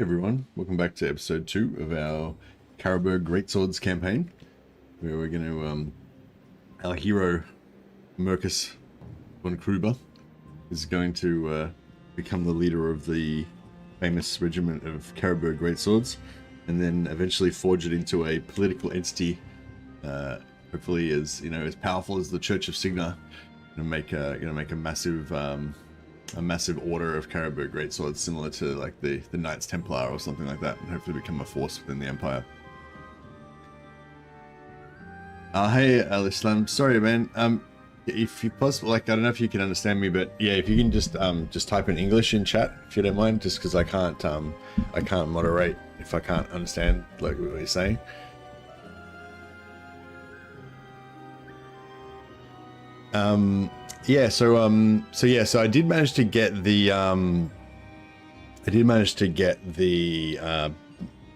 Everyone, welcome back to episode 2 of our Carroburg Greatswords campaign, where we're going to, our hero, Mercus von Kruber, is going to become the leader of the famous regiment of Carroburg Greatswords, and then eventually forge it into a political entity, hopefully as powerful as the Church of Signar, and make a massive order of Carroburg Greatswords, similar to like the Knights Templar or something like that, and hopefully become a force within the Empire. Hey Al-Islam, sorry man, if you possible, like, I don't know if you can understand me, but yeah, if you can just type in English in chat, if you don't mind, just because I can't moderate if I can't understand like what you're saying. Yeah, so I did manage to get the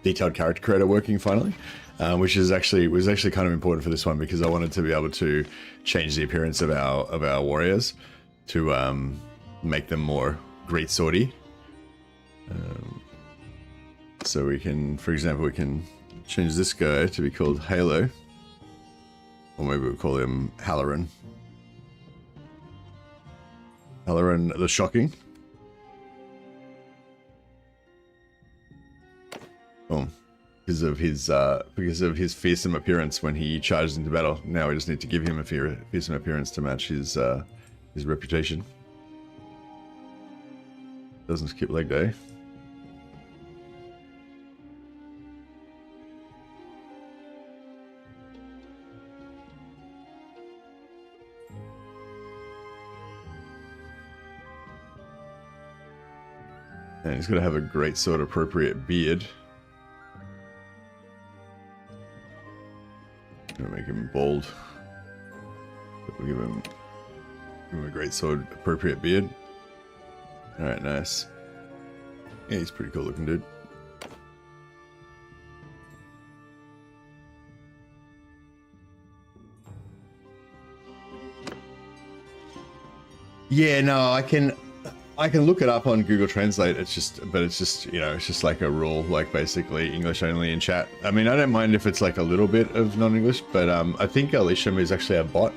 detailed character creator working finally, which was actually kind of important for this one, because I wanted to be able to change the appearance of our warriors to make them more greatswordy. So we can, for example, we can change this guy to be called Halo, or maybe we'll call him Halloran. Halloran the Shocking. Boom. Because of his fearsome appearance when he charges into battle. Now we just need to give him a fearsome appearance to match his reputation. Doesn't skip leg day. And he's going to have a great sword appropriate beard. Gonna make him bald. We'll give him a great sword appropriate beard. Alright, nice. Yeah, he's pretty cool looking dude. Yeah, no, I can look it up on Google Translate. It's just like a rule, like basically English only in chat. I mean, I don't mind if it's like a little bit of non-English, but I think Alisham is actually a bot,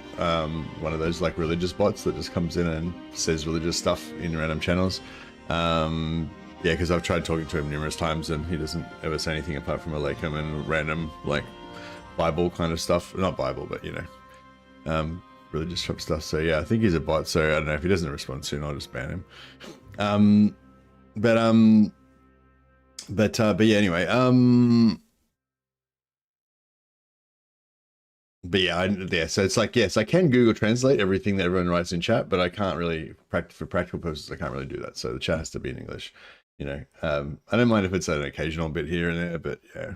one of those like religious bots that just comes in and says religious stuff in random channels. Yeah, because I've tried talking to him numerous times and he doesn't ever say anything apart from Alaikum and random like Bible kind of stuff. Not Bible, but religious shop stuff. So yeah, I think he's a bot, so I don't know, if he doesn't respond soon, I'll just ban him. But yeah, anyway, but yeah, so it's like, yes, I can Google Translate everything that everyone writes in chat, but I can't really, for practical purposes, I can't really do that. So the chat has to be in English, I don't mind if it's an occasional bit here and there, but yeah.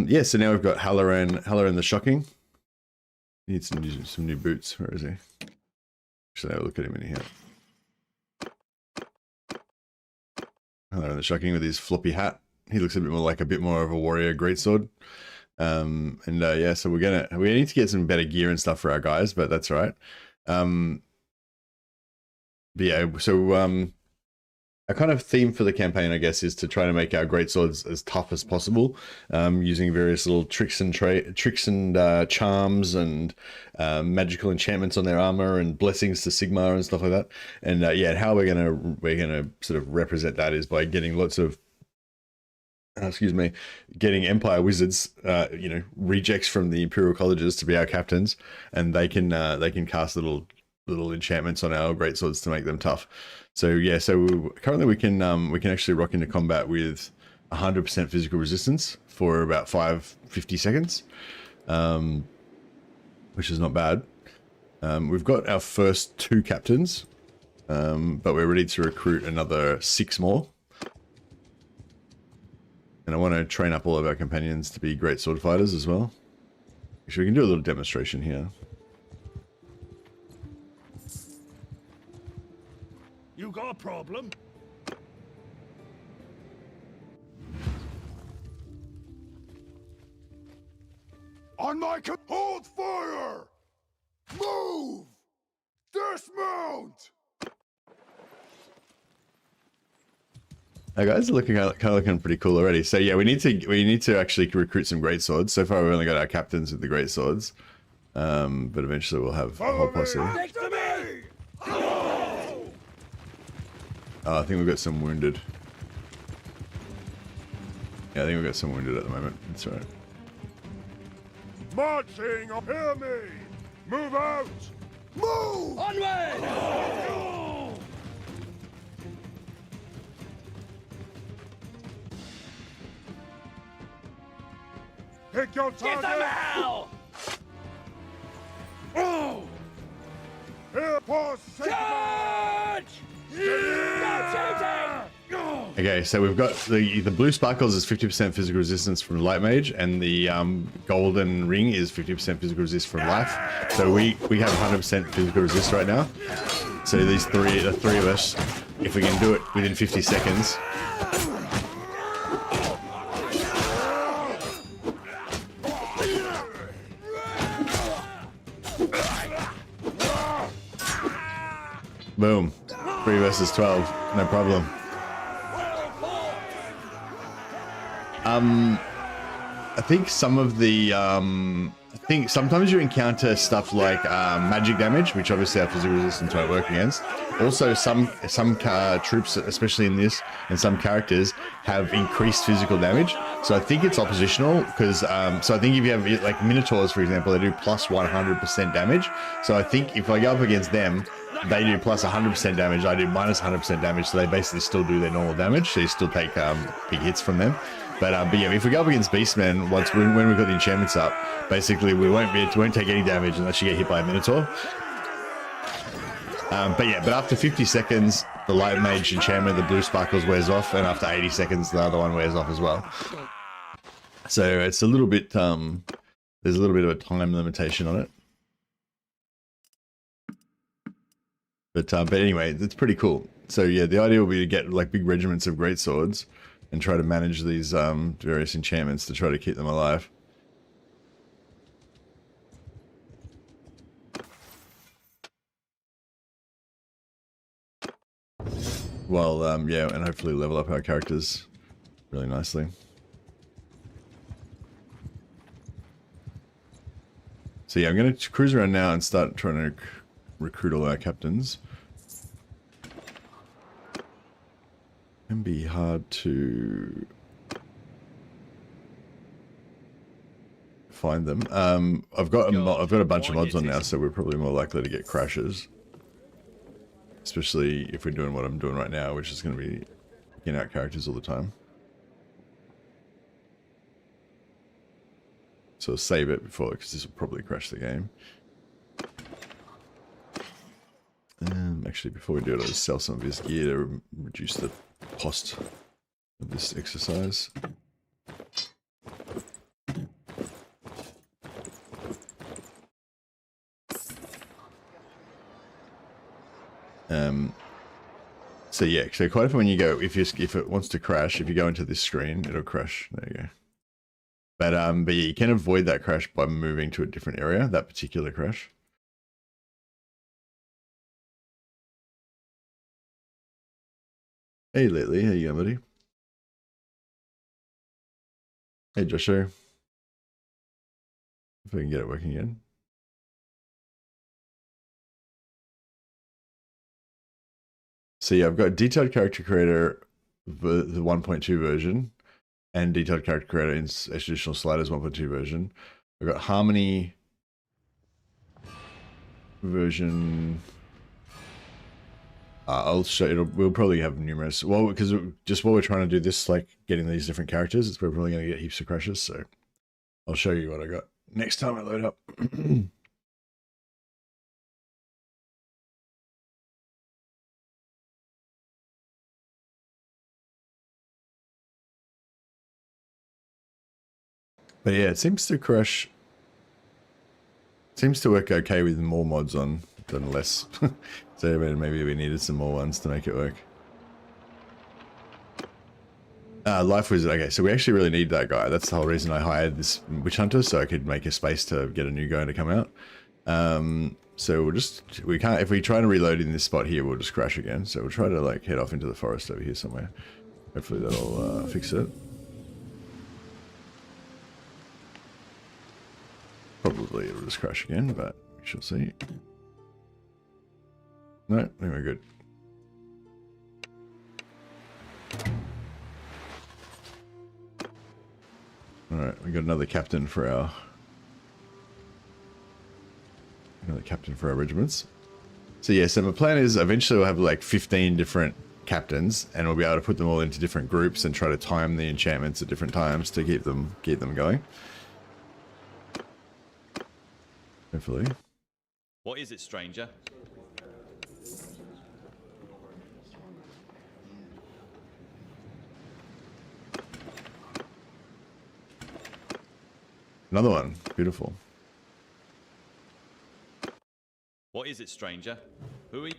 Yeah, so now we've got Halloran the Shocking. Needs some new boots. Where is he? Actually, I'll look at him in here. Halloran the Shocking with his floppy hat. He looks a bit more of a warrior greatsword. Yeah, so we need to get some better gear and stuff for our guys, but that's all right. But yeah, so a kind of theme for the campaign, I guess, is to try to make our greatswords as tough as possible, using various little tricks and charms and magical enchantments on their armor and blessings to Sigmar and stuff like that. And yeah, how we're gonna sort of represent that is by getting lots of getting Empire wizards, rejects from the Imperial colleges to be our captains, and they can cast little enchantments on our greatswords to make them tough. So yeah, currently we can actually rock into combat with 100% physical resistance for about 50 seconds, which is not bad. We've got our first 2 captains, but we're ready to recruit another 6 more. And I want to train up all of our companions to be great sword fighters as well. Actually, we can do a little demonstration here. You got a problem? On my hold fire! Move! Dismount! Our guys are looking kind of looking pretty cool already. So yeah, we need to actually recruit some greatswords. So far, we've only got our captains with the greatswords, but eventually we'll have a whole posse. Oh, I think we've got some wounded. Yeah, I think we've got some wounded at the moment. That's right. Marching, hear me! Move out! Move! Onward! Pick your Give them target! hell! Oh! Here, pause! Charge! No shooting! Okay, so we've got the blue sparkles is 50% physical resistance from light mage, and the golden ring is 50% physical resist from life. So we have 100% physical resist right now. So the three of us, if we can do it within 50 seconds. Boom. 3 versus 12. No problem. I think some of the I think sometimes you encounter stuff like magic damage, which obviously our physical resistance won't work against. Also, some troops, especially in this, and some characters have increased physical damage. So I think it's oppositional because so I think if you have like minotaurs, for example, they do plus 100% damage. So I think if I go up against them, they do plus 100% damage. I do minus 100% damage. So they basically still do their normal damage. So you still take big hits from them. But yeah, if we go up against Beastmen, when we've got the enchantments up, basically we won't take any damage unless you get hit by a Minotaur. But yeah, but after 50 seconds, the light mage enchantment, the blue sparkles, wears off, and after 80 seconds, the other one wears off as well. So it's a little bit, there's a little bit of a time limitation on it. But anyway, it's pretty cool. So yeah, the idea will be to get like big regiments of greatswords and try to manage these various enchantments to try to keep them alive. Well, yeah, and hopefully level up our characters really nicely. So yeah, I'm going to cruise around now and start trying to recruit all our captains. Can be hard to find them. I've got a bunch of mods on now, so we're probably more likely to get crashes, especially if we're doing what I'm doing right now, which is going to be picking out characters all the time. So I'll save it before, because this will probably crash the game. Actually, before we do it, I'll just sell some of this gear to reduce the cost of this exercise. So yeah, so quite often when you go, if it wants to crash, if you go into this screen, it'll crash. There you go. But yeah, you can avoid that crash by moving to a different area, that particular crash. Hey Lately, how you going, buddy? Hey Joshua. If I can get it working again. So yeah, I've got detailed character creator, the 1.2 version, and detailed character creator in additional sliders 1.2 version. I've got harmony version. I'll show you. We'll probably have numerous. Well, because just while we're trying to do this, like getting these different characters, we're probably going to get heaps of crashes. So I'll show you what I got next time I load up. But yeah, it seems to crash. Seems to work okay with more mods on than less. So maybe we needed some more ones to make it work. Life Wizard. Okay, so we actually really need that guy. That's the whole reason I hired this Witch Hunter, so I could make a space to get a new guy to come out. So we can't, if we try to reload in this spot here, we'll just crash again. So we'll try to like head off into the forest over here somewhere. Hopefully that'll fix it. Probably it'll just crash again, but we shall see. No, I think we're good. Alright, we got another captain for our regiments. So yeah, so my plan is eventually we'll have like 15 different captains, and we'll be able to put them all into different groups and try to time the enchantments at different times to keep them going. Hopefully. What is it, stranger? Another one. Beautiful. What is it, stranger? Who are you?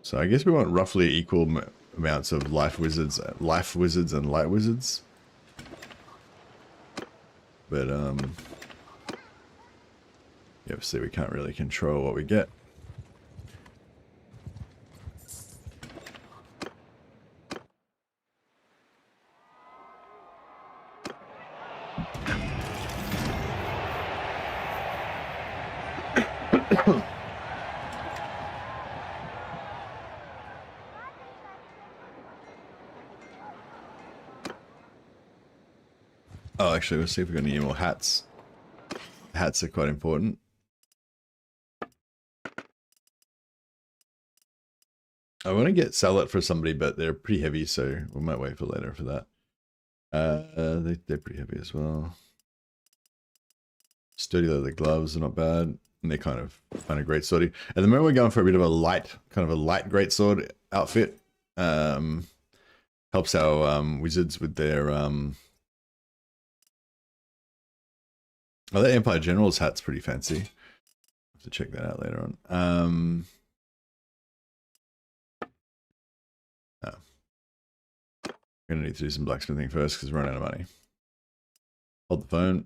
So I guess we want roughly equal amounts of life wizards and light wizards. But yeah, obviously we can't really control what we get. Oh, actually, let's see if we got any more hats. Hats are quite important. I want to sell it for somebody, but they're pretty heavy, so we might wait for later for that. They're pretty heavy as well. Sturdy leather gloves are not bad, and they're kind of great swordy. At the moment, we're going for a bit of a light greatsword outfit. Helps our wizards with their Oh, that Empire General's hat's pretty fancy. Have to check that out later on. Oh. I'm gonna need to do some blacksmithing first because we're running out of money. Hold the phone.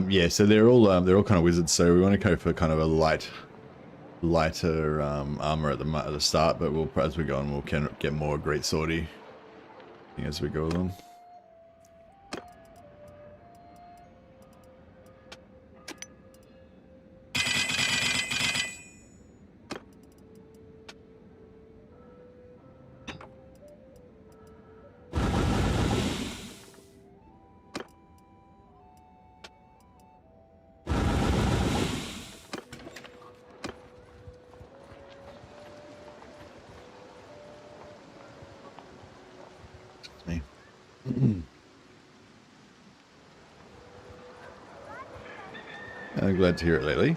Yeah, so they're all kind of wizards. So we want to go for kind of a lighter armor at the start, but as we go on, we'll get more greatswordy as we go along. I'm glad to hear it lately.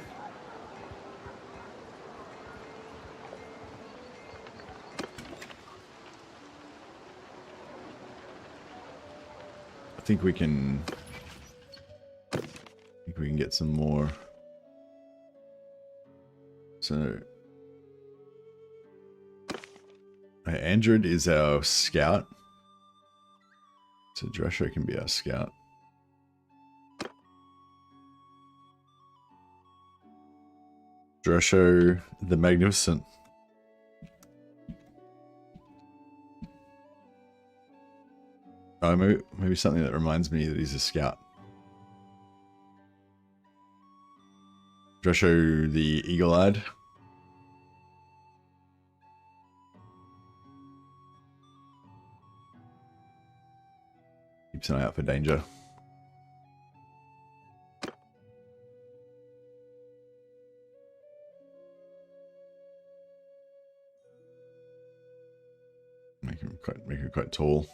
I think we can get some more. So Andred is our scout. So Drescher can be our scout. Drescher the Magnificent. Oh, maybe something that reminds me that he's a scout. Drescher the Eagle-Eyed. Keeps an eye out for danger. Make him quite tall.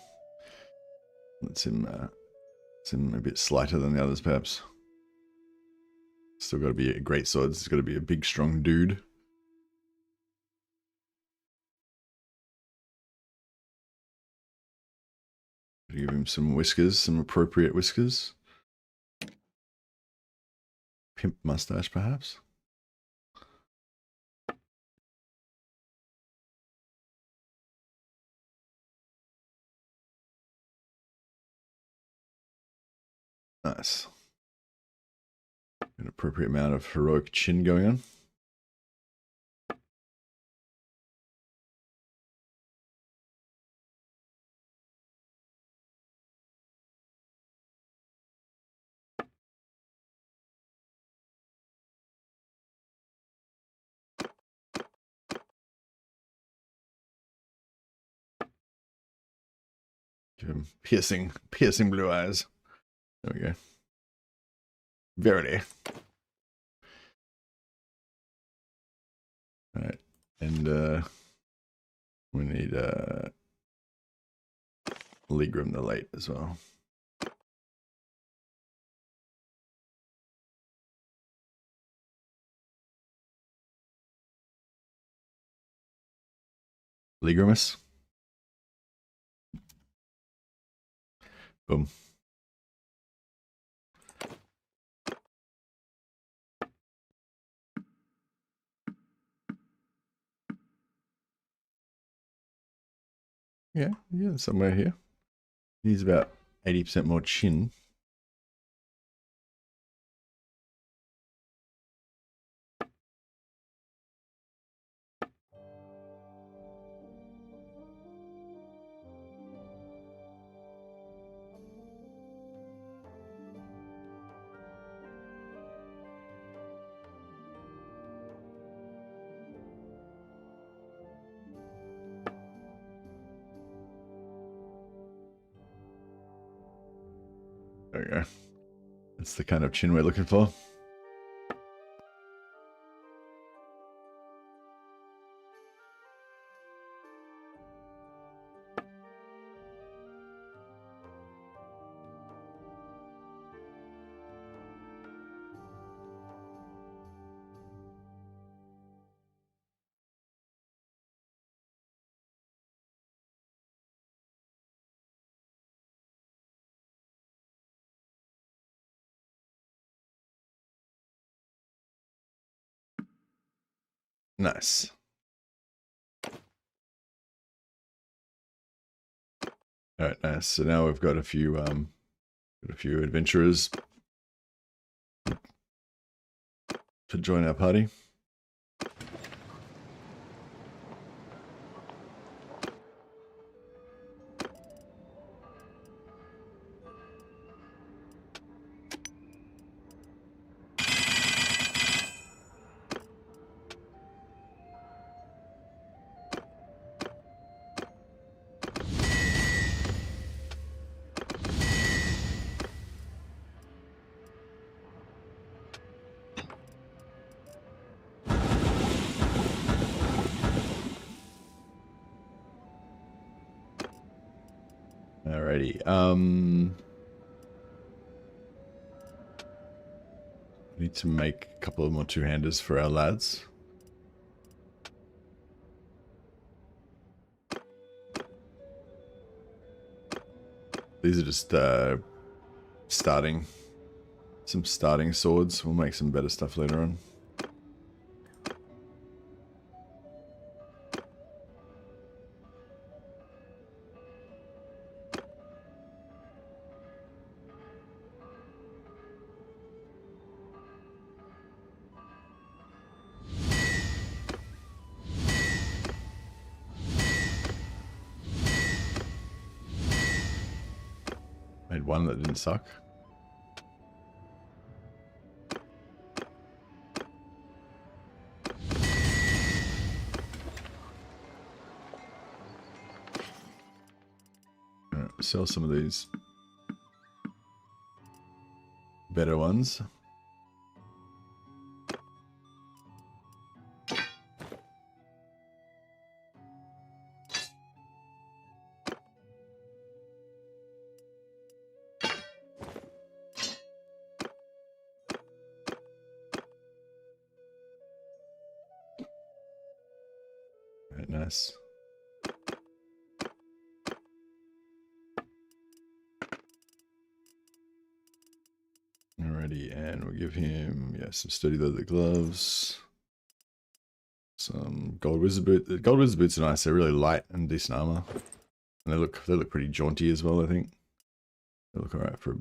Let's him a bit slighter than the others, perhaps. Still got to be a great sword. It's got to be a big, strong dude. Give him some whiskers, some appropriate whiskers. Pimp mustache, perhaps. Nice. An appropriate amount of heroic chin going on. Give him piercing blue eyes. There we go. Verily. All right, and we need Legrim the Late as well. Legrimus. Boom. Yeah, somewhere here. He's about 80% more chin. There we go. That's the kind of chin we're looking for. Nice. All right, nice. So now we've got a few adventurers to join our party. Alrighty. Need to make a couple of more two-handers for our lads. These are just starting swords. We'll make some better stuff later on. Made one that didn't suck. Alright, sell some of these better ones. Nice. Alrighty, and we'll give him some sturdy leather gloves, some gold wizard boots. The gold wizard boots are nice. They're really light and decent armor, and they look pretty jaunty as well. I think they look alright for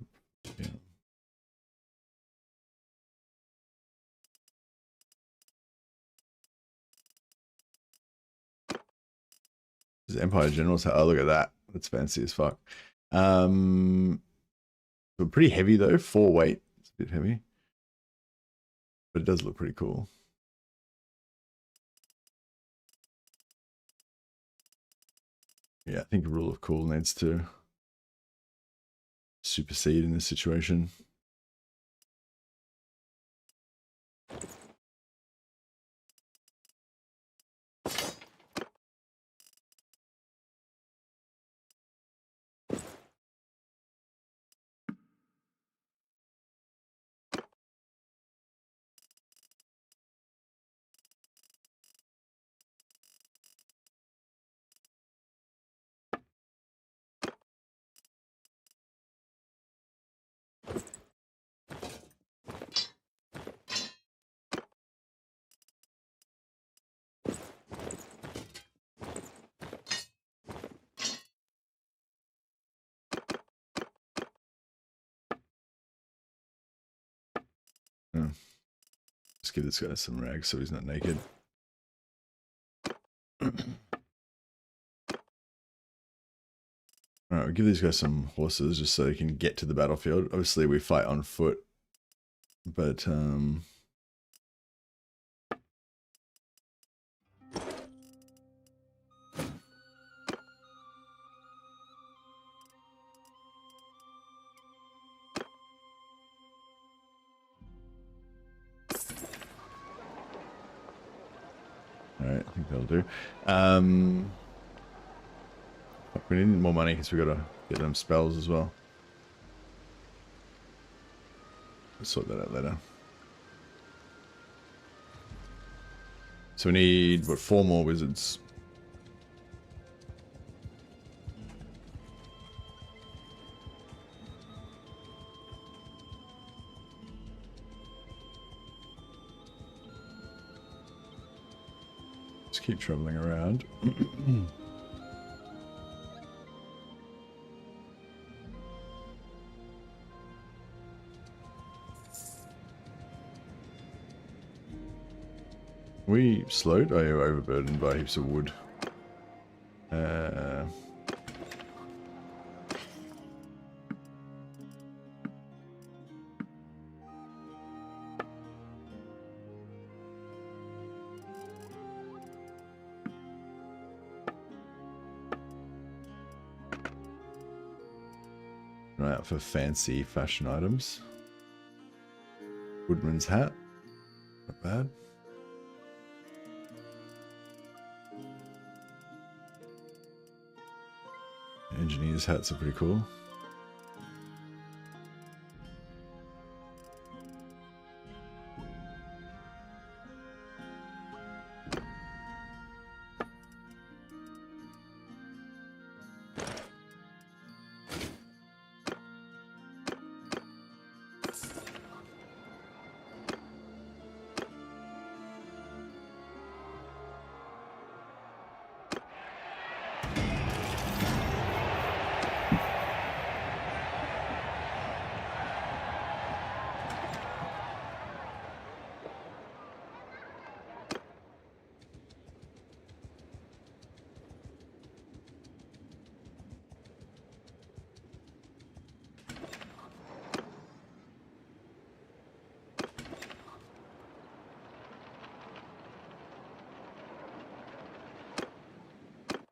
This is Empire Generals. Oh, look at that. That's fancy as fuck. But pretty heavy though. 4 weight. It's a bit heavy. But it does look pretty cool. Yeah, I think Rule of Cool needs to supersede in this situation. Oh. Let's give this guy some rags so he's not naked. Alright, we'll give these guys some horses just so they can get to the battlefield. Obviously we fight on foot, but alright, I think that'll do. We need more money because we gotta get them spells as well. We'll sort that out later. So we need, what, 4 more wizards. Just keep traveling around. We slowed? Oh, yeah, we're overburdened by heaps of wood. Right out for fancy fashion items. Woodman's hat. Not bad. Engineer's hats are pretty cool.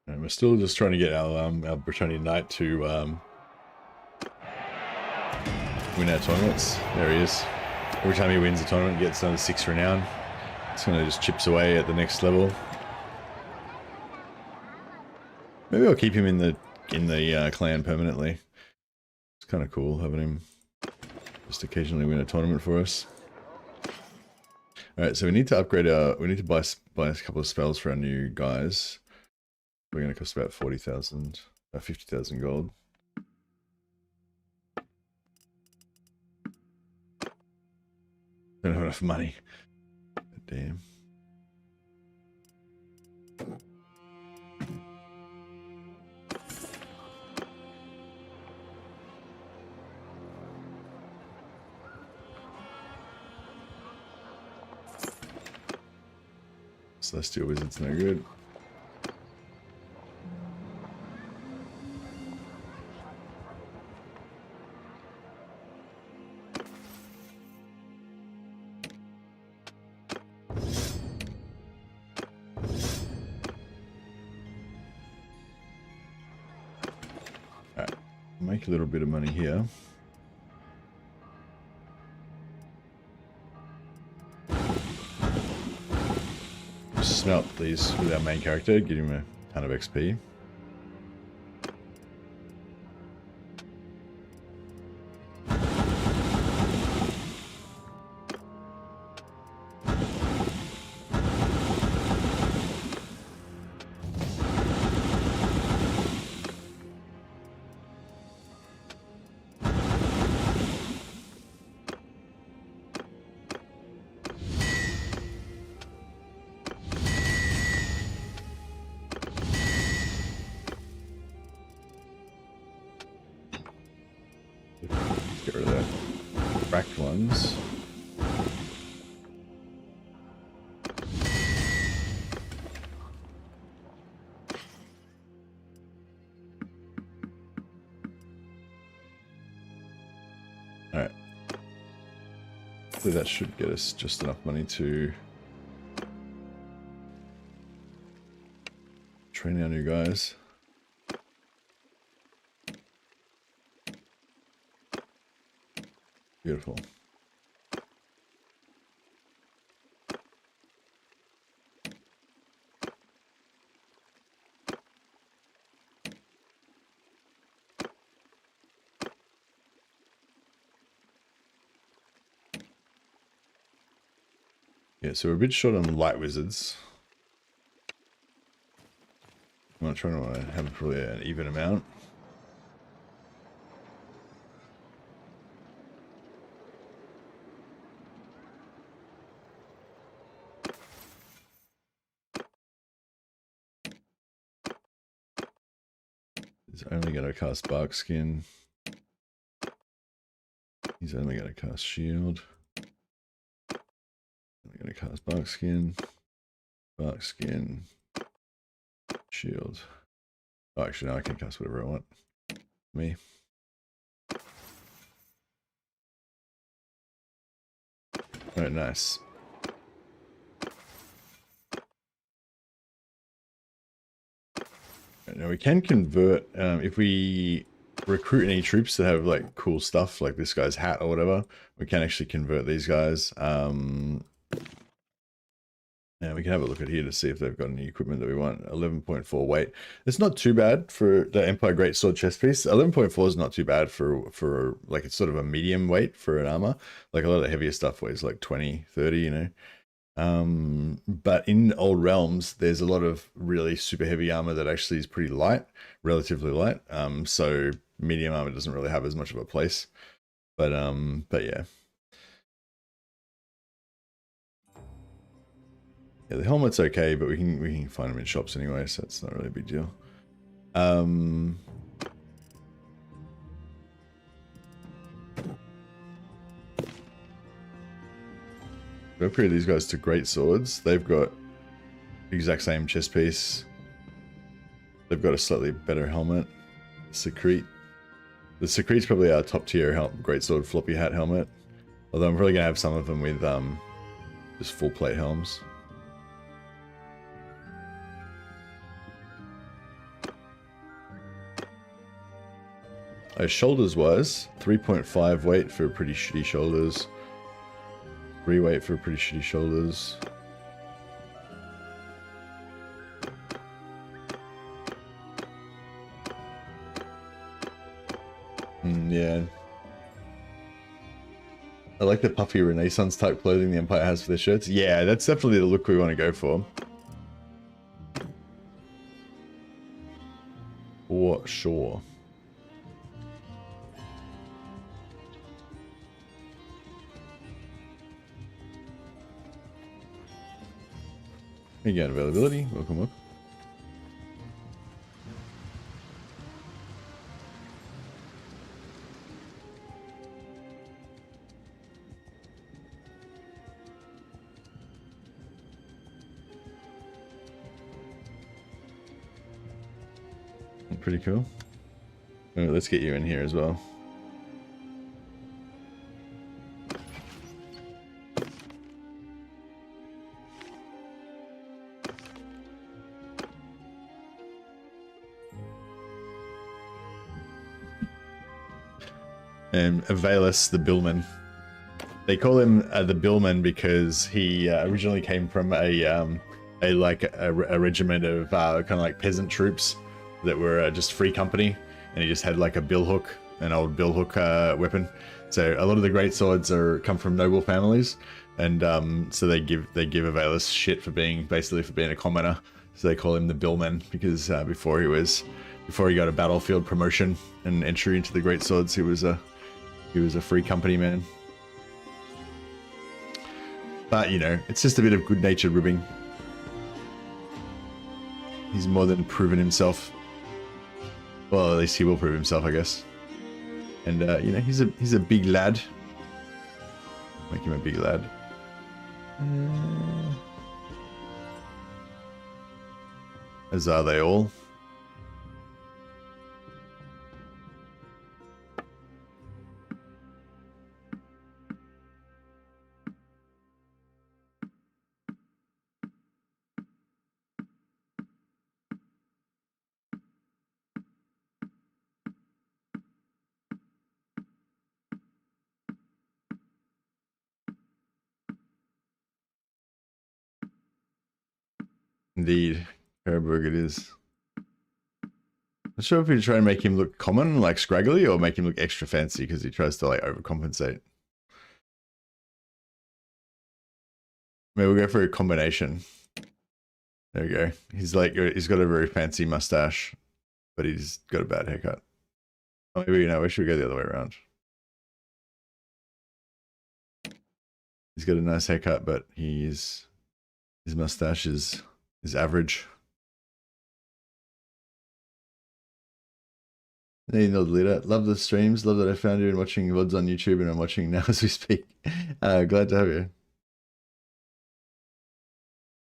And we're still just trying to get our Britannian Knight to win our tournaments. There he is. Every time he wins a tournament, he gets another 6 renown. It's kind of just chips away at the next level. Maybe I'll keep him in the clan permanently. It's kind of cool having him just occasionally win a tournament for us. All right, so we need to upgrade our. We need to buy a couple of spells for our new guys. We're going to cost about 40,000, 50,000 gold. Don't have enough money. Damn. Celestial Wizard's no good. Make a little bit of money here. Smelt these with our main character, give him a ton of XP. Get rid of the cracked ones. Alright. So that should get us just enough money to train our new guys. Beautiful. Yeah, so we're a bit short on light wizards. I'm not trying to have probably an even amount. He's only going to cast Bark Skin. He's only going to cast Shield. Only going to cast Bark Skin, Shield. Oh, actually, no, I can cast whatever I want. Me. Alright, nice. Now we can convert, if we recruit any troops that have like cool stuff, like this guy's hat or whatever, we can actually convert these guys. Yeah, we can have a look at here to see if they've got any equipment that we want. 11.4 weight. It's not too bad for the Empire Greatsword chest piece. 11.4 is not too bad for like, it's sort of a medium weight for an armor. Like a lot of the heavier stuff weighs like 20, 30, you know. But in Old Realms, there's a lot of really super heavy armor that actually is pretty light, relatively light. So medium armor doesn't really have as much of a place. But yeah. Yeah, the helmet's okay, but we can find them in shops anyway, so it's not really a big deal. We upgrade these guys to Greatswords. They've got the exact same chest piece. They've got a slightly better helmet. Secrete. The Secrete's probably our top tier Greatsword floppy hat helmet. Although I'm probably gonna have some of them with just full plate helms. Shoulders wise, 3.5 weight for pretty shitty shoulders. 3 weight for pretty shitty shoulders. Yeah. I like the puffy Renaissance type clothing the Empire has for their shirts. Yeah, that's definitely the look we want to go for. For sure. Again, availability. Welcome, welcome. Pretty cool. Right, let's get you in here as well. and Avalus the Billman. They call him the Billman because he originally came from a regiment of kind of like peasant troops that were just free company, and he just had like a billhook, an old billhook weapon. So a lot of the greatswords come from noble families, and so they give Avalus shit for being a commoner. So they call him the Billman because before he got a battlefield promotion and entry into the greatswords, he was a free company man. But you know, it's just a bit of good-natured ribbing. He's more than proven himself. Well, at least he will prove himself, I guess. And you know, he's a big lad. Make him a big lad. As are they all. Indeed, Carroburg it is. Not sure if we try to make him look common, like scraggly, or make him look extra fancy because he tries to like overcompensate. Maybe we'll go for a combination. There we go. He's got a very fancy mustache, but he's got a bad haircut. Or maybe, you know, we should go the other way around. He's got a nice haircut, but his mustache is average. Hey, no leader. Love the streams. Love that I found you and watching VODs on YouTube, and I'm watching now as we speak. Glad to have you.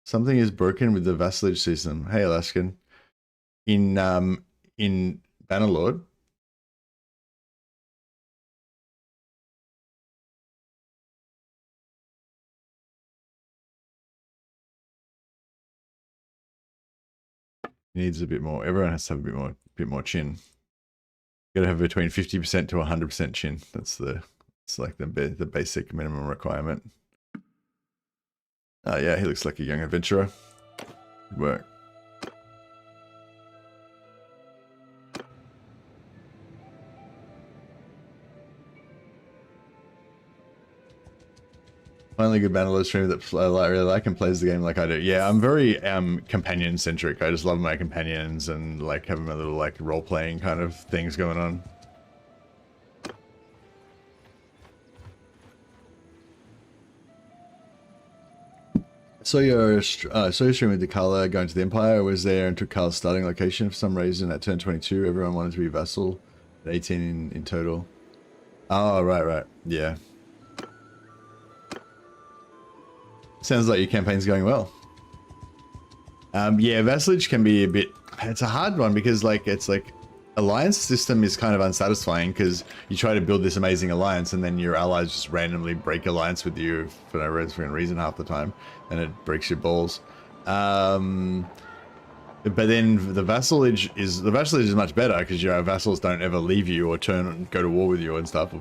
Something is broken with the vassalage system. Hey, Alaskan. In Bannerlord. He needs a bit more. Everyone has to have a bit more chin. You gotta have between 50% to 100% chin. It's like the basic minimum requirement. Oh yeah, he looks like a young adventurer. Good work. Finally a good Bannerlord streamer that I really like and plays the game like I do. Yeah, I'm very companion centric. I just love my companions and like having my little like role playing kind of things going on. So your stream with Dakala going to the Empire. I was there and took Carl's starting location for some reason at turn 22. Everyone wanted to be vassal. 18 in total. Oh, right. Yeah. Sounds like your campaign's going well. Yeah, vassalage can be a bit... It's a hard one because it's like alliance system is kind of unsatisfying because you try to build this amazing alliance and then your allies just randomly break alliance with you for no reason half the time, and it breaks your balls. But then the vassalage is much better because your vassals don't ever leave you or go to war with you and stuff.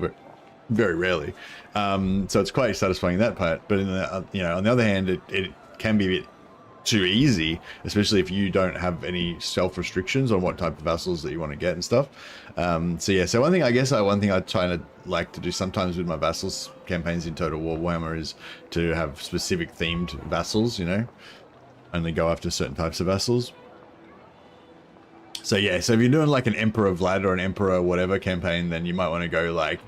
Very rarely. So it's quite satisfying that part. But on the other hand, it can be a bit too easy, especially if you don't have any self-restrictions on what type of vassals that you want to get and stuff. So one thing I try to like to do sometimes with my vassals campaigns in Total War Warhammer is to have specific themed vassals, you know, only go after certain types of vassals. So yeah, so if you're doing like an Emperor Vlad or an Emperor whatever campaign, then you might want to go like,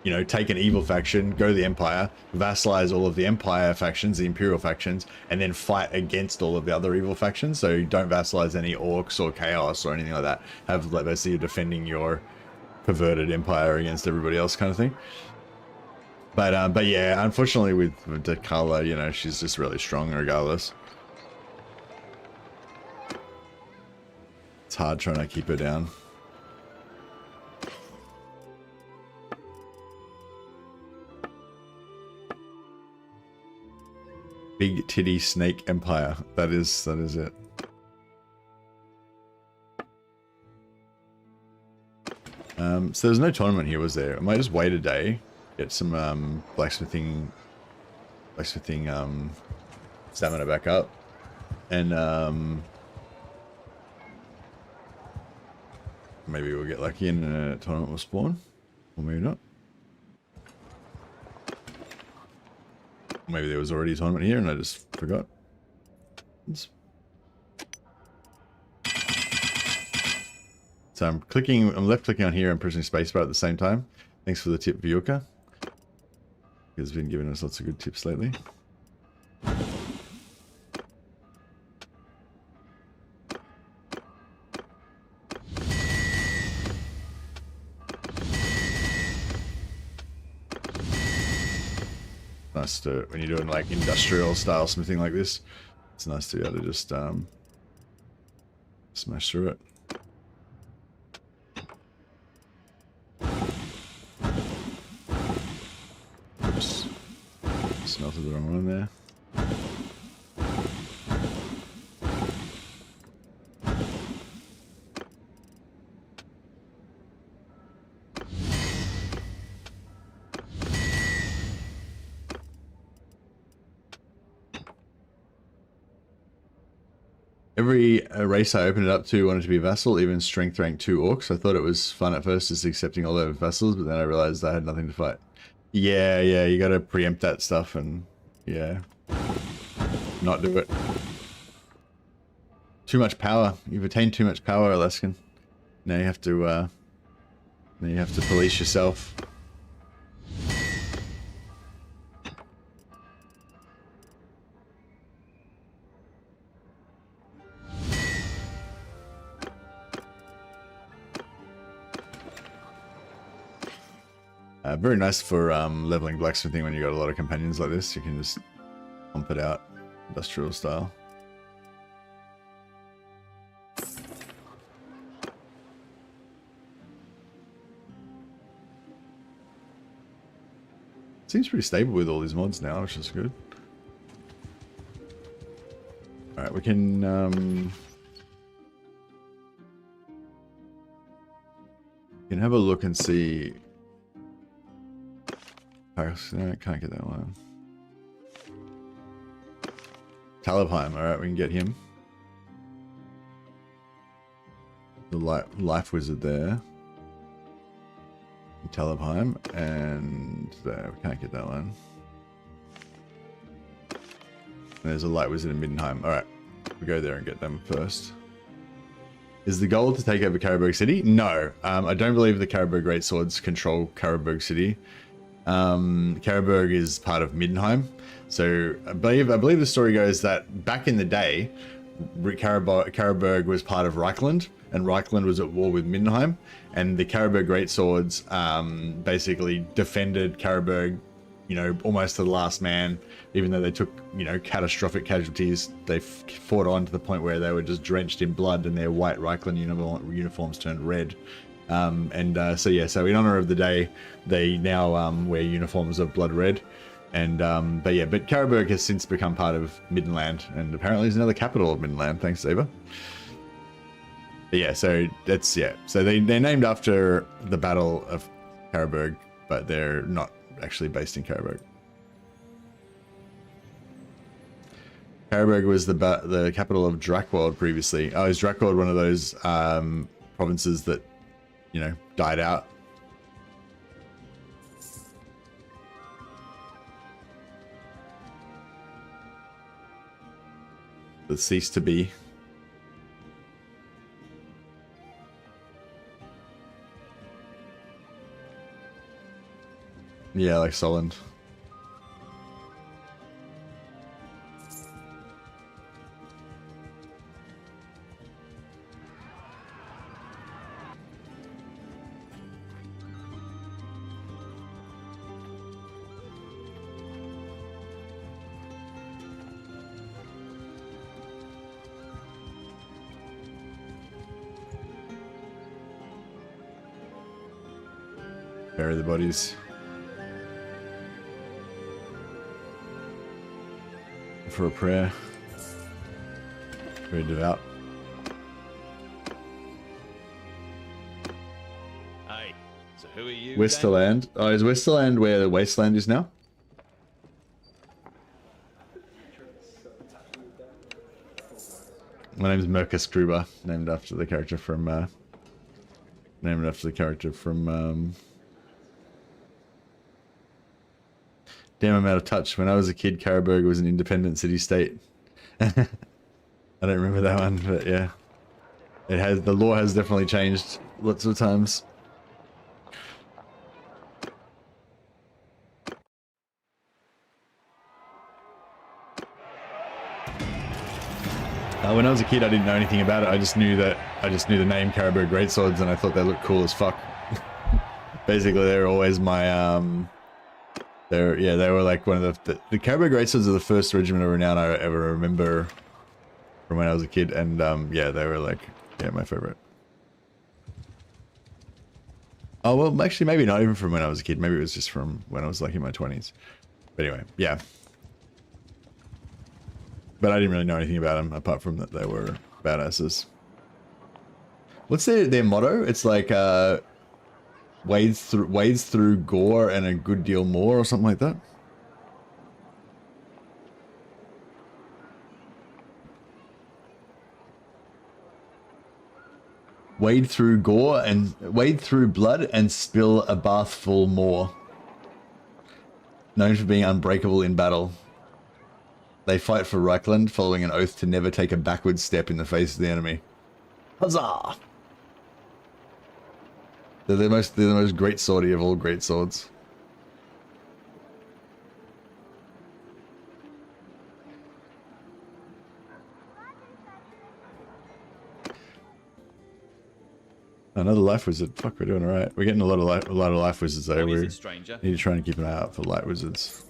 you know, take an evil faction, go to the Empire, vassalize all of the Empire factions, the Imperial factions, and then fight against all of the other evil factions. So you don't vassalize any orcs or chaos or anything like that. Have basically you're defending your perverted Empire against everybody else, kind of thing. But yeah, unfortunately with Dakala, you know, she's just really strong regardless. It's hard trying to keep her down. Big titty snake empire. That is it. So there's no tournament here, was there? I might just wait a day, get some blacksmithing stamina back up, and maybe we'll get lucky and a tournament will spawn, or maybe not. Maybe there was already a tournament here and I just forgot. So I'm left clicking on here and pressing spacebar at the same time. Thanks for the tip, Vyuka. He's been giving us lots of good tips lately. Nice to, when you're doing like industrial style smithing like this, it's nice to be able to just smash through it. Oops. Smelted the wrong one there. Every race I opened it up to wanted to be vassal, even strength rank 2 orcs. I thought it was fun at first, just accepting all their vassals, but then I realized I had nothing to fight. Yeah, you gotta preempt that stuff and, yeah, not do it. Too much power. You've attained too much power, Alaskan. Now you have to police yourself. Very nice for leveling blacksmithing when you got a lot of companions like this. You can just pump it out industrial style. Seems pretty stable with all these mods now, which is good. Alright, we can have a look and see. No, I can't get that one. Talabheim, alright, we can get him. The life wizard there. Talabheim, and there, we can't get that one. And there's a light wizard in Middenheim. Alright, we'll go there and get them first. Is the goal to take over Carroburg City? No, I don't believe the Carroburg Greatswords control Carroburg City. Carroburg is part of Middenheim, so I believe the story goes that back in the day, Carroburg was part of Reichland, and Reichland was at war with Middenheim, and the Carroburg Greatswords basically defended Carroburg, you know, almost to the last man. Even though they took, you know, catastrophic casualties, they fought on to the point where they were just drenched in blood, and their white Reichland uniforms turned red. So in honor of the day, they now wear uniforms of blood red, and but Carroburg has since become part of Middenland, and apparently is now the capital of Middenland. Thanks, Ava. But yeah, so that's so they're named after the Battle of Carroburg, but they're not actually based in Carroburg. Carroburg was the capital of Drakwold previously. Oh, is Drakwold one of those provinces that, you know, died out? That ceased to be. Yeah, like Solent. Bury the bodies. For a prayer. Very devout. Hey, Aye. So who are you? Westerland. Oh, is Westerland where the Wasteland is now? My name's Mercus Gruber, named after the character from Damn, I'm out of touch. When I was a kid, Carroburg was an independent city-state. I don't remember that one, but yeah. It has, the law has definitely changed lots of times. When I was a kid, I didn't know anything about it. I just knew the name Carroburg Greatswords, and I thought they looked cool as fuck. Basically, they were always my they were like one of the Carroburg Greatswords are the first regiment of renown I ever remember from when I was a kid, and yeah, they were like, yeah, my favorite. Oh well, actually, maybe not even from when I was a kid. Maybe it was just from when I was like in my 20s. But anyway, yeah. But I didn't really know anything about them apart from that they were badasses. What's their motto? It's like wades through gore and a good deal more, or something like that. Wade through blood and spill a bathful more. Known for being unbreakable in battle. They fight for Reichland, following an oath to never take a backward step in the face of the enemy. Huzzah! They're the most great swordy of all great swords. Another life wizard. Fuck, we're doing alright. We're getting a lot of life wizards though. We need to try and keep an eye out for light wizards.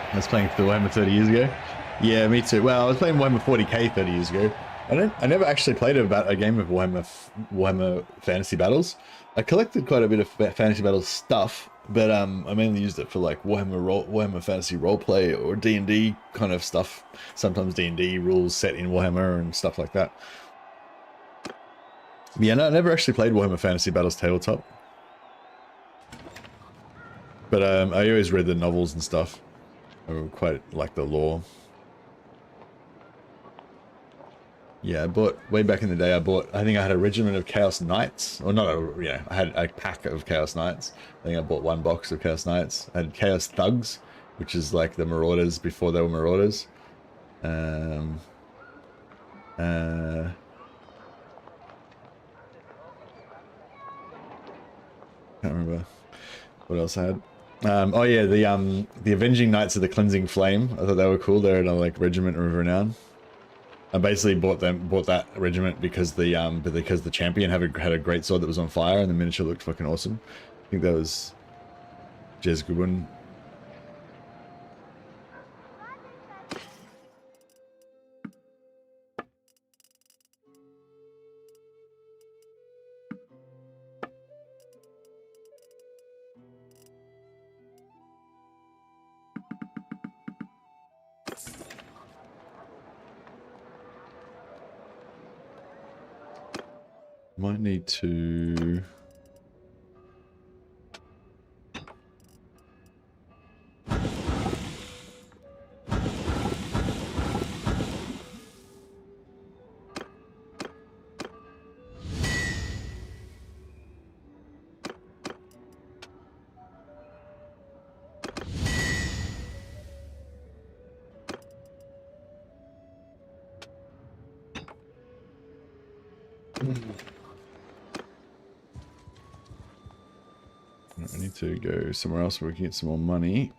I was playing for Warhammer 30 years ago. Yeah, me too. Well, I was playing Warhammer 40k 30 years ago. I never actually played a game of Warhammer Fantasy Battles. I collected quite a bit of Fantasy Battles stuff, but I mainly used it for like Warhammer Fantasy Roleplay or D&D kind of stuff. Sometimes D&D rules set in Warhammer and stuff like that. Yeah, no, I never actually played Warhammer Fantasy Battles Tabletop. But I always read the novels and stuff. I quite like the lore. Yeah, I bought, way back in the day, I think I had a regiment of Chaos Knights. Or not a, yeah, I had a pack of Chaos Knights. I think I bought one box of Chaos Knights. I had Chaos Thugs, which is like the Marauders before they were Marauders. Can't remember what else I had. Oh yeah, the Avenging Knights of the Cleansing Flame. I thought they were cool. They're another like regiment of renown. I basically bought that regiment because the champion had a great sword that was on fire and the miniature looked fucking awesome. I think that was Jez Goodwin. Might need to... I need to go somewhere else where we can get some more money.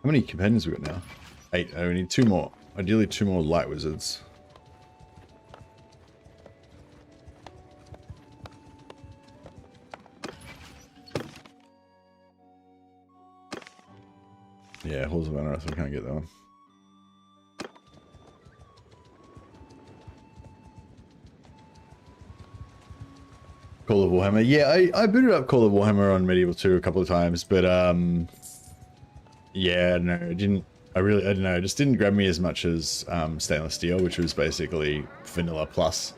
How many companions we got now? 8. Oh, we need 2 more. ideally 2 more light wizards. Yeah, Halls of Honor, so we can't get that one. Call of Warhammer. Yeah, I booted up Call of Warhammer on Medieval 2 a couple of times, but yeah, no, it didn't. I don't know, it just didn't grab me as much as Stainless Steel, which was basically vanilla plus.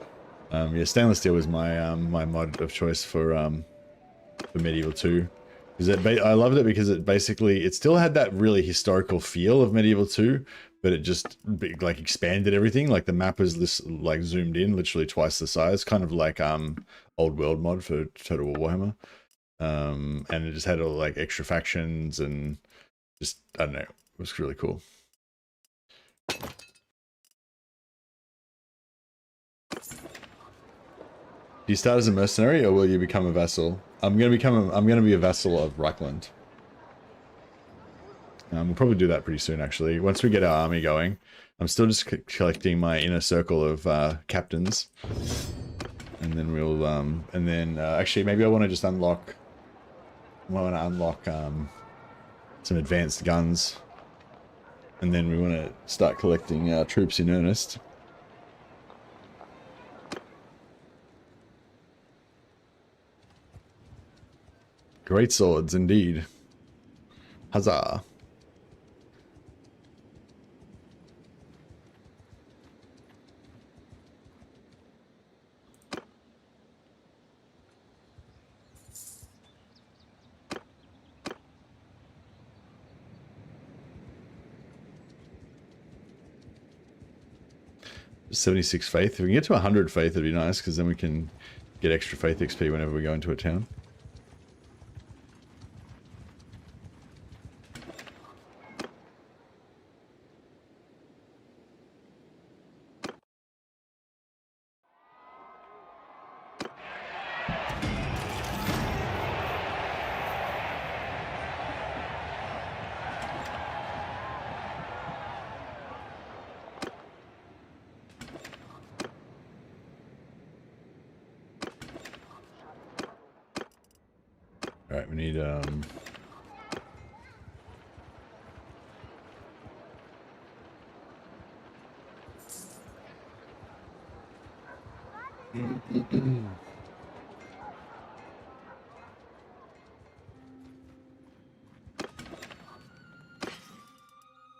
Yeah, Stainless Steel was my my mod of choice for Medieval 2. Because I loved it because it still had that really historical feel of Medieval 2, but it just like expanded everything. Like the map was this like zoomed in, literally twice the size, kind of like Old World mod for Total War Warhammer. And it just had all like extra factions and just, I don't know, it was really cool. Do you start as a mercenary or will you become a vassal? I'm gonna be a vassal of Reichland. We'll probably do that pretty soon, actually. Once we get our army going, I'm still just collecting my inner circle of captains, and then we'll actually maybe I want to just unlock. I want to unlock some advanced guns, and then we want to start collecting troops in earnest. Greatswords, indeed. Huzzah. $76 faith. If we can get to 100 faith, it'd be nice, because then we can get extra faith XP whenever we go into a town. Alright, we need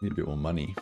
need a bit more money.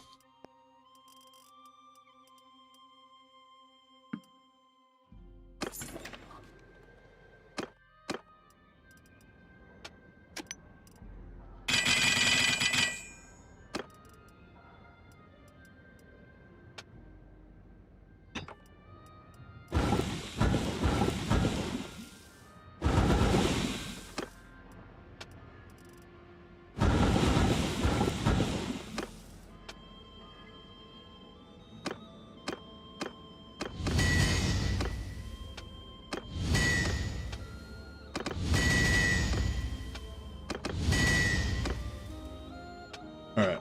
Alright.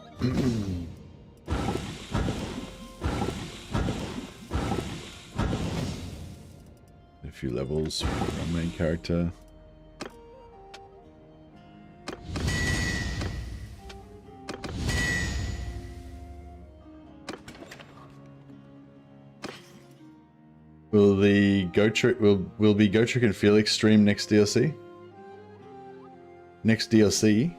A few levels for our main character. Will the Gotrek will be Gotrek and Felix stream next DLC? Next DLC?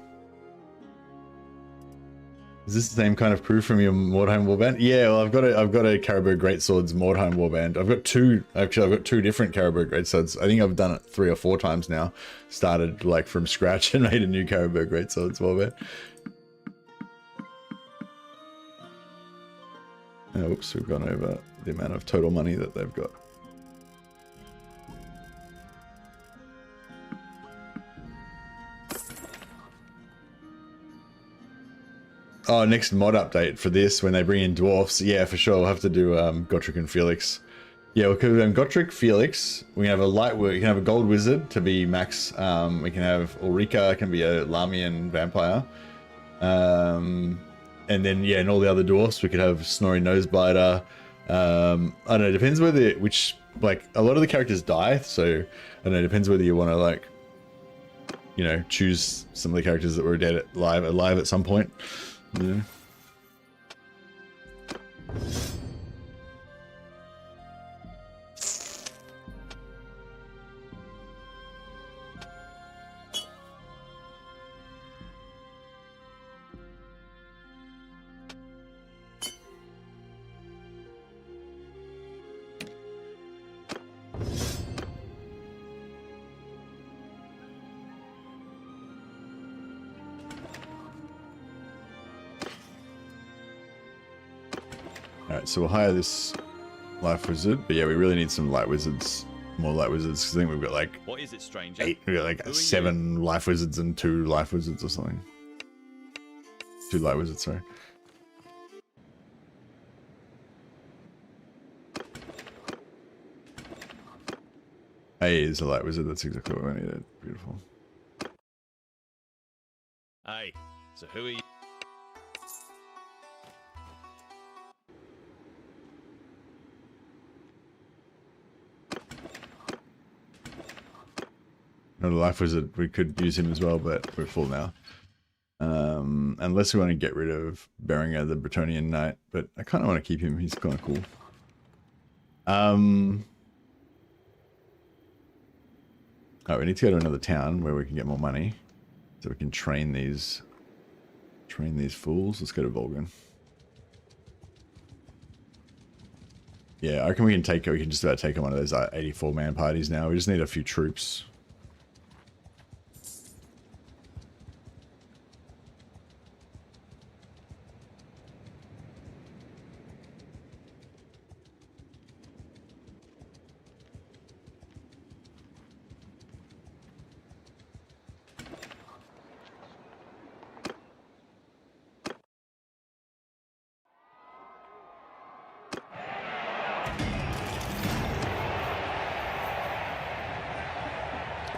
Is this the same kind of crew from your Mordheim warband? Yeah, well, I've got a Carroburg Greatswords Mordheim warband. I've got two different Carroburg Greatswords. I think I've done it 3 or 4 times now. Started like from scratch and made a new Carroburg Greatswords warband. Oh, oops, we've gone over the amount of total money that they've got. Oh, next mod update for this, when they bring in dwarfs. Yeah, for sure. We'll have to do Gotrek and Felix. Yeah, we'll do Gotrek, Felix. We can have we can have a gold wizard to be max. We can have Ulrika, can be a Lamian vampire. and then yeah, and all the other dwarfs we could have Snorri Nosebiter. I don't know. It depends whether which like a lot of the characters die, so I don't know. It depends whether you want to like, you know, choose some of the characters that were dead alive at some point. You know? Alright, so we'll hire this life wizard, but yeah, we really need some light wizards, more light wizards, because I think we've got like What is it, stranger? 8, we got like Who are 7 life wizards and 2 life wizards or something. 2 light wizards, sorry. Hey, is a light wizard, that's exactly what we needed. Beautiful. Hey, so who are you? Not a life wizard, we could use him as well, but we're full now. Unless we want to get rid of Beringer, the Bretonnian Knight, but I kind of want to keep him, he's kind of cool. Alright, we need to go to another town where we can get more money, so we can train these fools. Let's go to Volgan. Yeah, I reckon we can just about take on one of those 84-man parties now. We just need a few troops.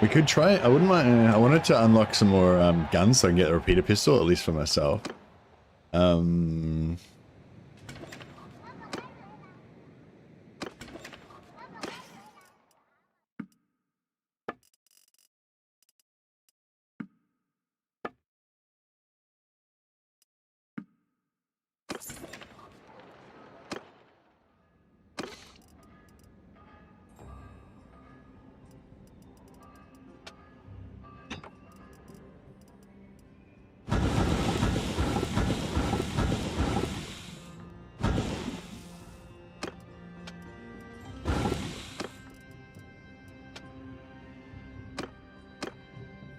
We could try. I wouldn't mind. I wanted to unlock some more guns so I can get a repeater pistol, at least for myself.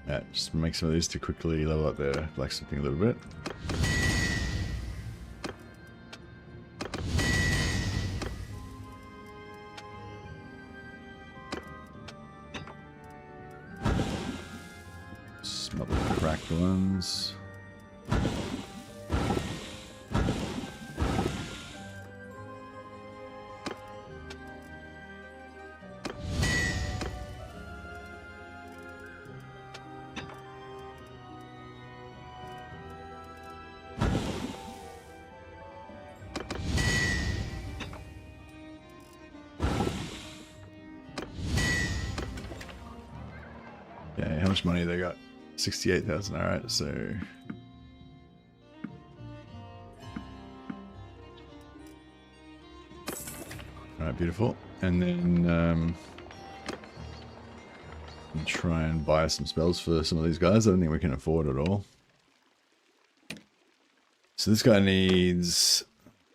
Yeah, just make some of these to quickly level up their blacksmithing a little bit. Smell the cracked ones. Okay, how much money they got? 68,000. All right, so all right, beautiful. And then try and buy some spells for some of these guys. I don't think we can afford it all. So this guy needs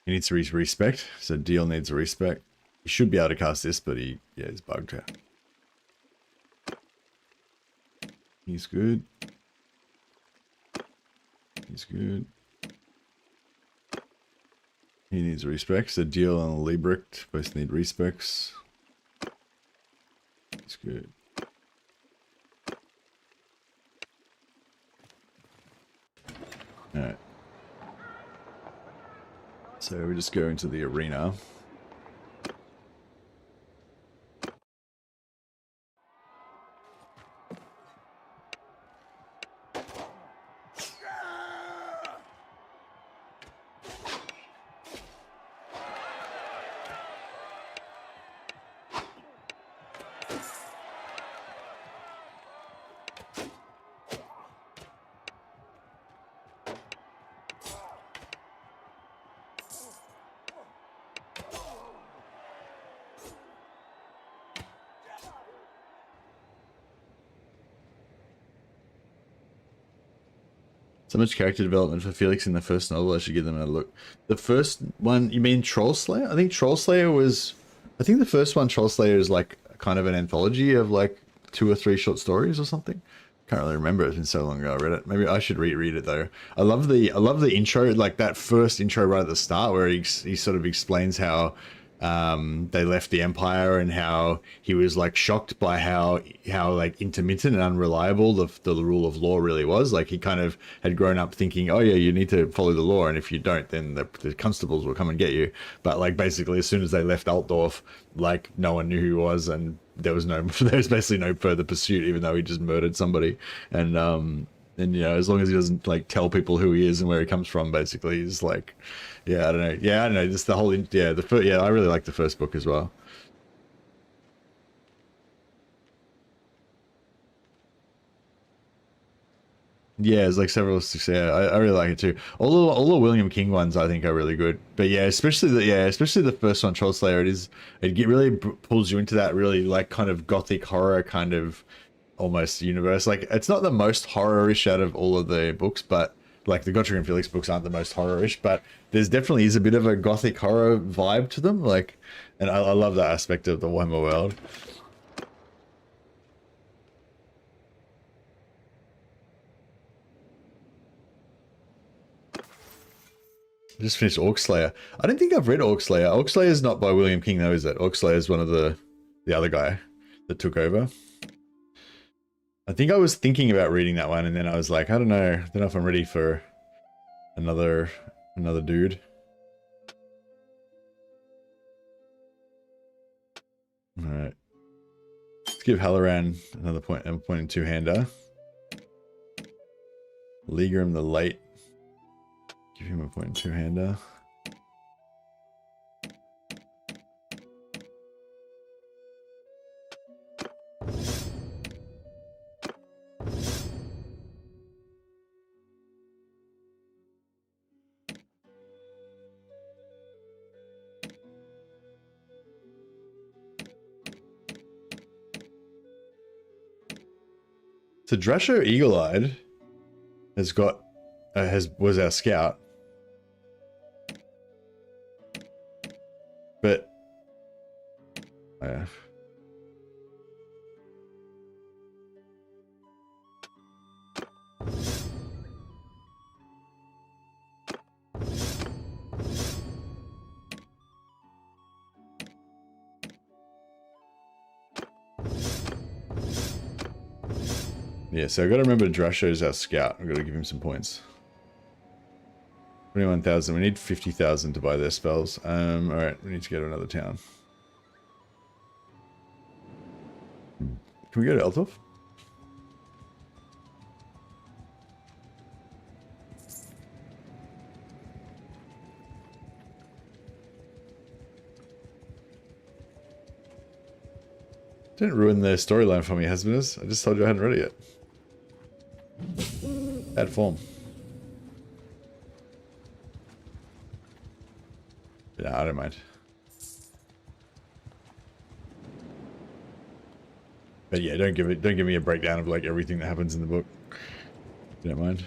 respect. So Deal needs a respect. He should be able to cast this, but he's bugged out. He's good. He's good. He needs respect. So Deal and Liebricht both need respects. He's good. Alright. So we just go into the arena. So much character development for Felix in the first novel. I should give them a look. The first one, you mean Troll Slayer? I think Troll Slayer was... I think the first one, Troll Slayer, is like kind of an anthology of like 2 or 3 short stories or something. Can't really remember. It's been so long ago I read it. Maybe I should reread it though. I love the intro, like that first intro right at the start where he sort of explains how they left the Empire and how he was like shocked by how like intermittent and unreliable the rule of law really was. Like he kind of had grown up thinking, oh yeah, you need to follow the law, and if you don't, then the constables will come and get you. But like basically as soon as they left Altdorf, like no one knew who he was, and there was basically no further pursuit, even though he just murdered somebody. And you know, as long as he doesn't like tell people who he is and where he comes from, basically, he's like, yeah, I don't know. Yeah, I don't know. Just the whole, I really like the first book as well. Yeah, it's like several. Yeah, I really like it too. All the William King ones I think are really good. But yeah, especially the first one, Troll Slayer. Really pulls you into that really like kind of gothic horror kind of almost universe. Like it's not the most horror-ish out of all of the books, but like the Gotrek and Felix books aren't the most horror-ish, but there's definitely is a bit of a gothic horror vibe to them. Like, and I love that aspect of the Warhammer world. I just finished Orc Slayer. I don't think I've read Orc Slayer. Orc Slayer is not by William King though, is it? Orc Slayer is one of the other guy that took over. I think I was thinking about reading that one, and then I was like, I don't know if I'm ready for another dude. All right, let's give Halloran another point and two-hander. Leagueram the Late. Give him a point and two-hander. So Drasho Eagle-Eyed has got was our scout, but yeah, so I got to remember Drasho's our scout. I've got to give him some points. 21,000. We need 50,000 to buy their spells. All right, we need to go to another town. Can we go to Altdorf? Didn't ruin the storyline for me, Husbanders. I just told you I hadn't read it yet. Bad form. But nah, I don't mind. But yeah, don't give me a breakdown of like everything that happens in the book. You don't mind.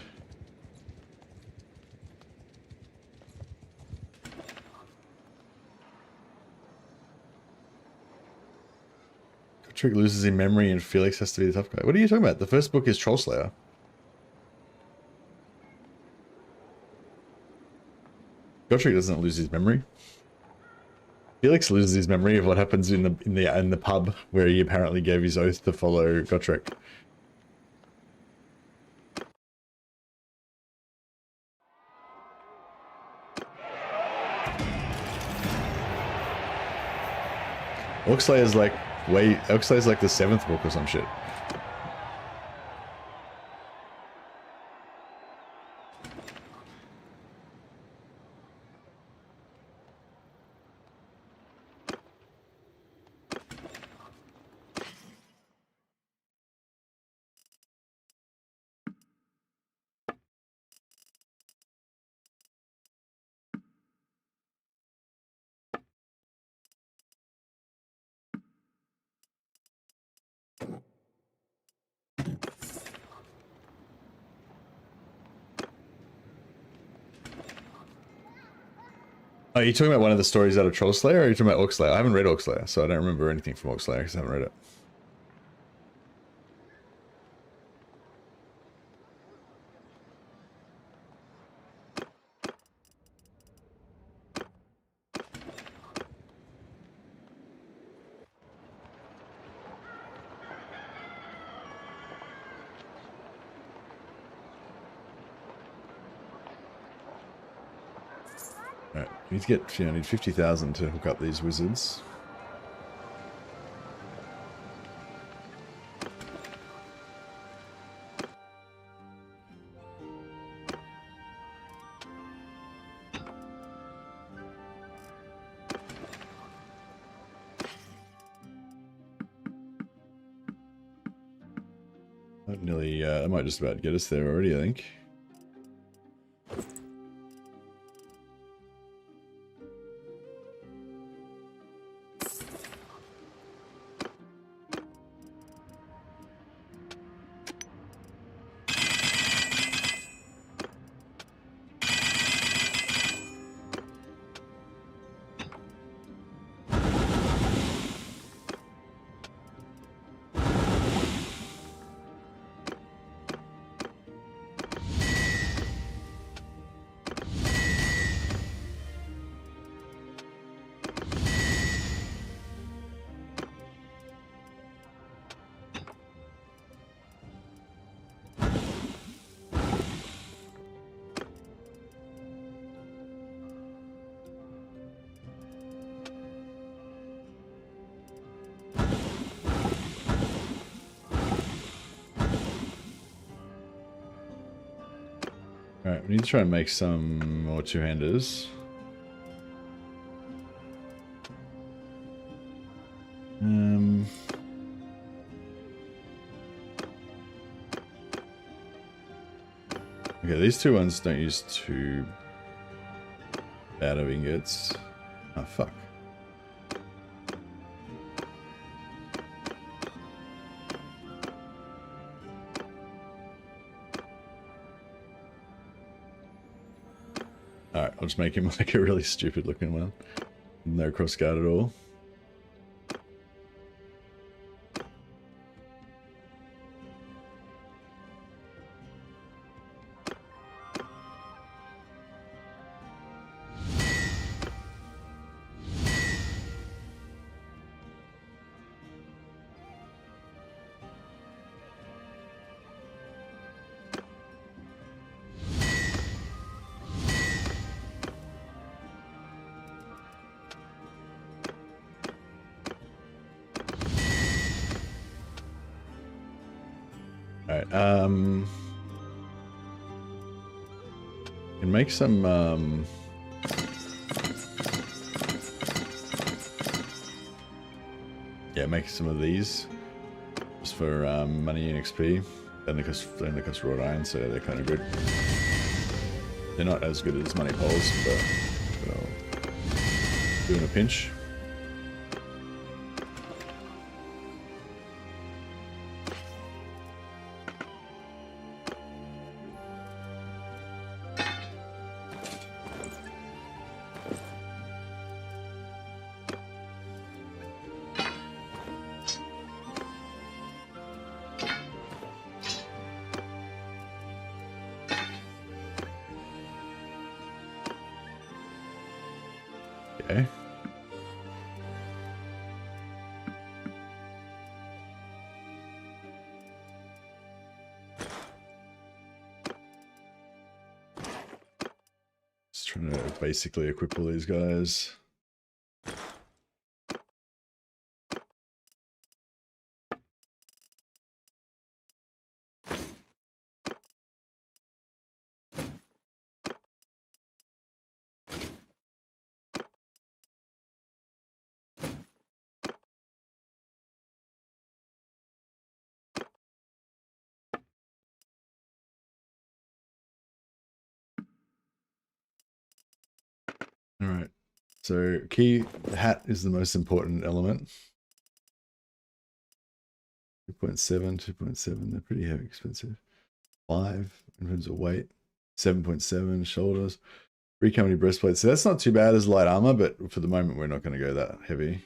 Gotrek loses in memory and Felix has to be the tough guy. What are you talking about? The first book is Troll Slayer. Gotrek doesn't lose his memory. Felix loses his memory of what happens in the pub where he apparently gave his oath to follow Gotrek. Orc Slayer's like Orc Slayer's like the 7th book or some shit. Oh, are you talking about one of the stories out of Troll Slayer, or are you talking about Orc Slayer? I haven't read Orc Slayer, so I don't remember anything from Orc Slayer because I haven't read it. Alright, I need to get, I need 50,000 to hook up these wizards. Nearly, I might just about get us there already, I think. Alright, we need to try and make some more two-handers. Okay, these two ones don't use too bad of ingots. Oh, fuck. Alright, I'll just make him like a really stupid looking one. No crossguard at all. Alright, can make some, yeah, make some of these just for money and XP. Then they cost wrought iron, so they're kind of good. They're not as good as money poles, but I'll do in a pinch. Okay. Just trying to basically equip all these guys. All right, so key hat is the most important element. 2.7, 2.7, they're pretty heavy, expensive. 5 in terms of weight, 7.7 shoulders, 3 company breastplates. So that's not too bad as light armor, but for the moment we're not going to go that heavy.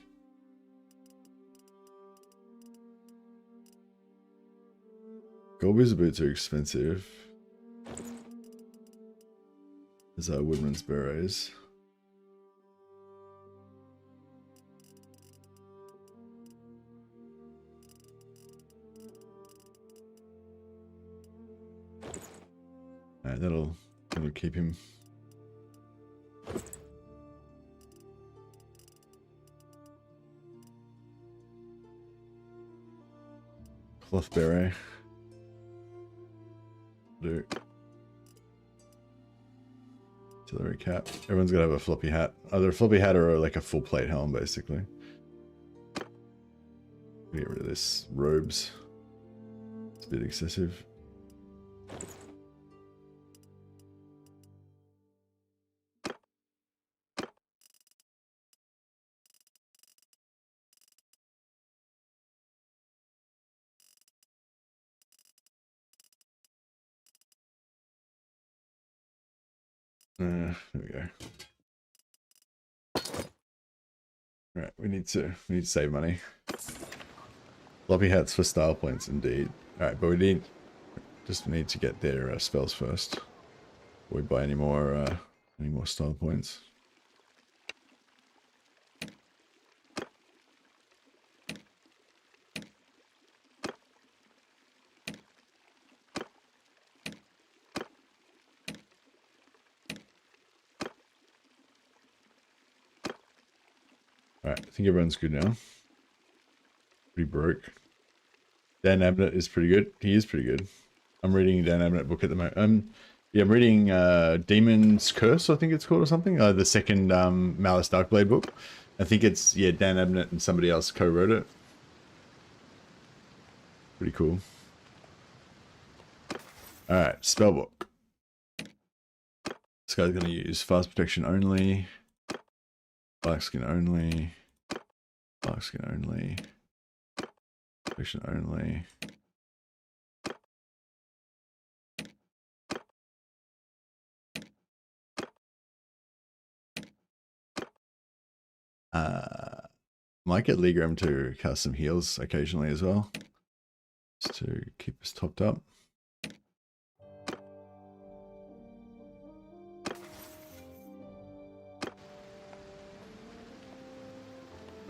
Gold boots are a bit too expensive. There's our woodman's berets. Alright, that'll keep him. Cloth beret. Do. Artillery cap. Everyone's got to have a floppy hat. Either a floppy hat or like a full plate helm, basically. Get rid of this. Robes. It's a bit excessive. There we go. Right, we need to save money. Floppy hats for style points, indeed. All right, but we just need to get their spells first before we buy any more style points. Alright, I think everyone's good now. Pretty broke. Dan Abnett is pretty good. He is pretty good. I'm reading a Dan Abnett book at the moment. Yeah, I'm reading Demon's Curse, I think it's called, or something. The second Malice Darkblade book. I think it's, yeah, Dan Abnett and somebody else co-wrote it. Pretty cool. Alright, spellbook. This guy's going to use fast protection only. Black skin only. Black skin only. Protection only. Might get Legram to cast some heals occasionally as well, just to keep us topped up.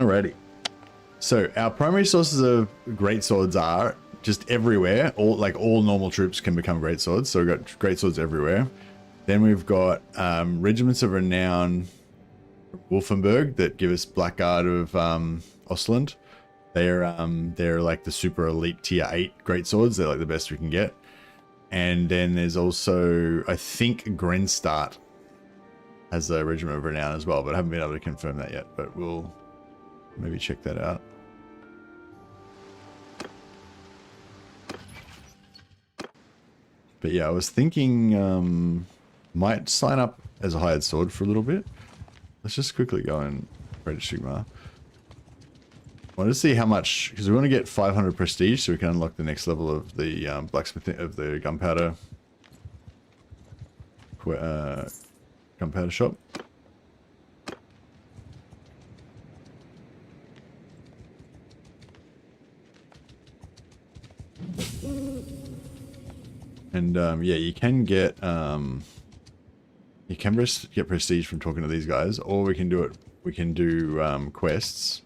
Alrighty. So our primary sources of greatswords are just everywhere. All normal troops can become greatswords. So we've got greatswords everywhere. Then we've got regiments of renown, Wolfenburg, that give us Blackguard of Ostland. They're like the super elite tier 8 greatswords. They're like the best we can get. And then there's also, I think, Grenstadt has a regiment of renown as well, but I haven't been able to confirm that yet. But we'll maybe check that out. But yeah, I was thinking might sign up as a hired sword for a little bit. Let's just quickly go and register Sigmar. I want to see how much, because we want to get 500 prestige so we can unlock the next level of the blacksmith of the gunpowder shop. And yeah, you can get get prestige from talking to these guys, or we can do quests.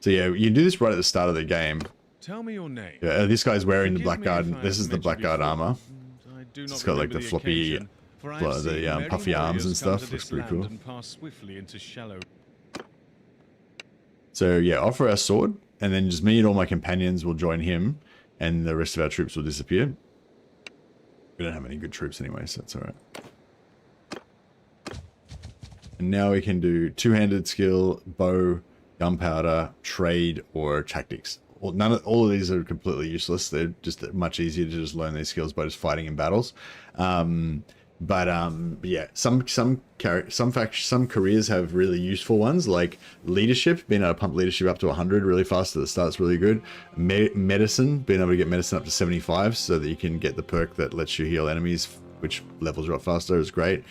So yeah, you can do this right at the start of the game. Tell me your name. Yeah, this guy's wearing the Blackguard. This is the Blackguard armor. It's got like the floppy, the puffy arms and stuff. Looks pretty cool. So yeah, offer our sword, and then just me and all my companions will join him, and the rest of our troops will disappear. We don't have any good troops anyway, so that's alright. And now we can do two-handed skill, bow, gunpowder, trade, or tactics. Well, all of these are completely useless. They're just much easier to just learn these skills by just fighting in battles. But yeah, some careers have really useful ones, like leadership. Being able to pump leadership up to 100 really fast at the start is really good. Medicine, being able to get medicine up to 75 so that you can get the perk that lets you heal enemies, which levels you up faster, is great.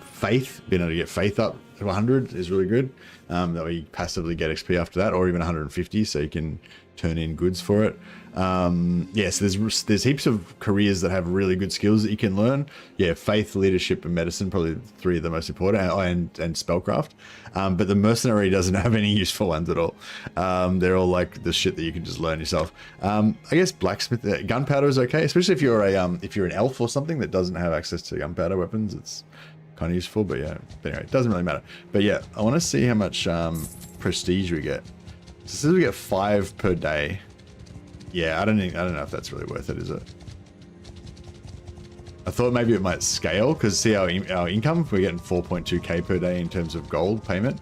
Faith, being able to get faith up to 100 is really good. That way you passively get XP after that, or even 150, so you can turn in goods for it. Yeah, so there's heaps of careers that have really good skills that you can learn. Yeah, faith, leadership, and medicine, probably 3 of the most important, and spellcraft. But the mercenary doesn't have any useful ones at all. They're all like the shit that you can just learn yourself. I guess blacksmith, gunpowder is okay, especially if you're an elf or something that doesn't have access to gunpowder weapons. It's kind of useful, but yeah. But anyway, it doesn't really matter. But yeah, I want to see how much prestige we get. So since we get 5 per day. Yeah, I don't know if that's really worth it, is it? I thought maybe it might scale, because see our income, we're getting 4.2k per day in terms of gold payment,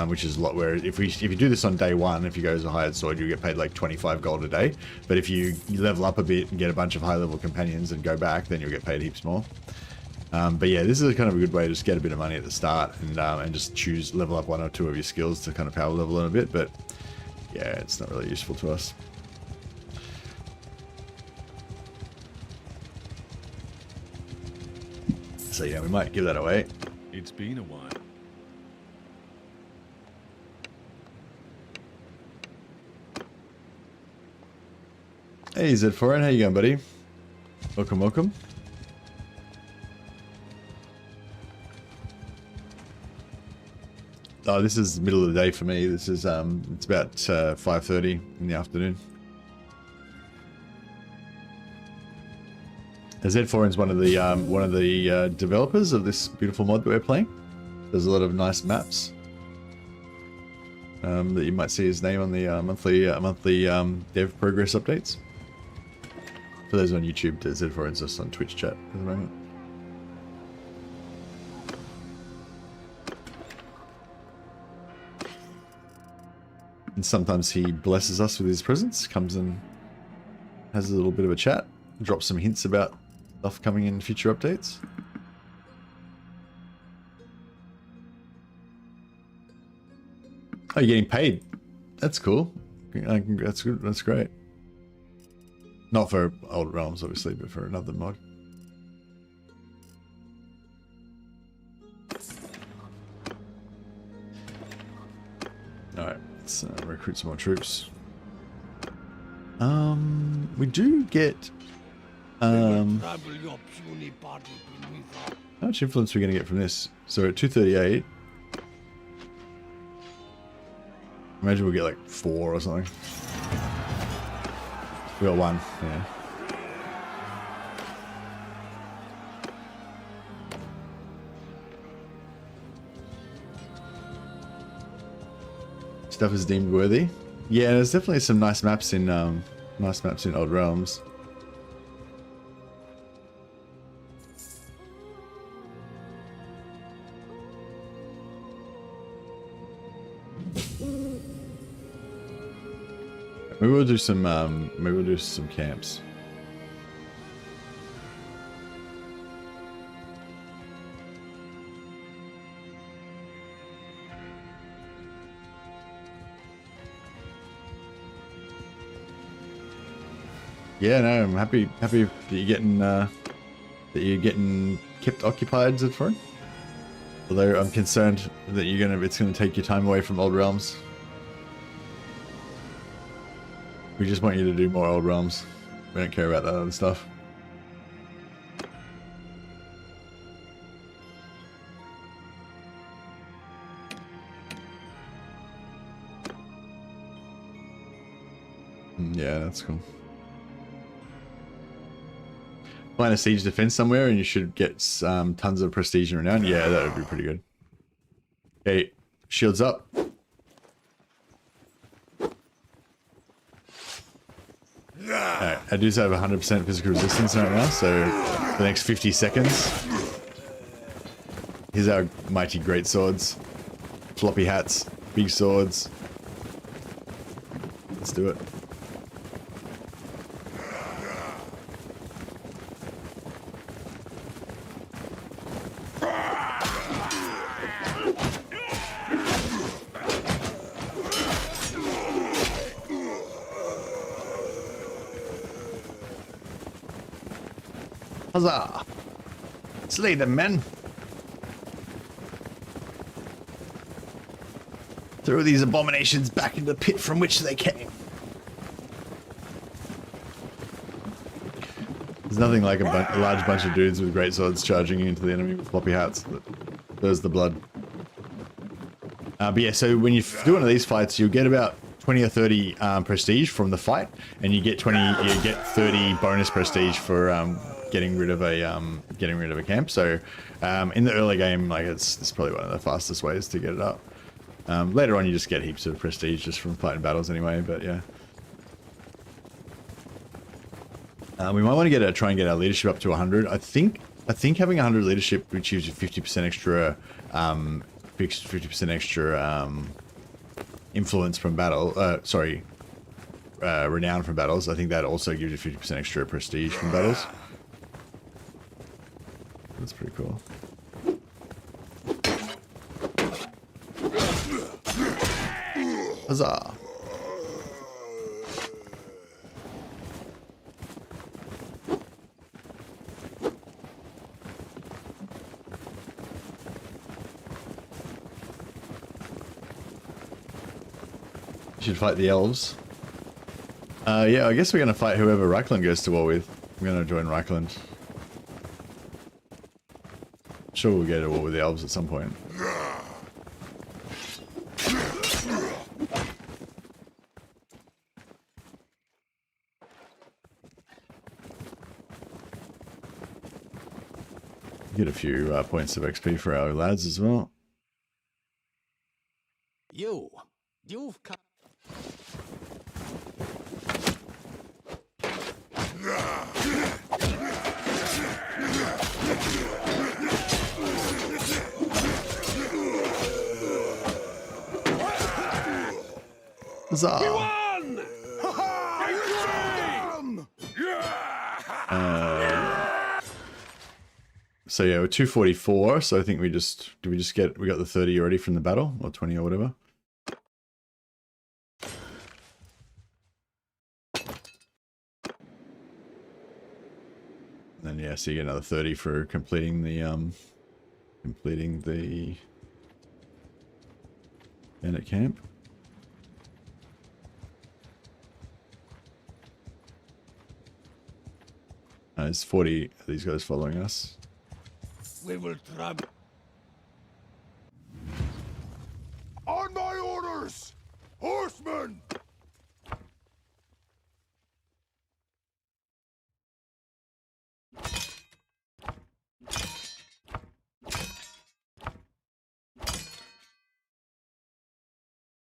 which is a lot. Where if you do this on day 1, if you go as a hired sword, you get paid like 25 gold a day. But if you level up a bit and get a bunch of high level companions and go back, then you'll get paid heaps more. But yeah, this is kind of a good way to just get a bit of money at the start and just level up 1 or 2 of your skills to kind of power level in a bit. But yeah, it's not really useful to us. So yeah, we might give that away. It's been a while. Hey Z4N, how you going, buddy? Welcome, welcome. Oh, this is the middle of the day for me. This is it's about 5:30 in the afternoon. Z4N is one of the developers of this beautiful mod that we're playing. There's a lot of nice maps that you might see his name on the monthly dev progress updates. For those on YouTube, Z4N is just on Twitch chat at the moment. And sometimes he blesses us with his presence, comes and has a little bit of a chat, drops some hints about stuff coming in future updates. Oh, you're getting paid. That's cool. That's good. That's great. Not for Old Realms, obviously, but for another mod. Alright, let's recruit some more troops. We do get... how much influence are we going to get from this? So at 238... Imagine we'll get like 4 or something. We got 1, yeah. Stuff is deemed worthy. Yeah, there's definitely some nice maps in Old Realms. Maybe we'll do some camps. Yeah, no, I'm happy that you're getting kept occupied, Zedford. Although I'm concerned that it's gonna take your time away from Old Realms. We just want you to do more Old Realms. We don't care about that other stuff. Yeah, that's cool. Find a siege defense somewhere and you should get tons of prestige and renown. Yeah, that would be pretty good. Okay, shields up. Alright, I do have 100% physical resistance right now, so for the next 50 seconds. Here's our mighty greatswords. Floppy hats, big swords. Let's do it. Huzzah! Slay them, men! Throw these abominations back into the pit from which they came. There's nothing like a large bunch of dudes with great swords charging into the enemy with floppy hats. There's the blood. But yeah, so when you do one of these fights, you'll get about 20 or 30 prestige from the fight, and you get 30 bonus prestige for getting rid of a camp. So in the early game, like it's probably one of the fastest ways to get it up. Later on, you just get heaps of prestige just from fighting battles anyway. But yeah, we might want to try and get our leadership up to 100. I think having 100 leadership, which gives you 50% extra, 50% extra influence from battle. Renown from battles. I think that also gives you 50% extra prestige from battles. That's pretty cool. Huzzah! Should fight the elves. Yeah, I guess we're gonna fight whoever Reichland goes to war with. I'm gonna join Reichland. Sure, we'll go to war with the elves at some point. Get a few points of XP for our lads as well. You've come. Huzzah! So yeah, we're 244. So I think we got the 30 already from the battle, or 20 or whatever. And then yeah, so you get another 30 for completing the bandit camp. There's 40 of these guys following us. We will trouble. On my orders! Horsemen!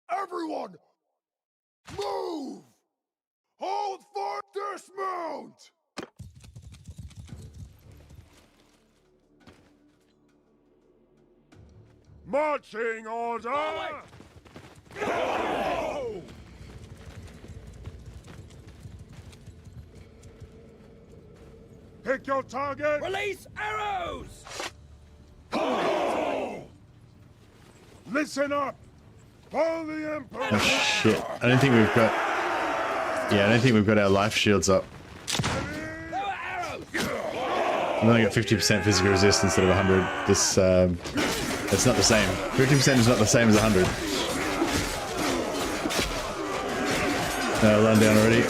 Everyone! Move! Hold for dismount! Marching order! Go! Pick your target! Release arrows! Go! Listen up! Follow the Emperor! Oh shit! I don't think we've got. Yeah, I don't think we've got our life shields up. I've only got 50% physical resist instead of 100. This it's not the same. 50% is not the same as 100. Run down already.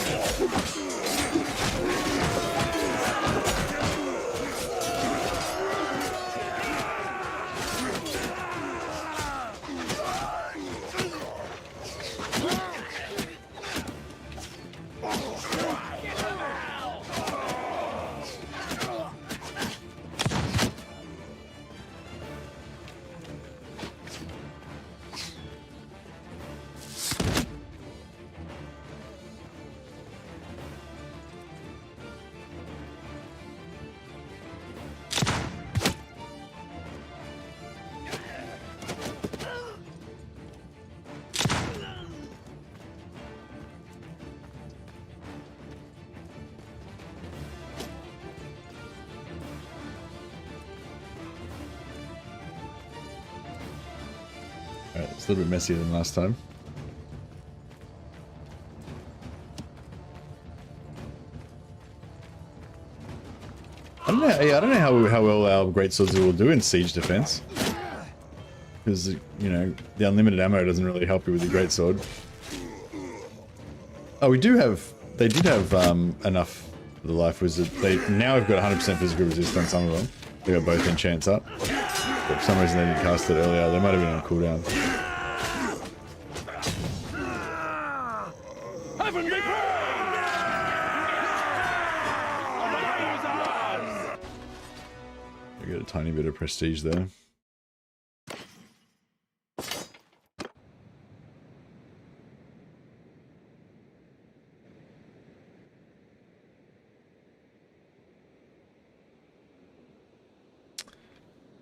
Alright, it's a little bit messier than last time. I don't know how well our greatswords will do in siege defense. Because, you know, the unlimited ammo doesn't really help you with your greatsword. Oh, we do have... They did have enough for the Life Wizard. Now we've got 100% physical resist on some of them. They got both enchants up. But for some reason they didn't cast it earlier. They might have been on cooldown. We get a tiny bit of prestige there.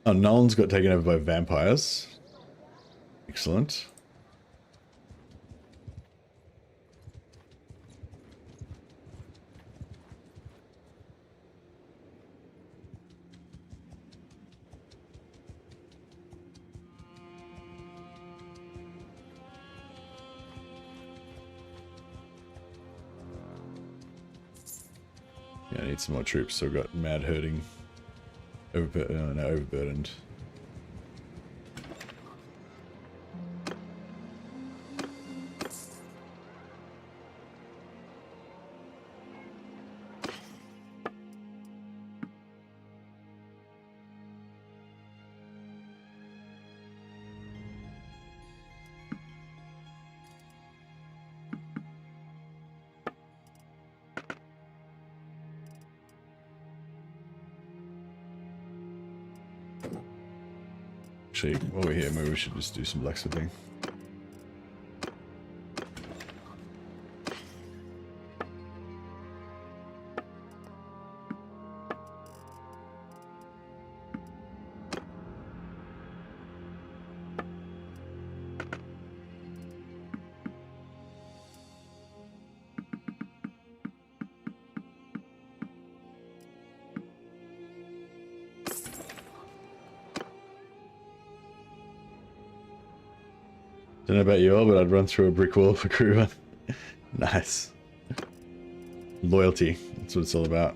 Oh, Nolan's got taken over by vampires. Excellent. Yeah, I need some more troops, so I've got mad herding. Overburdened. Actually, while we're here, maybe we should just do some blacksmithing. Don't know about you all, but I'd run through a brick wall for Kruber. Nice. Loyalty, that's what it's all about.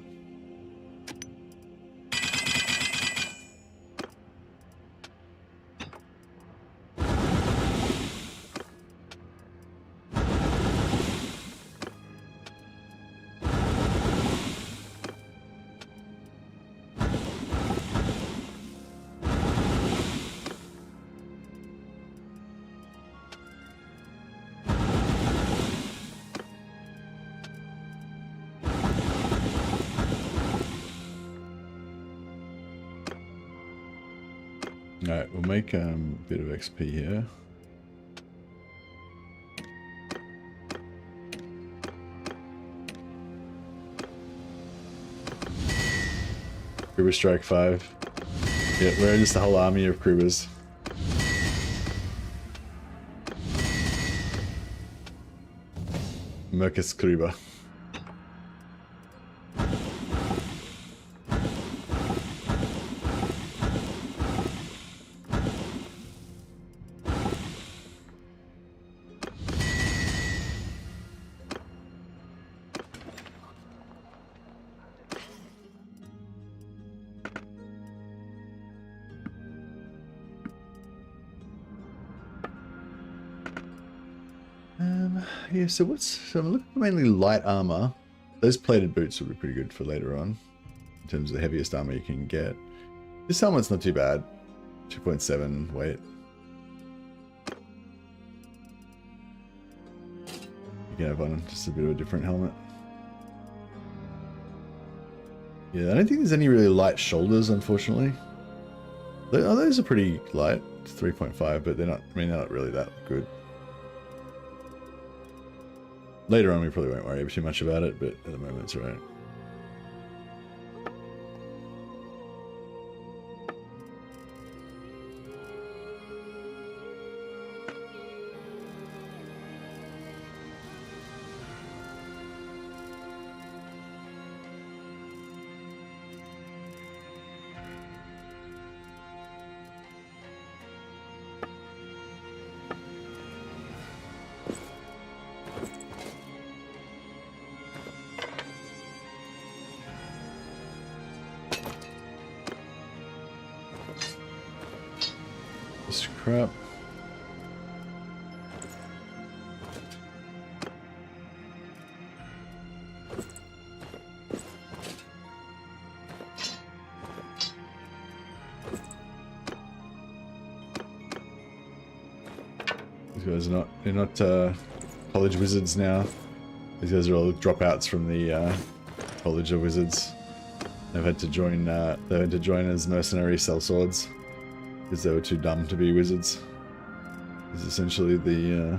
Alright, we'll make a bit of XP here. Kruber Strike 5. Yeah, we're just a whole army of Krubers. Mercus Kruber. Yeah, so I'm looking for mainly light armor. Those plated boots would be pretty good for later on, in terms of the heaviest armor you can get. This helmet's not too bad. 2.7 weight. You can have on just a bit of a different helmet. Yeah, I don't think there's any really light shoulders, unfortunately. Oh, those are pretty light. 3.5, but they're not, I mean, they're not really that good. Later on, we probably won't worry too much about it, but at the moment, it's alright. This crap. These guys are they're not college wizards now. These guys are all dropouts from the College of Wizards. They've had to join as mercenary sell swords because they were too dumb to be wizards. Is essentially the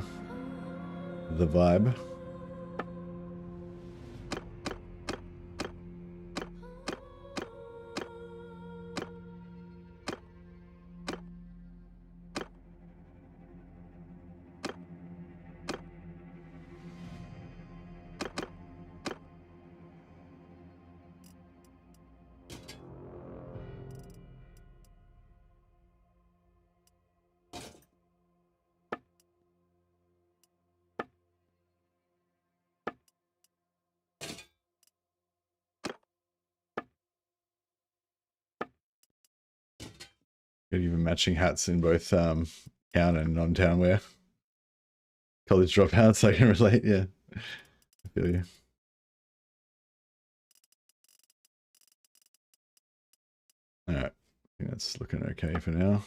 vibe. Even matching hats in both town and non-town wear. College dropouts, I can relate, yeah. I feel you. Alright, I think that's looking okay for now.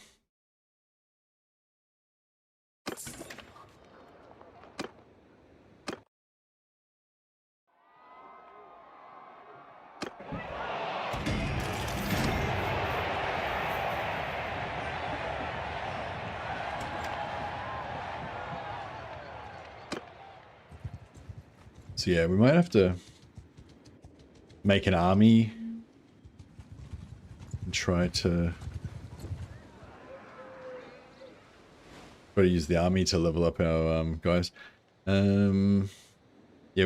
So yeah, we might have to make an army and try to use the army to level up our guys. Yeah,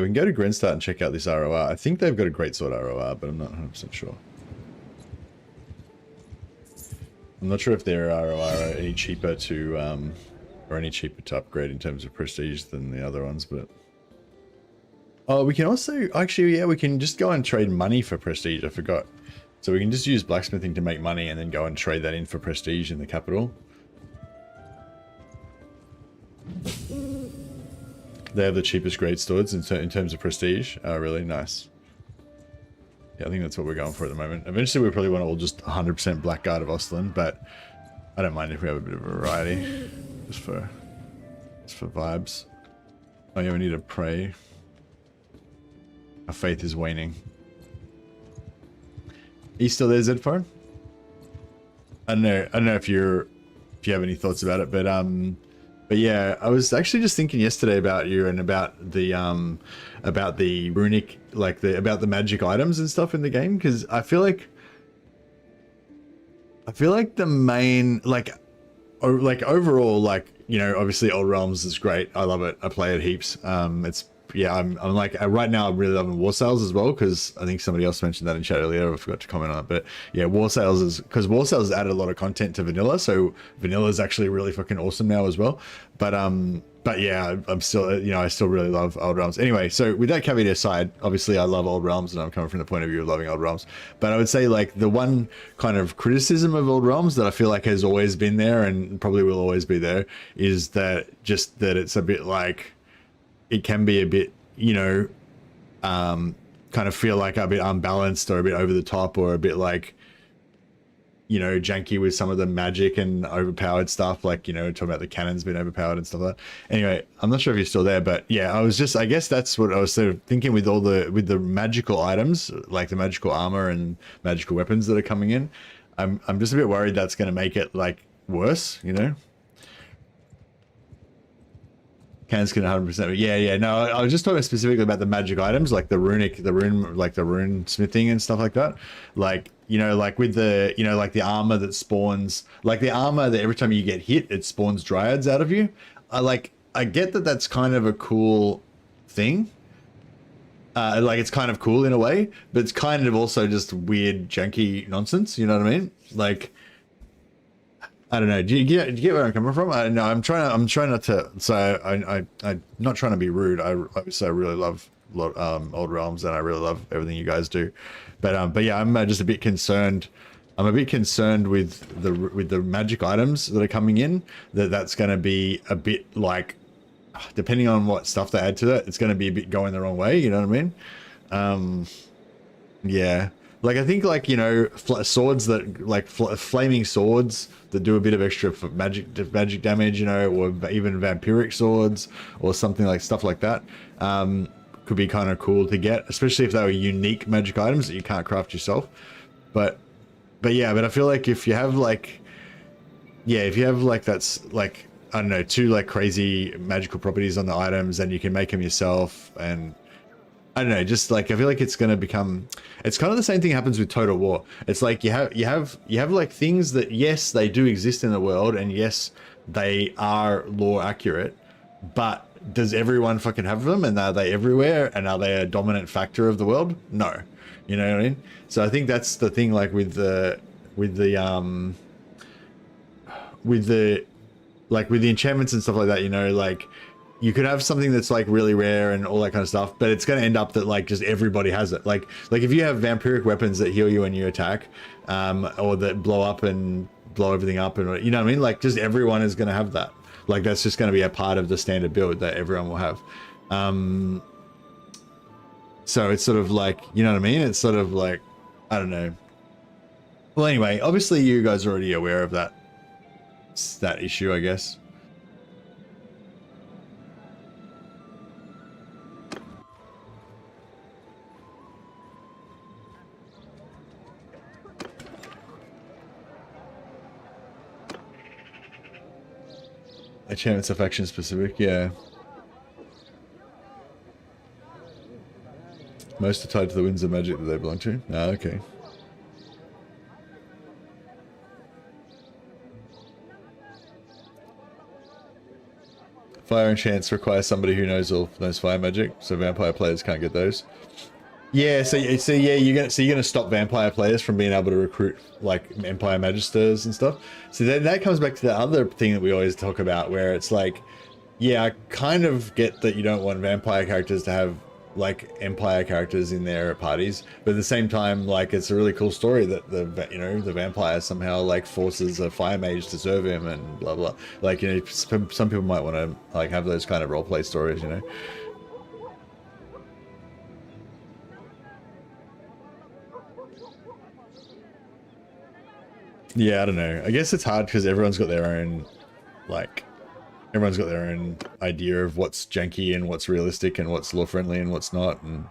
we can go to Grenstart and check out this ROR. I think they've got a Greatsword ROR, but I'm not 100% sure. I'm not sure if their ROR are any cheaper to upgrade in terms of prestige than the other ones, but oh, we can also, actually, yeah, we can just go and trade money for prestige, I forgot. So we can just use blacksmithing to make money and then go and trade that in for prestige in the capital. They have the cheapest Greatswords in terms of prestige. Really nice. Yeah, I think that's what we're going for at the moment. Eventually we probably want to all just 100% Blackguard of Ostland, but I don't mind if we have a bit of a variety. Just for vibes. Oh yeah, we need to pray. Our faith is waning. Are you still there, Zedphone? I don't know if you have any thoughts about it, but yeah, I was actually just thinking yesterday about you and about the runic, about the magic items and stuff in the game, because I feel like the main overall, you know, obviously Old Realms is great. I love it. I play it heaps. I'm like, right now I'm really loving War Sales as well, because I think somebody else mentioned that in chat earlier. I forgot to comment on it, but yeah, War Sales is, because War Sales added a lot of content to vanilla, so vanilla is actually really fucking awesome now as well. But yeah, I'm still, you know, I still really love Old Realms. Anyway, so with that caveat aside, obviously I love Old Realms and I'm coming from the point of view of loving Old Realms. But I would say, like, the one kind of criticism of Old Realms that I feel like has always been there and probably will always be there is that it's a bit like, it can be a bit, you know, kind of feel like a bit unbalanced or a bit over the top or a bit like, you know, janky with some of the magic and overpowered stuff, like, you know, talking about the cannons being overpowered and stuff like that. Anyway, I'm not sure if you're still there, but yeah, I guess that's what I was sort of thinking with with the magical items, like the magical armor and magical weapons that are coming in. I'm just a bit worried that's going to make it, like, worse, you know? Canskin 100%. Yeah. No, I was just talking specifically about the magic items, like the rune smithing and stuff like that. Like, you know, like with the, you know, like the armor that spawns, like the armor that every time you get hit, it spawns dryads out of you. I get that that's kind of a cool thing. Like, it's kind of cool in a way, but it's kind of also just weird, janky nonsense. You know what I mean? Like, I don't know. Do you get where I'm coming from? No, I'm trying not to. So I'm not trying to be rude. I really love Old Realms, and I really love everything you guys do. But yeah, I'm just a bit concerned I'm a bit concerned with the magic items that are coming in, that's going to be a bit like, depending on what stuff they add to it, it's going to be a bit going the wrong way, you know what I mean? Yeah. Like, I think, like, you know, swords that, like, flaming swords that do a bit of extra magic damage, you know, or even vampiric swords or something like stuff like that, could be kind of cool to get, especially if they were unique magic items that you can't craft yourself. But yeah, but I feel like if you have like, yeah, if you have like, that's like, I don't know, 2 like crazy magical properties on the items, and you can make them yourself, and I don't know, just like, I feel like it's going to become, it's kind of the same thing happens with Total War. It's like you have like things that, yes, they do exist in the world, and yes, they are lore accurate, but does everyone fucking have them, and are they everywhere, and are they a dominant factor of the world? No. You know what I mean? So I think that's the thing, like with the enchantments and stuff like that, you know, like you could have something that's like really rare and all that kind of stuff, but it's going to end up that like just everybody has it. Like if you have vampiric weapons that heal you when you attack, or that blow up and blow everything up, and you know what I mean? Like just everyone is going to have that. Like that's just going to be a part of the standard build that everyone will have. So it's sort of like, you know what I mean? It's sort of like, I don't know. Well, anyway, obviously you guys are already aware of that issue, I guess. Enchantments are faction specific, yeah. Most are tied to the winds of magic that they belong to. Ah, okay. Fire enchants require somebody who knows all those fire magic, so vampire players can't get those. Yeah, so yeah, you're gonna stop vampire players from being able to recruit like Empire Magisters and stuff. So that comes back to the other thing that we always talk about, where it's like, yeah, I kind of get that you don't want vampire characters to have like Empire characters in their parties, but at the same time, like, it's a really cool story that the vampire somehow like forces a fire mage to serve him and blah blah. Like, you know, some people might want to like have those kind of roleplay stories, you know. Yeah, I don't know. I guess it's hard because everyone's got their own, like, everyone's got their own idea of what's janky and what's realistic and what's lore friendly and what's not. And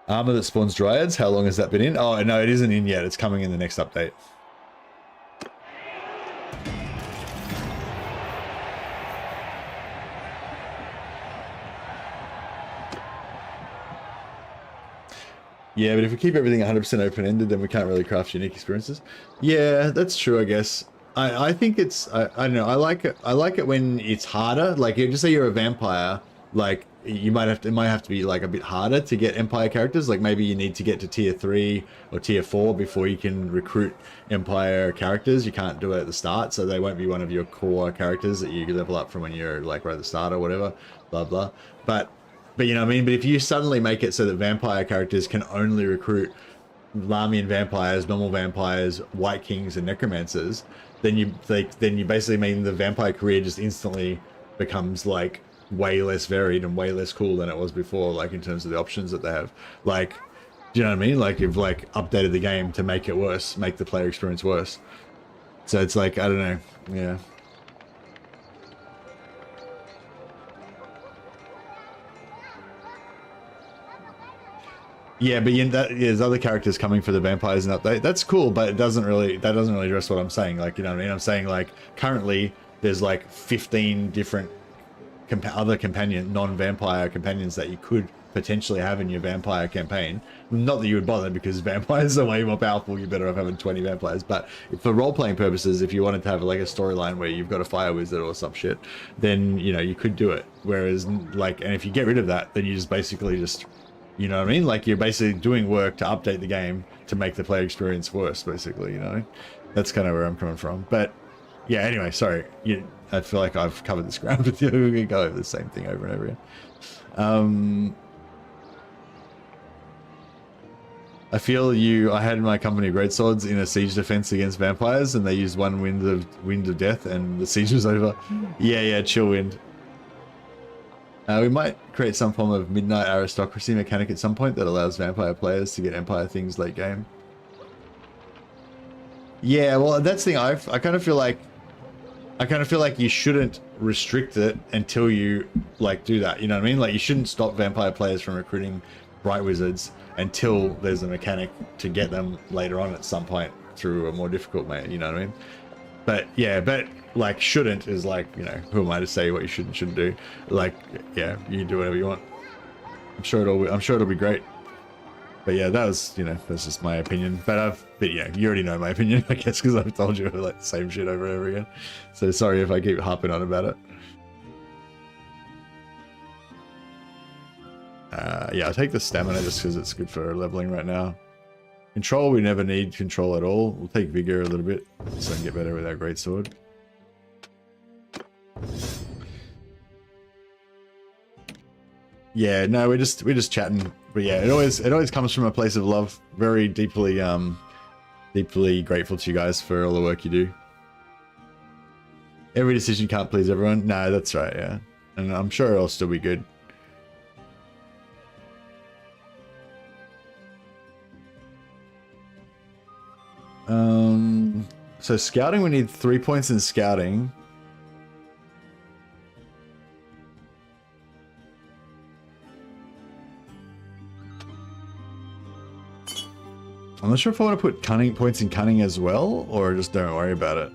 armor that spawns dryads, how long has that been in? Oh, no, it isn't in yet. It's coming in the next update. Yeah, but if we keep everything 100% open-ended, then we can't really craft unique experiences. Yeah, that's true, I guess. I think it's, I don't know, I like it when it's harder. Like, just say you're a vampire, like, it might have to be like a bit harder to get Empire characters. Like, maybe you need to get to tier 3 or tier 4 before you can recruit Empire characters. You can't do it at the start, so they won't be one of your core characters that you level up from when you're like right at the start or whatever, blah blah. But you know what I mean? But if you suddenly make it so that vampire characters can only recruit Lamian vampires, normal vampires, White Kings, and Necromancers, then you basically mean the vampire career just instantly becomes like way less varied and way less cool than it was before, like in terms of the options that they have. Like, do you know what I mean? Like, you've like updated the game to make it worse, make the player experience worse. So it's like, I don't know, yeah. Yeah, but there's other characters coming for the vampires in update. That's cool, but that doesn't really address what I'm saying. Like, you know what I mean? I'm saying, like, currently there's like 15 different other non-vampire companions that you could potentially have in your vampire campaign. Not that you would bother, because vampires are way more powerful. You're better off having 20 vampires. But for role-playing purposes, if you wanted to have like a storyline where you've got a fire wizard or some shit, then, you know, you could do it. Whereas, like, and if you get rid of that, then you just basically just, you know what I mean? Like, you're basically doing work to update the game to make the player experience worse, basically, you know? That's kind of where I'm coming from. But yeah, anyway, sorry. I feel like I've covered this ground with you. We can go over the same thing over and over again. I feel I had my company Greatswords in a siege defense against vampires, and they used one wind of death, and the siege was over. Yeah, chill wind. We might create some form of midnight aristocracy mechanic at some point that allows vampire players to get empire things late game. Yeah, well, that's the thing. I kind of feel like you shouldn't restrict it until you like do that. You know what I mean? Like you shouldn't stop vampire players from recruiting bright wizards until there's a mechanic to get them later on at some point through a more difficult mate. You know what I mean? But yeah, but like shouldn't is like, you know, who am I to say what you should and shouldn't do? Like, yeah, you can do whatever you want. I'm sure it'll be great. But yeah, that was, you know, that's just my opinion. But yeah, you already know my opinion, I guess, because I've told you like the same shit over and over again. So sorry if I keep harping on about it. Yeah, I'll take the stamina just because it's good for leveling right now. Control, we never need control at all. We'll take vigor a little bit so I can get better with our greatsword. Yeah, no, we're just chatting. But yeah, it always comes from a place of love. Very deeply deeply grateful to you guys for all the work you do. Every decision can't please everyone. No, that's right, yeah. And I'm sure it'll still be good. So scouting, we need 3 points in scouting. I'm not sure if I want to put points in cunning as well, or just don't worry about it.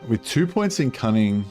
With 2 points in cunning,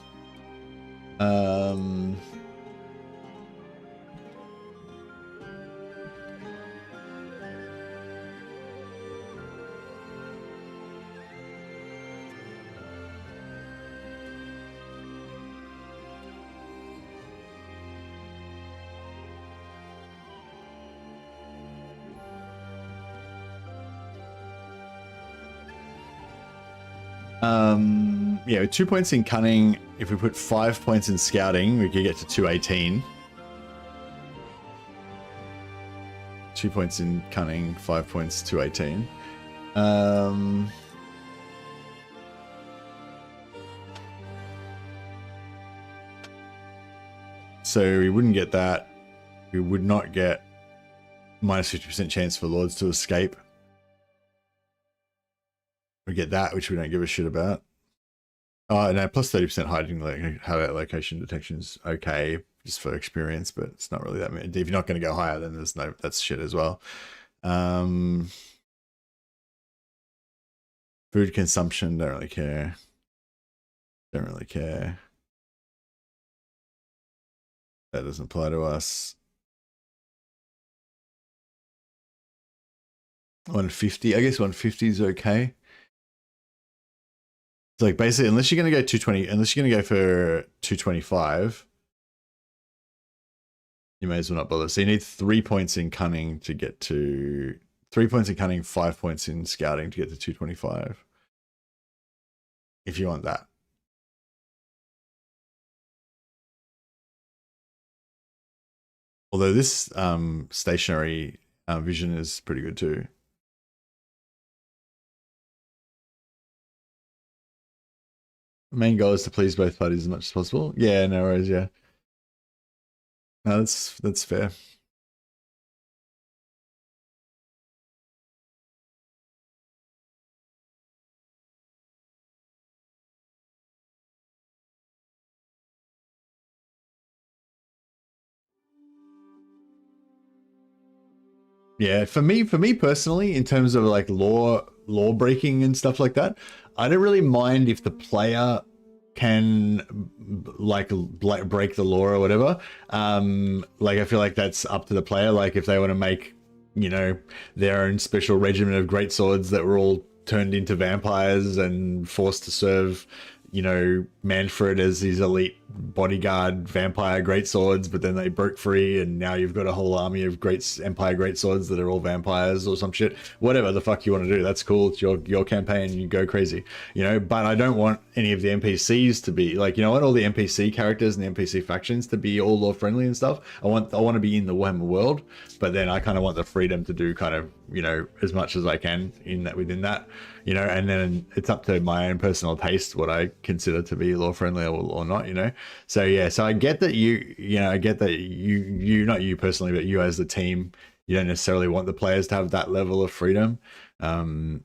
yeah, with 2 points in cunning, if we put 5 points in scouting, we could get to 218. 2 points in cunning, 5 points, 218. So we wouldn't get that. We would not get minus 50% chance for lords to escape. We get that, which we don't give a shit about. Oh, no, plus 30% hiding location detection is okay, just for experience, but it's not really that many. If you're not going to go higher, then there's no, that's shit as well. Food consumption, don't really care. Don't really care. That doesn't apply to us. 150, I guess 150 is okay. It's like basically, unless you're going to go 220, unless you're going to go for 225, you may as well not bother. So you need 3 points in cunning to get to 3 points in cunning, 5 points in scouting to get to 225. If you want that. Although this stationary vision is pretty good too. Main goal is to please both parties as much as possible. Yeah, no worries, yeah. No, that's fair. Yeah, for me personally, in terms of like law breaking and stuff like that, I don't really mind if the player can like break the law or whatever. Like I feel like that's up to the player. Like if they want to make, you know, their own special regiment of greatswords that were all turned into vampires and forced to serve, you know, Manfred as his elite bodyguard vampire greatswords, but then they broke free and now you've got a whole army of Empire greatswords that are all vampires or some shit. Whatever the fuck you want to do, that's cool. It's your campaign, you go crazy, you know. But I don't want any of the NPCs to be like, you know, I want all the NPC characters and the NPC factions to be all lore friendly and stuff. I want to be in the Warhammer world, but then I kind of want the freedom to do kind of, you know, as much as I can within that, you know, and then it's up to my own personal taste what I consider to be lore friendly or not, you know. So yeah, so I get that I get that you not you personally, but you as the team, you don't necessarily want the players to have that level of freedom. But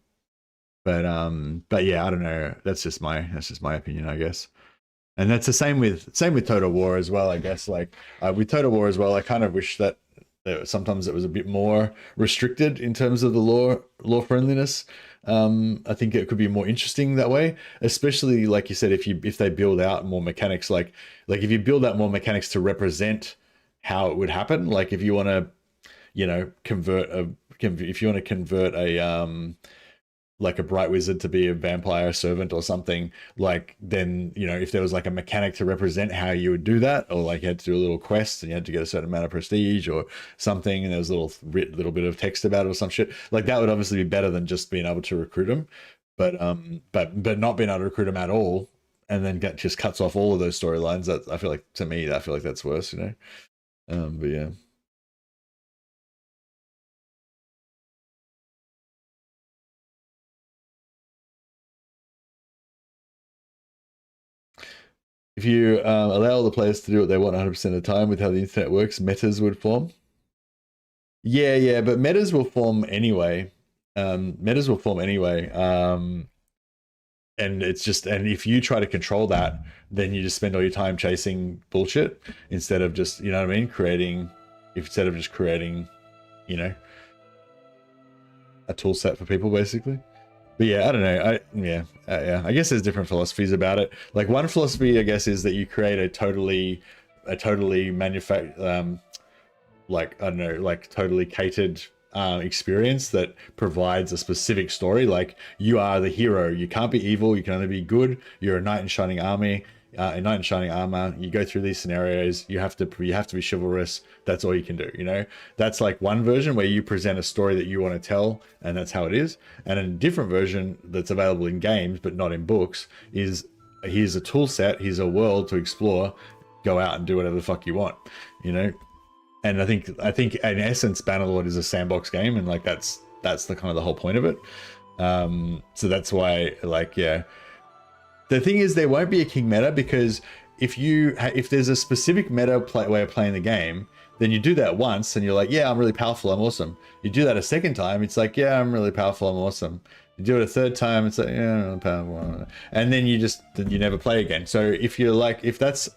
yeah, I don't know. That's just my opinion, I guess. And that's the same with Total War as well, I guess. Like with Total War as well, I kind of wish that sometimes it was a bit more restricted in terms of the lore friendliness. I think it could be more interesting that way, especially like you said, if they build out more mechanics, like if you build out more mechanics to represent how it would happen, like if you want to, you know, convert a like a bright wizard to be a vampire servant or something, like then, you know, if there was like a mechanic to represent how you would do that, or like you had to do a little quest and you had to get a certain amount of prestige or something, and there was a little bit of text about it or some shit, like that would obviously be better than just being able to recruit them. But not being able to recruit them at all, and then just cuts off all of those storylines. That I feel like, to me, I feel like that's worse, you know. But yeah. If you allow all the players to do what they want 100% of the time with how the internet works, metas would form. Yeah, but metas will form anyway. And it's just, and if you try to control that, then you just spend all your time chasing bullshit instead of just, you know what I mean, instead of just creating, you know, a tool set for people basically. But yeah, I don't know. I guess there's different philosophies about it. Like one philosophy, I guess, is that you create a totally manufactured, like, I don't know, like totally catered experience that provides a specific story. Like you are the hero. You can't be evil. You can only be good. You're a knight in shining armor. You go through these scenarios. You have to be chivalrous. That's all you can do. You know, that's like one version where you present a story that you want to tell, and that's how it is. And a different version that's available in games but not in books is, here's a tool set. Here's a world to explore. Go out and do whatever the fuck you want. You know. And I think in essence, Bannerlord is a sandbox game, and like that's the kind of the whole point of it. So that's why, like, yeah. The thing is, there won't be a king meta, because if there's a specific meta way of playing the game, then you do that once and you're like, yeah, I'm really powerful, I'm awesome. You do that a second time, it's like, yeah, I'm really powerful, I'm awesome. You do it a third time, it's like, yeah, I'm powerful, and then you never play again. So if you're like, if that's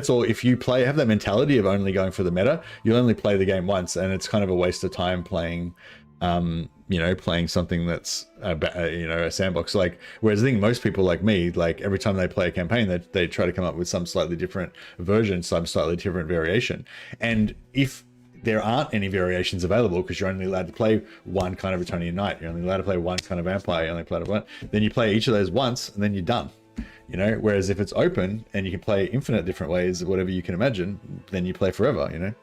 all, if you have that mentality of only going for the meta, you'll only play the game once, and it's kind of a waste of time playing, you know, playing something that's you know, a sandbox. Like, whereas I think most people like me, like every time they play a campaign, they try to come up with some slightly different version, some slightly different variation. And if there aren't any variations available, because you're only allowed to play one kind of Etonian Knight, you're only allowed to play one kind of vampire, you only play one, then you play each of those once and then you're done. You know, whereas if it's open and you can play infinite different ways, whatever you can imagine, then you play forever, you know.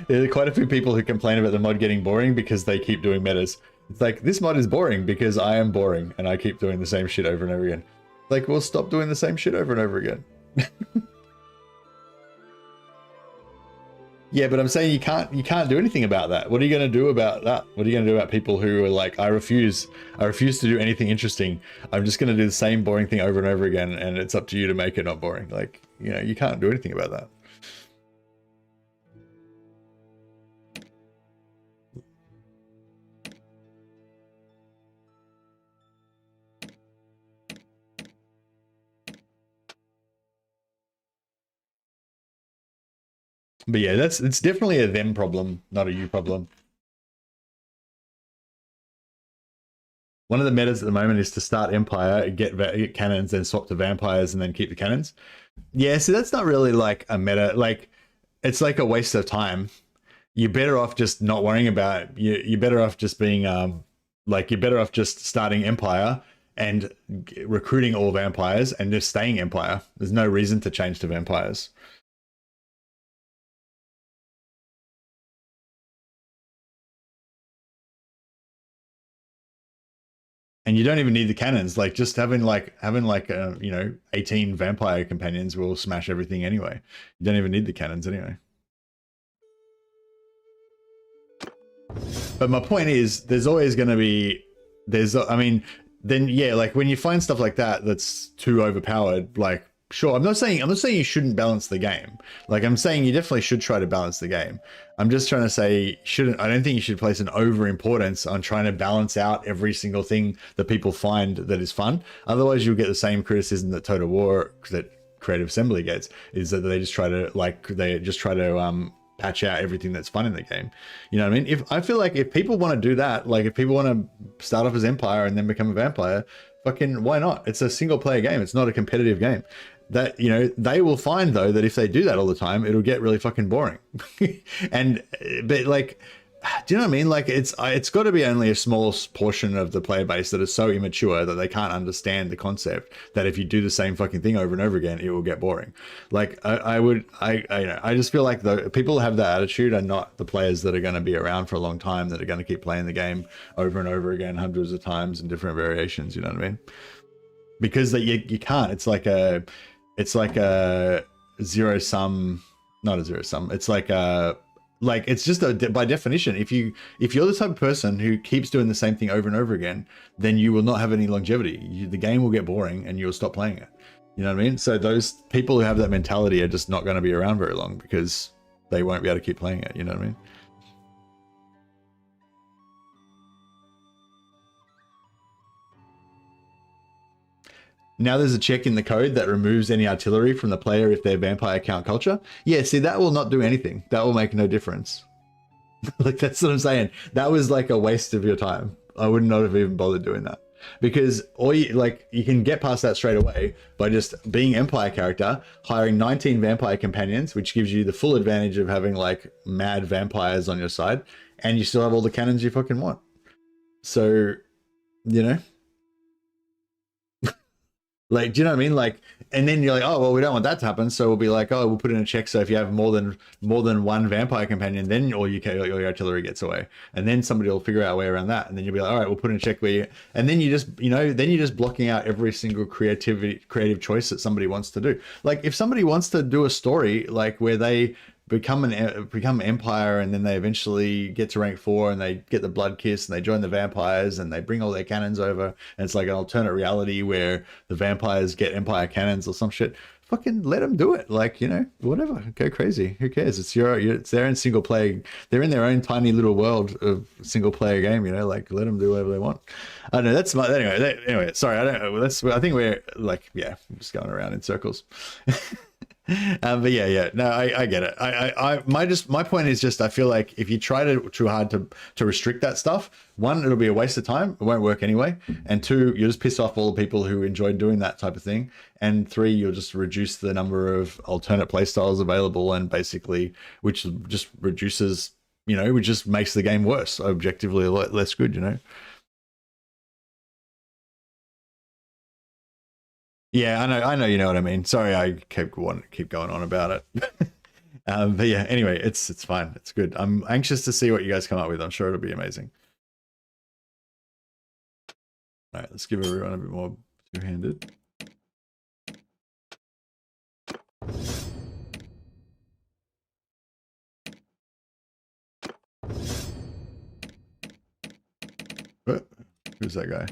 There are quite a few people who complain about the mod getting boring because they keep doing metas. It's like, this mod is boring because I am boring and I keep doing the same shit over and over again. Like, well, stop doing the same shit over and over again. Yeah, but I'm saying you can't do anything about that. What are you going to do about that? What are you going to do about people who are like, I refuse to do anything interesting. I'm just going to do the same boring thing over and over again, and it's up to you to make it not boring. Like, you know, you can't do anything about that. But yeah, it's definitely a them problem, not a you problem. One of the metas at the moment is to start Empire, get cannons, then swap to vampires, and then keep the cannons. Yeah, so that's not really like a meta. Like, it's like a waste of time. you're better off just not worrying about you're better off just being like you're better off just starting Empire and recruiting all vampires and just staying Empire. There's no reason to change to vampires. And you don't even need the cannons. Like just having 18 vampire companions will smash everything anyway. You don't even need the cannons anyway. But my point is, there's always going to be, then yeah, like when you find stuff like that that's too overpowered, like sure, I'm not saying you shouldn't balance the game. Like I'm saying you definitely should try to balance the game. I'm just trying to say I don't think you should place an over importance on trying to balance out every single thing that people find that is fun. Otherwise you'll get the same criticism that Total War, that Creative Assembly gets, is that they just try to patch out everything that's fun in the game. You know what I mean? I feel like if people want to do that, like if people want to start off as Empire and then become a vampire, fucking why not? It's a single player game. It's not a competitive game. That, you know, they will find though that if they do that all the time, it'll get really fucking boring. But like, do you know what I mean? Like it's got to be only a small portion of the player base that is so immature that they can't understand the concept that if you do the same fucking thing over and over again, it will get boring. Like I just feel like the people who have that attitude are not the players that are going to be around for a long time, that are going to keep playing the game over and over again, hundreds of times in different variations. You know what I mean? Because you can't. It's like a zero sum, not a zero sum. It's like it's just by definition, if you're the type of person who keeps doing the same thing over and over again, then you will not have any longevity. The game will get boring and you'll stop playing it. You know what I mean? So those people who have that mentality are just not going to be around very long because they won't be able to keep playing it. You know what I mean? Now there's a check in the code that removes any artillery from the player if they're vampire count culture. Yeah, see, that will not do anything. That will make no difference. Like, that's what I'm saying. That was like a waste of your time. I would not have even bothered doing that. Because you can get past that straight away by just being Empire character, hiring 19 vampire companions, which gives you the full advantage of having like mad vampires on your side, and you still have all the cannons you fucking want. So, you know, like, do you know what I mean? Like, and then you're like, oh, well, we don't want that to happen. So we'll be like, oh, we'll put in a check. So if you have more than one vampire companion, then all your artillery gets away. And then somebody will figure out a way around that. And then you'll be like, all right, we'll put in a check where you, and then you just, then you're just blocking out every single creative choice that somebody wants to do. Like if somebody wants to do a story, like where they become Empire and then they eventually get to rank 4 and they get the blood kiss and they join the vampires and they bring all their cannons over and it's like an alternate reality where the vampires get Empire cannons or some shit, fucking let them do it. Like, whatever, go crazy, who cares? It's their own single player, they're in their own tiny little world of single player game, like let them do whatever they want. I don't know, that's my anyway, sorry, I don't know, I think we're like, yeah, I'm just going around in circles. But yeah, no, I get it. My point is just, I feel like if you try too hard to restrict that stuff, one, it'll be a waste of time. It won't work anyway. And two, you'll just piss off all the people who enjoy doing that type of thing. And three, you'll just reduce the number of alternate playstyles available, and basically, which just reduces, which just makes the game worse, objectively less good, Yeah, I know, you know what I mean. Sorry, I keep going on about it. But yeah, anyway, it's fine. It's good. I'm anxious to see what you guys come up with. I'm sure it'll be amazing. All right, let's give everyone a bit more two-handed. Who's that guy?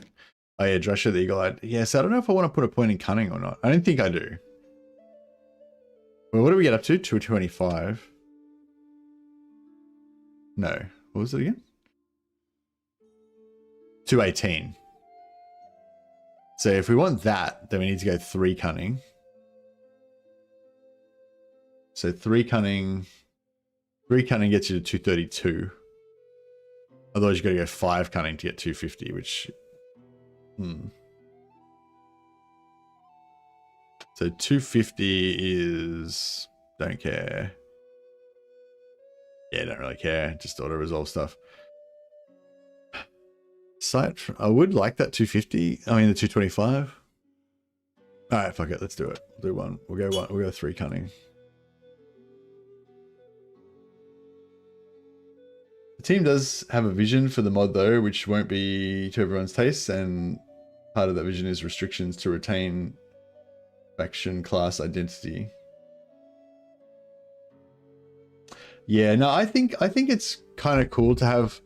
Oh yeah, Joshua the Eagle-Eyed. Yes, I don't know if I want to put a point in cunning or not. I don't think I do. Well, what do we get up to? 225. No. What was it again? 218. So if we want that, then we need to go 3 cunning. So 3 cunning. 3 cunning gets you to 232. Otherwise, you've got to go 5 cunning to get 250, which... So 250 is... Don't care. Yeah, don't really care. Just auto resolve stuff. Site. I would like that 250. I mean the 225. All right, fuck it. Let's do it. We'll do one. We'll go one. We'll go 3 cunning. The team does have a vision for the mod though, which won't be to everyone's taste, and part of that vision is restrictions to retain faction class identity. Yeah, no, I think it's kind of cool to have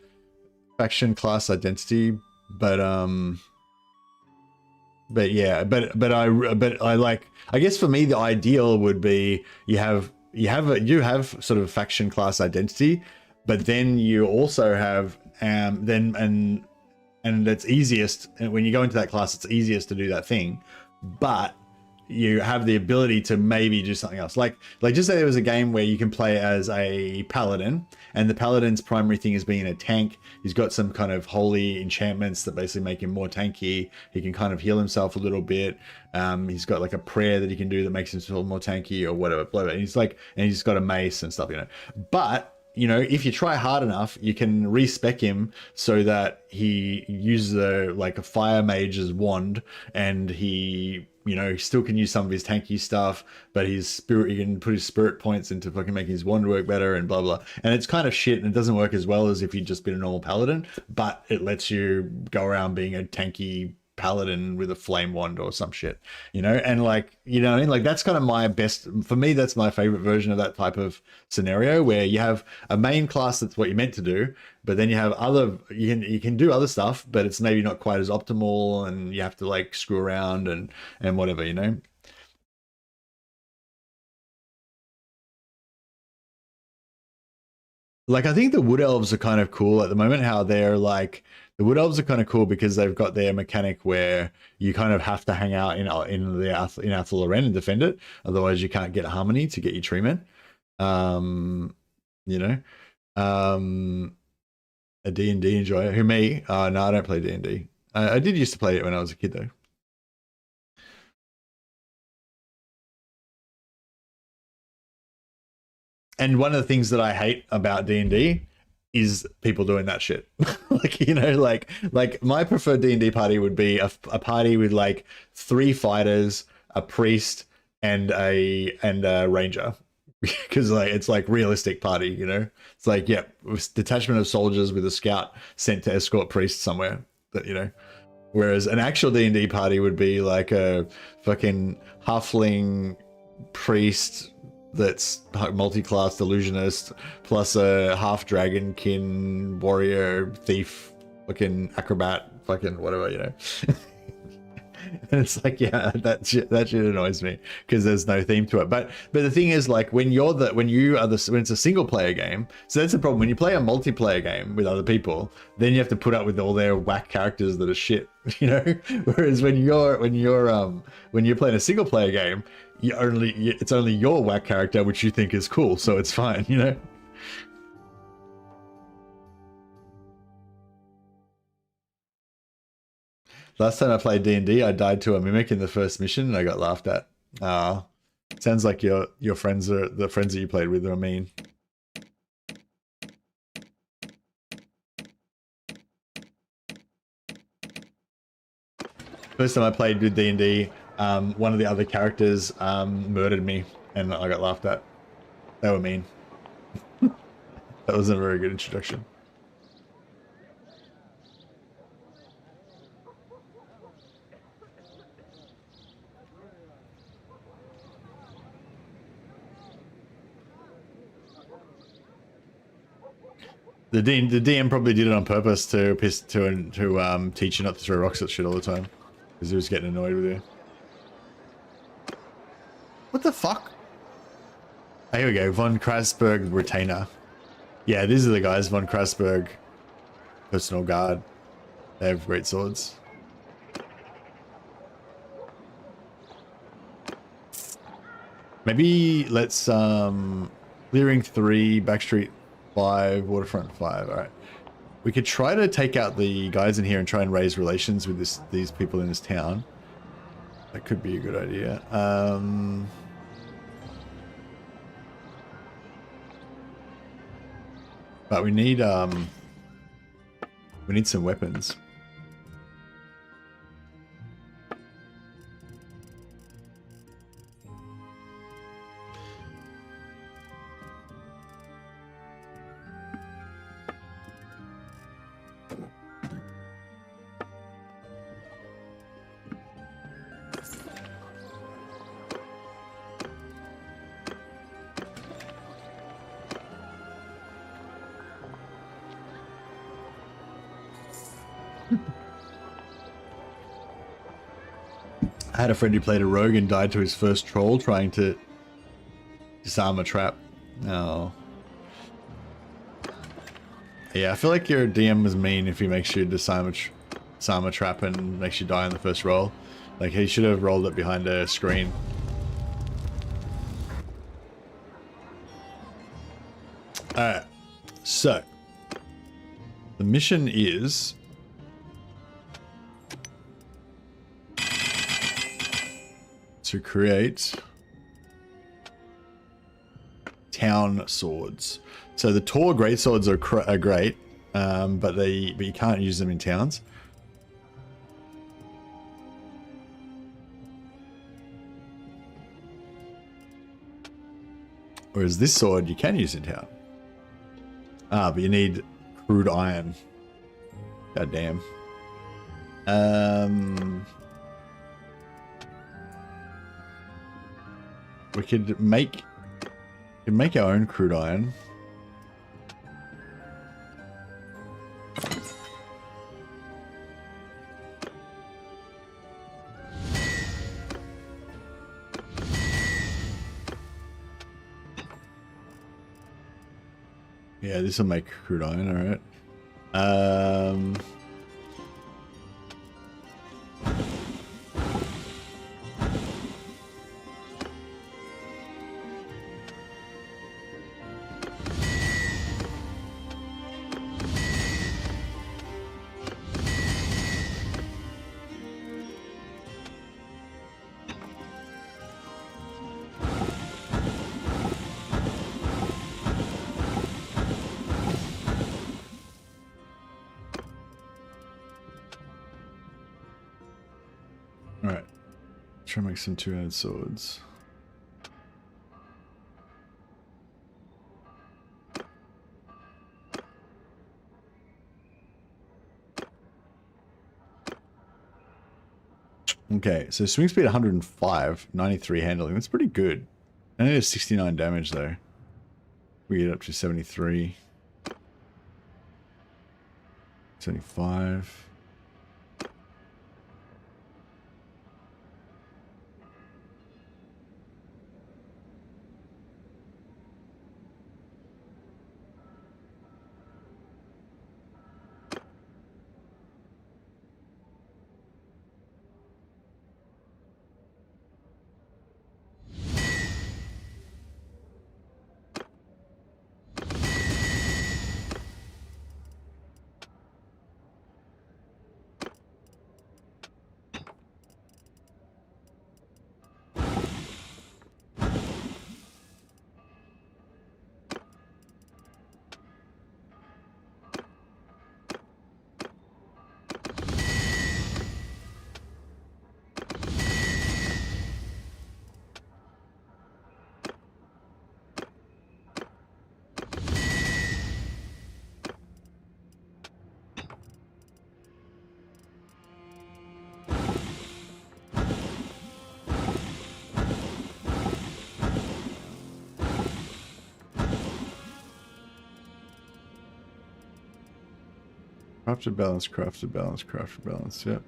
faction class identity, but yeah, but I like, I guess for me the ideal would be you have sort of faction class identity, but then you also have and it's easiest when you go into that class, it's easiest to do that thing, but you have the ability to maybe do something else. Like just say there was a game where you can play as a paladin, and the paladin's primary thing is being a tank. He's got some kind of holy enchantments that basically make him more tanky. He can kind of heal himself a little bit. He's got like a prayer that he can do that makes him feel more tanky or whatever. And he's got a mace and stuff, you know. But you know, if you try hard enough, you can respec him so that he uses like a fire mage's wand, and he, you know, still can use some of his tanky stuff, but his spirit, he can put his spirit points into fucking making his wand work better and blah blah. And it's kind of shit, and it doesn't work as well as if you'd just been a normal paladin, but it lets you go around being a tanky paladin with a flame wand or some shit, you know. And like, you know what I mean, like that's kind of my best, for me that's my favorite version of that type of scenario, where you have a main class that's what you're meant to do, but then you have other, you can do other stuff, but it's maybe not quite as optimal, and you have to like screw around and whatever, you know. Like I think the wood elves are kind of cool at the moment, how they're like, the wood elves are kind of cool because they've got their mechanic where you kind of have to hang out in Athel Loren and defend it, otherwise you can't get harmony to get your treatment. You know, a D&D enjoyer. Who, me? No, I don't play D&D. I did used to play it when I was a kid though. And one of the things that I hate about D&D is people doing that shit. Like, you know, like my preferred D&D party would be a party with like 3 fighters, a priest, and a ranger. Because like it's like realistic party, you know. It's like, yeah, detachment of soldiers with a scout sent to escort priests somewhere. That, you know. Whereas an actual D&D party would be like a fucking halfling priest that's multi-class illusionist plus a half dragonkin warrior thief fucking acrobat fucking whatever, you know. And it's like, yeah, that shit annoys me because there's no theme to it. But the thing is, like, when it's a single player game, so that's the problem. When you play a multiplayer game with other people, then you have to put up with all their whack characters that are shit, you know. Whereas when you're playing a single player game, it's only your whack character which you think is cool, so it's fine, you know. Last time I played D&D, I died to a mimic in the first mission and I got laughed at. Sounds like your friends are the friends that you played with are mean. First time I played with D&D, one of the other characters murdered me and I got laughed at. They were mean. That wasn't a very good introduction. The DM probably did it on purpose to teach you not to throw rocks at shit all the time, because he was getting annoyed with you. What the fuck? Oh, here we go. Von Krasberg retainer. Yeah, these are the guys. Von Krasberg, personal guard. They have great swords. Maybe let's clearing 3, Backstreet 5, Waterfront 5. All right, we could try to take out the guys in here and try and raise relations with these people in this town. That could be a good idea. But we need some weapons. I had a friend who played a rogue and died to his first troll trying to disarm a trap. Oh. Yeah, I feel like your DM was mean if he makes you disarm a trap and makes you die on the first roll. Like, he should have rolled it behind a screen. Alright, so the mission is to create town swords. So the Tor Greatswords are great, but you can't use them in towns. Whereas this sword you can use in town. Ah, but you need crude iron. God damn. We could make our own crude iron. Yeah, this will make crude iron, alright. Alright. Try to make some two-handed swords. Okay, so swing speed 105, 93 handling. That's pretty good. I need a 69 damage though. We get up to 73. 75. Crafted balance, crafted balance, crafted balance, yep.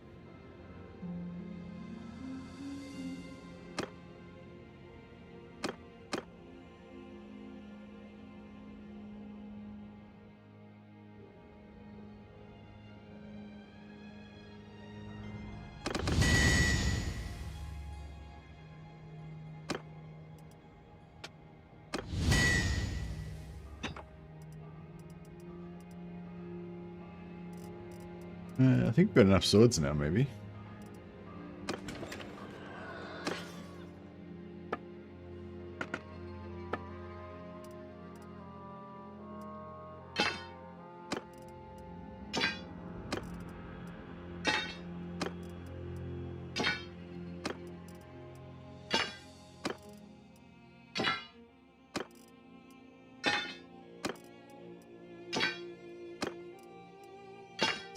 I think we've got enough swords now, maybe.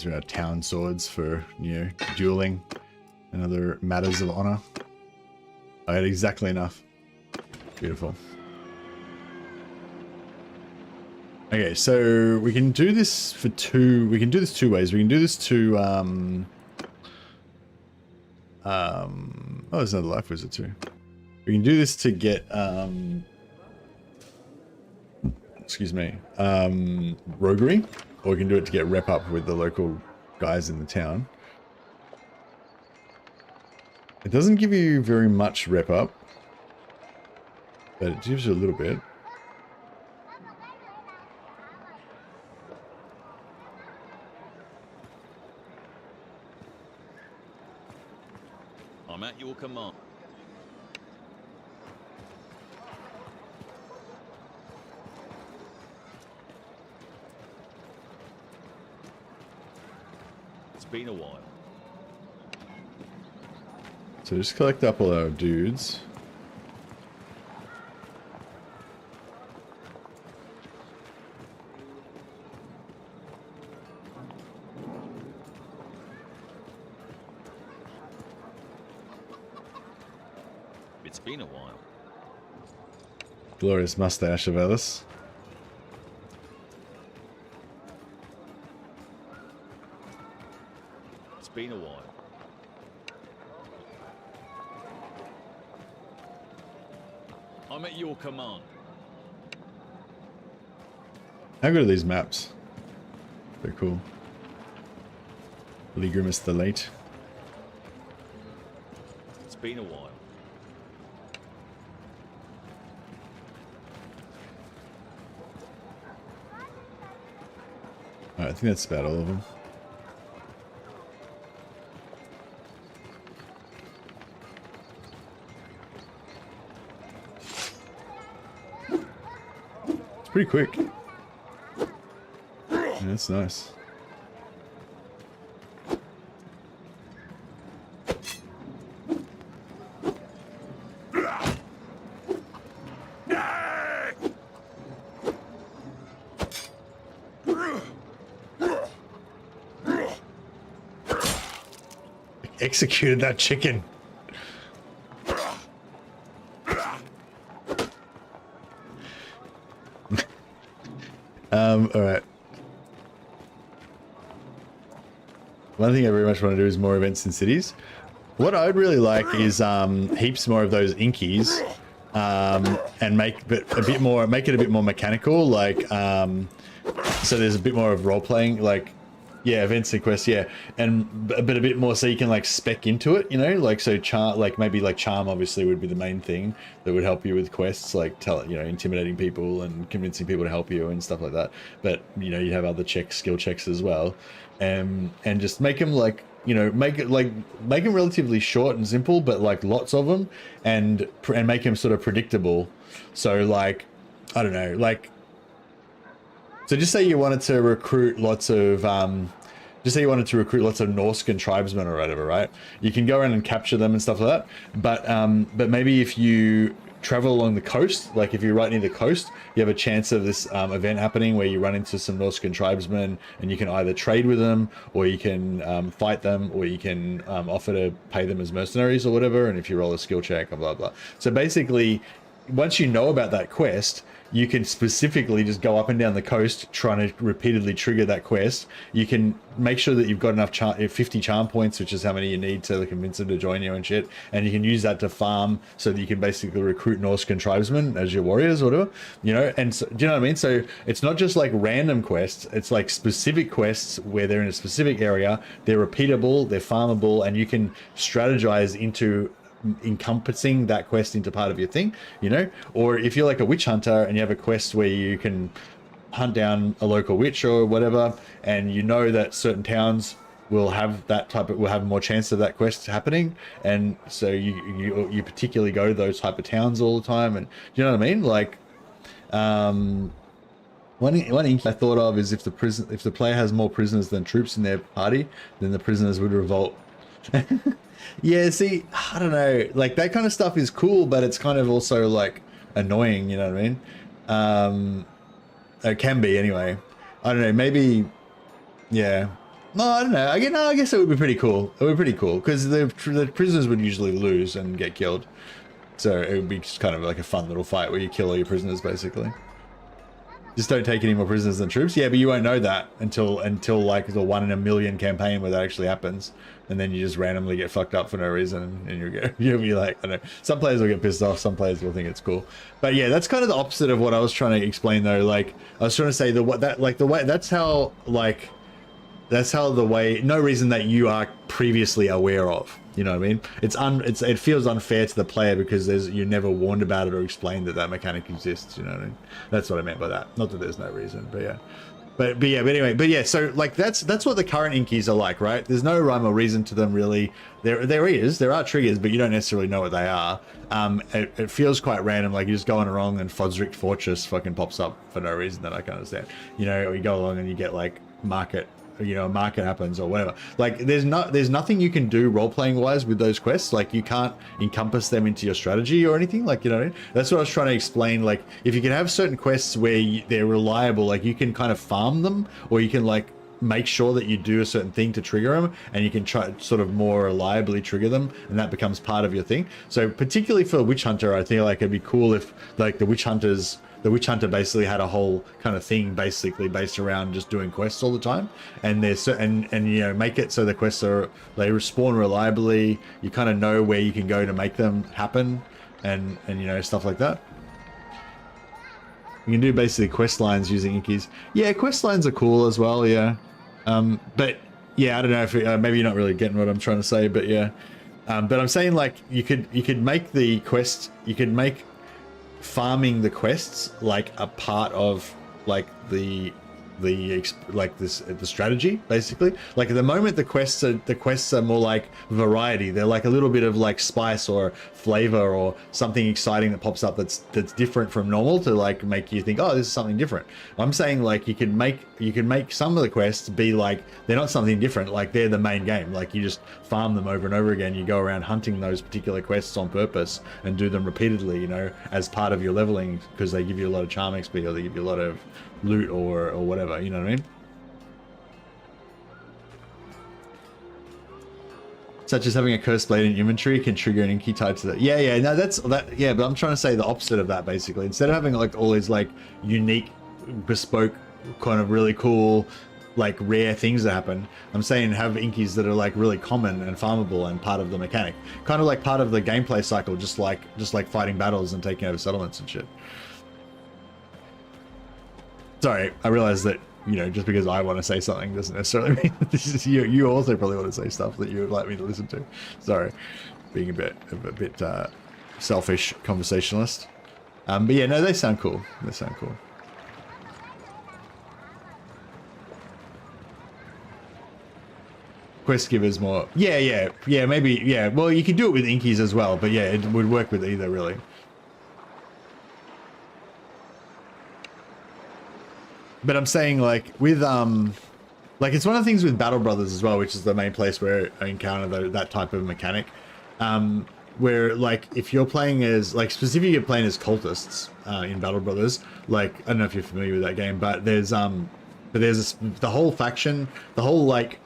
These are our town swords for, you know, dueling and other matters of honor. I had exactly enough. Beautiful. Okay, so we can do this for we can do this two ways. We can do this to, oh, there's another life wizard too. We can do this to get, excuse me, roguery, or we can do it to get rep up with the local guys in the town. It doesn't give you very much rep up, but it gives you a little bit. I'm at your command. It's been a while. So just collect up all our dudes. It's been a while. Glorious mustache of Alice. It's been a while. I'm at your command. How good are these maps? They're cool. Legrimus the Late. It's been a while. Alright, I think that's about all of them. It's pretty quick. Yeah, that's nice. Executed that chicken. All right. One thing I very much want to do is more events in cities. What I'd really like is heaps more of those inkies, and make it a bit more mechanical. Like, so there's a bit more of role playing, like. Yeah, events and quests, yeah, but a bit more so you can like spec into it, you know, like so maybe charm obviously would be the main thing that would help you with quests, like intimidating people and convincing people to help you and stuff like that. But you know, you have other skill checks as well, and just make them like, you know, make them relatively short and simple, but like lots of them, and make them sort of predictable. So like, I don't know, like. So just say you wanted to recruit lots of, Norscan tribesmen or whatever, right? You can go around and capture them and stuff like that. But maybe if you travel along the coast, like if you're right near the coast, you have a chance of this event happening where you run into some Norscan tribesmen and you can either trade with them, or you can fight them, or you can offer to pay them as mercenaries or whatever. And if you roll a skill check, blah, blah, blah. So basically, once you know about that quest, you can specifically just go up and down the coast trying to repeatedly trigger that quest. You can make sure that you've got enough 50 charm points, which is how many you need to convince them to join you and shit. And you can use that to farm so that you can basically recruit Norscan tribesmen as your warriors or whatever, you know? And so, do you know what I mean? So it's not just like random quests, it's like specific quests where they're in a specific area, they're repeatable, they're farmable, and you can strategize into encompassing that quest into part of your thing, you know? Or if you're like a witch hunter and you have a quest where you can hunt down a local witch or whatever, and you know that certain towns will have more chance of that quest happening, and so you particularly go to those type of towns all the time. And do you know what I mean? Like, one ink I thought of is if the player has more prisoners than troops in their party, then the prisoners would revolt. Yeah, see, I don't know, like that kind of stuff is cool, but it's kind of also like annoying, you know what I mean? It can be anyway. I don't know, maybe, yeah, No, I don't know. I guess it would be pretty cool. It would be pretty cool because the prisoners would usually lose and get killed. So it would be just kind of like a fun little fight where you kill all your prisoners, basically. Just don't take any more prisoners than troops. Yeah, but you won't know that until like the 1 in a million campaign where that actually happens, and then you just randomly get fucked up for no reason, and you'll be like, I don't know. Some players will get pissed off. Some players will think it's cool. But yeah, that's kind of the opposite of what I was trying to explain, though. Like I was trying to say that's how the way, no reason that you are previously aware of. You know what I mean? It feels unfair to the player because you're never warned about it or explained that mechanic exists. You know what I mean? That's what I meant by that. Not that there's no reason, but yeah. But anyway, so like that's what the current inkies are like, right? There's no rhyme or reason to them really. There are triggers, but you don't necessarily know what they are. It feels quite random, like you're just going along and Fosric Fortress fucking pops up for no reason that I can understand. You know, or you go along and you get like market happens or whatever. Like there's nothing you can do role-playing wise with those quests. Like you can't encompass them into your strategy or anything, like, you know what I mean? That's what I was trying to explain. Like if you can have certain quests where they're reliable, like you can kind of farm them, or you can like make sure that you do a certain thing to trigger them, and you can try sort of more reliably trigger them, and that becomes part of your thing. So particularly for Witch Hunter, I think like it'd be cool if like the Witch Hunter basically had a whole kind of thing basically based around just doing quests all the time, and you know, make it so the quests they respawn reliably. You kind of know where you can go to make them happen, and you know, stuff like that. You can do basically quest lines using inkies. Yeah, quest lines are cool as well. Yeah, but yeah, I don't know if maybe you're not really getting what I'm trying to say, but yeah, but I'm saying like you could make the quest, you could make farming the quests like a part of like the strategy, basically. Like at the moment the quests are more like variety. They're like a little bit of like spice or flavor or something exciting that pops up that's different from normal to like make you think, oh, this is something different. I'm saying like you can make some of the quests be like they're not something different, like they're the main game. Like you just farm them over and over again. You go around hunting those particular quests on purpose and do them repeatedly, you know, as part of your leveling, because they give you a lot of charm XP or they give you a lot of loot or whatever, you know what I mean? Such as having a cursed blade in inventory can trigger an inky tied to that. Yeah, no, yeah, but I'm trying to say the opposite of that, basically. Instead of having like all these like unique, bespoke, kind of really cool, like rare things that happen, I'm saying have inkies that are like really common and farmable and part of the mechanic. Kind of like part of the gameplay cycle, just like fighting battles and taking over settlements and shit. Sorry, I realize that, you know, just because I want to say something doesn't necessarily mean that this is you. You also probably want to say stuff that you would like me to listen to. Sorry, being a bit selfish conversationalist. But yeah, no, they sound cool. They sound cool. Quest givers more. Yeah, maybe. Yeah, well, you can do it with inkies as well, but yeah, it would work with either, really. But I'm saying like with like it's one of the things with Battle Brothers as well, which is the main place where I encounter that type of mechanic, where like if you're playing as like specifically you're playing as cultists in Battle Brothers, like I don't know if you're familiar with that game, but there's the whole faction, the whole like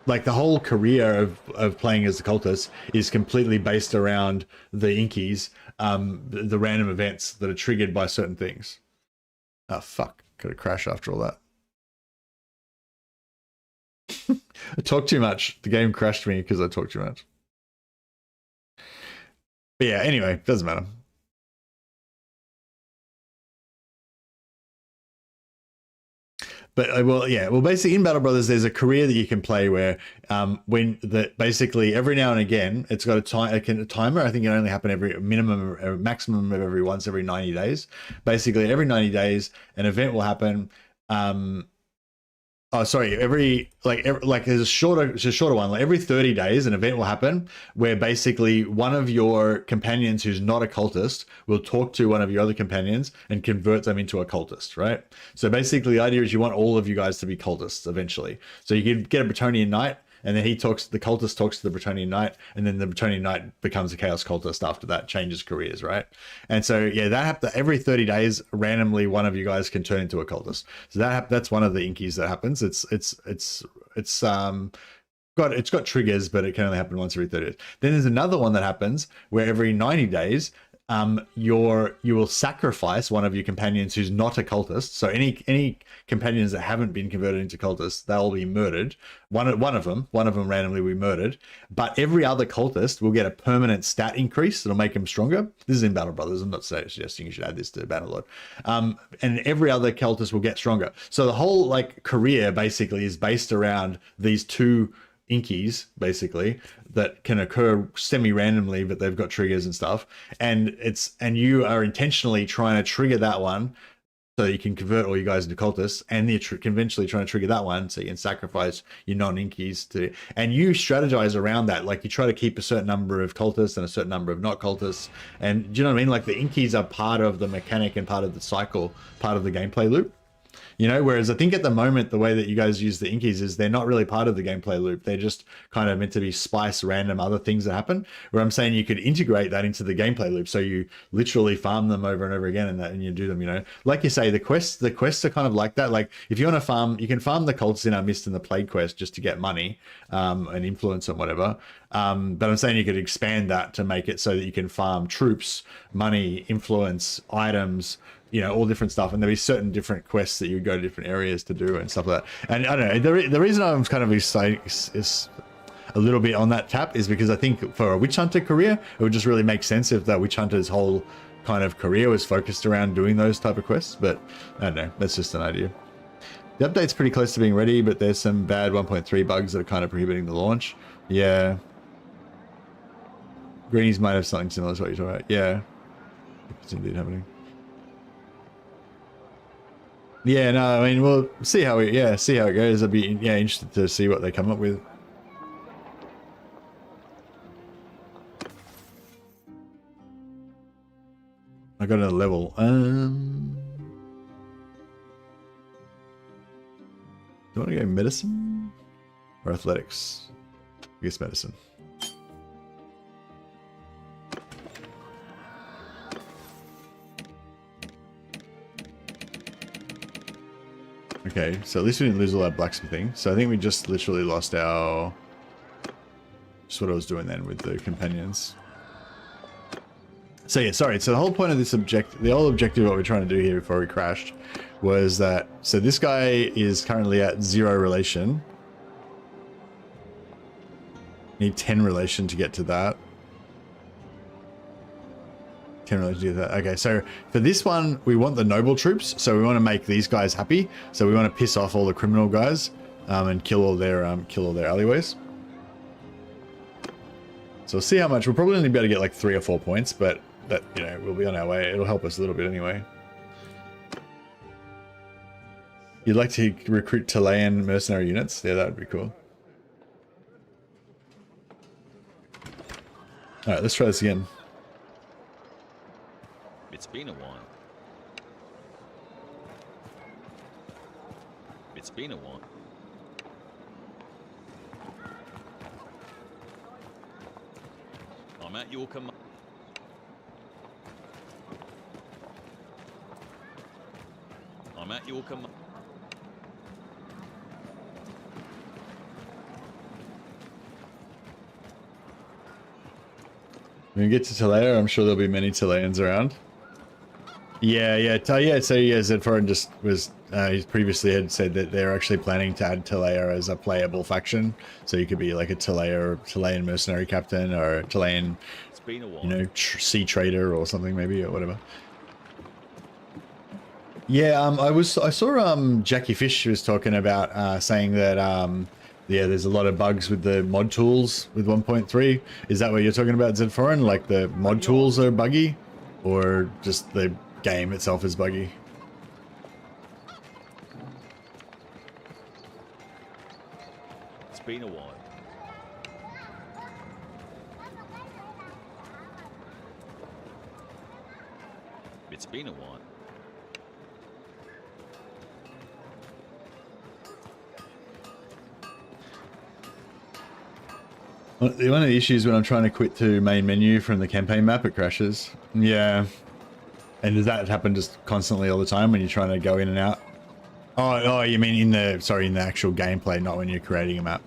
the whole career of playing as the cultists is completely based around the inkies, the random events that are triggered by certain things. Oh fuck. Got to crash after all that. I talk too much. The game crashed me because I talk too much. But yeah, anyway, doesn't matter. But well, basically in Battle Brothers, there's a career that you can play where basically every now and again, it's got a timer. I think it only happen every maximum of every 90 days. Basically, every 90 days, an event will happen. Oh, sorry. There's a shorter one. Like every 30 days, an event will happen where basically one of your companions who's not a cultist will talk to one of your other companions and convert them into a cultist, right? So basically, the idea is you want all of you guys to be cultists eventually. So you can get a Bretonnian knight, and then the cultist talks to the Bretonnian knight, and then the Bretonnian knight becomes a chaos cultist after that, changes careers, right? And so yeah, that happens every 30 days. Randomly, one of you guys can turn into a cultist. So that's one of the inkies that happens. It's it's got triggers, but it can only happen once every 30 days. Then there's another one that happens where every 90 days, you will sacrifice one of your companions who's not a cultist. So any companions that haven't been converted into cultists, they'll be murdered. One of them randomly will be murdered. But every other cultist will get a permanent stat increase that'll make them stronger. This is in Battle Brothers. I'm not suggesting you should add this to Battlelord. And every other cultist will get stronger. So the whole like career basically is based around these two inkies basically that can occur semi-randomly, but they've got triggers and stuff, and you are intentionally trying to trigger that one so you can convert all you guys into cultists, and you're conventionally trying to trigger that one so you can sacrifice your non-inkies to, and you strategize around that. Like you try to keep a certain number of cultists and a certain number of not cultists, and do you know what I mean? Like the inkies are part of the mechanic and part of the cycle, part of the gameplay loop. You know, whereas I think at the moment, the way that you guys use the inkies is they're not really part of the gameplay loop. They're just kind of meant to be spice random other things that happen, where I'm saying you could integrate that into the gameplay loop. So you literally farm them over and over again and you do them, you know, like you say, the quests are kind of like that. Like if you want to farm, you can farm the cults in our Mist and the Plague quest just to get money and influence and whatever. But I'm saying you could expand that to make it so that you can farm troops, money, influence, items, you know, all different stuff, and there'll be certain different quests that you would go to different areas to do and stuff like that. And I don't know, the reason I'm kind of excited is a little bit on that tap is because I think for a witch hunter career, it would just really make sense if that witch hunter's whole kind of career was focused around doing those type of quests. But I don't know, that's just an idea. The update's pretty close to being ready, but there's some bad 1.3 bugs that are kind of prohibiting the launch. Yeah. Greenies might have something similar to what you're talking about. Yeah. It's indeed happening. Yeah, no, I mean, we'll see how it goes. I'd be interested to see what they come up with. I got another level. Do you want to go medicine or athletics? I guess medicine. Okay, so at least we didn't lose all our blacksmithing. So I think we just literally lost our... Just what I was doing then with the companions. So yeah, sorry. So the whole point of this the whole objective of what we're trying to do here before we crashed was that... So this guy is currently at 0 relation. Need 10 relation to get to that. 10 relation to get that. Okay, so for this one, we want the noble troops. So we want to make these guys happy. So we want to piss off all the criminal guys and kill all their alleyways. So we'll see how much. We'll probably only be able to get like 3 or 4 points, but that, you know, we'll be on our way. It'll help us a little bit anyway. You'd like to recruit Chilean mercenary units? Yeah, that would be cool. All right, let's try this again. It's been a while. It's been a while. I'm at your command. I'm at your command. When we get to Talea, I'm sure there'll be many Chileans around. Yeah. So Zedforan just was, he previously had said that they're actually planning to add Talea as a playable faction. So you could be like a Chilean mercenary captain or a Chilean, It's been a while. you know, sea trader or something maybe, or whatever. Yeah, I saw Jackie Fish was talking about saying that yeah, there's a lot of bugs with the mod tools with 1.3. Is that what you're talking about, Zedforan? Like the mod tools are buggy, or just the game itself is buggy? It's been a while. It's been a while. One of the issues when I'm trying to quit to main menu from the campaign map, it crashes. Yeah. And does that happen just constantly all the time when you're trying to go in and out? Oh, you mean in the, sorry, in the actual gameplay, not when you're creating a map.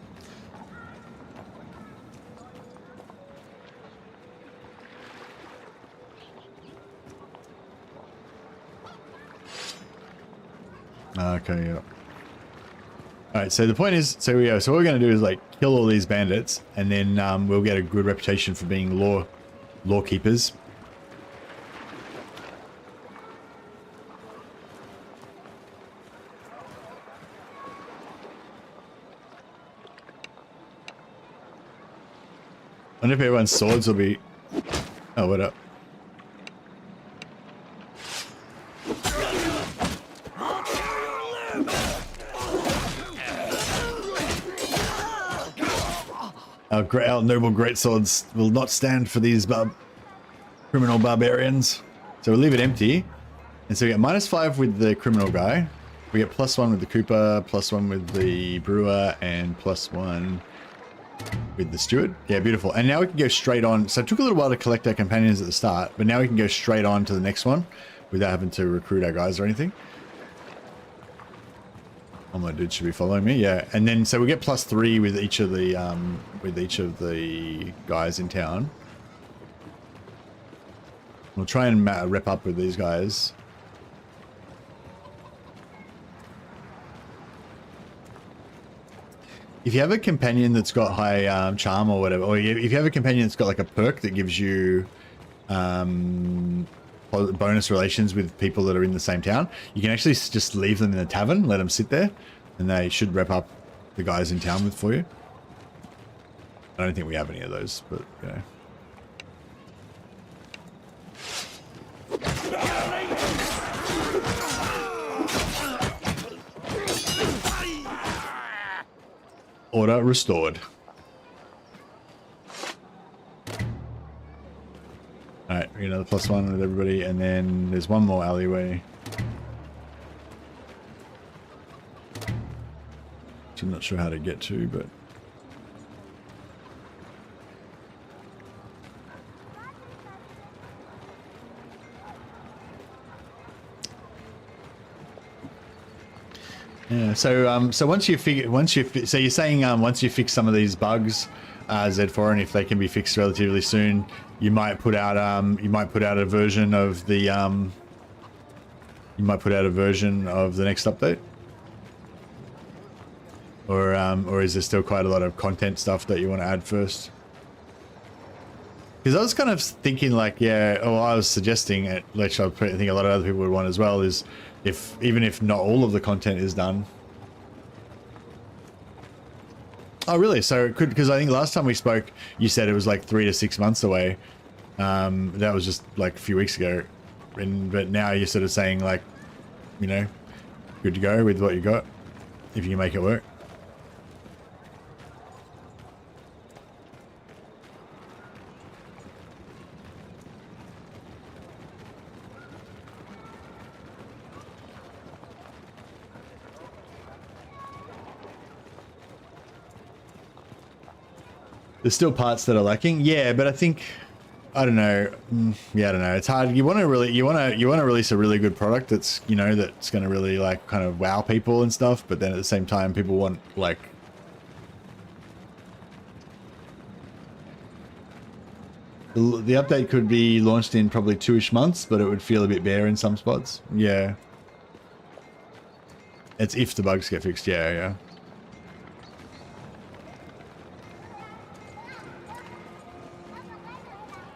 Okay, yeah. Alright, so the point is, so what we're going to do is like kill all these bandits, and then we'll get a good reputation for being law keepers. I wonder if everyone's swords will be... Oh, what up? Our noble greatswords will not stand for these criminal barbarians. So we'll leave it empty. And so we get -5 with the criminal guy. We get +1 with the Cooper, +1 with the brewer, and +1 with the steward. Yeah, beautiful. And now we can go straight on. So it took a little while to collect our companions at the start, but now we can go straight on to the next one without having to recruit our guys or anything. Oh, my dude should be following me. Yeah, and then so we get +3 with each of the guys in town. We'll try and rep up with these guys. If you have a companion that's got high charm or whatever, or if you have a companion that's got like a perk that gives you bonus relations with people that are in the same town, you can actually just leave them in the tavern, let them sit there, and they should rep up the guys in town for you. I don't think we have any of those, but you know. Order restored. Alright, we get another +1 with everybody, and then there's one more alleyway. Which I'm not sure how to get to, but... Yeah, so once you so you're saying once you fix some of these bugs, Z4, and if they can be fixed relatively soon, you might put out a version of the next update, or is there still quite a lot of content stuff that you want to add first? Because I was kind of thinking like, yeah, I was suggesting it, which I think a lot of other people would want as well, is even if not all of the content is done. Oh, really? So it could, because I think last time we spoke, you said it was like 3 to 6 months away. That was just like a few weeks ago. But now you're sort of saying like, you know, good to go with what you got, if you can make it work. There's still parts that are lacking. Yeah, but I think, I don't know. Yeah, I don't know. It's hard. You want to release a really good product that's, you know, that's going to really like kind of wow people and stuff. But then at the same time, people want like, the update could be launched in probably 2-ish months, but it would feel a bit bare in some spots. Yeah. It's if the bugs get fixed. Yeah, yeah.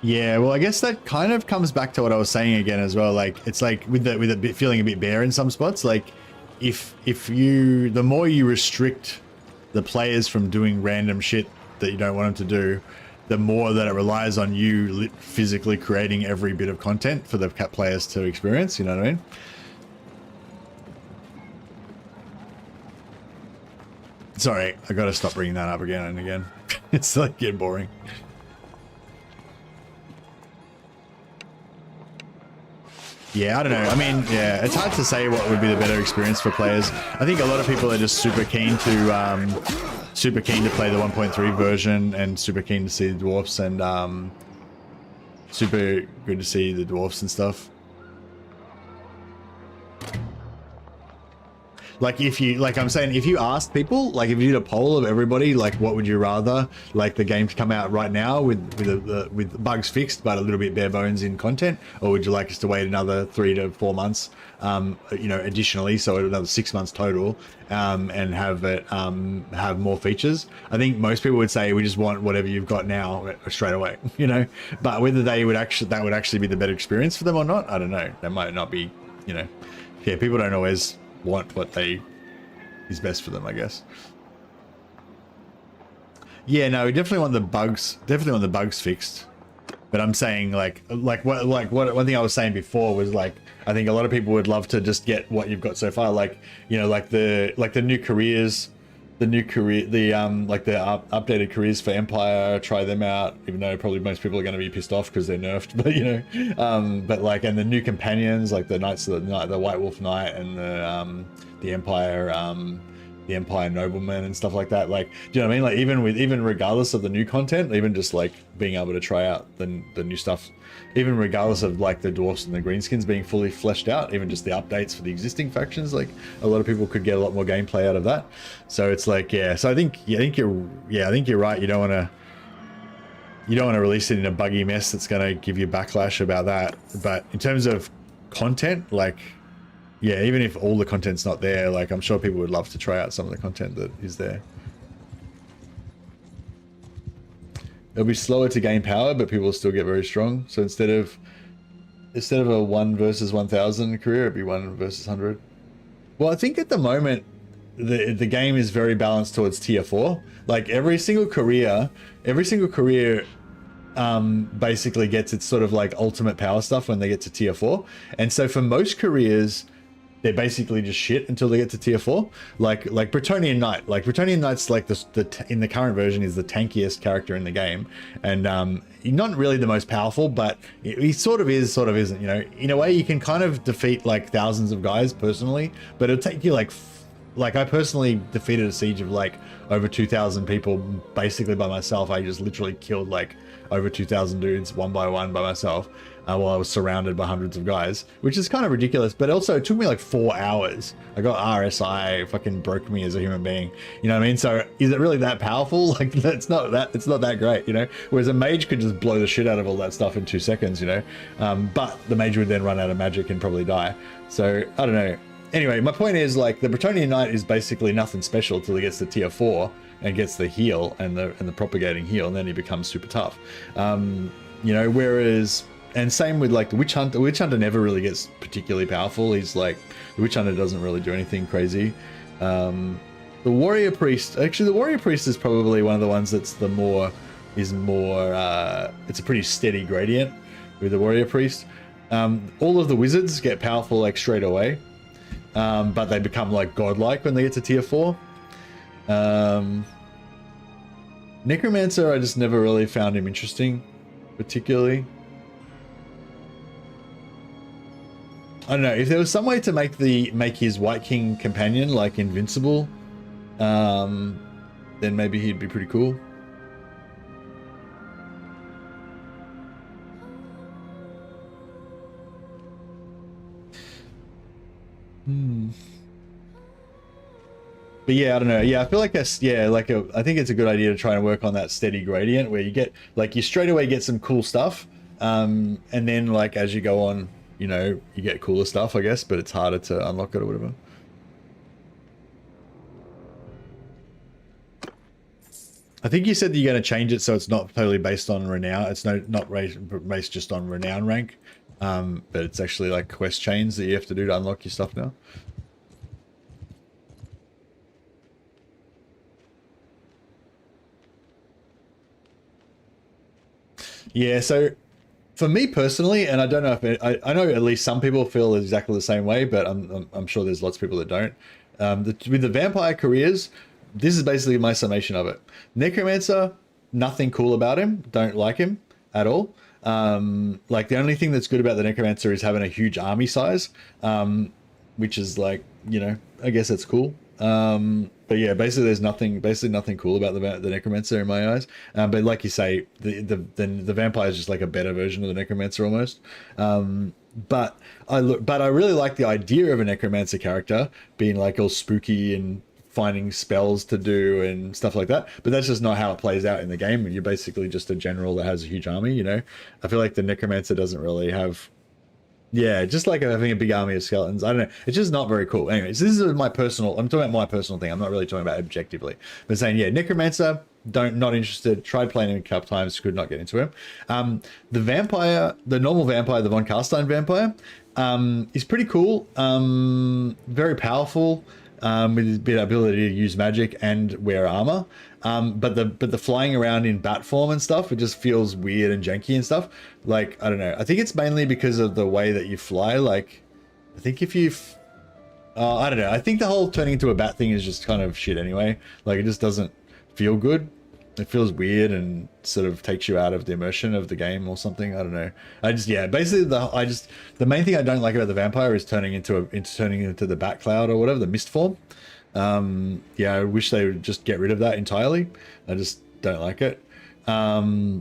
Yeah, well, I guess that kind of comes back to what I was saying again as well. Like, it's like with a bit feeling a bit bare in some spots. Like, the more you restrict the players from doing random shit that you don't want them to do, the more that it relies on you physically creating every bit of content for the players to experience. You know what I mean? Sorry, I got to stop bringing that up again and again. It's like getting boring. Yeah, I don't know. I mean, yeah, it's hard to say what would be the better experience for players. I think a lot of people are just super keen to play the 1.3 version and super keen to see the dwarfs and super good to see the dwarfs and stuff. like if you, like I'm saying, if you asked people, like if you did a poll of everybody, like what would you rather, like the game to come out right now with bugs fixed but a little bit bare bones in content, or would you like us to wait another 3 to 4 months, you know, additionally, so another 6 months total, and have it have more features? I think most people would say we just want whatever you've got now straight away, you know. But whether they would actually, that would actually be the better experience for them or not, I don't know. That might not be, you know. Yeah, people don't always want what they is best for them, I guess. Yeah, no, we definitely want the bugs. Definitely want the bugs fixed. But I'm saying like what one thing I was saying before was like, I think a lot of people would love to just get what you've got so far, like, you know, like the new careers, like the updated careers for Empire. Try them out, even though probably most people are going to be pissed off because they're nerfed. But you know, but like, and the new companions, like the Knights of the Night, the White Wolf Knight, and the Empire Nobleman and stuff like that. Like, do you know what I mean? Like, even regardless of the new content, even just like being able to try out the new stuff, even regardless of like the dwarfs and the greenskins being fully fleshed out, even just the updates for the existing factions, like a lot of people could get a lot more gameplay out of that. So it's like, yeah. So I think you're right. You don't want to release it in a buggy mess that's going to give you backlash about that. But in terms of content, like, yeah, even if all the content's not there, like I'm sure people would love to try out some of the content that is there. It'll be slower to gain power, but people will still get very strong. So instead of a 1 versus 1,000 career, it'd be 1 versus 100. Well, I think at the moment the game is very balanced towards tier 4. Like every single career basically gets its sort of like ultimate power stuff when they get to tier 4. And so for most careers, they're basically just shit until they get to tier 4. Like Bretonnian Knight. Like Bretonnian Knight's like in the current version is the tankiest character in the game, and not really the most powerful, but he sort of is, sort of isn't. You know, in a way, you can kind of defeat like thousands of guys personally, but it'll take you like I personally defeated a siege of like over 2,000 people basically by myself. I just literally killed like over 2,000 dudes one by one by myself. While I was surrounded by hundreds of guys, which is kind of ridiculous, but also it took me like 4 hours. I got RSI, it fucking broke me as a human being. You know what I mean? So is it really that powerful? Like it's not that great, you know? Whereas a mage could just blow the shit out of all that stuff in 2 seconds, you know? But the mage would then run out of magic and probably die. So I don't know. Anyway, my point is like the Bretonnian Knight is basically nothing special till he gets to tier 4 and gets the heal and the propagating heal, and then he becomes super tough. You know, whereas, and same with like the Witch Hunter. Witch Hunter never really gets particularly powerful. He's like, the Witch Hunter doesn't really do anything crazy. The Warrior Priest, actually the Warrior Priest is probably one of the ones that's it's a pretty steady gradient with the Warrior Priest. All of the wizards get powerful like straight away, but they become like godlike when they get to tier 4. Necromancer, I just never really found him interesting, particularly. I don't know, if there was some way to make his White King companion like invincible, then maybe he'd be pretty cool. But yeah, I don't know. Yeah, I feel like that's, yeah, like I think it's a good idea to try and work on that steady gradient where you get like, you straight away get some cool stuff, and then like as you go on, you know, you get cooler stuff, I guess, but it's harder to unlock it or whatever. I think you said that you're going to change it so it's not totally based on renown. It's not based just on renown rank, but it's actually like quest chains that you have to do to unlock your stuff now. Yeah, so for me personally, and I don't know if I know at least some people feel exactly the same way, but I'm sure there's lots of people that don't. With the vampire careers, this is basically my summation of it. Necromancer, nothing cool about him. Don't like him at all. Like the only thing that's good about the Necromancer is having a huge army size, which is like, you know, I guess that's cool. But yeah, basically there's nothing cool about the Necromancer in my eyes. But like you say, the Vampire is just like a better version of the Necromancer almost. But I really like the idea of a necromancer character being like all spooky and finding spells to do and stuff like that. But that's just not how it plays out in the game. You're basically just a general that has a huge army, you know? I feel like the necromancer doesn't really have... Yeah, just like having a big army of skeletons. I don't know. It's just not very cool. Anyways, this is my personal... I'm talking about my personal thing. I'm not really talking about objectively. But saying, yeah, necromancer, not interested. Tried playing him a couple times, could not get into him. The vampire, the normal vampire, the von Carstein vampire, is pretty cool. Very powerful. With his ability to use magic and wear armor, but the flying around in bat form and stuff, it just feels weird and janky and stuff. Like, I don't know. I think it's mainly because of the way that you fly. Like, I think if you, I don't know. I think the whole turning into a bat thing is just kind of shit anyway. Like, it just doesn't feel good. It feels weird and sort of takes you out of the immersion of the game or something. I don't know. Basically the main thing I don't like about the vampire is turning into the bat cloud or whatever, the mist form. Yeah, I wish they would just get rid of that entirely. I just don't like it. Yeah,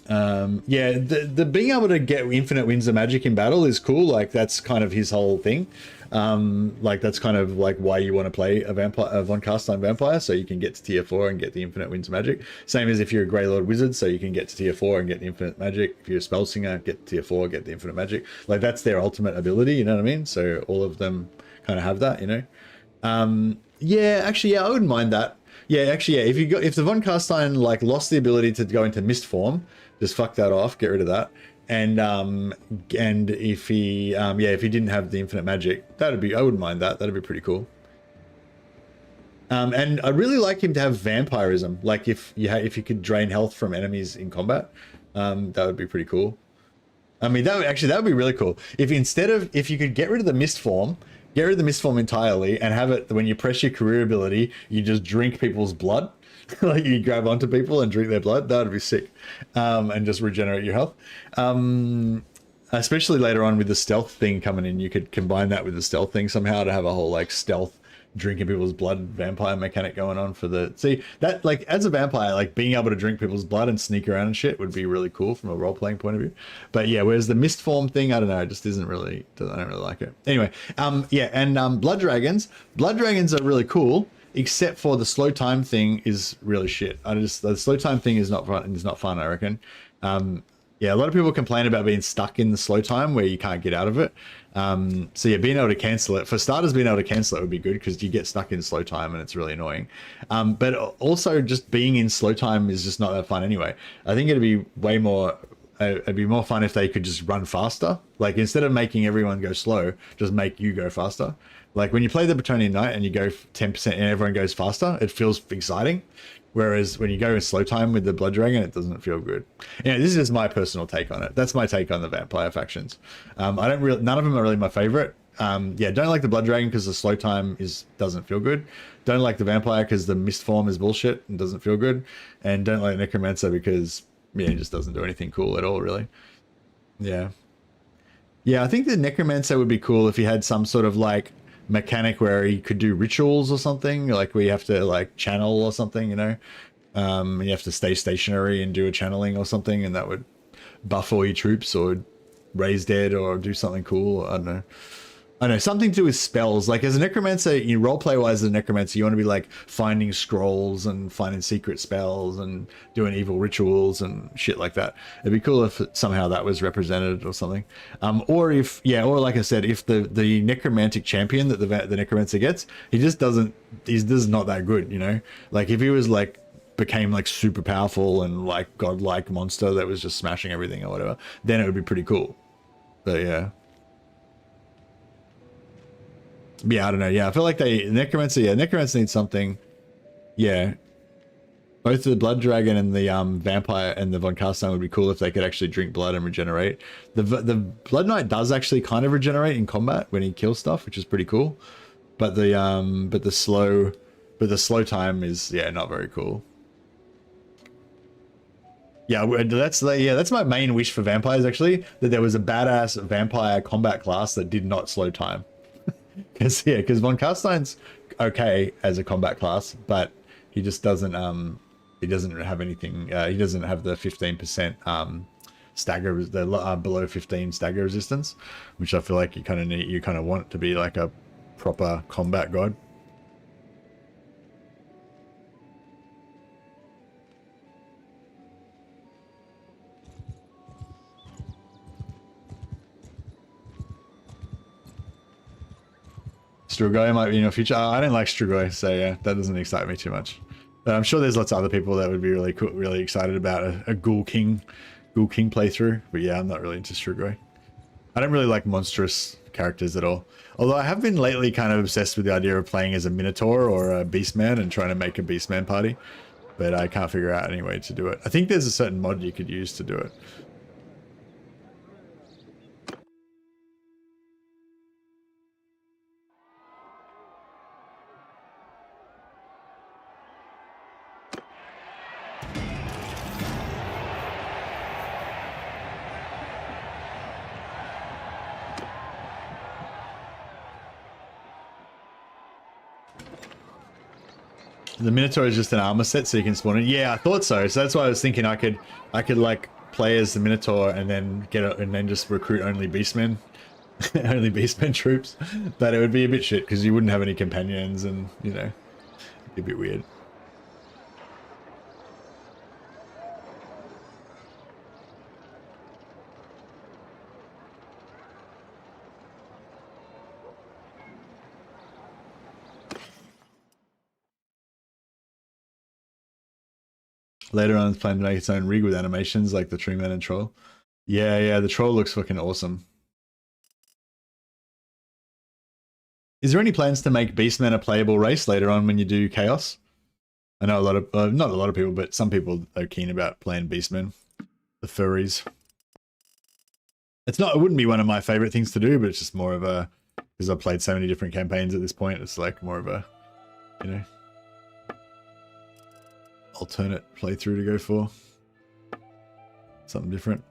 the being able to get infinite winds of magic in battle is cool. Like, that's kind of his whole thing. Like, that's kind of like why you want to play a von Carstein vampire, so you can get to tier 4 and get the infinite winds of magic. Same as if you're a Grey Lord wizard, so you can get to tier 4 and get the infinite magic. If you're a spell singer, get to tier 4, get the infinite magic. Like, that's their ultimate ability, you know what I mean? So all of them kind of have that, you know? Yeah, actually, yeah, I wouldn't mind that. Yeah, actually, yeah, if the von Carstein like lost the ability to go into mist form, just fuck that off, get rid of that. And if he if he didn't have the infinite magic, I wouldn't mind that. That'd be pretty cool. And I'd really like him to have vampirism. Like, if you could drain health from enemies in combat, that would be pretty cool. I mean, that would be really cool. If you could get rid of the mist form, entirely, and have it when you press your career ability, you just drink people's blood. Like, you grab onto people and drink their blood. That would be sick. And just regenerate your health. Especially later on with the stealth thing coming in, you could combine that with the stealth thing somehow to have a whole like stealth drinking people's blood vampire mechanic going on for the... See, that, like, as a vampire, like, being able to drink people's blood and sneak around and shit would be really cool from a role-playing point of view. But yeah, whereas the mist form thing, I don't know, it just isn't really... I don't really like it. Anyway, yeah, and blood dragons. Blood dragons are really cool, except for the slow time thing is really shit. The slow time thing is not fun, I reckon. Yeah, a lot of people complain about being stuck in the slow time where you can't get out of it. So yeah, being able to cancel it, for starters, being able to cancel it would be good because you get stuck in slow time and it's really annoying. But also just being in slow time is just not that fun anyway. I think it'd be way more, it'd be more fun if they could just run faster. Like, instead of making everyone go slow, just make you go faster. Like, when you play the Bretonian Knight and you go 10% and everyone goes faster, it feels exciting. Whereas when you go in slow time with the Blood Dragon, it doesn't feel good. Yeah, this is just my personal take on it. That's my take on the vampire factions. None of them are really my favorite. Yeah, don't like the Blood Dragon because the slow time doesn't feel good. Don't like the vampire because the mist form is bullshit and doesn't feel good. And don't like Necromancer because, yeah, it just doesn't do anything cool at all, really. Yeah. Yeah, I think the Necromancer would be cool if he had some sort of like mechanic where he could do rituals or something, like where you have to like channel or something, you know. You have to stay stationary and do a channeling or something, and that would buff all your troops or raise dead or do something cool. I don't know, something to do with spells. Like, as a necromancer, you roleplay wise as a necromancer, you want to be like finding scrolls and finding secret spells and doing evil rituals and shit like that. It'd be cool if somehow that was represented or something. Or like I said, if the necromantic champion that the necromancer gets, he's not that good, you know. Like, if he was like became like super powerful and like godlike monster that was just smashing everything or whatever, then it would be pretty cool. But yeah. Yeah, I don't know. Yeah, I feel like Necromancer needs something. Yeah. Both the Blood Dragon and the Vampire and the Von Carstein would be cool if they could actually drink blood and regenerate. The Blood Knight does actually kind of regenerate in combat when he kills stuff, which is pretty cool. But the slow time is, yeah, not very cool. Yeah, that's my main wish for vampires, actually, that there was a badass vampire combat class that did not slow time. Because Von Carstein's okay as a combat class, but he just doesn't he doesn't have anything. He doesn't have the 15% stagger, the below 15 stagger resistance, which I feel like you kind of need, you kind of want it to be like a proper combat god. Strugoi might be in your future. I don't like Strugoi, so yeah, that doesn't excite me too much. But I'm sure there's lots of other people that would be really cool, really excited about a Ghoul King playthrough. But yeah, I'm not really into Strugoi. I don't really like monstrous characters at all. Although I have been lately kind of obsessed with the idea of playing as a Minotaur or a Beastman and trying to make a Beastman party. But I can't figure out any way to do it. I think there's a certain mod you could use to do it. The Minotaur is just an armor set, so you can spawn it. Yeah, I thought so. So that's why I was thinking I could like play as the Minotaur and then get it and then just recruit only Beastmen, only Beastmen troops. But it would be a bit shit because you wouldn't have any companions, and you know, it'd be a bit weird. Later on, it's planned to make its own rig with animations like the Treeman and Troll. Yeah, the Troll looks fucking awesome. Is there any plans to make Beastmen a playable race later on when you do Chaos? I know a lot of, not a lot of people, but some people are keen about playing Beastmen. The furries. It wouldn't be one of my favorite things to do, but it's just more of a, because I've played so many different campaigns at this point, it's like more of a, you know, alternate playthrough to go for. Something different.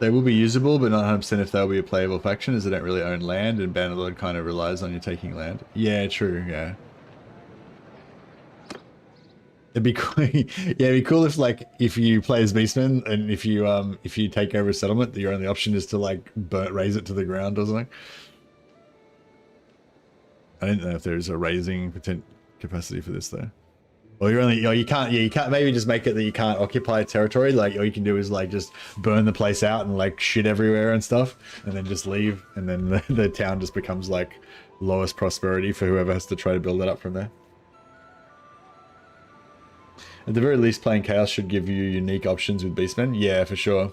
They will be usable, but not 100% if they'll be a playable faction, as they don't really own land, and Bannerlord kind of relies on you taking land. Yeah, true, yeah. It'd be cool. Yeah, it'd be cool if, like, if you play as Beastmen and if you take over a settlement, your only option is to like raise it to the ground or something. I didn't know if there's a raising capacity for this though. Or you're only, you can't maybe just make it that you can't occupy territory. Like all you can do is like just burn the place out and like shit everywhere and stuff, and then just leave, and then the town just becomes like lowest prosperity for whoever has to try to build it up from there. At the very least, playing Chaos should give you unique options with Beastmen. Yeah, for sure.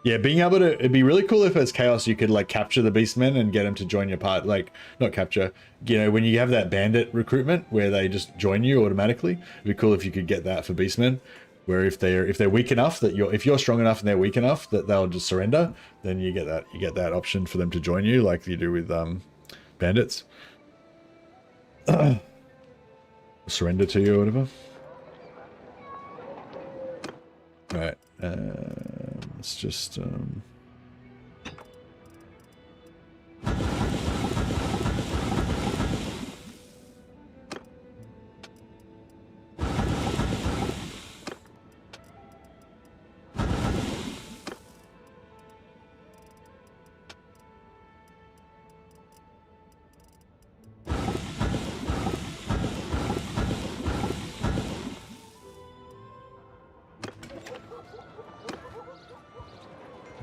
Yeah, being able to, it'd be really cool if as Chaos you could like capture the Beastmen and get them to join your part. Like, not capture, you know, when you have that bandit recruitment where they just join you automatically, it'd be cool if you could get that for Beastmen, where if they're weak enough that if you're strong enough and they're weak enough that they'll just surrender, then you get that option for them to join you like you do with bandits. Surrender to you or whatever. Right. Let's just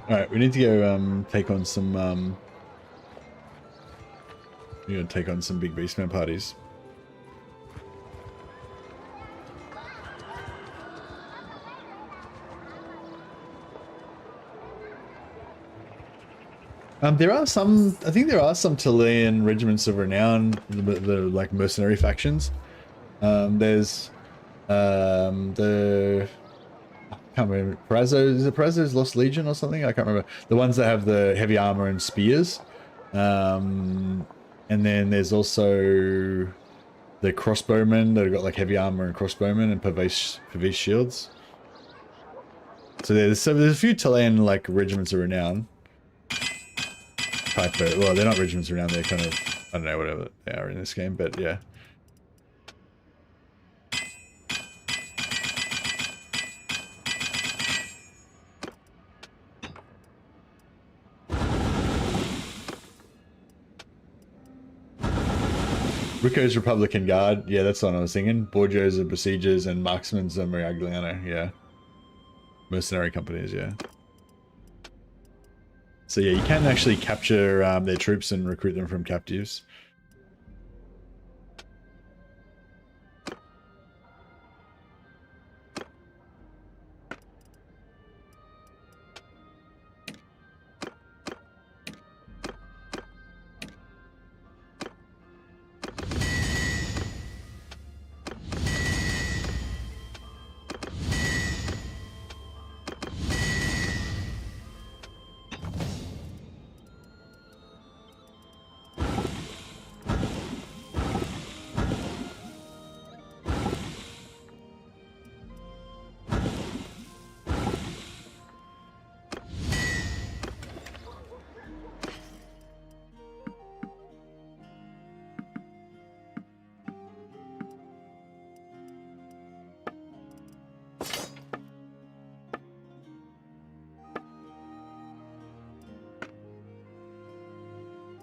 Alright, we need to go take on some we gotta take on some big Beastman parties. There are some, I think there are some Chilean regiments of renown, the like mercenary factions. There's the I can't remember. Perazzo, is it Perazzo's Lost Legion or something? I can't remember. The ones that have the heavy armor and spears. And then there's also the crossbowmen that have got like heavy armor and crossbowmen and pervase shields. So there's a few Chilean like regiments of renown. Well, they're not regiments of renown. They're kind of, I don't know, whatever they are in this game, but yeah. Rico's Republican Guard. Yeah, that's what I was thinking. Borgio's are Besiegers and Marksman's are Miragliano. Yeah. Mercenary companies, yeah. So yeah, you can actually capture their troops and recruit them from captives.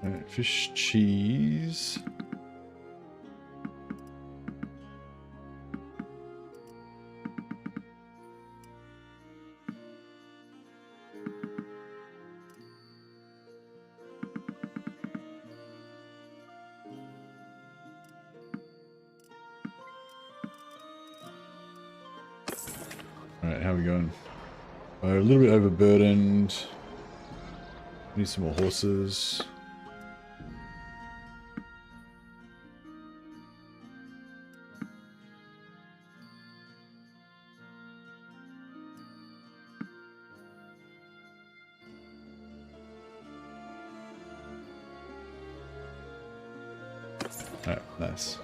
Alright, fish cheese. Alright, how are we going? We're a little bit overburdened. Need some more horses. Alright, nice.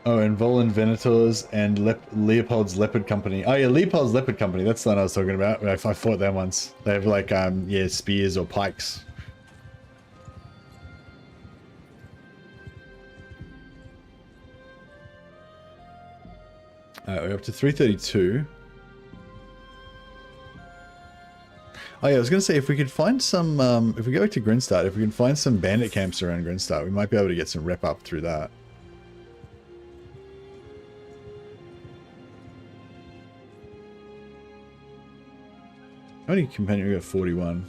Oh, and Volan Venators and Leopold's Leopard Company. Oh yeah, Leopold's Leopard Company. That's the one I was talking about. I fought them once. They have like yeah, spears or pikes. We're up to 332. Oh yeah, I was gonna say if we could find some, if we go back to Grinstad, if we can find some bandit camps around Grinstad, we might be able to get some rep up through that. How many companions? We got 41.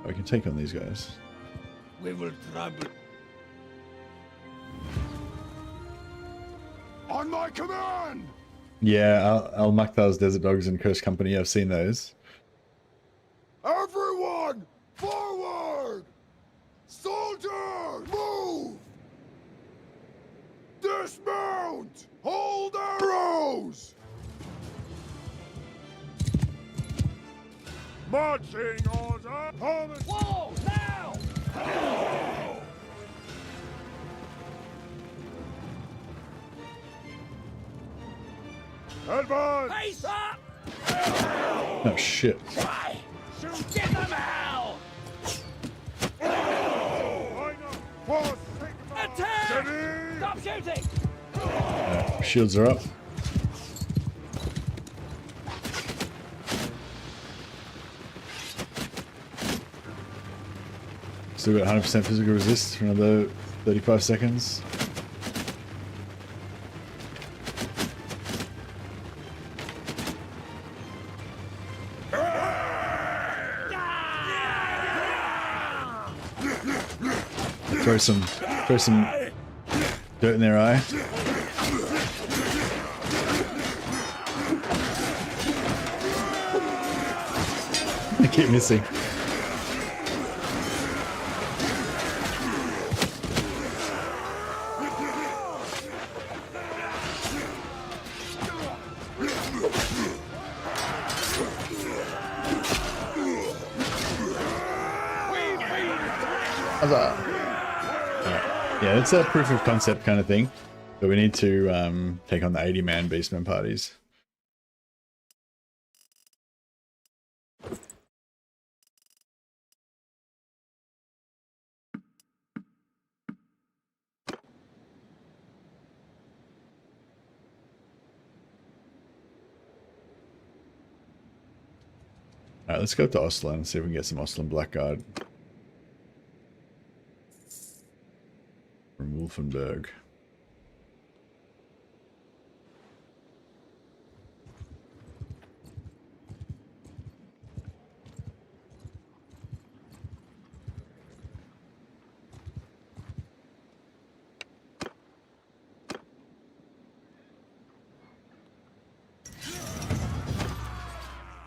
Oh, we can take on these guys. We will trouble. On my command! Yeah, Al Maktal's Desert Dogs and Cursed Company. I've seen those. Everyone, forward! Soldier, move! Dismount! Hold arrows! Marching order! Helmet! Whoa! Now! Advance! Face up! Oh shit. Try! Shoot! Get them out! Line up! Force Sigma! Attack! Steady! Stop shooting! Shields are up. Still got 100% physical resist for another 35 seconds. Throw some dirt in their eye. I keep missing. Yeah, it's a proof of concept kind of thing, but we need to take on the 80-man beastman parties. Alright, let's go up to Ostland and see if we can get some Ostland Blackguard. From Wolfenberg.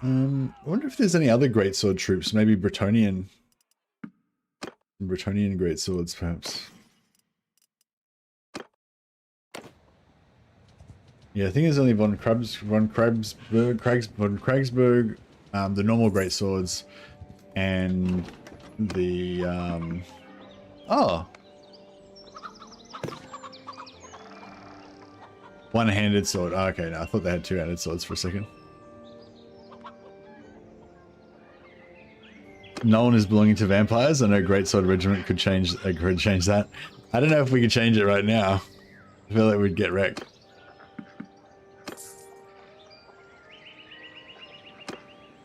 I wonder if there's any other greatsword troops, maybe Bretonnian greatswords, perhaps. Yeah, I think there's only von Kragsberg, the normal greatswords, and the oh, one-handed sword. Oh, okay, no, I thought they had two-handed swords for a second. No one is belonging to vampires. I know Greatsword Regiment could change that. I don't know if we could change it right now. I feel like we'd get wrecked.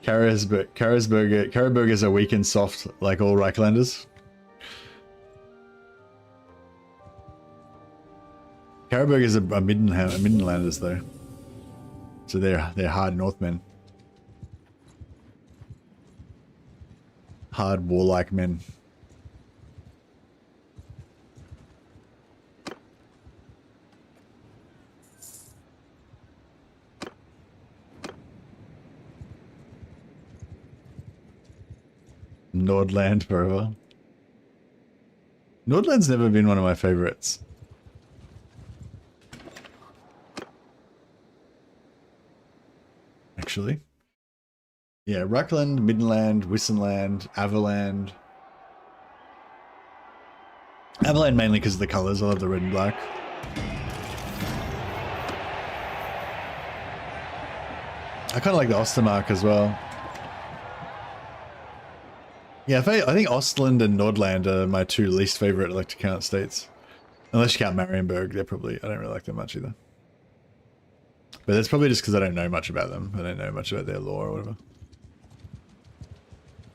Carroburgers are weak and soft, like all Reichlanders. Carroburgers are Middenlanders though, so they're hard Northmen. Hard warlike men. Nordland forever. Nordland's never been one of my favorites. Actually. Yeah, Ruckland, Middenland, Wissenland, Averland. Averland mainly because of the colours. I love the red and black. I kind of like the Ostermark as well. Yeah, I think Ostland and Nordland are my two least favourite electric count states. Unless you count Marienburg, I don't really like them much either. But that's probably just because I don't know much about them. I don't know much about their lore or whatever.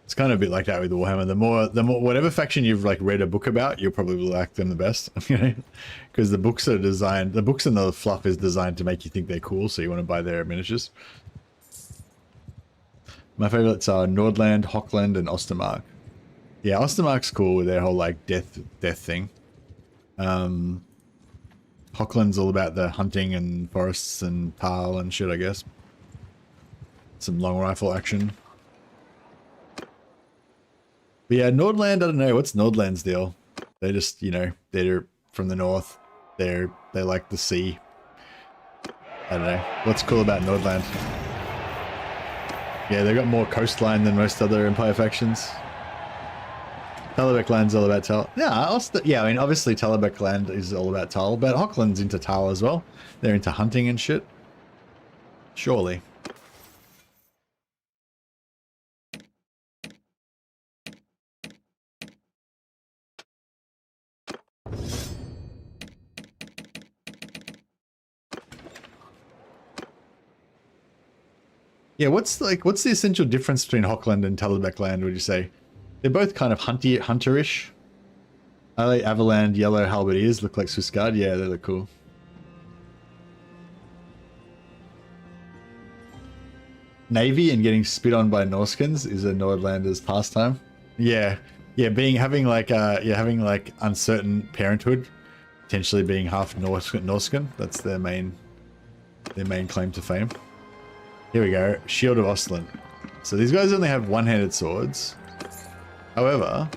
It's kind of a bit like that with Warhammer. The more, whatever faction you've like read a book about, you'll probably like them the best. Because the books are designed, the books and the fluff is designed to make you think they're cool, so you want to buy their miniatures. My favorites are Nordland, Hochland, and Ostermark. Yeah, Ostermark's cool with their whole like death thing. Hochland's all about the hunting and forests and Tal and shit, I guess. Some long rifle action. But yeah, Nordland, I don't know. What's Nordland's deal? They just, you know, they're from the north. They like the sea. I don't know. What's cool about Nordland? Yeah, they've got more coastline than most other Empire factions. Talabek Land's all about Tal. Yeah, I mean, obviously Talabek Land is all about Tal, but Hochland's into Tal as well. They're into hunting and shit. Surely. Yeah, what's the essential difference between Hochland and Talabek Land, would you say? They're both kind of hunterish. I like Averland, yellow halberdiers, look like Swiss Guard. Yeah, they look cool. Navy and getting spit on by Norskins is a Nordlander's pastime. Yeah, having like uncertain parenthood, potentially being half Norskin. That's their main claim to fame. Here we go, Shield of Ostland. So these guys only have one-handed swords. However,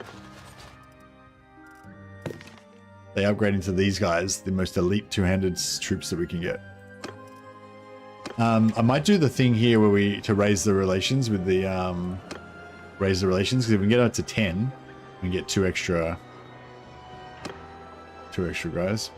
they upgrade into these guys, the most elite two-handed troops that we can get. I might do the thing here where to raise the relations with the because if we can get up to 10, we can get two extra guys.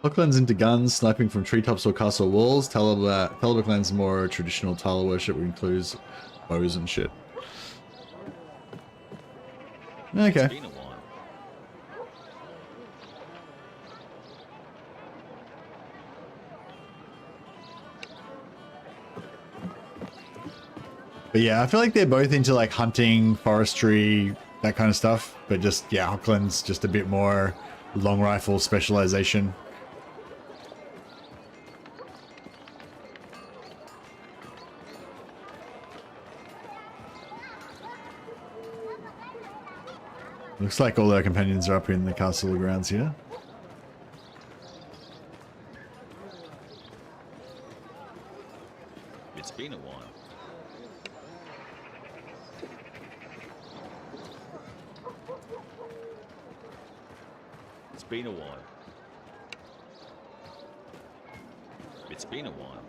Hooklands into guns, sniping from treetops or castle walls. Talbot lands more traditional Tala worship, which includes bows and shit. Okay. It's been a while. But yeah, I feel like they're both into like hunting, forestry, that kind of stuff. But just, yeah, Hookland's just a bit more long rifle specialization. Looks like all our companions are up in the castle grounds here. It's been a while. It's been a while. It's been a while.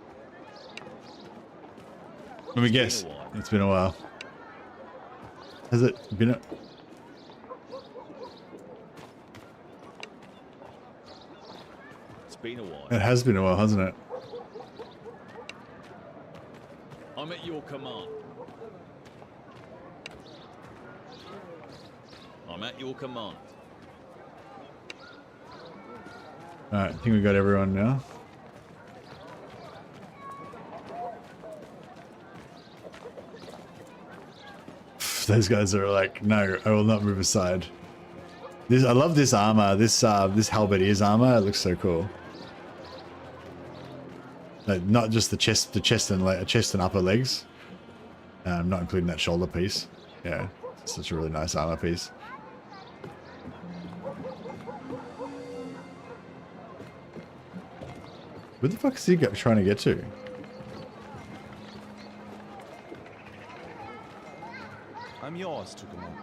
Let me guess. It's been a while. Has it been a... It's been a while. It has been a while, hasn't it? I'm at your command. I'm at your command. Alright, I think we got everyone now. Those guys are like, no, I will not move aside. This, I love this armor. This halberdier's armor. It looks so cool. Like, not just the chest and upper legs. Not including that shoulder piece. Yeah, it's such a really nice armor piece. Where the fuck is he trying to get to? I'm yours to command.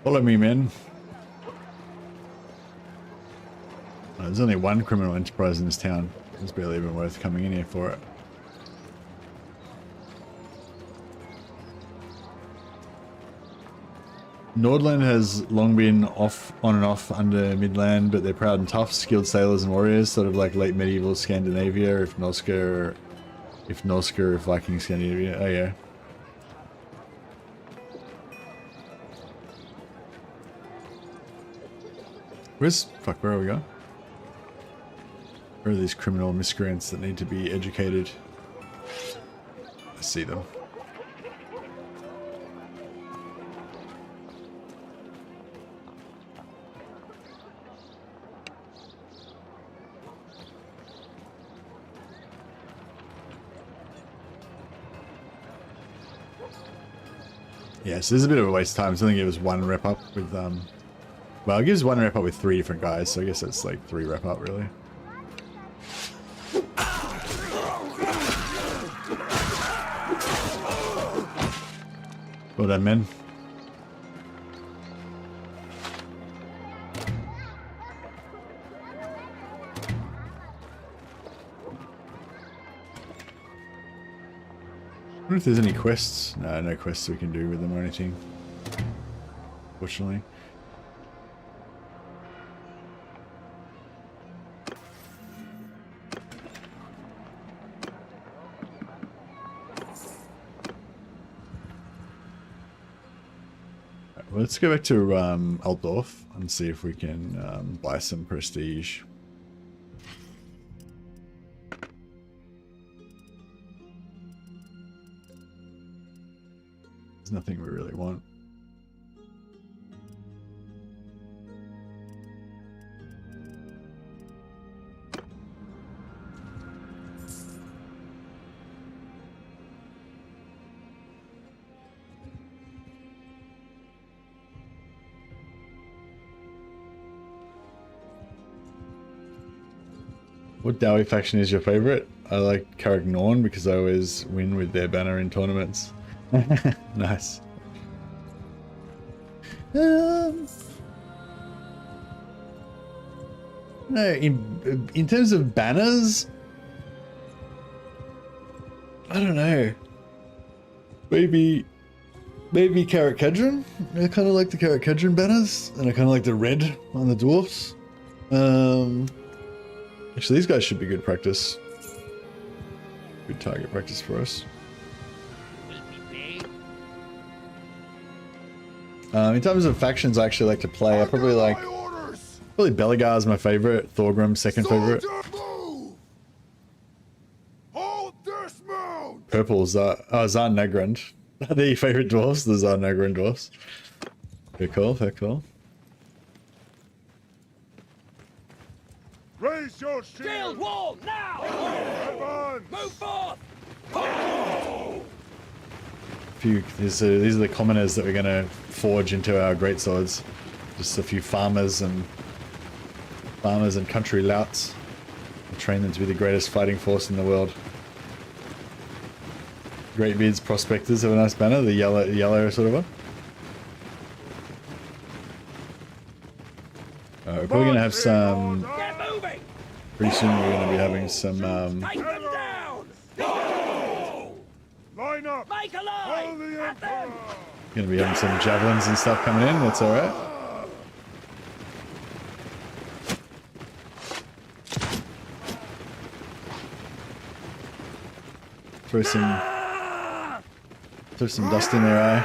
Follow me, men. Oh, there's only one criminal enterprise in this town. It's barely even worth coming in here for it. Nordland has long been on and off under Midland, but they're proud and tough, skilled sailors and warriors, sort of like late medieval Scandinavia, if Viking Scandinavia. Oh yeah. Where are we going? Where are these criminal miscreants that need to be educated? I see them. Yeah, so this is a bit of a waste of time. It's only give us one rep up with, well, it gives one rep up with 3 different guys, so I guess it's like 3 rep up, really. Well done, men. I wonder if there's any quests. No, no quests we can do with them or anything. Fortunately. Right, well, let's go back to Altdorf and see if we can buy some prestige. There's nothing we really want. What Dowie faction is your favorite? I like Carroburg because I always win with their banner in tournaments. Nice. No, in terms of banners, I don't know. Maybe Carrot Kedron. I kind of like the Carrot Kedron banners, and I kind of like the red on the dwarfs. Actually, these guys should be good practice. Good target practice for us. In terms of factions, I actually like to play. I probably like Belegar is my favorite. Thorgrim second favorite. Hold dismount. Purple Zarn Nagrand. They're your favorite dwarfs, the Zarn Nagrand dwarfs. Fair call, fair call. Raise your Shield shield. wall now! Advance. Move forth! These are the commoners that we're going to forge into our greatswords. Just a few farmers and country louts. We'll train them to be the greatest fighting force in the world. Greatbeard's prospectors have a nice banner, the yellow sort of one. We're probably going to have some... Get moving! Pretty soon we're going to be having some... Take them down! Line up. Make a Hold line! the At them! emperor. Going to be having some javelins and stuff coming in, that's alright. Throw some dust in their eye.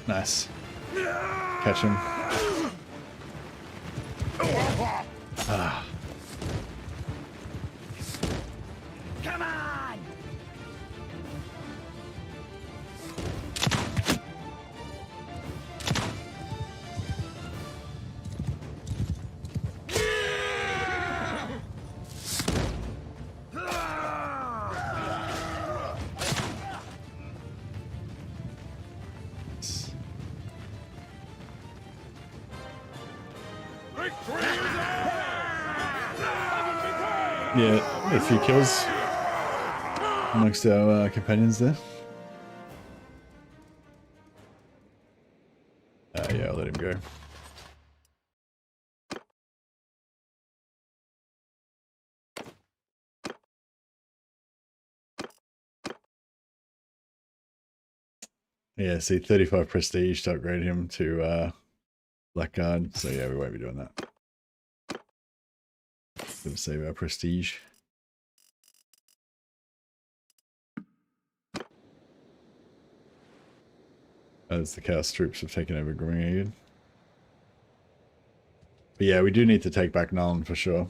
Nice. Catch him. Ah. Come on! Yeah, a few kills amongst our companions there. Yeah, I'll let him go. Yeah, see, 35 prestige to upgrade him to Blackguard. So yeah, we won't be doing that. Gonna save our prestige. As the Chaos troops have taken over Grimaged. But yeah, we do need to take back Nuln for sure.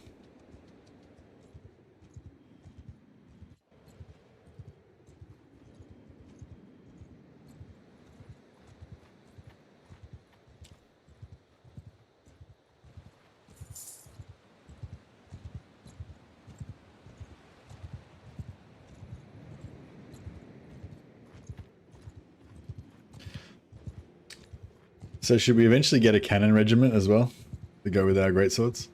So should we eventually get a cannon regiment as well to go with our greatswords?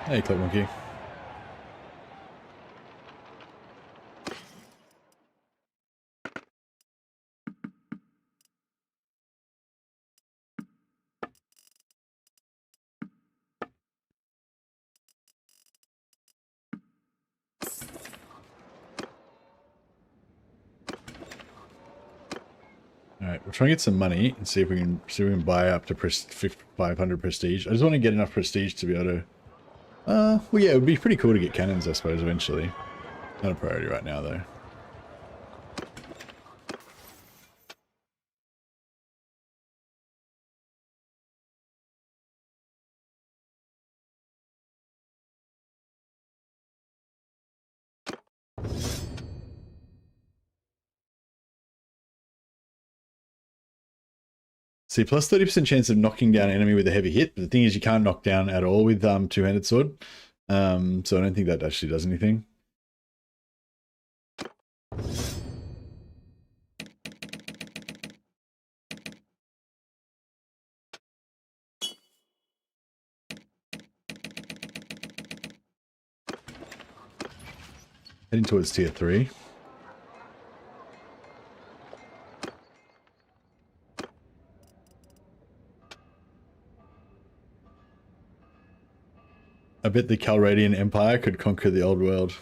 Hey, Club Monkey. Alright, we'll try and get some money and see if we can buy up to 500 prestige. I just want to get enough prestige to be able to Well, yeah, it would be pretty cool to get cannons, I suppose, eventually. Not a priority right now, though. See, plus 30% chance of knocking down an enemy with a heavy hit. But the thing is, you can't knock down at all with two-handed sword. So I don't think that actually does anything. Heading towards tier 3. I bet the Calradian Empire could conquer the old world.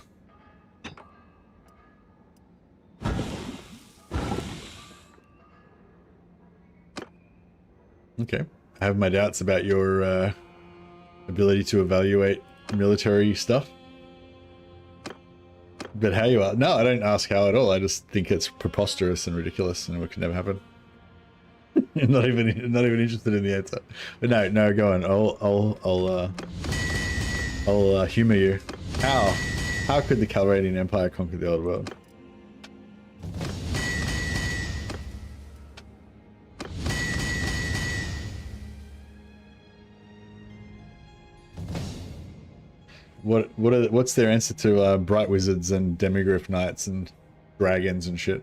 Okay. I have my doubts about your ability to evaluate military stuff. But how you are? No, I don't ask how at all. I just think it's preposterous and ridiculous and it could never happen. I'm not even interested in the answer. But no, go on. I'll humor you. How could the Calradian Empire conquer the old world? What's their answer to bright wizards and demigryph knights and dragons and shit?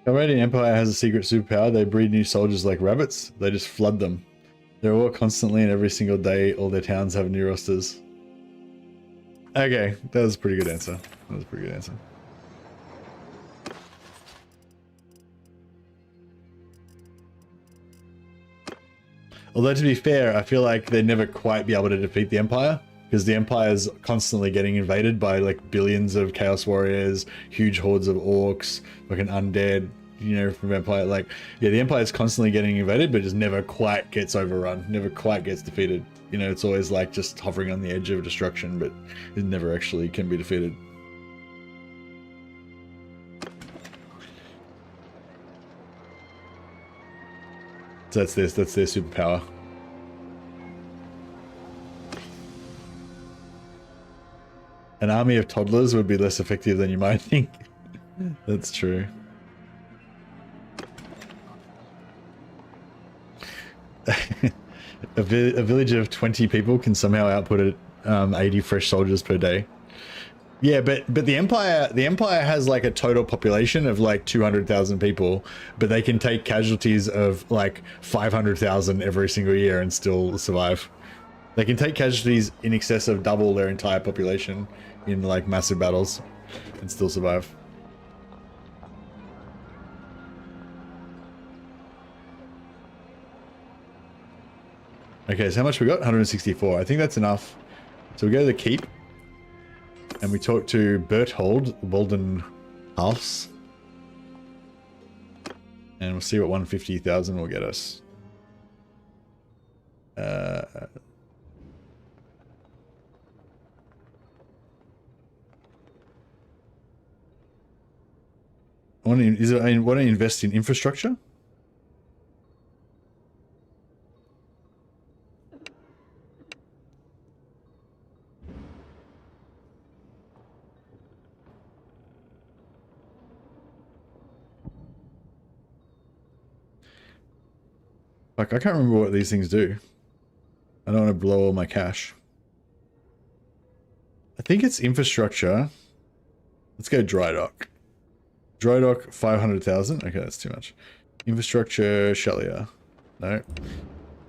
The Calradian Empire has a secret superpower. They breed new soldiers like rabbits. They just flood them. They're all constantly and every single day. All their towns have new rosters. Okay, that was a pretty good answer. Although to be fair, I feel like they'd never quite be able to defeat the Empire. Because the Empire's constantly getting invaded by like billions of Chaos Warriors, huge hordes of orcs, like an undead, you know, from Empire. Like, yeah, the Empire's constantly getting invaded, but just never quite gets overrun, never quite gets defeated. You know, it's always like just hovering on the edge of destruction, but it never actually can be defeated. So that's their superpower. An army of toddlers would be less effective than you might think. That's true. A village of 20 people can somehow output 80 fresh soldiers per day. Yeah, but the Empire has like a total population of like 200,000 people, but they can take casualties of like 500,000 every single year and still survive. They can take casualties in excess of double their entire population in like massive battles and still survive. Okay, so how much we got? 164. I think that's enough. So we go to the keep and we talk to Berthold Waldenhaus and we'll see what 150,000 will get us. Want to invest in infrastructure? Like, I can't remember what these things do. I don't want to blow all my cash. I think it's infrastructure. Let's go dry dock. Dry dock, 500,000. Okay, that's too much. Infrastructure Shellier. No.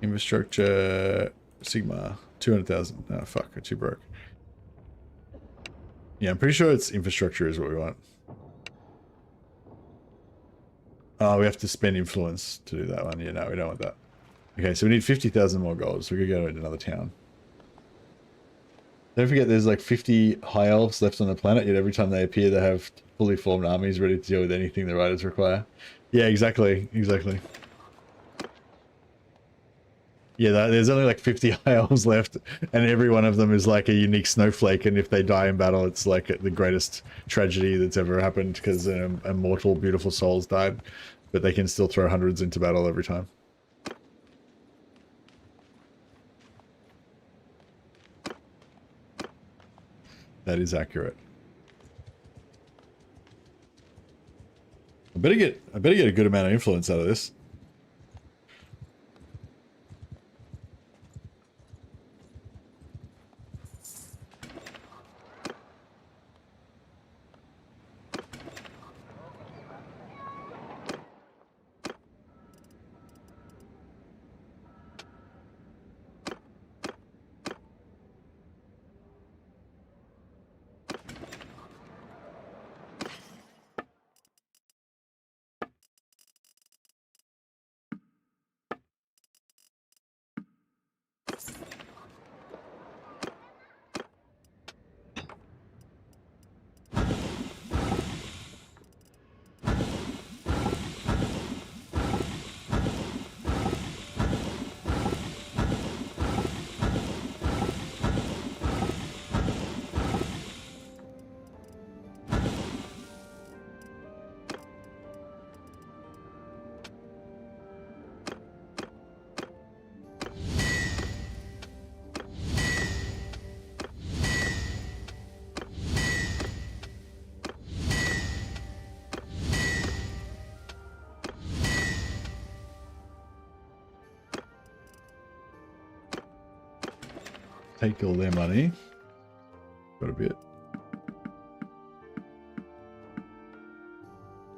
Infrastructure Sigma. 200,000. Oh, fuck. I'm too broke. Yeah, I'm pretty sure it's infrastructure is what we want. Oh, we have to spend influence to do that one. Yeah, no, we don't want that. Okay, so we need 50,000 more gold, so we could go to another town. Don't forget there's like 50 high elves left on the planet, yet every time they appear they have fully formed armies ready to deal with anything the riders require. Yeah, exactly. Exactly. Yeah, there's only like 50 high elves left, and every one of them is like a unique snowflake, and if they die in battle, it's like the greatest tragedy that's ever happened, because immortal, beautiful souls died, but they can still throw hundreds into battle every time. That is accurate. I better get a good amount of influence out of this. Take all their money. Got a bit.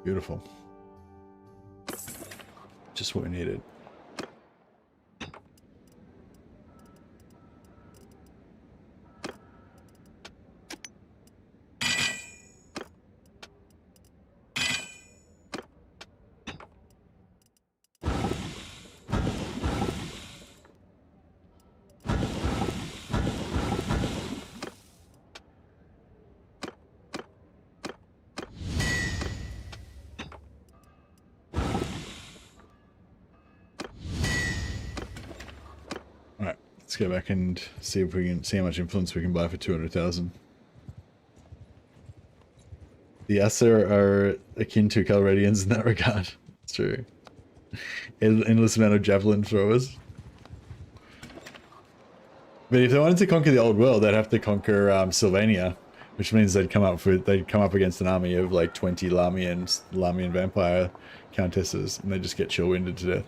Beautiful. Just what we needed. Let's go back and see if we can see how much influence we can buy for 200,000. The Acer are akin to Calradians in that regard. It's true. Endless amount of javelin throwers. But if they wanted to conquer the old world, they'd have to conquer Sylvania, which means they'd come up against an army of like 20 Lamian vampire countesses, and they just get chill winded to death.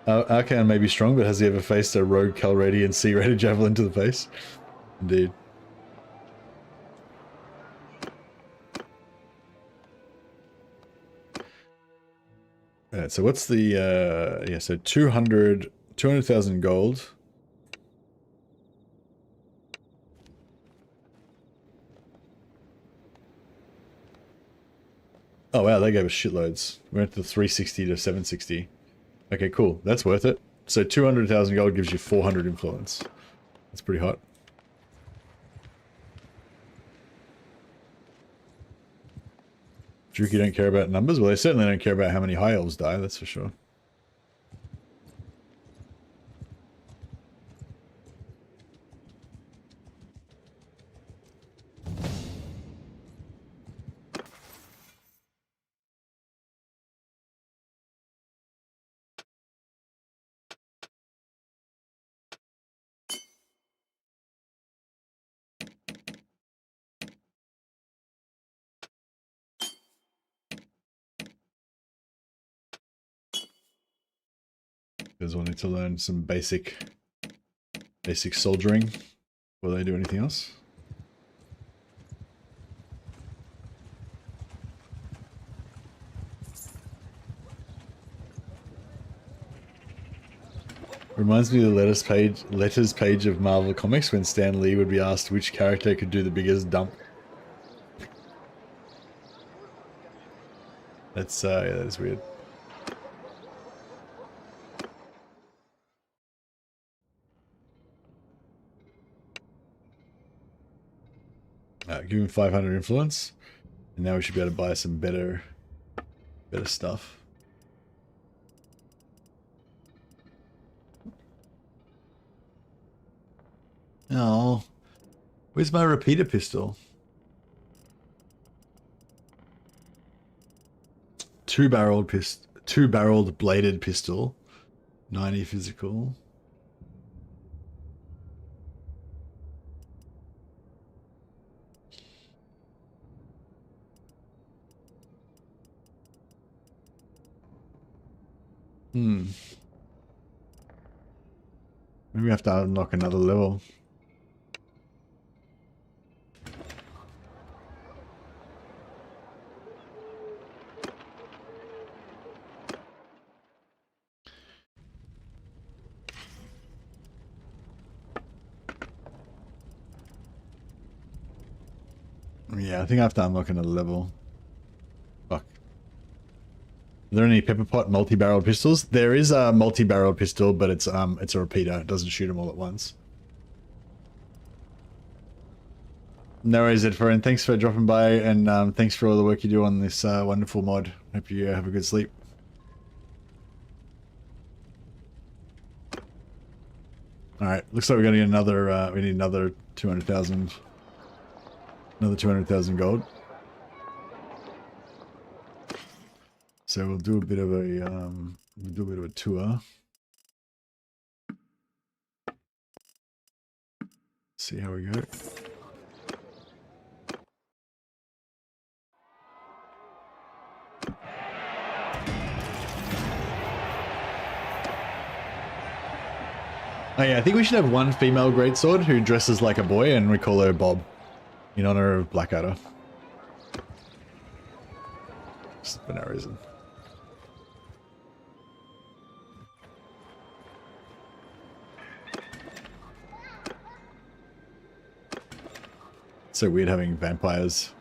Arcan may be strong, but has he ever faced a rogue Calradian C-rated javelin to the face? Indeed. Alright, so what's the, yeah, so 200,000 gold. Oh wow, they gave us shitloads. We went to 360 to 760. Okay, cool. That's worth it. So 200,000 gold gives you 400 influence. That's pretty hot. Druki don't care about numbers? Well, they certainly don't care about how many high elves die, that's for sure. Because we'll need to learn some basic soldiering before they do anything else. Reminds me of the letters page of Marvel Comics when Stan Lee would be asked which character could do the biggest dump. That's yeah, that's weird. Give him 500 influence, and now we should be able to buy some better stuff. Oh, where's my repeater pistol? Two-barreled bladed pistol, 90 physical. Maybe we have to unlock another level. Yeah, I think I have to unlock another level. Fuck. Are there any pepper pot multi-barreled pistols? There is a multi-barreled pistol, but it's a repeater. It doesn't shoot them all at once. No worries, Edfer, and thanks for dropping by, and thanks for all the work you do on this wonderful mod. Hope you have a good sleep. All right, looks like we're gonna get another. We need another 200,000. Another 200,000 gold. So we'll do a bit of a tour. See how we go. Oh yeah, I think we should have one female greatsword who dresses like a boy, and we call her Bob, in honor of Blackadder. Just for no reason. So weird having vampires.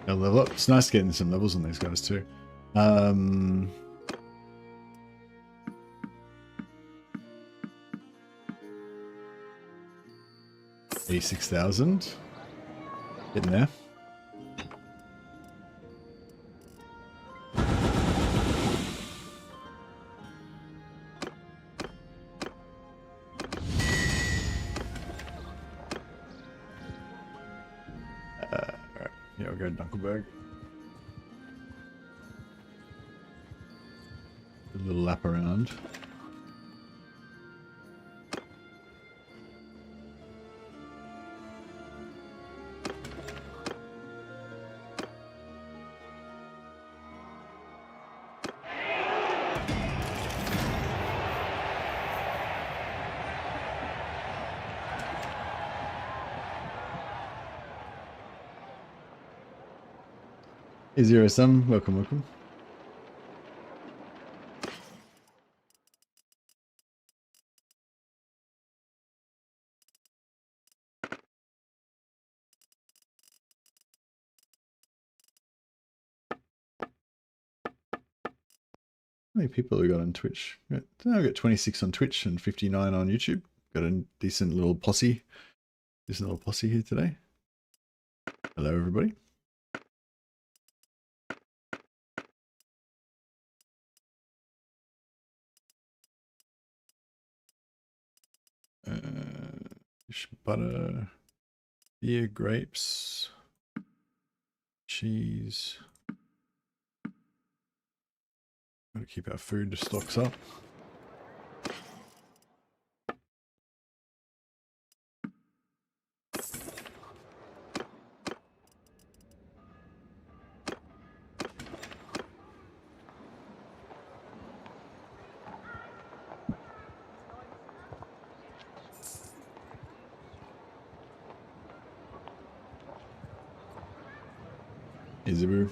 They'll level up. It's nice getting some levels on these guys too. 86,000. Getting there. Alright. Yeah, we'll go to Dunkelberg. A little lap around. Hey Zero Sum, welcome, welcome. many people have we got on Twitch? I've got 26 on Twitch and 59 on YouTube. Got a decent little posse. Decent little posse here today. Hello, everybody. Fish, butter, beer, grapes, cheese. Gotta keep our food stocks up. Isabu.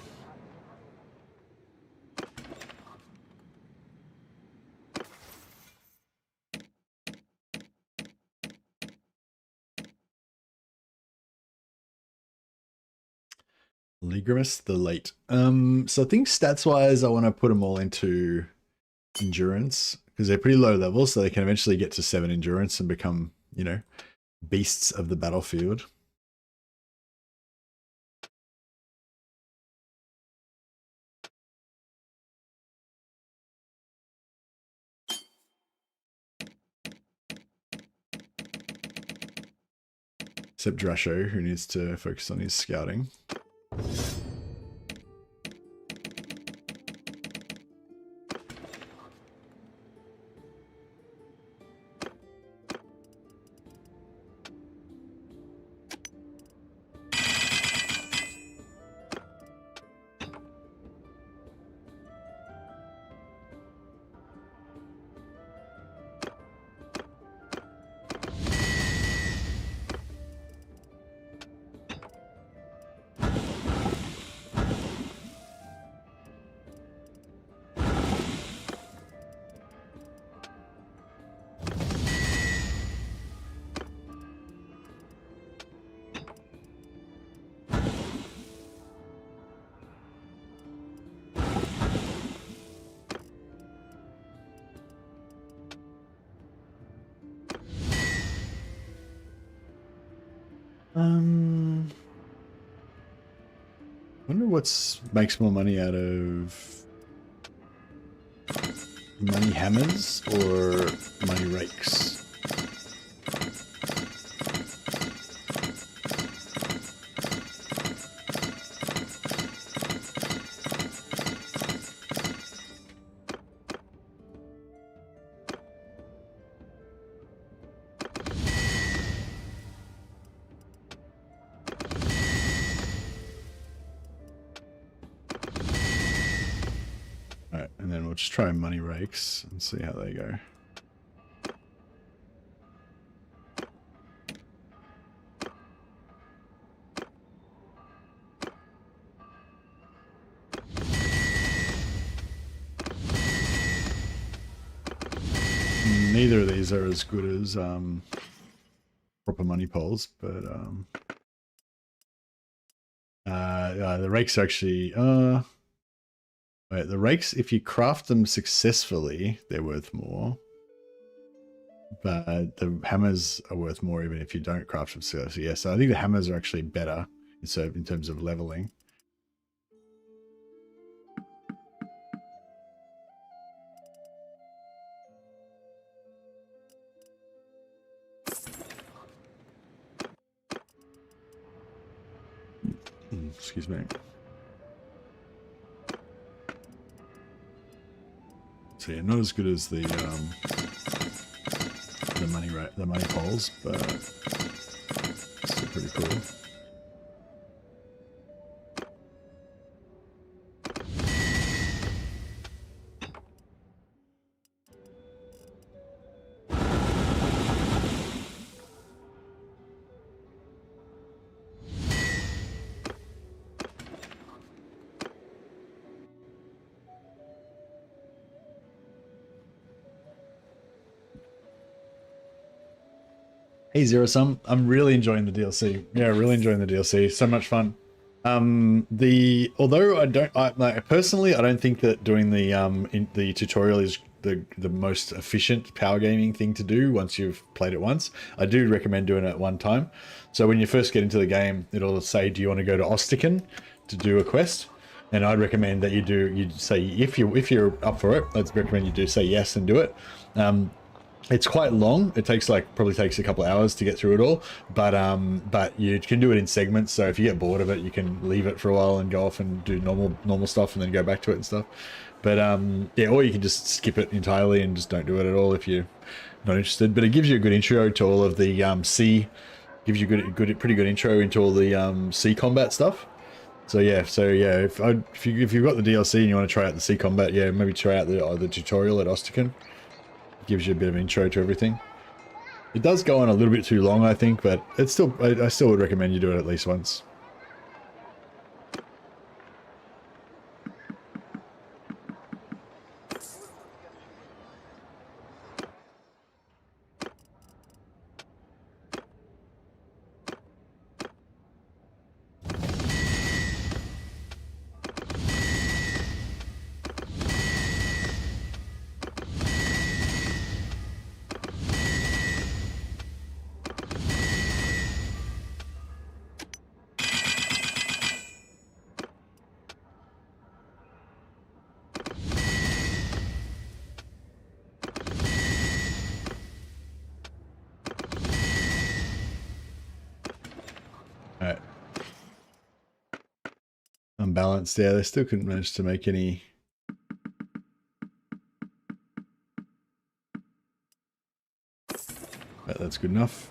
Ligrimus the Late. So I think stats wise, I want to put them all into endurance because they're pretty low levels, so they can eventually get to 7 endurance and become, you know, beasts of the battlefield. Except Drasho, who needs to focus on his scouting. Wonder what's makes more money out of money hammers or money rakes. Just try money rakes and see how they go. Neither of these are as good as proper money poles, but the rakes are actually wait, the rakes, if you craft them successfully, they're worth more. But the hammers are worth more even if you don't craft them successfully. Yeah, so I think the hammers are actually better in terms of leveling. Excuse me. So yeah, not as good as the money poles, but still pretty cool. Hey Zero Sum, I'm really enjoying the DLC. Yeah, really enjoying the DLC. So much fun. Although personally, I don't think that doing the tutorial is the most efficient power gaming thing to do once you've played it once. I do recommend doing it at one time. So when you first get into the game, it'll say, do you want to go to Ostican to do a quest? And I'd recommend that you say, if you're up for it, I'd recommend you do say yes and do it. It's quite long. It probably takes a couple hours to get through it all, but you can do it in segments. So if you get bored of it, you can leave it for a while and go off and do normal stuff and then go back to it and stuff. But yeah, or you can just skip it entirely and just don't do it at all if you're not interested. But it gives you a good intro to all of the sea, gives you pretty good intro into all the sea combat stuff. So yeah, if you've got the DLC and you want to try out the sea combat, yeah, maybe try out the tutorial at Ostican. Gives you a bit of intro to everything. It does go on a little bit too long, I think, but it's still I still would recommend you do it at least once. Alright. Unbalanced, yeah, they still couldn't manage to make any. But that's good enough.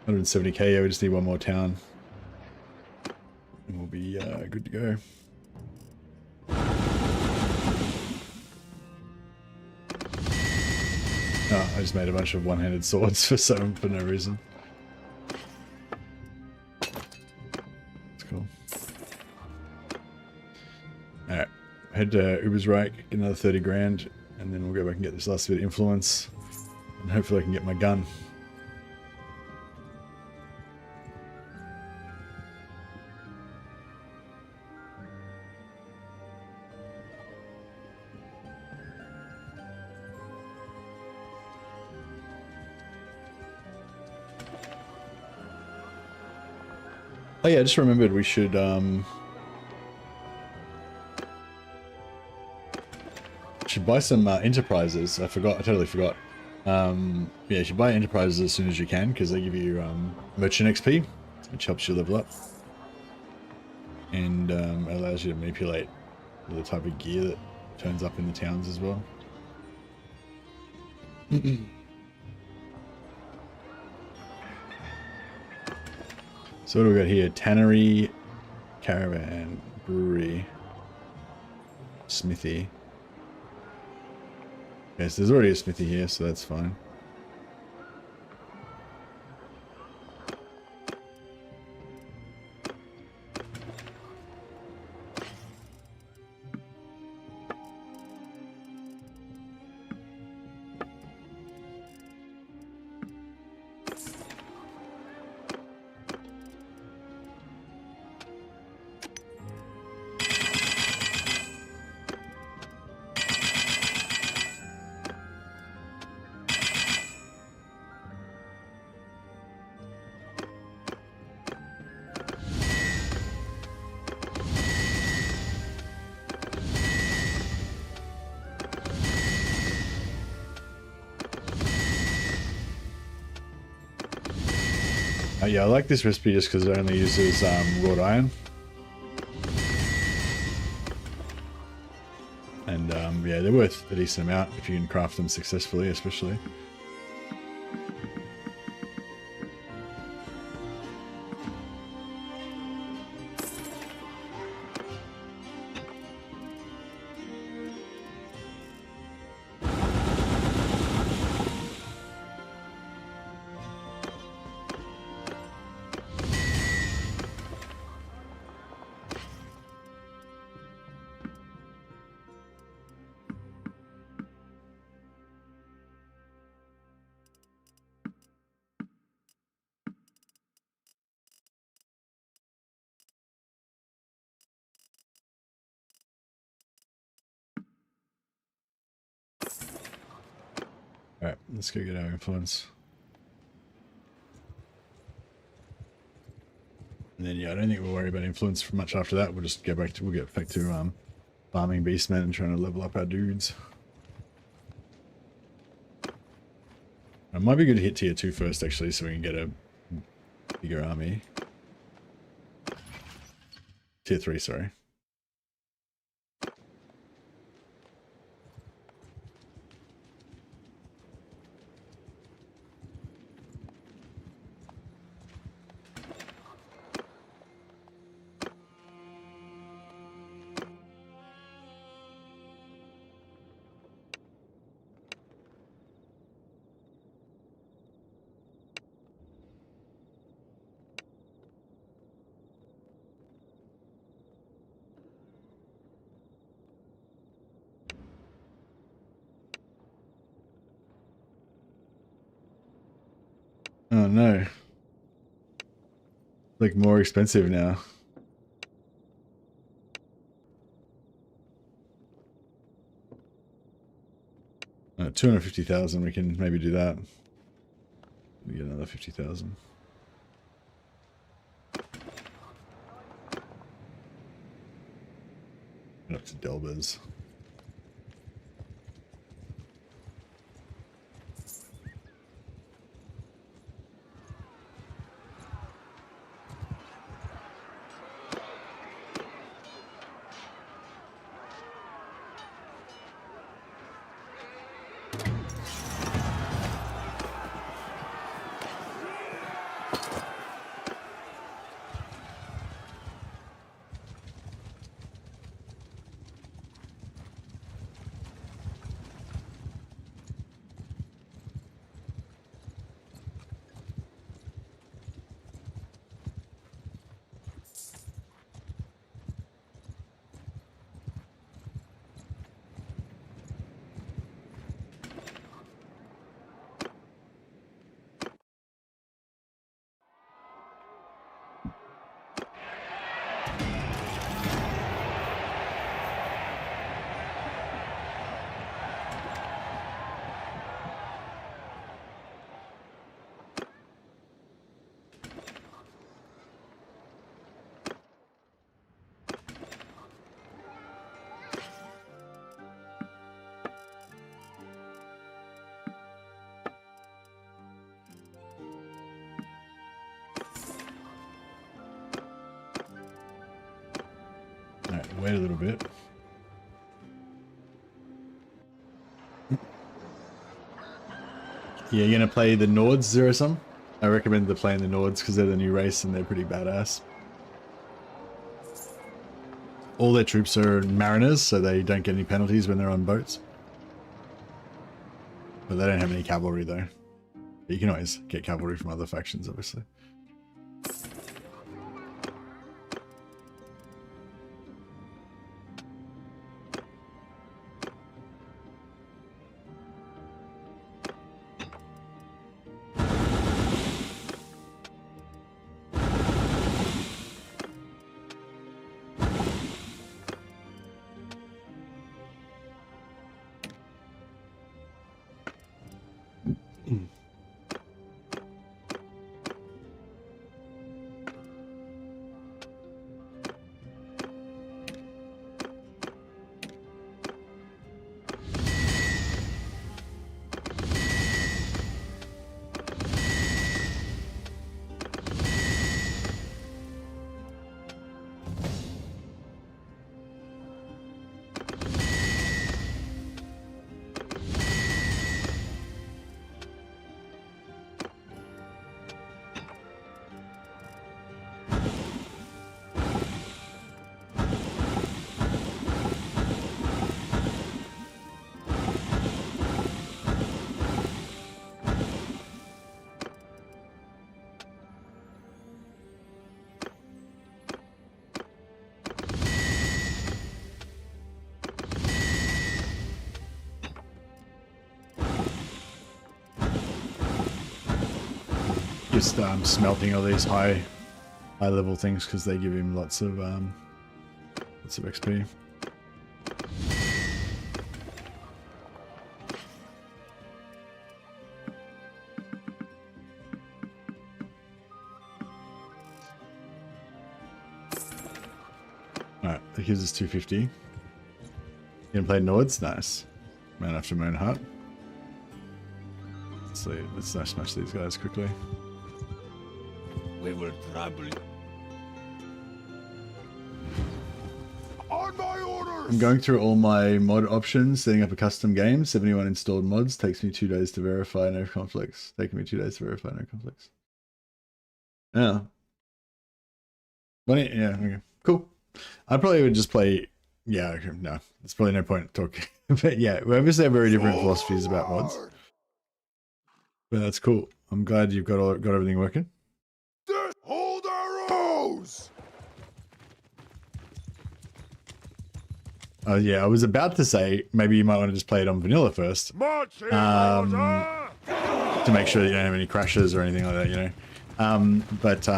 170k, yeah, we just need one more town. And we'll be good to go. Oh, I just made a bunch of one-handed swords for no reason. That's cool. Alright, head to Ubersreich, get another 30 grand, and then we'll go back and get this last bit of influence. And hopefully I can get my gun. Oh yeah, I just remembered we should buy some enterprises. I totally forgot. Yeah, you should buy enterprises as soon as you can because they give you merchant XP, which helps you level up. And allows you to manipulate the type of gear that turns up in the towns as well. So what do we got here? Tannery, caravan, brewery, smithy. Okay, so there's already a smithy here, so that's fine. Yeah, I like this recipe just because it only uses wrought iron. And yeah, they're worth a decent amount if you can craft them successfully, especially. Let's go get our influence. And then yeah, I don't think we'll worry about influence for much after that. We'll just get back to farming beastmen and trying to level up our dudes. It might be good to hit tier 2 first actually, so we can get a bigger army. Tier 3, sorry. Oh no. Like more expensive now. 250,000, we can maybe do that. We get another 50,000. Up to Delbers. Alright, wait a little bit. Yeah, you're gonna play the Nords Zero Sum? I recommend playing the Nords because they're the new race and they're pretty badass. All their troops are mariners, so they don't get any penalties when they're on boats. But they don't have any cavalry though. But you can always get cavalry from other factions, obviously. Just smelting all these high level things because they give him lots of XP. Alright, that gives us 250. You gonna play Nords? Nice. Man after my own heart. Let's smash these guys quickly. We will trouble. On my orders! I'm going through all my mod options, setting up a custom game. 71 installed mods. Takes me 2 days to verify, no conflicts. Taking me 2 days to verify, no conflicts. Yeah. Yeah, okay. Cool. I probably would just play... Yeah, okay, no. There's probably no point talking. But yeah, we obviously have very different philosophies about mods. But that's cool. I'm glad you've got everything working. Hold arrows! Yeah, I was about to say maybe you might want to just play it on vanilla first. Marching To make sure that you don't have any crashes or anything like that, you know. But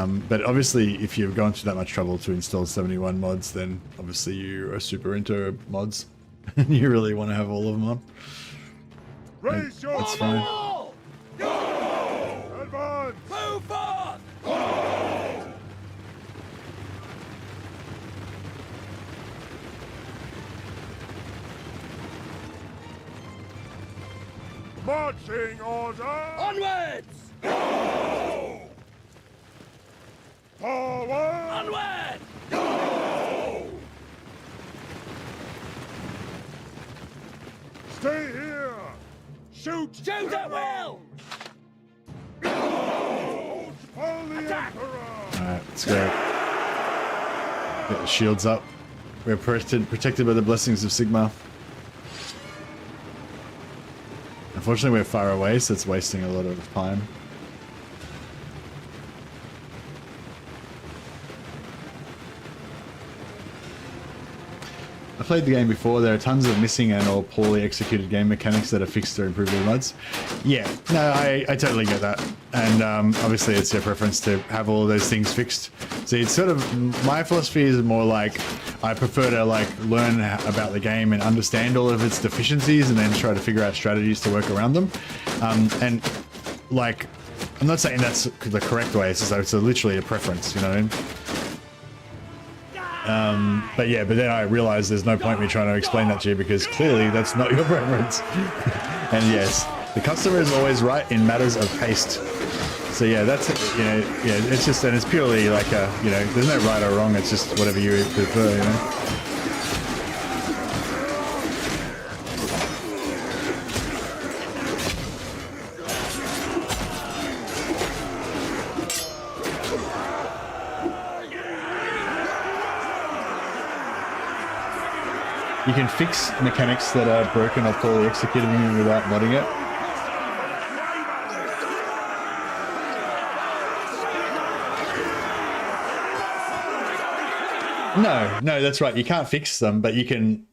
obviously if you've gone through that much trouble to install 71 mods, then obviously you are super into mods and you really want to have all of them on. Raise your That's fine. advance! Move on! Marching order! Onwards! Forward! Onward! Stay here! Shoot! Shoot at will! Follow the Attack! Emperor! Alright, let's go. Get the shields up. We're protected by the blessings of Sigma. Unfortunately, we're far away, so it's wasting a lot of time. I played the game before. There are tons of missing and or poorly executed game mechanics that are fixed or improved with mods. Yeah, no, I totally get that. And obviously it's your preference to have all of those things fixed. So it's sort of, my philosophy is more like, I prefer to like learn about the game and understand all of its deficiencies and then try to figure out strategies to work around them. And like, I'm not saying that's the correct way, it's just it's literally a preference, you know what I mean? But yeah, but then I realized there's no point me trying to explain that to you because clearly that's not your preference. And yes, the customer is always right in matters of taste. So yeah, that's, you know, yeah, it's just, and it's purely like a, you know, there's no right or wrong, it's just whatever you prefer, you know? You can fix mechanics that are broken or poorly executed without modding it. No, that's right. You can't fix them, but you can,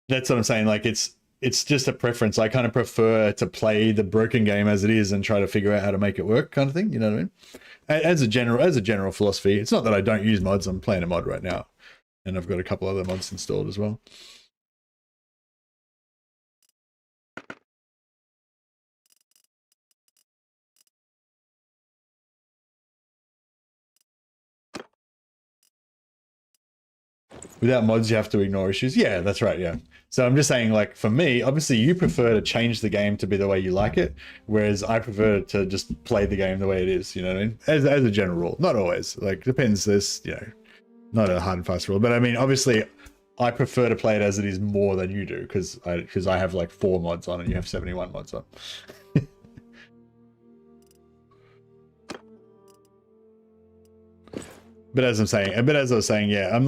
that's what I'm saying. Like it's just a preference. I kind of prefer to play the broken game as it is and try to figure out how to make it work kind of thing. You know what I mean? As a general philosophy, it's not that I don't use mods. I'm playing a mod right now. And I've got a couple other mods installed as well. Without mods, you have to ignore issues. Yeah, that's right, yeah. So I'm just saying, like, for me, obviously you prefer to change the game to be the way you like it, whereas I prefer to just play the game the way it is, you know what I mean? As a general rule. Not always. Like, depends, there's, you know, not a hard and fast rule. But I mean, obviously, I prefer to play it as it is more than you do, because I have like 4 mods on and you have 71 mods on. But as I was saying, yeah, I'm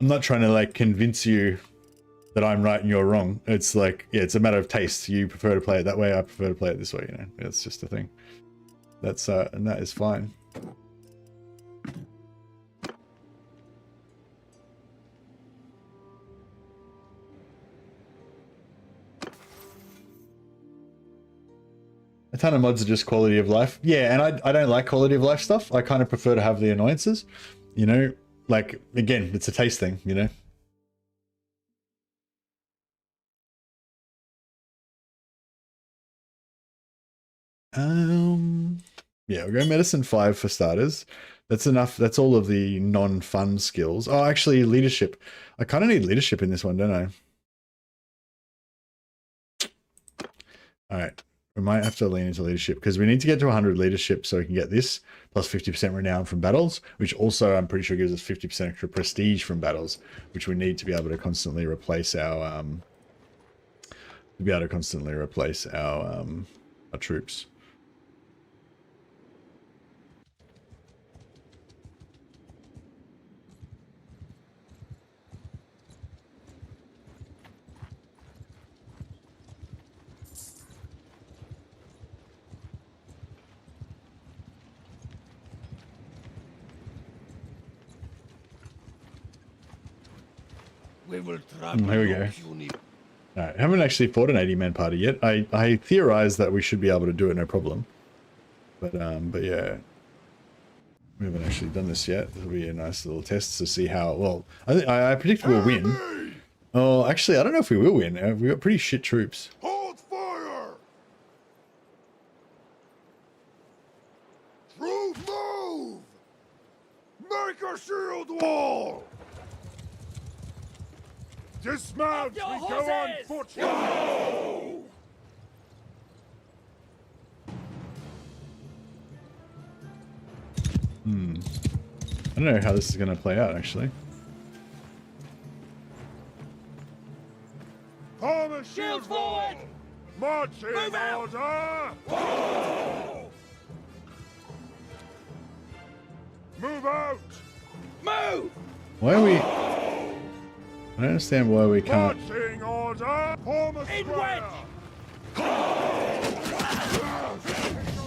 not trying to like convince you that I'm right and you're wrong. It's like, yeah, it's a matter of taste. You prefer to play it that way, I prefer to play it this way, you know. It's just a thing. That's and that is fine. A ton of mods are just quality of life. Yeah, and I don't like quality of life stuff. I kind of prefer to have the annoyances, you know? Like, again, it's a taste thing, you know? Yeah, we'll go medicine 5 for starters. That's enough. That's all of the non-fun skills. Oh, actually, leadership. I kind of need leadership in this one, don't I? All right. We might have to lean into leadership because we need to get to 100 leadership so we can get this plus 50% renown from battles, which also I'm pretty sure gives us 50% extra prestige from battles, which we need to be able to constantly replace our troops. We will Here we go. Alright, haven't actually fought an 80-man party yet. I theorized that we should be able to do it no problem. But yeah. We haven't actually done this yet. This will be a nice little test to see how, well, I predict we'll win. Oh, actually, I don't know if we will win. We've got pretty shit troops. Hold fire! Troops move! Make a shield wall! Dismount! We Off your go on horses! foot! Go! I don't know how this is going to play out, actually. Form a Shields shield wall! forward! Marching Move out! order! Move out! Move! Why are we... I don't understand why we can't... Marching order! Form a In square!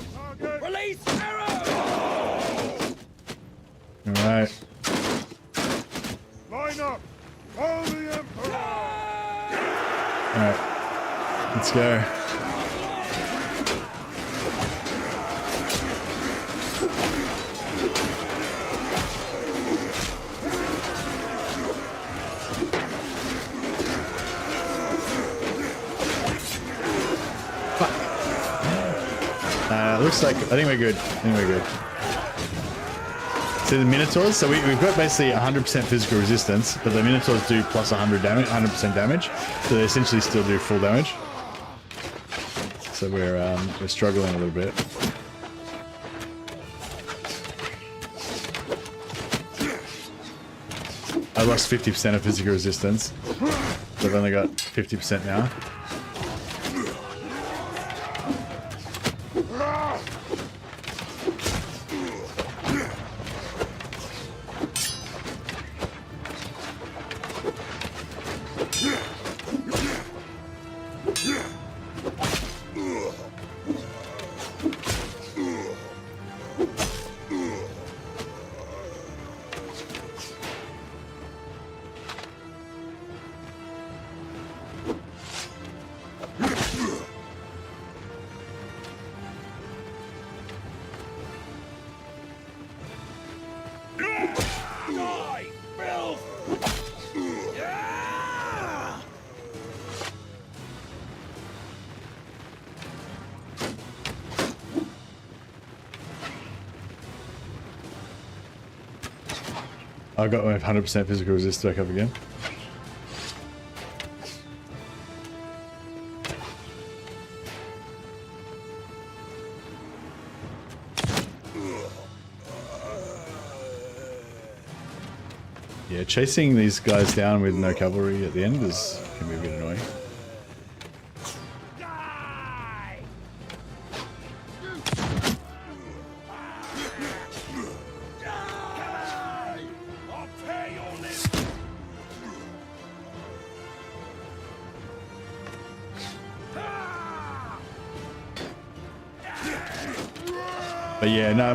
Target! Release arrow! Alright. Line up! Follow the Emperor! Alright. Let's go. Looks like, I think we're good. So the Minotaurs, so we've got basically 100% physical resistance, but the Minotaurs do plus 100% damage, so they essentially still do full damage. So we're struggling a little bit. I lost 50% of physical resistance, so I've only got 50% now. I got my 100% physical resist back up again. Yeah, chasing these guys down with no cavalry at the end can be a bit annoying. But yeah, no,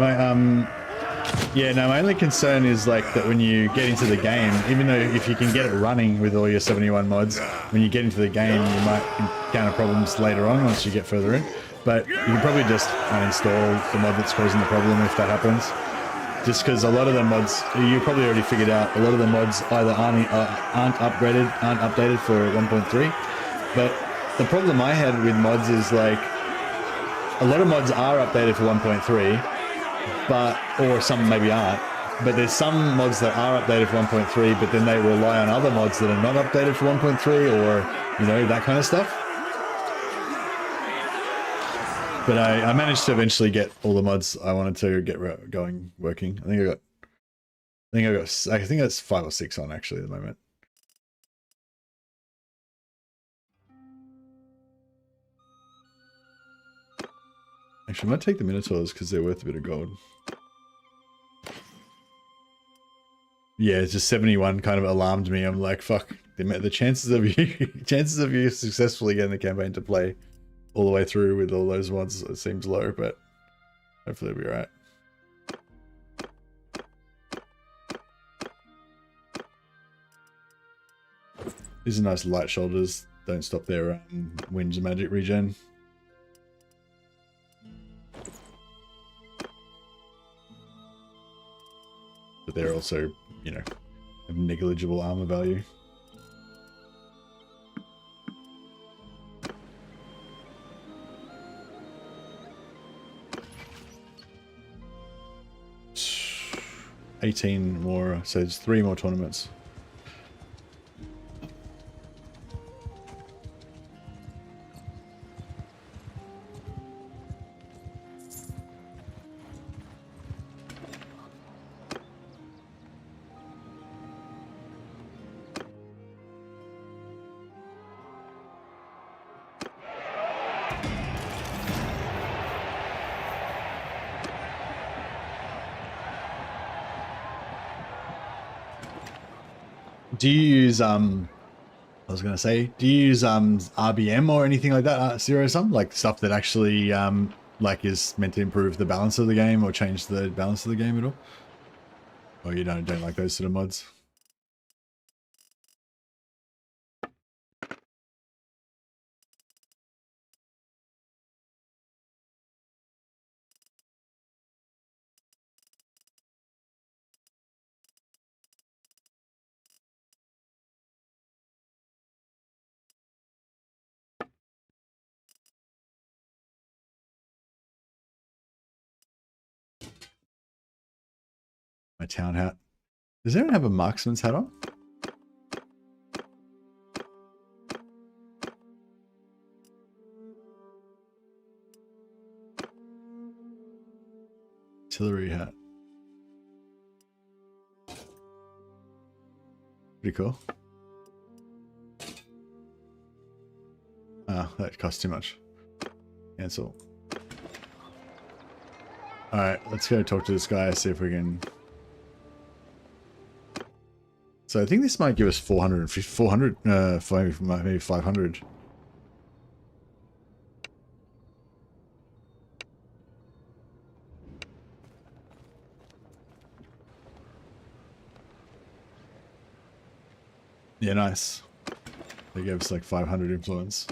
my only concern is like that when you get into the game, even though if you can get it running with all your 71 mods, when you get into the game, you might encounter problems later on once you get further in. But you can probably just uninstall the mod that's causing the problem if that happens. Just because a lot of the mods, you probably already figured out, a lot of the mods either aren't updated for 1.3. But the problem I had with mods is like, a lot of mods are updated for 1.3, but or some maybe aren't. But there's some mods that are updated for 1.3, but then they rely on other mods that are not updated for 1.3, or you know, that kind of stuff. But I managed to eventually get all the mods I wanted to get going working. I think that's 5 or 6 on actually at the moment. Actually, I might take the Minotaurs because they're worth a bit of gold. Yeah, it's just 71 kind of alarmed me. I'm like, fuck, the chances of you successfully getting the campaign to play all the way through with all those mods, it seems low, but hopefully it'll be alright. These are nice light shoulders. Don't stop their winds magic regen. But they're also, you know, have negligible armor value. $18 more, so it's 3 more tournaments. Do you use I was gonna say, do you use RBM or anything like that, Zero Sum? Like stuff that actually like is meant to improve the balance of the game or change the balance of the game at all? Or you don't like those sort of mods? My town hat. Does anyone have a marksman's hat on? Artillery hat. Pretty cool. Ah, that costs too much. Cancel. Alright, let's go talk to this guy, see if we can... So I think this might give us 400, maybe 500. Yeah, nice. They gave us like 500 influence.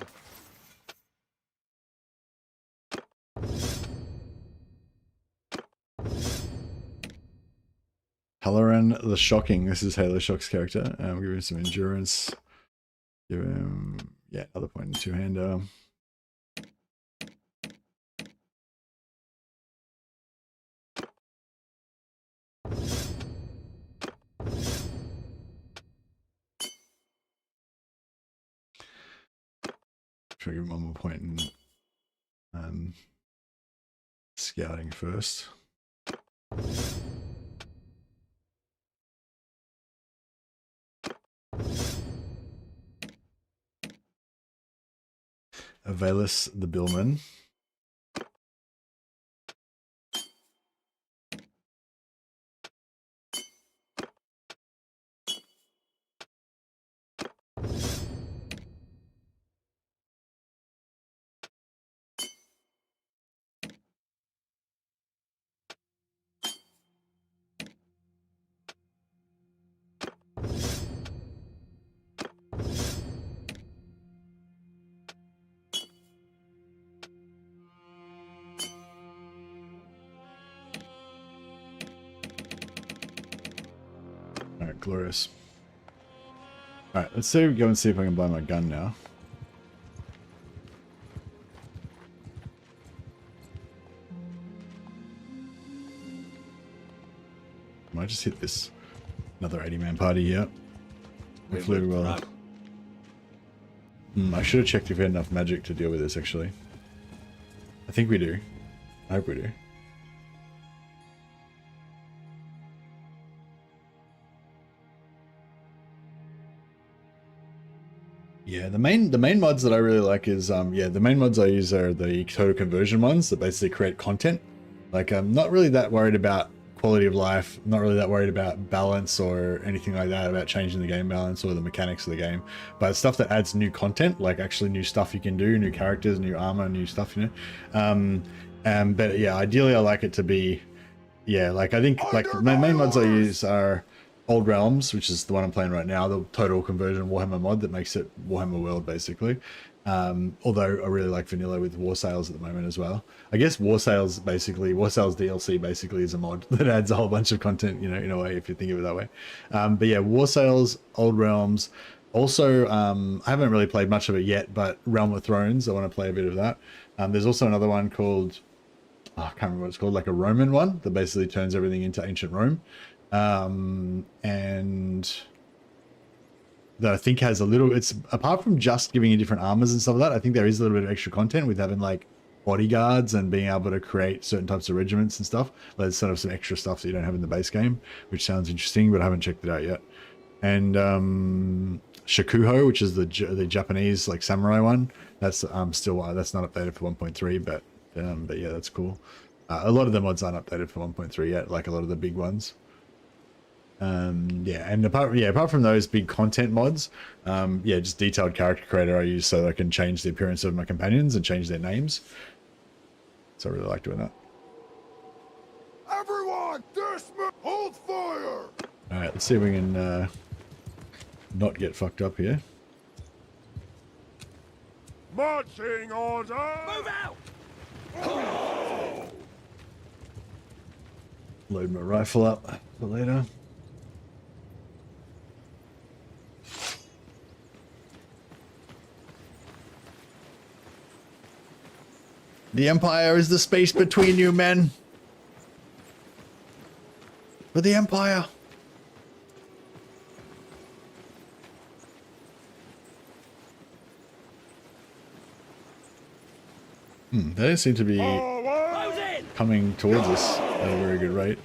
Halloran the Shocking. This is Halo Shock's character. Give him some endurance. Give him, yeah, another point in two-hander. Try to give him 1 more point in scouting first. Availus the Billman. Alright, glorious. Alright, let's go and see if I can buy my gun now. I just hit this another 80-man party here. Hopefully we will. I should have checked if we had enough magic to deal with this, actually. I think we do. I hope we do. Yeah, the main mods that I really like is the main mods I use are the total conversion ones that basically create content. Like I'm not really that worried about quality of life, not really that worried about balance or anything like that, about changing the game balance or the mechanics of the game, but stuff that adds new content, like actually new stuff you can do, new characters, new armor, new stuff, you know. But yeah, ideally I like it to be, like I think like the main mods I use are Old Realms, which is the one I'm playing right now, the total conversion Warhammer mod that makes it Warhammer World basically. Although I really like vanilla with War Sales at the moment as well. I guess War Sales DLC basically is a mod that adds a whole bunch of content, you know, in a way, if you think of it that way. But yeah, War Sales, Old Realms. Also, I haven't really played much of it yet, but Realm of Thrones, I want to play a bit of that. There's also another one called, I can't remember what it's called, like a Roman one that basically turns everything into ancient Rome. And that I think has a little, it's apart from just giving you different armors and stuff like that, I think there is a little bit of extra content with having like bodyguards and being able to create certain types of regiments and stuff. There's sort of some extra stuff that you don't have in the base game, which sounds interesting, but I haven't checked it out yet. And Shakuho, which is the Japanese like samurai one, that's still that's not updated for 1.3, but yeah, that's cool. A lot of the mods aren't updated for 1.3 yet, like a lot of the big ones. And apart from those big content mods, just detailed character creator I use so that I can change the appearance of my companions and change their names. So I really like doing that. Everyone, dismount! Hold fire! Alright, let's see if we can not get fucked up here. Marching order! Move out! Load my rifle up for later. The Empire is the space between you, men. For the Empire. They don't seem to be coming towards us at a very good rate.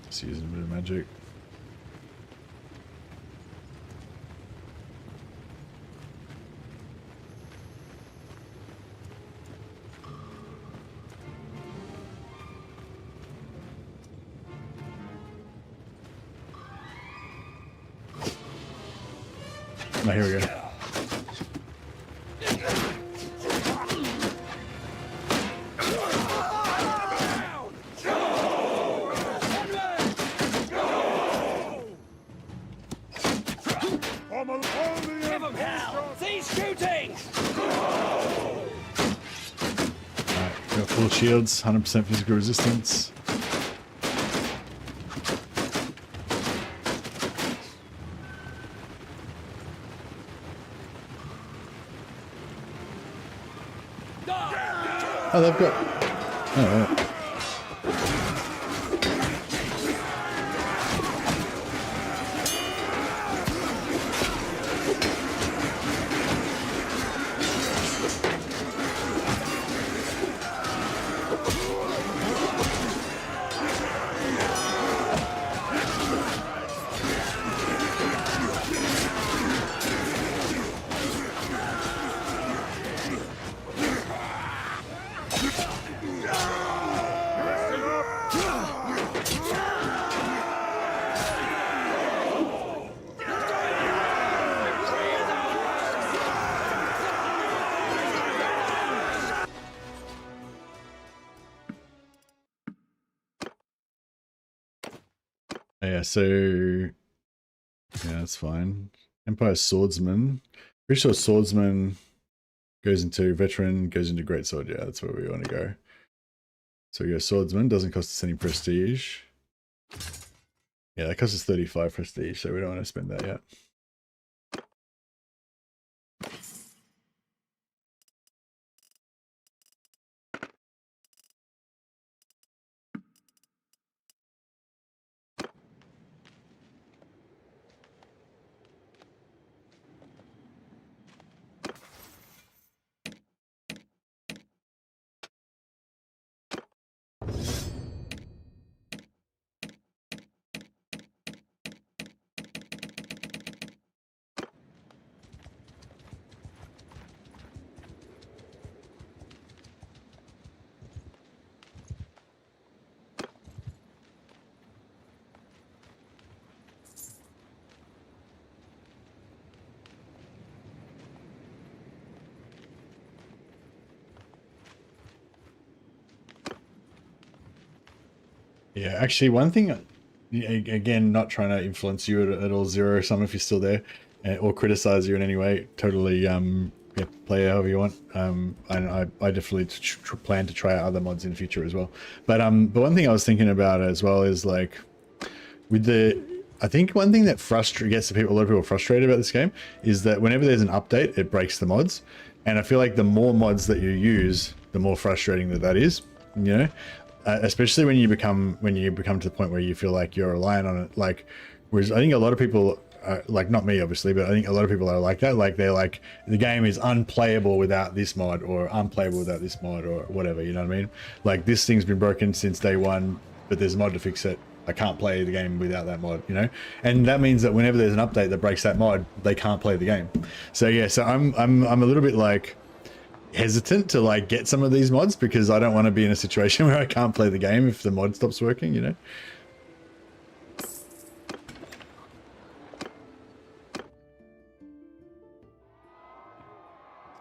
Just using a bit of magic. Oh, here we go. Give 'em hell! Cease shooting! Alright, got full shields, 100% physical resistance. Oh, they've got... Oh, right. Yeah, so yeah, that's fine. Empire Swordsman. Pretty sure Swordsman goes into Veteran, goes into Greatsword. Yeah, that's where we want to go. So we go Swordsman, doesn't cost us any prestige. Yeah, that costs us 35 prestige, so we don't want to spend that yet. Yeah, actually, one thing, again, not trying to influence you at all, Zero Sum, if you're still there, or criticize you in any way. Totally, yeah, play however you want. And I definitely plan to try out other mods in the future as well. But one thing I was thinking about as well is like, with the, I think one thing that gets a lot of people frustrated about this game is that whenever there's an update, it breaks the mods, and I feel like the more mods that you use, the more frustrating that is. You know. Especially when you become to the point where you feel like you're relying on it. Like, whereas I think a lot of people, like not me obviously, but I think a lot of people are like that. Like they're like, the game is unplayable without this mod, or unplayable without this mod, or whatever. You know what I mean? Like, this thing's been broken since day one, but there's a mod to fix it. I can't play the game without that mod, you know? And that means that whenever there's an update that breaks that mod, they can't play the game. So yeah, so I'm a little bit like hesitant to like get some of these mods, because I don't want to be in a situation where I can't play the game if the mod stops working, you know?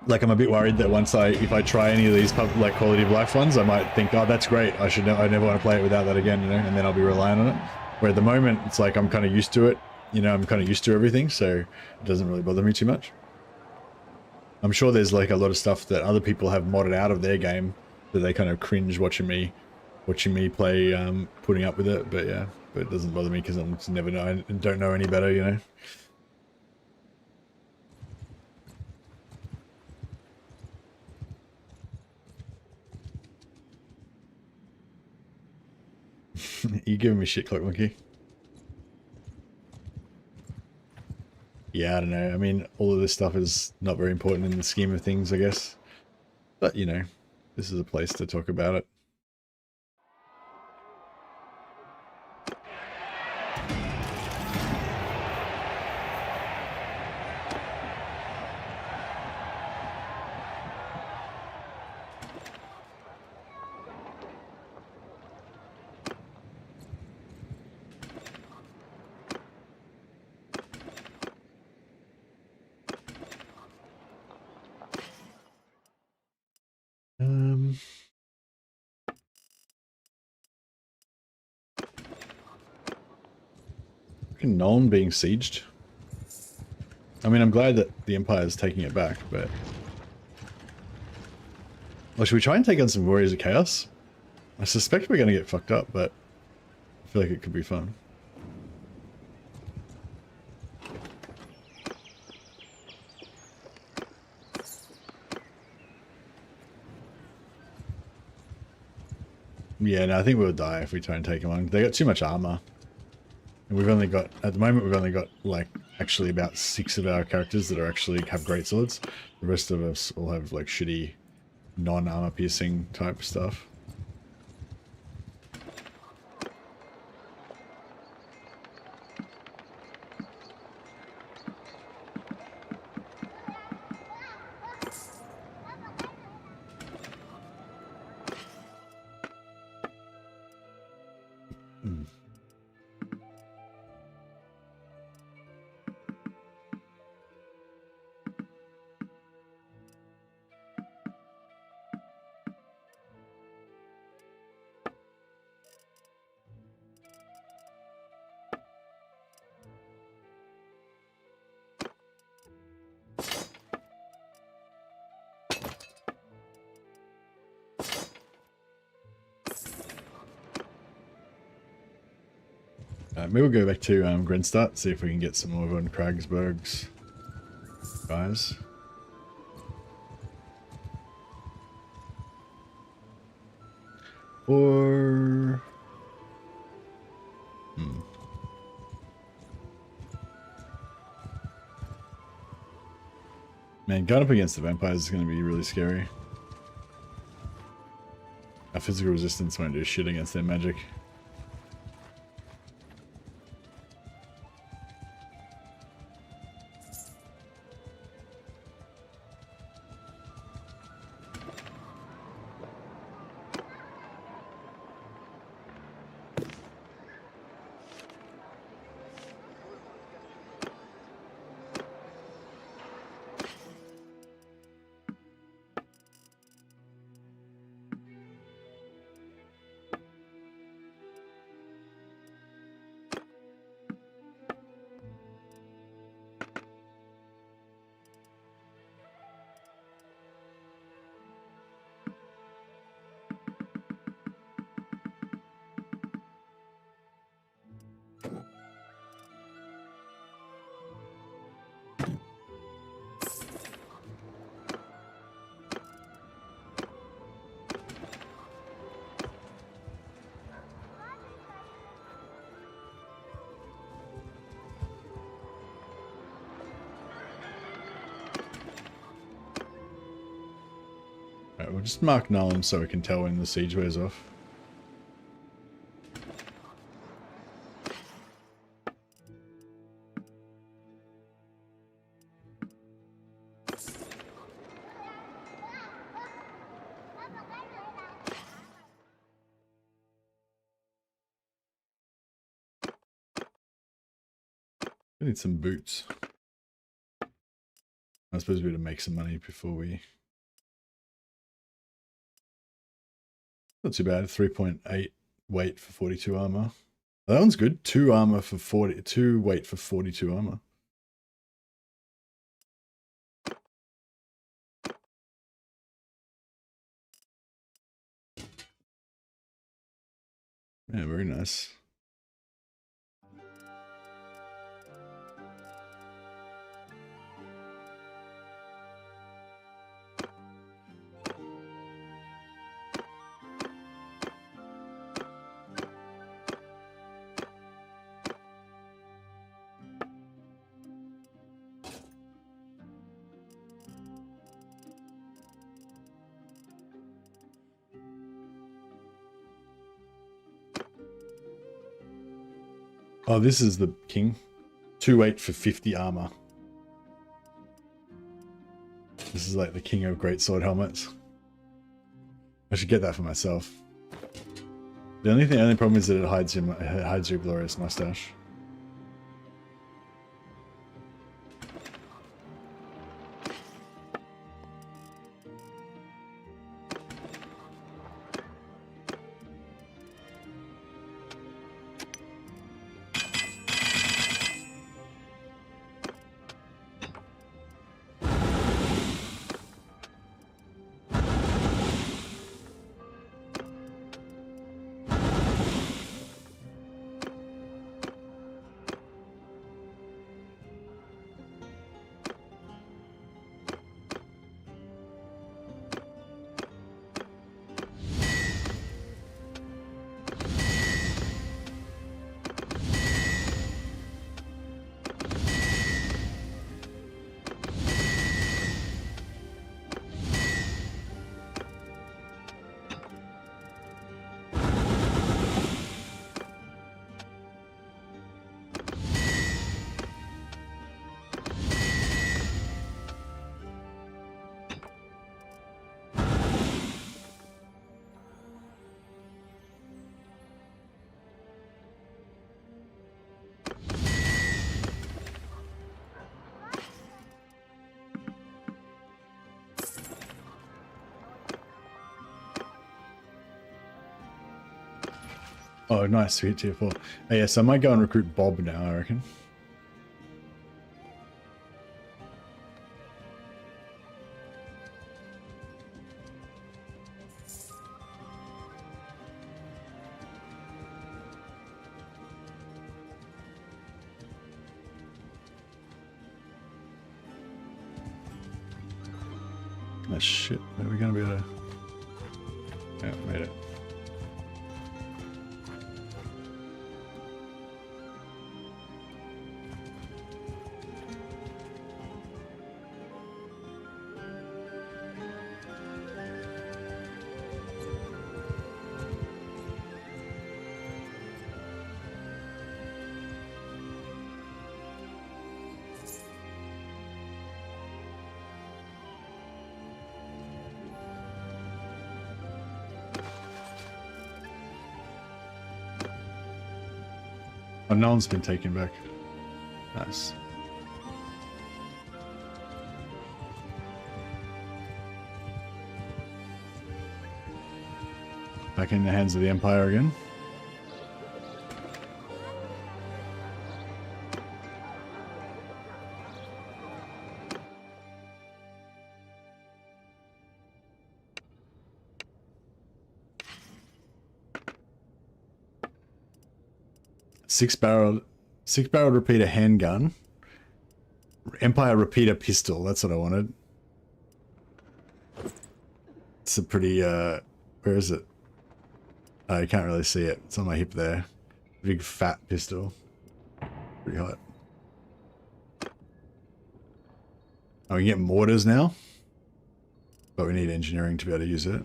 Like, I'm a bit worried that if I try any of these like quality of life ones, I might think, oh, that's great, I never want to play it without that again, you know? And then I'll be relying on it. Where at the moment, it's like I'm kind of used to it, you know? I'm kind of used to everything, so it doesn't really bother me too much. I'm sure there's like a lot of stuff that other people have modded out of their game that they kind of cringe watching me play, putting up with it. But yeah, but it doesn't bother me because I'm just never know, I don't know any better, you know. You giving me shit, Clock Monkey? Yeah, I don't know. I mean, all of this stuff is not very important in the scheme of things, I guess. But, you know, this is a place to talk about it. Nuln being sieged. I mean, I'm glad that the Empire is taking it back, but... Well, should we try and take on some Warriors of Chaos? I suspect we're going to get fucked up, but I feel like it could be fun. Yeah, no, I think we'll die if we try and take them on. They got too much armor. And we've only got, at the moment, we've only got, like, actually about 6 of our characters that are actually have greatswords. The rest of us all have, like, shitty non-armor piercing type stuff. Maybe we'll go back to Grenstadt, see if we can get some more von Kragsberg's guys. Or... Man, going up against the vampires is going to be really scary. Our physical resistance won't do shit against their magic. Alright, we'll just mark Nullum so we can tell when the siege wears off. I need some boots. I suppose we had to make some money before we... Not too bad, 3.8 weight for 42 armor. That one's good. 2 armor for 40, 2 weight for 42 armor. Yeah, very nice. Oh, this is the king. 2 weight for 50 armor. This is like the king of greatsword helmets. I should get that for myself. The only problem is that it hides your glorious mustache. Oh, nice. We hit tier 4. Oh, yeah, so I might go and recruit Bob now, I reckon. Oh shit, are we gonna be able to... Yeah, made it. Oh, no one's been taken back. Nice. Back in the hands of the Empire again. Six-barreled repeater handgun. Empire repeater pistol. That's what I wanted. It's a pretty, where is it? Oh, you can't really see it. It's on my hip there. Big fat pistol. Pretty hot. Oh, we can get mortars now. But we need engineering to be able to use it.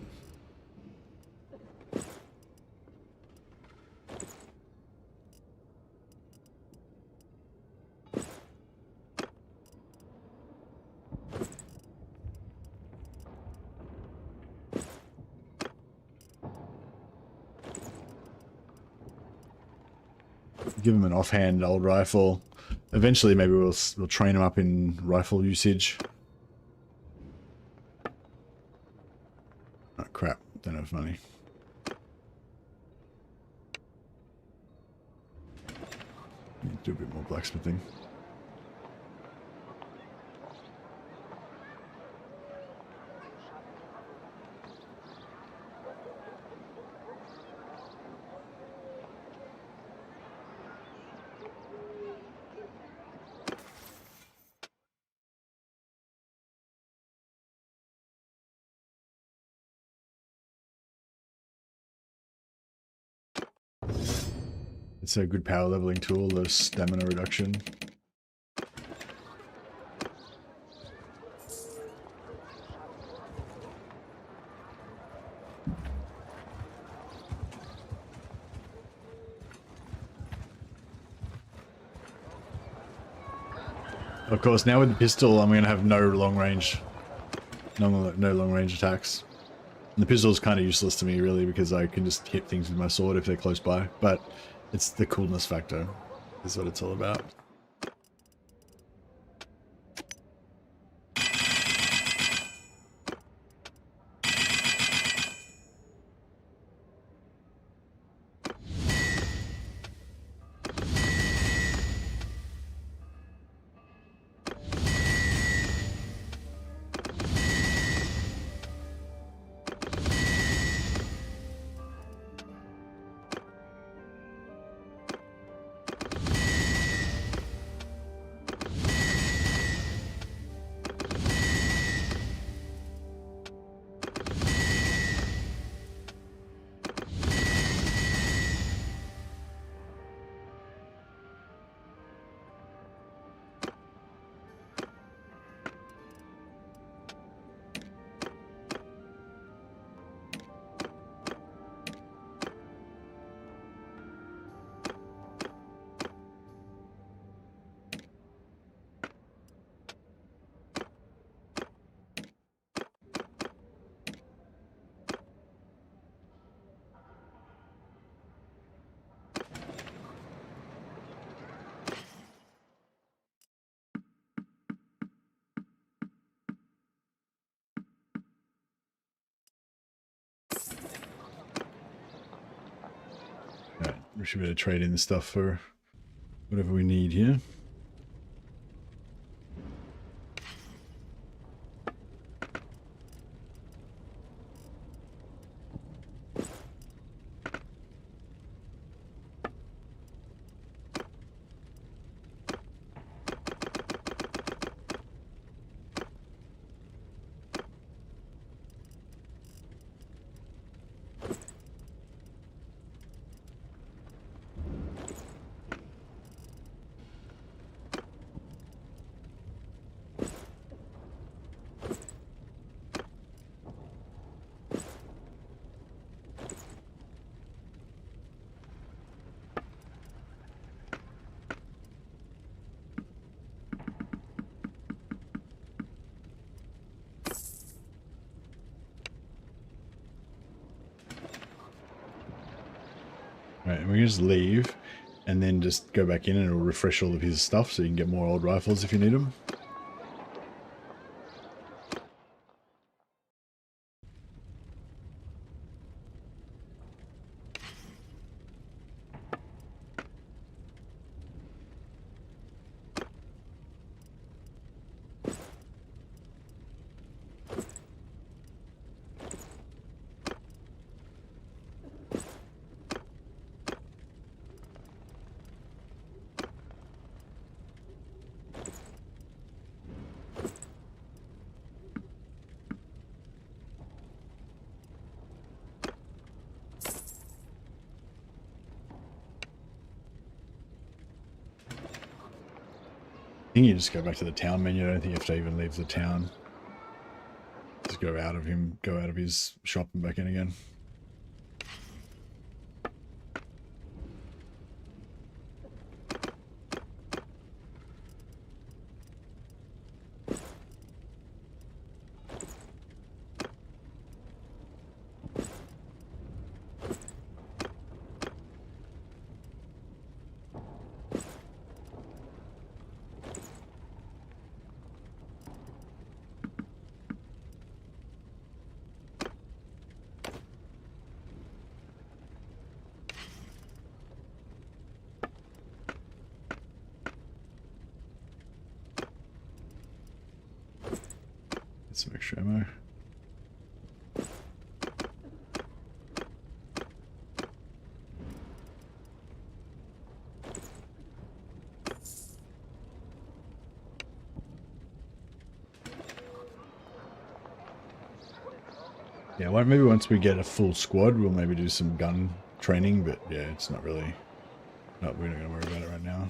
Give him an offhand old rifle. Eventually, maybe we'll train him up in rifle usage. Oh crap! Don't have money. Need to do a bit more blacksmithing. It's a good power leveling tool, the stamina reduction. Of course, now with the pistol, I'm going to have no long range attacks. And the pistol is kind of useless to me, really, because I can just hit things with my sword if they're close by. But it's the coolness factor, is what it's all about. Alright, we should be able to trade in the stuff for whatever we need here. Right, and we can just leave and then just go back in and it'll refresh all of his stuff so you can get more old rifles if you need them. I think you just go back to the town menu. I don't think you have to even leave the town. Just go out of his shop and back in again. Get some extra ammo. Yeah, well, maybe once we get a full squad, we'll maybe do some gun training, but yeah, it's not really... No, we're not going to worry about it right now.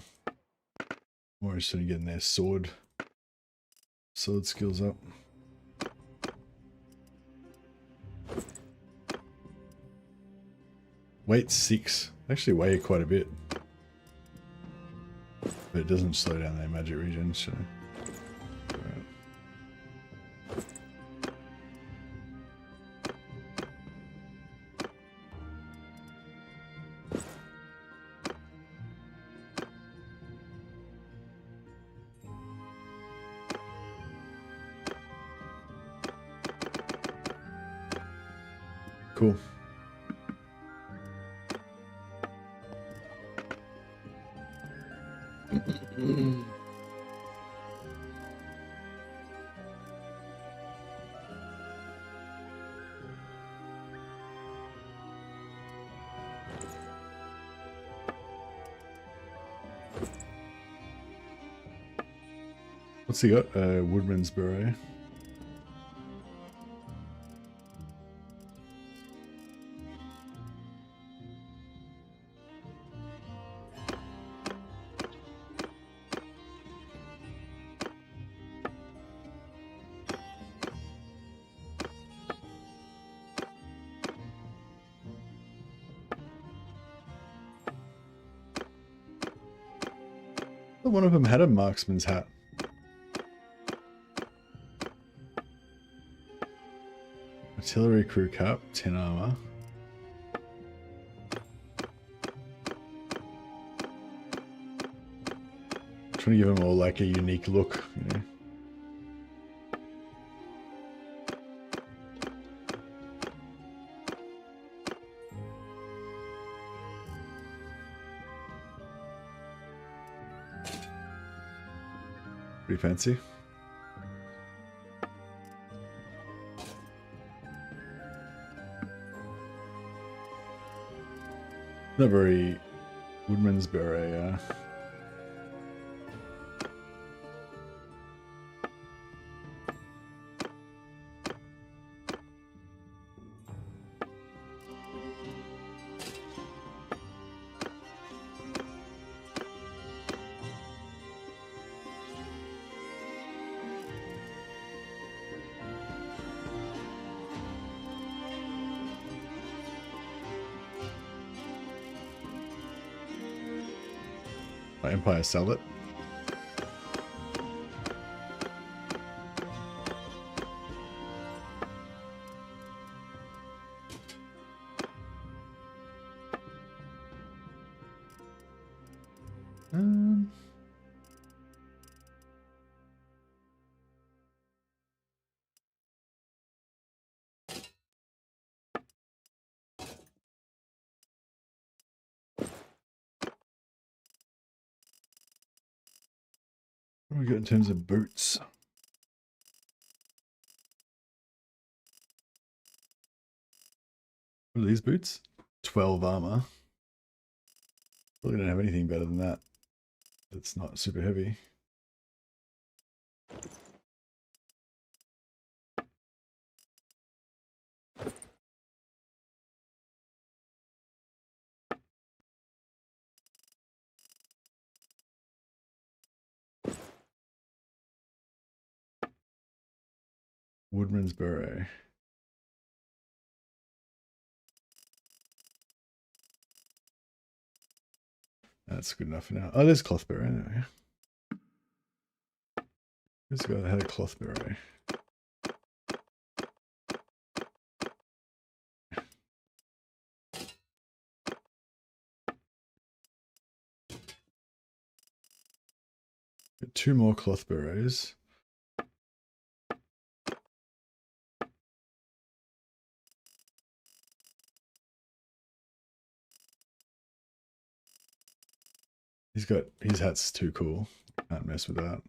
More interested in getting their sword skills up. Weight 6. Actually weigh quite a bit. But it doesn't slow down their magic regen, so... Cool. What's he got? Woodman's Beret. One of them had a marksman's hat. Artillery crew cap, 10 armor. Trying to give them all like a unique look, you know. Pretty fancy. Not very Woodman's Beret, yeah. Empire sell it. What do we got in terms of boots? What are these boots? 12 armor. Probably don't have anything better than that. It's not super heavy. Woodman's beret. That's good enough for now. Oh, there's cloth beret anyway. Who's the guy that had a cloth beret? Got 2 more cloth berets. His hat's too cool. Can't mess with that.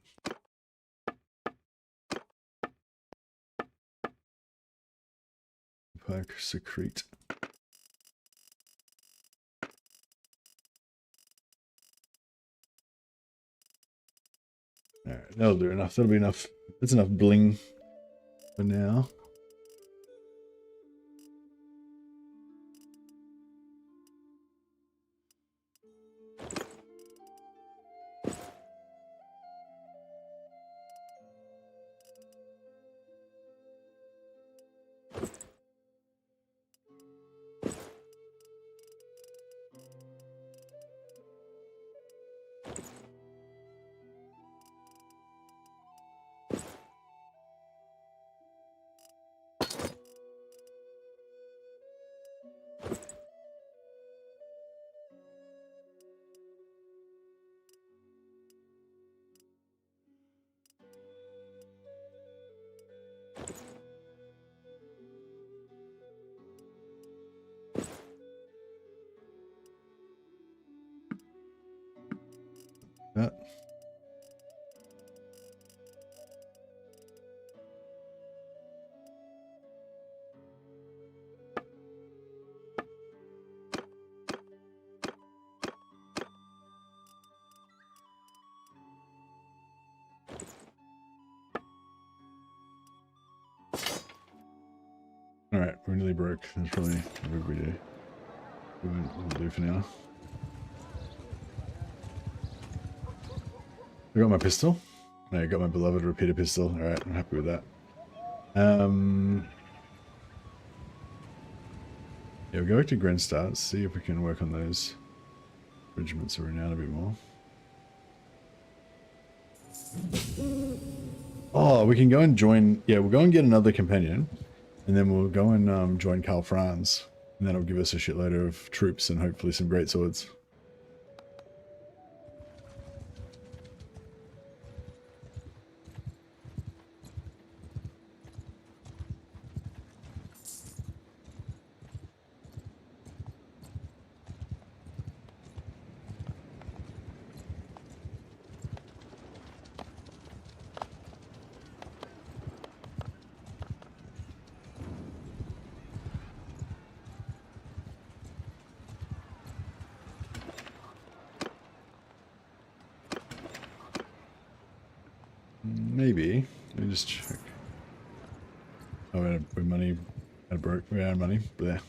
Pike secrete. Alright, that'll do enough. That'll be enough. That's enough bling for now. That. Alright, we're nearly broke. That's probably what we do. We'll do for now. I got my pistol. No, I got my beloved repeater pistol. Alright, I'm happy with that. Yeah, we'll go back to Grenstad, see if we can work on those regiments that are renowned a bit more. Oh, we can go and join... Yeah, we'll go and get another companion. And then we'll go and join Karl Franz. And that'll give us a shitload of troops and hopefully some great swords. Maybe. Let me just check. Oh, we're money. We're out of money. There.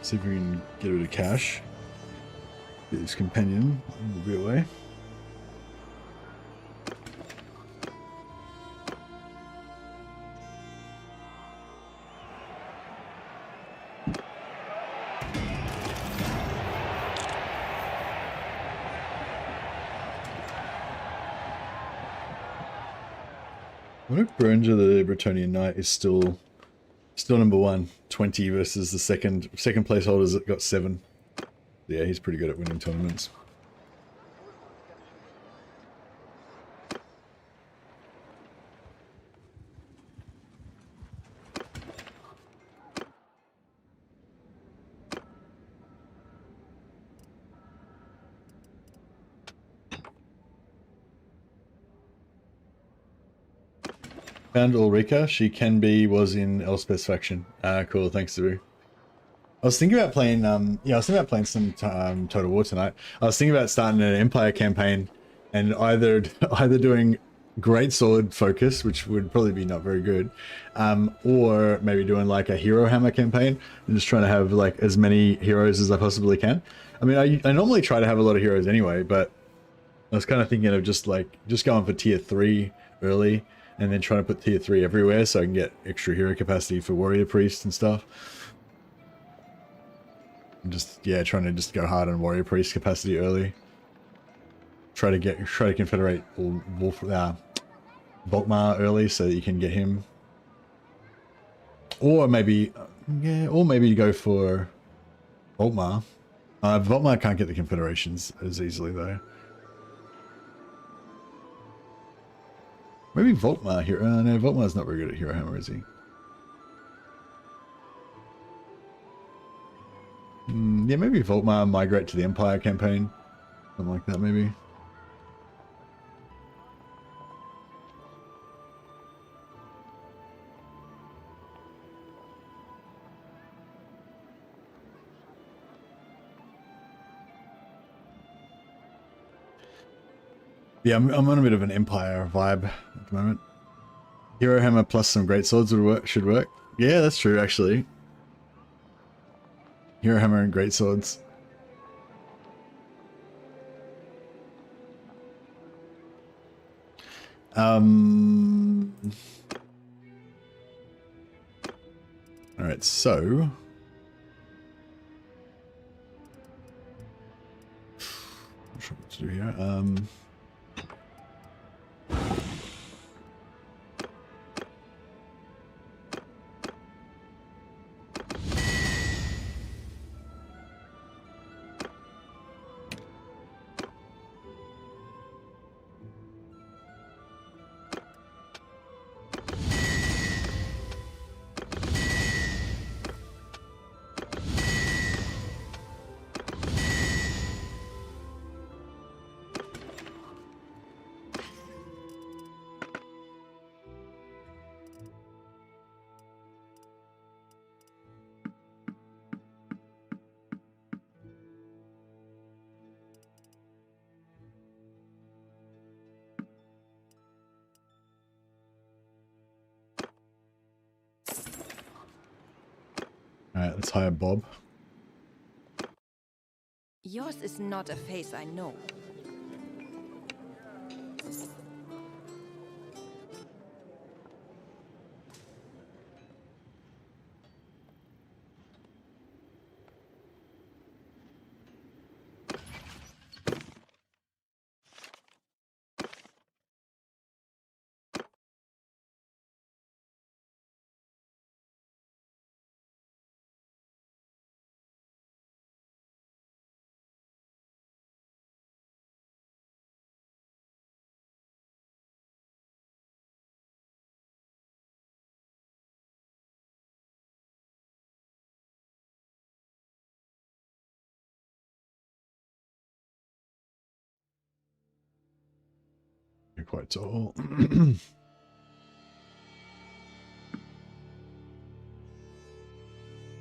See if we can get a bit of cash. Get this companion. We'll be away. What if Beranger the Bretonian Knight is still number one, 20 versus the second placeholders that got 7. Yeah, he's pretty good at winning tournaments. Found Ulrika. She was in Elspeth's faction. Cool. Thanks, Zuru. I was thinking about playing, some Total War tonight. I was thinking about starting an Empire campaign and either doing Greatsword focus, which would probably be not very good, or maybe doing like a Hero Hammer campaign and just trying to have like as many heroes as I possibly can. I mean, I normally try to have a lot of heroes anyway, but I was kind of thinking of just going for tier 3 early and then trying to put tier 3 everywhere so I can get extra hero capacity for warrior priests and stuff. And just, yeah, trying to just go hard on warrior priest capacity early. Try to confederate Volkmar early so that you can get him. Or maybe go for Volkmar. Volkmar can't get the confederations as easily though. Maybe Volkmar here. No, Volkmar's not very good at Hero Hammer, is he? Yeah, maybe Volkmar migrate to the Empire campaign. Something like that, maybe. Yeah, I'm on a bit of an Empire vibe at the moment. Hero Hammer plus some Greatswords should work. Yeah, that's true, actually. Hero Hammer and Greatswords. Alright, so... not sure what to do here. Alright, let's hire Bob. Yours is not a face I know. You're quite tall.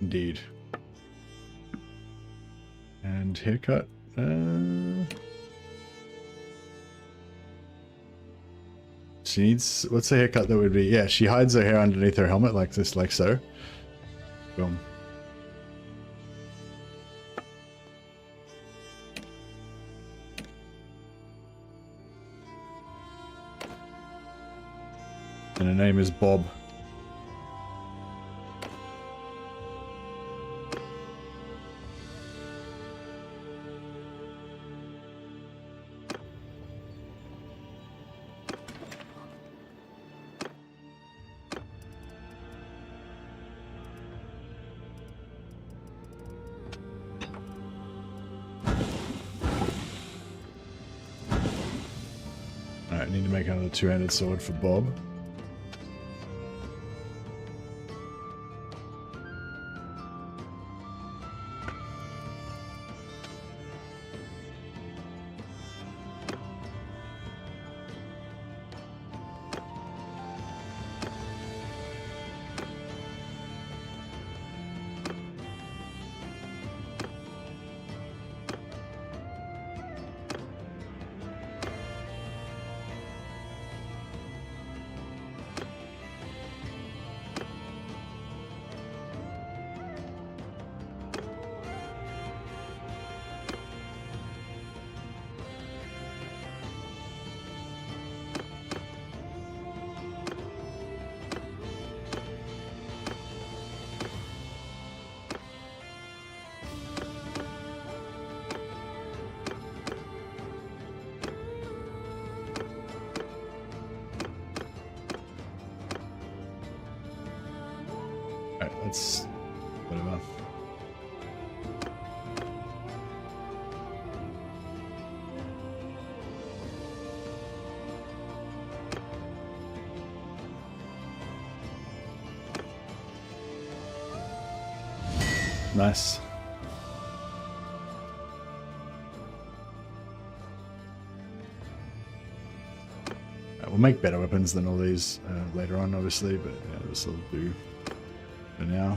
Indeed. And haircut. She needs... what's the haircut that would be? Yeah, she hides her hair underneath her helmet like this, like so. Boom. And her name is Bob. Alright, need to make another two-handed sword for Bob. Alright, let's... whatever. Nice. We'll make better weapons than all these later on, obviously, but yeah, this will do for now.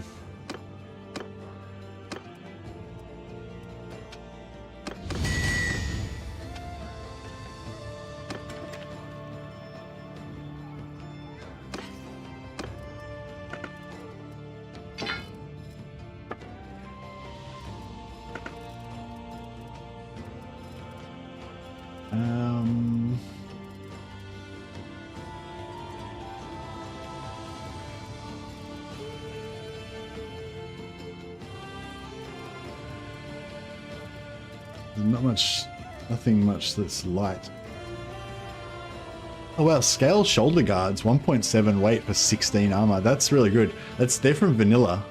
Not much, nothing much that's light. Oh wow, scale shoulder guards, 1.7 weight for 16 armor. That's really good. They're from vanilla.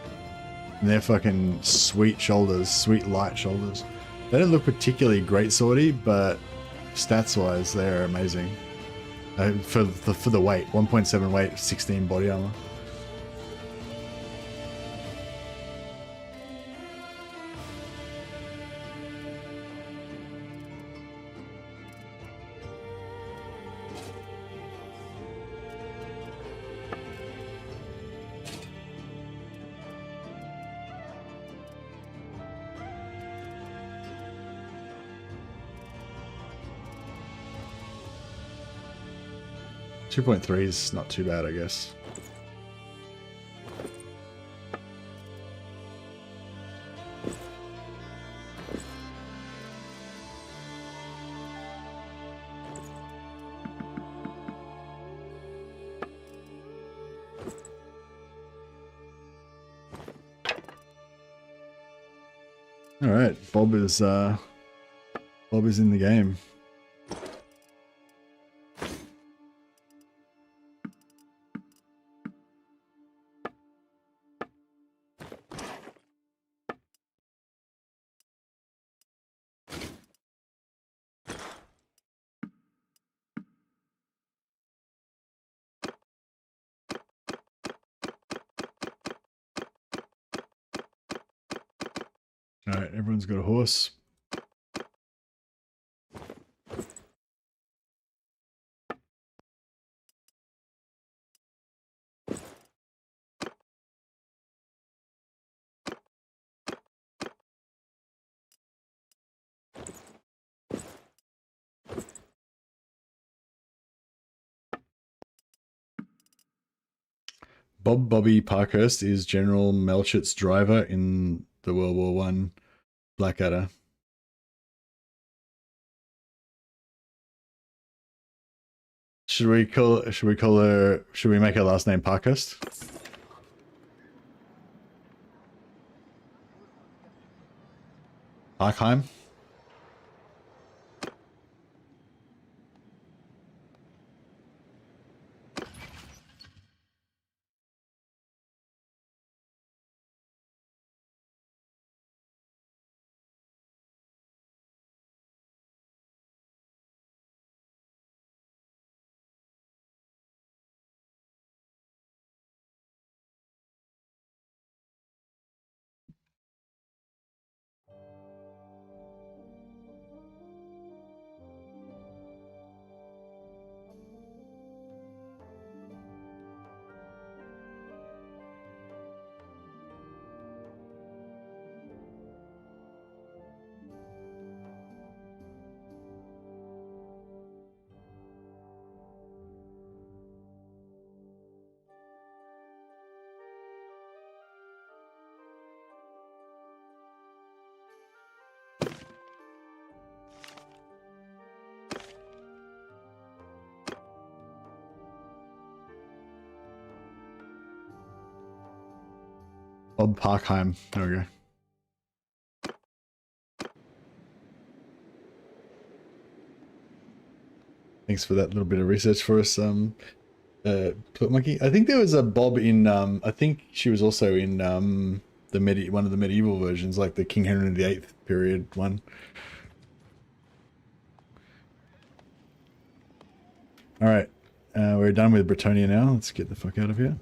And they're fucking sweet shoulders, sweet light shoulders. They don't look particularly great swordy, but stats wise, they're amazing. For the weight, 1.7 weight, 16 body armor. Two 2.3 is not too bad, I guess. All right, Bob is in the game. All right, everyone's got a horse. Bobby Parkhurst is General Melchit's driver in the World War I Blackadder. Should we make her last name Parkhurst? Parkheim? Bob Parkheim. There we go. Thanks for that little bit of research for us, Twit Monkey. I think there was a Bob in, I think she was also in one of the medieval versions, like the King Henry VIII period one. All right, we're done with Bretonia now. Let's get the fuck out of here.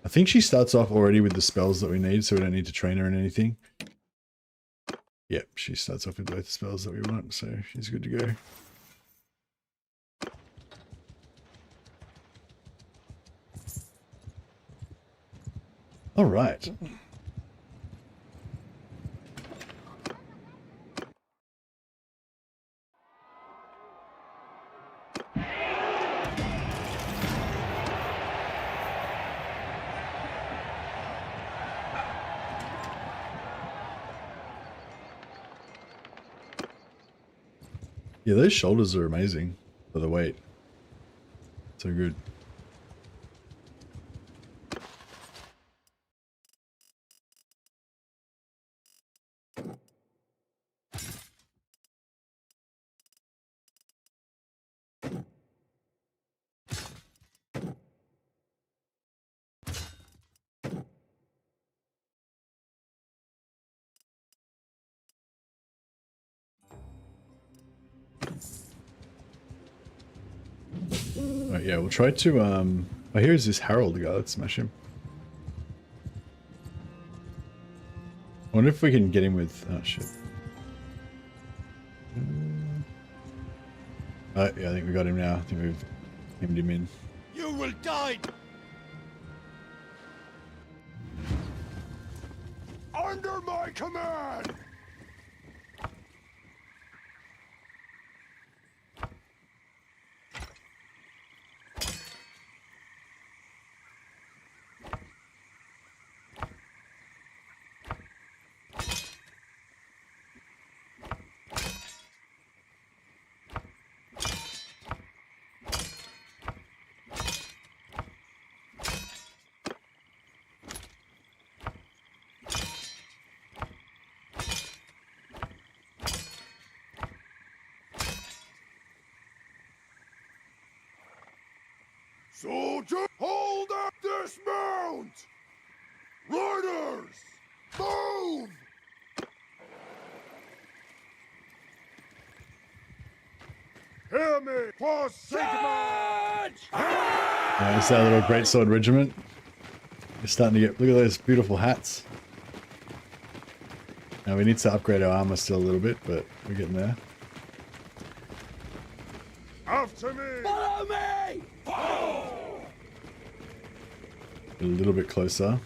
I think she starts off already with the spells that we need, so we don't need to train her in anything. Yep, she starts off with both the spells that we want, so she's good to go. All right. Yeah, those shoulders are amazing for the weight. So good. Right, yeah, we'll try to, oh, here's this Harold guy. Let's smash him. I wonder if we can get him with, oh shit. Yeah, I think we got him now. I think we've hemmed him in. You will die! Under my command! Soldier, hold up, dismount! Riders, move! Hear me, Quas Sigma! It's our little Greatsword regiment. We're starting to get, look at those beautiful hats. Now we need to upgrade our armor still a little bit, but we're getting there. After me! Follow me! A little bit closer.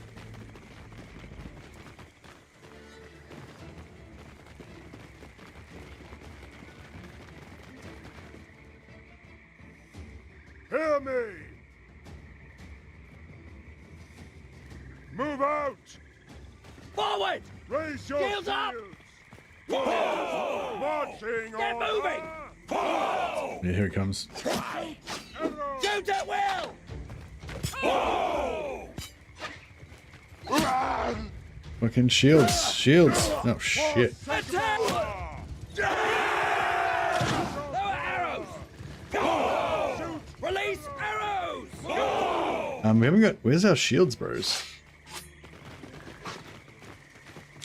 Hear me! Move out! Forward! Raise your Shields up! shields! Marching Get on! moving! Fall! Yeah, here he comes. Shoot at will! Fall! Fucking shields. Shields. Oh, shit. Attack! Lower arrows! Release arrows! We haven't got... Where's our shields, bros?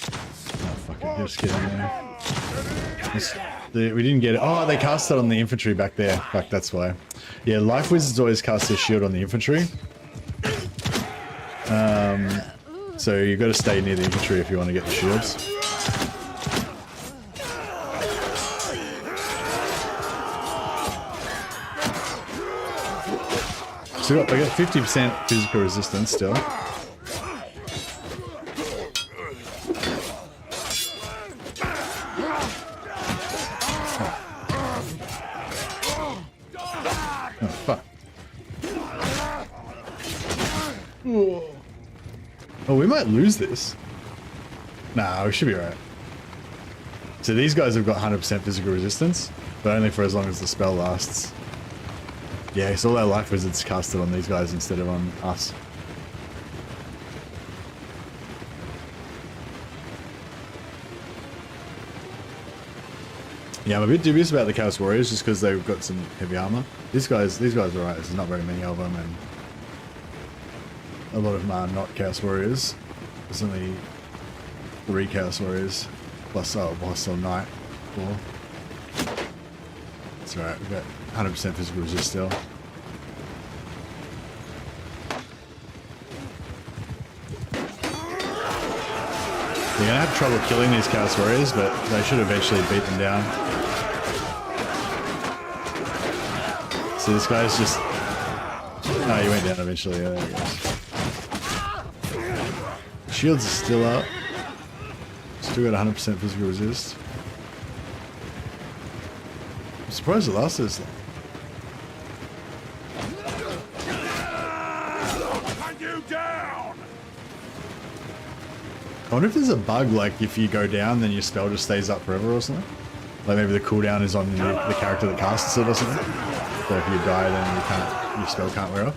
Oh, fuck it. Just get in there. We didn't get it. Oh, they cast it on the infantry back there. Fuck, that's why. Yeah, Life Wizards always cast their shield on the infantry. So you've got to stay near the infantry if you want to get the shields. So I got 50% physical resistance still. Oh, fuck. Oh, we might lose this. Nah, we should be alright. So these guys have got 100% physical resistance, but only for as long as the spell lasts. Yeah, so all our Life Wizards cast it on these guys instead of on us. Yeah, I'm a bit dubious about the Chaos Warriors just because they've got some heavy armor. These guys are alright. There's not very many of them, and a lot of them are not Chaos Warriors. There's only 3 Chaos Warriors plus boss or knight 4. It's alright. We've got 100% physical resist still. You're gonna have trouble killing these Chaos Warriors, but they should eventually beat them down. So this guy's just... Oh, he went down eventually. Yeah, there he goes. Shields are still up. Still got 100% physical resist. I'm surprised it lasted this long. Hunt you down! I wonder if there's a bug, like if you go down, then your spell just stays up forever or something. Like maybe the cooldown is on the character that casts it or something. So if you die, then your spell can't wear off.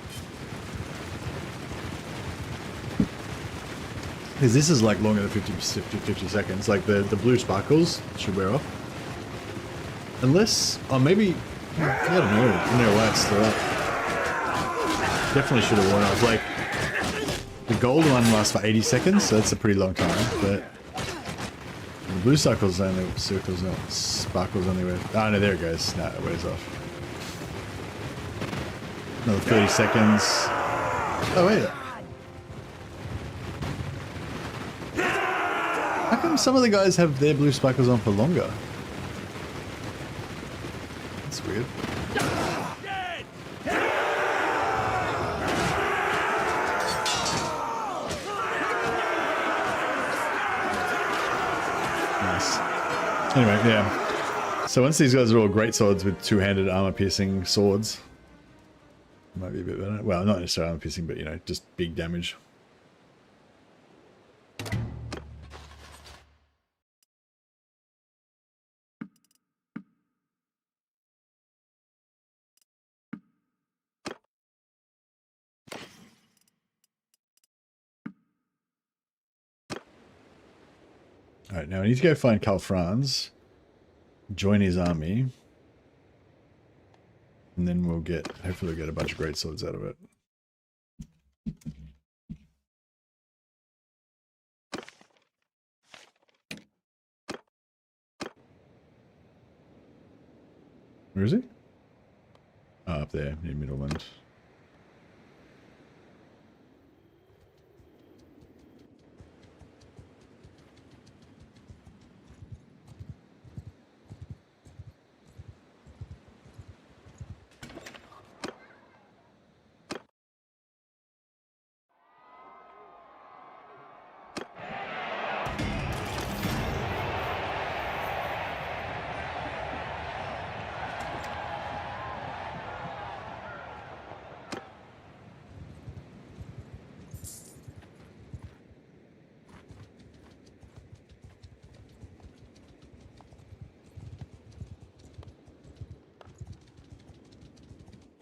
Because this is like longer than 50 seconds. Like the blue sparkles should wear off. Unless, or maybe, I don't know. I don't know why it's still up. Definitely should have worn off. Like, the gold one lasts for 80 seconds, so that's a pretty long time, but the blue sparkles only wear. Oh no, there it goes. No, it wears off. Another 30 seconds. Oh wait. How come some of the guys have their blue sparkles on for longer? That's weird. Anyway, yeah. So once these guys are all greatswords with two-handed armor-piercing swords, it might be a bit better. Well, not necessarily armor-piercing, but, you know, just big damage. Alright, now I need to go find Karl Franz, join his army, and then we'll get, hopefully get a bunch of great swords out of it. Where is he? Oh, up there, near Middleland.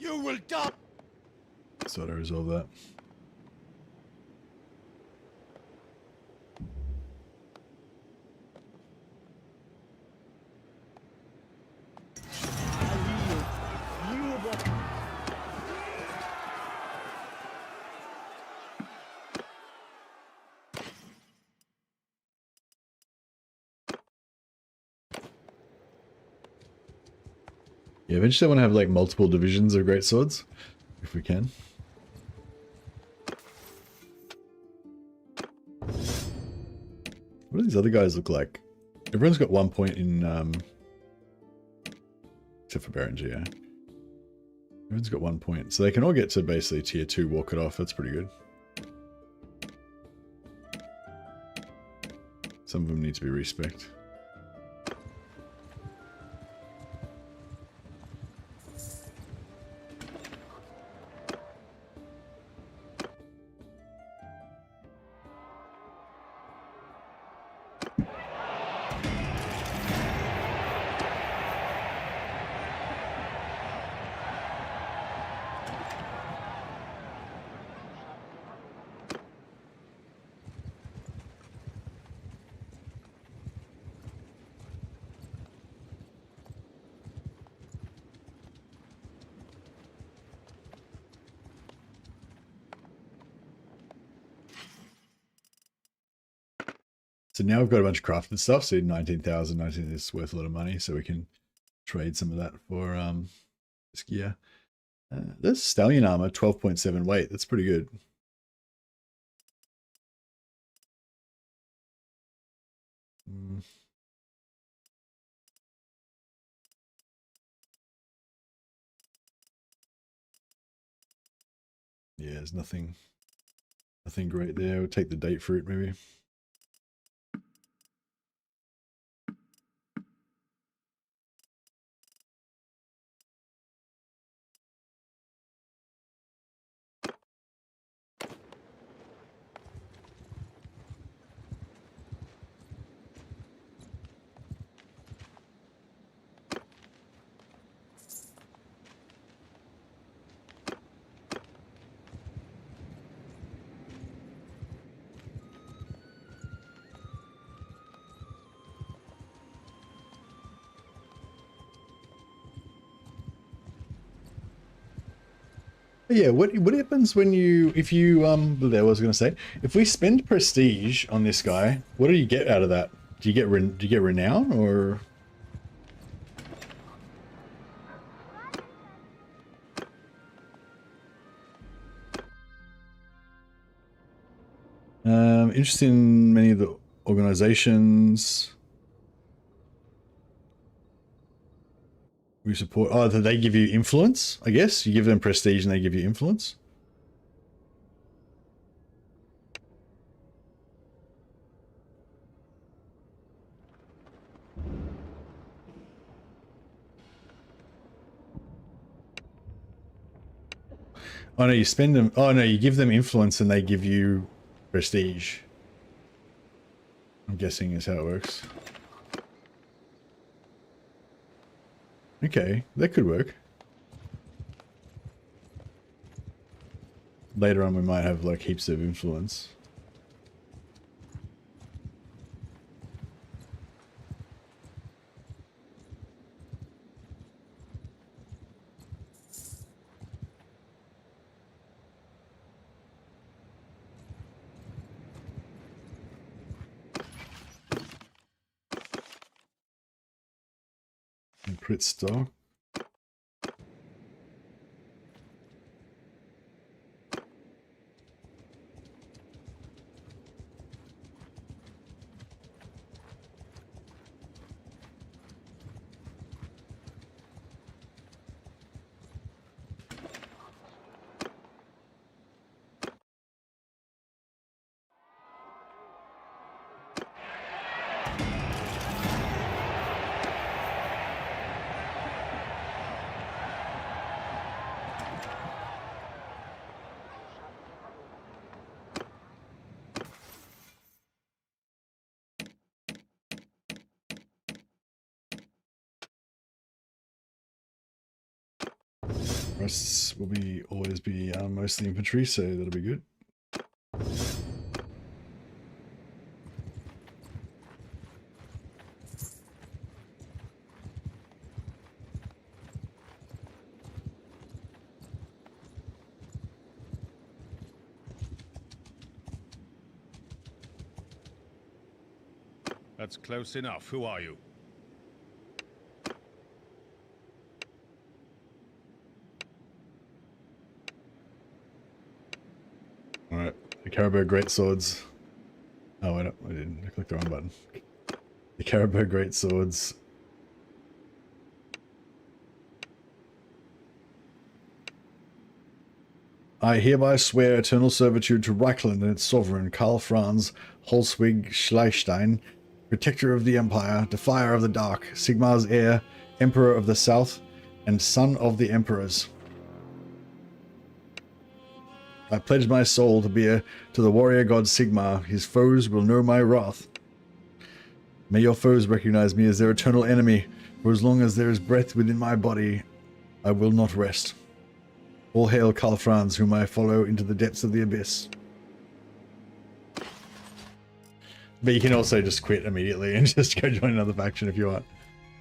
You will die! So to resolve that. Yeah, eventually I want to have like multiple divisions of greatswords, if we can. What do these other guys look like? Everyone's got 1 point in, except for Berenger, yeah. Everyone's got 1 point, so they can all get to basically tier 2, walk it off. That's pretty good. Some of them need to be respec'd. So now we've got a bunch of crafted stuff, so 19,000, 19 is worth a lot of money, so we can trade some of that for this gear. This stallion armor, 12.7 weight, that's pretty good. Yeah, there's nothing great there. We'll take the date fruit maybe. Yeah, what happens when you, if you, there I was going to say, if we spend prestige on this guy, what do you get out of that? Do you get renown, or? Interested in many of the organizations we support. Oh, they give you influence, I guess. You give them prestige and they give you influence. Oh no, you spend them. Oh no, you give them influence and they give you prestige. I'm guessing is how it works. Okay, that could work. Later on we might have like heaps of influence. And crit stock. Rests will be always be mostly infantry, so that'll be good. That's close enough. Who are you? Alright, the Carroburg Greatswords. Oh, wait, I didn't. I clicked the wrong button. The Carroburg Greatswords. I hereby swear eternal servitude to Reichland and its sovereign, Karl Franz Holzwig Schleistein, Protector of the Empire, Defier of the Dark, Sigmar's heir, Emperor of the South, and Son of the Emperors. I pledge my soul to be to the warrior god Sigmar. His foes will know my wrath. May your foes recognize me as their eternal enemy, for as long as there is breath within my body, I will not rest. All hail Karl Franz, whom I follow into the depths of the abyss. But you can also just quit immediately and just go join another faction if you want.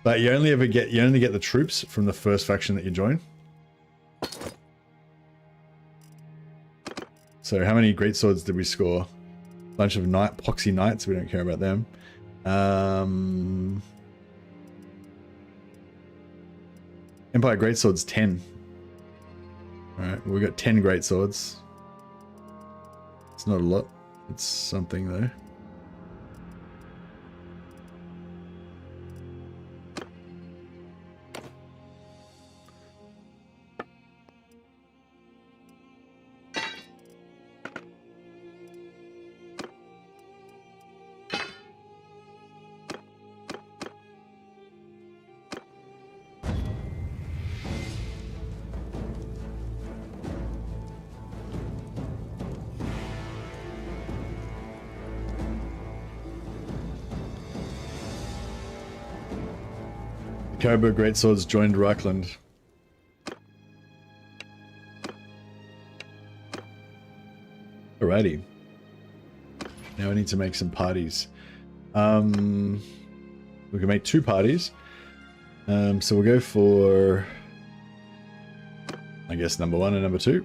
But you only get the troops from the first faction that you join. So how many greatswords did we score? Bunch of poxy knights, we don't care about them. Empire greatswords 10. Alright, we got 10 greatswords. It's not a lot. It's something though. Carroburg Greatswords joined Reichland. Alrighty. Now I need to make some parties. We can make 2 parties. So we'll go for, I guess, number 1 and number 2.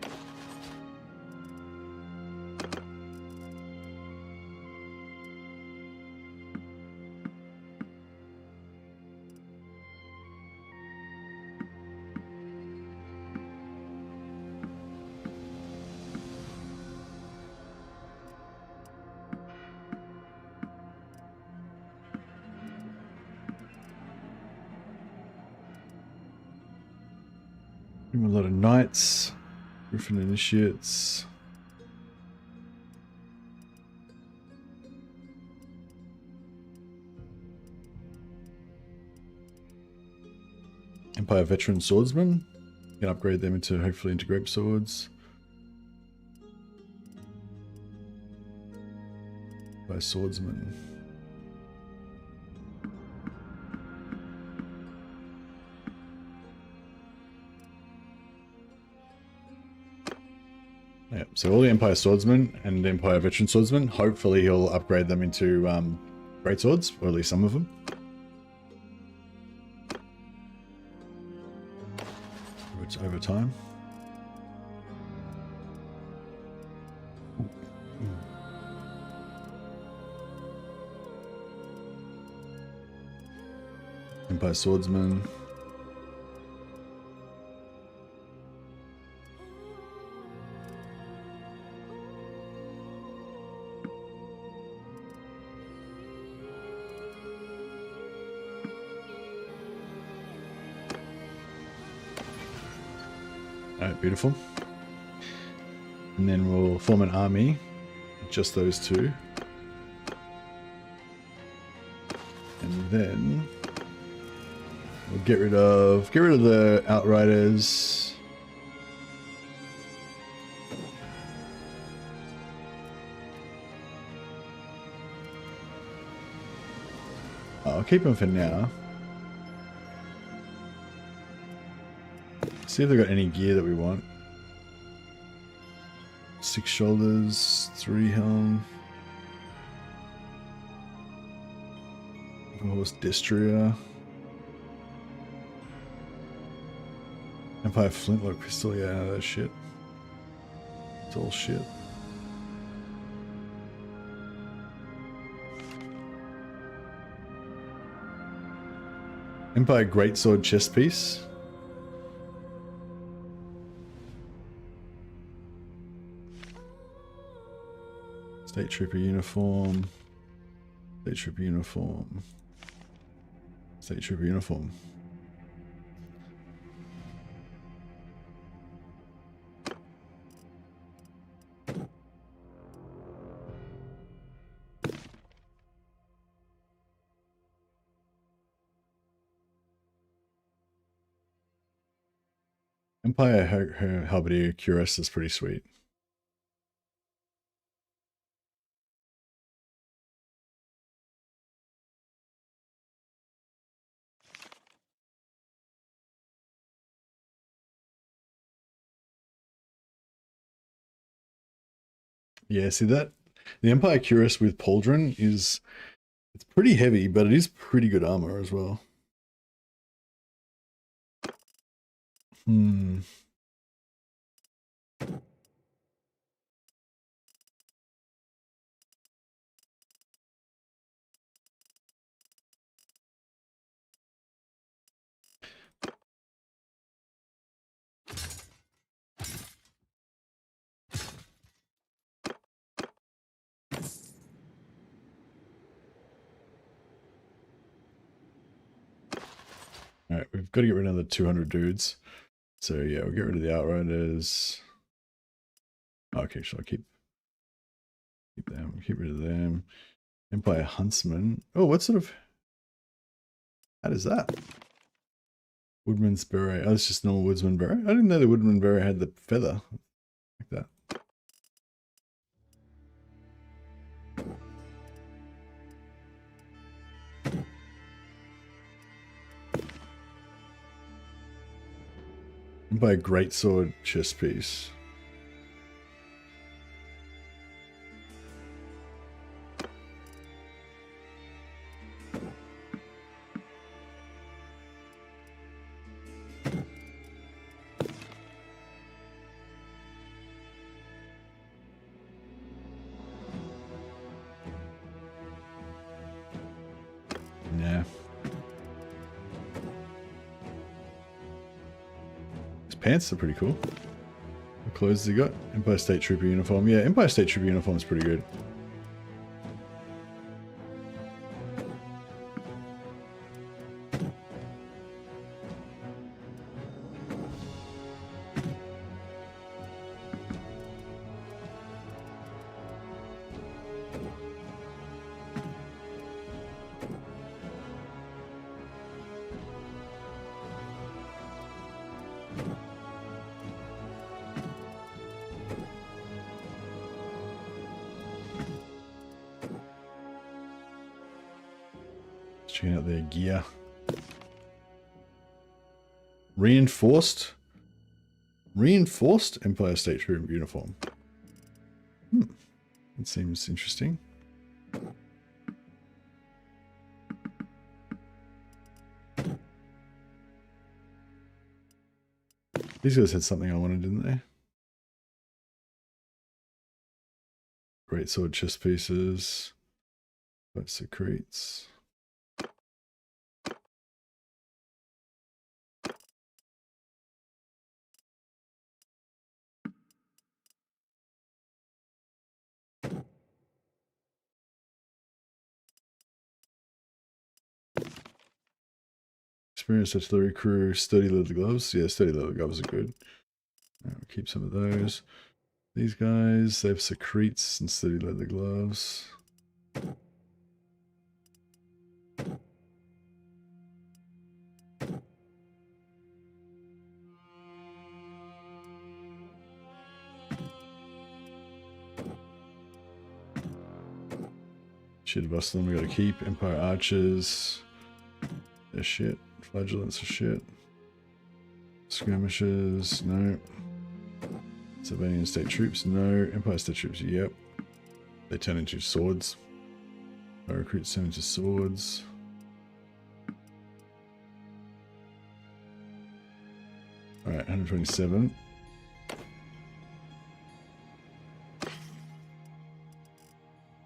A lot of knights, Griffin initiates. Empire veteran swordsman. You can upgrade them into hopefully into grape swords. By swordsman. Yeah, so all the Empire Swordsmen and Empire Veteran Swordsmen, hopefully he'll upgrade them into great swords, or at least some of them. It's over time. Empire Swordsman. Alright, beautiful. And then we'll form an army, just those 2. And then we'll get rid of the Outriders. I'll keep them for now. See if they've got any gear that we want. 6 shoulders, 3 helm. Horse Dystria. Empire Flintlock pistol, yeah, that's shit. It's all shit. Empire Greatsword chest piece. State Trooper uniform. State Trooper uniform. State Trooper uniform. Empire Halberdier Cuirass is pretty sweet. Yeah, see that? The Empire Cuirass with Pauldron is... It's pretty heavy, but it is pretty good armor as well. Alright, we've got to get rid of the 200 dudes. So yeah, we'll get rid of the Outriders. Okay, shall I keep them? Keep rid of them. Empire Huntsman. Oh, what sort of... How does that? Woodman's Beret. Oh, it's just normal Woodsman Beret? I didn't know the Woodman Beret had the feather. Like that. By a Greatsword chest piece. Nah. Pants are pretty cool. What clothes has he got? Empire State Trooper uniform. Yeah, Empire State Trooper uniform is pretty good. Checking out their gear. Reinforced Empire State Trooper uniform. That seems interesting. These guys had something I wanted, didn't they? Greatsword chest pieces. But secretes. Experienced artillery crew, sturdy leather gloves. Yeah, sturdy leather gloves are good. Right, we'll keep some of those. These guys, they have secretes and sturdy leather gloves. Shit, bust them. We gotta keep Empire Archers. They're shit. Flagellants are shit. Skirmishers, no. Sylvanian state troops, no. Empire state troops, yep. They turn into swords. Our recruits turn into swords. Alright, 127.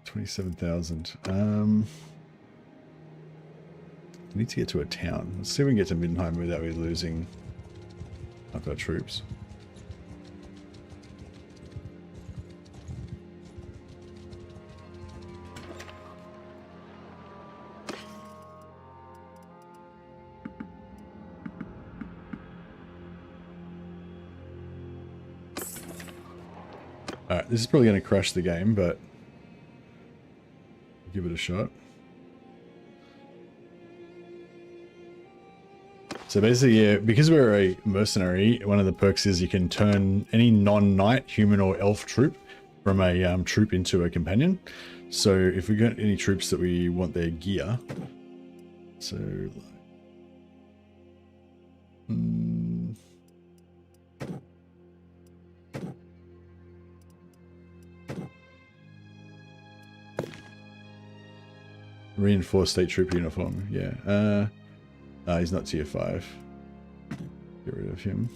$27,000. I need to get to a town. Let's see if we can get to Middenheim without we losing half our troops. Alright, this is probably going to crash the game, but give it a shot. So basically, yeah, because we're a mercenary, one of the perks is you can turn any non-knight, human or elf troop from a troop into a companion. So if we got any troops that we want their gear, so reinforced state troop uniform, yeah. He's not tier 5. Get rid of him.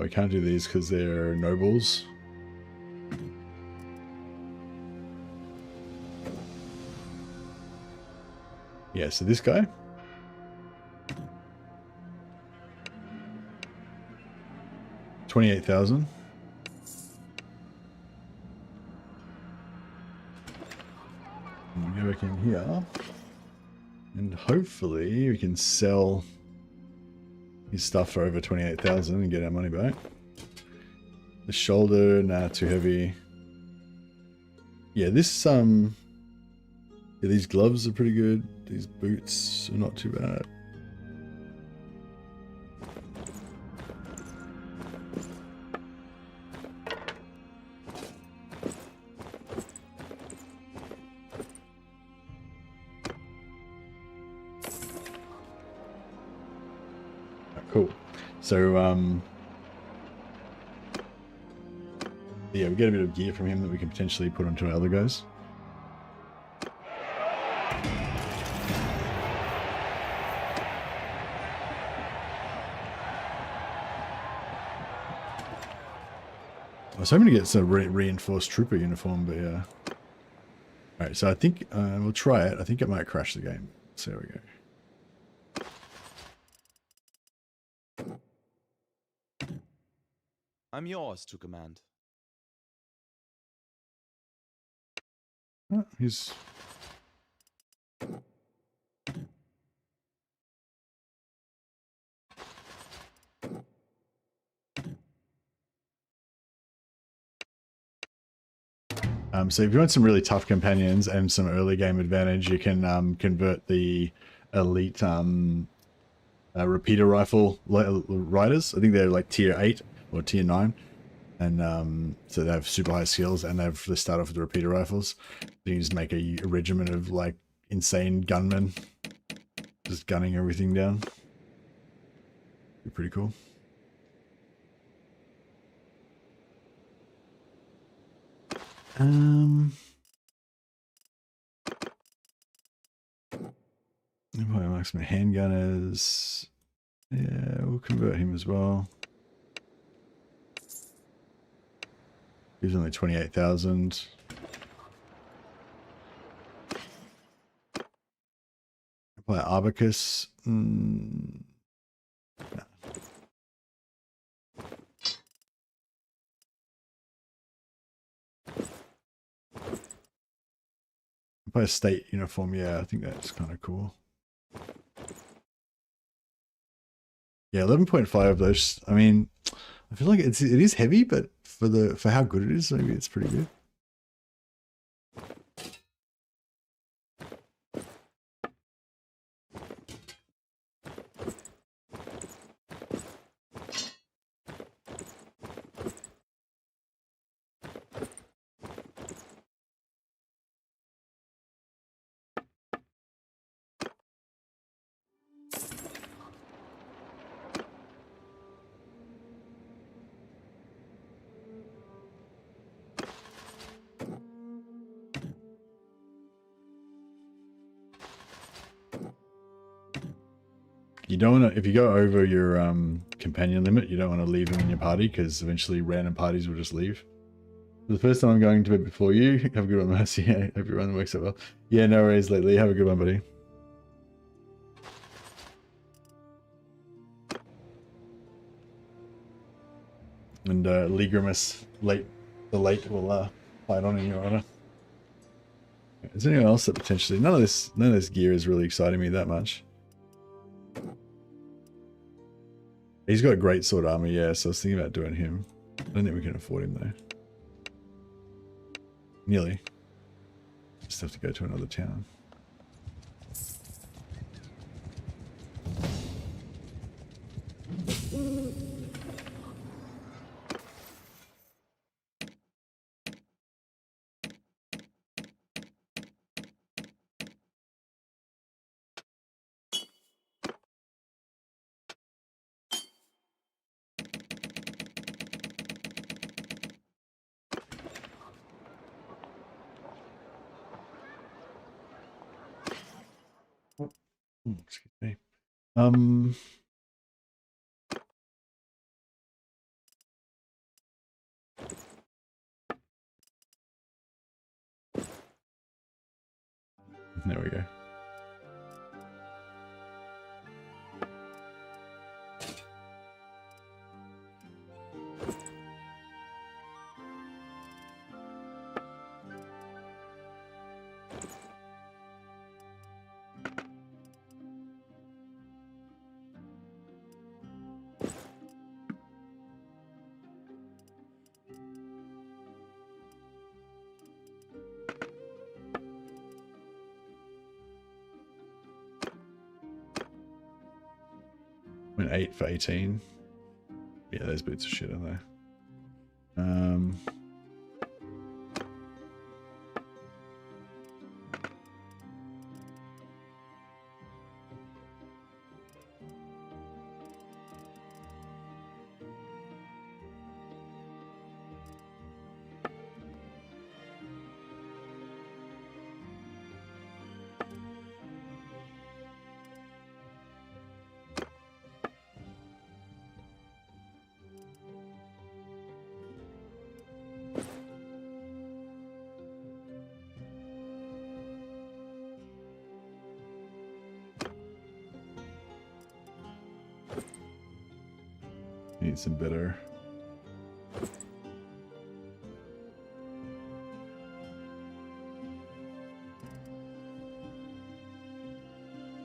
We can't do these because they're nobles. Yeah, so this guy. $28,000. Go back in here. And hopefully we can sell his stuff for over 28,000 and get our money back. The shoulder, nah, too heavy. Yeah, this yeah, these gloves are pretty good. These boots are not too bad. Cool. So, yeah, we get a bit of gear from him that we can potentially put onto our other guys. I was hoping to get some reinforced trooper uniform, but yeah. Alright, so I think we'll try it. I think it might crash the game. So there we go. I'm yours to command. Oh, he's... so if you want some really tough companions and some early game advantage, you can convert the elite repeater rifle riders. I think they're like tier 8 or tier 9. And so they have super high skills and they start off with the repeater rifles. You just make a regiment of like insane gunmen just gunning everything down. Be pretty cool. Probably like some handgunners. Yeah, we'll convert him as well. He's only 28,000. Probably Abacus. Nah. By a state uniform, yeah, I think that's kind of cool. Yeah, 11.5 of those. I mean, I feel like it is heavy, but for how good it is, maybe it's pretty good. You don't want to, if you go over your companion limit, you don't want to leave them in your party because eventually random parties will just leave. For the first time I'm going to bed before you. Have a good one, Mercy. Yeah, hope your run works out well. Yeah, no worries lately. Have a good one, buddy. And Legrimus, the late will fight on in your honor. Is there anyone else that potentially none of this gear is really exciting me that much? He's got great sword armor, yeah, so I was thinking about doing him. I don't think we can afford him though. Nearly. Just have to go to another town. Excuse me. There we go. Went 8 for 18. Yeah, those boots are shit, aren't they? Need some better.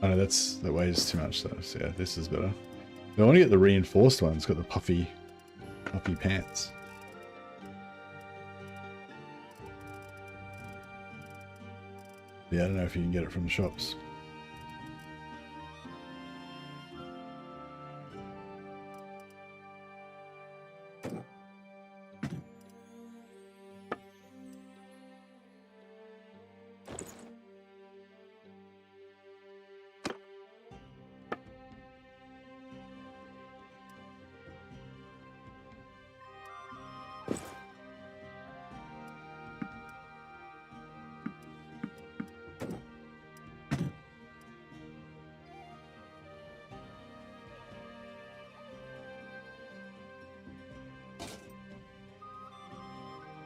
Oh no, that weighs too much though. So yeah, this is better. I want to get the reinforced one. It's got the puffy pants. Yeah, I don't know if you can get it from the shops.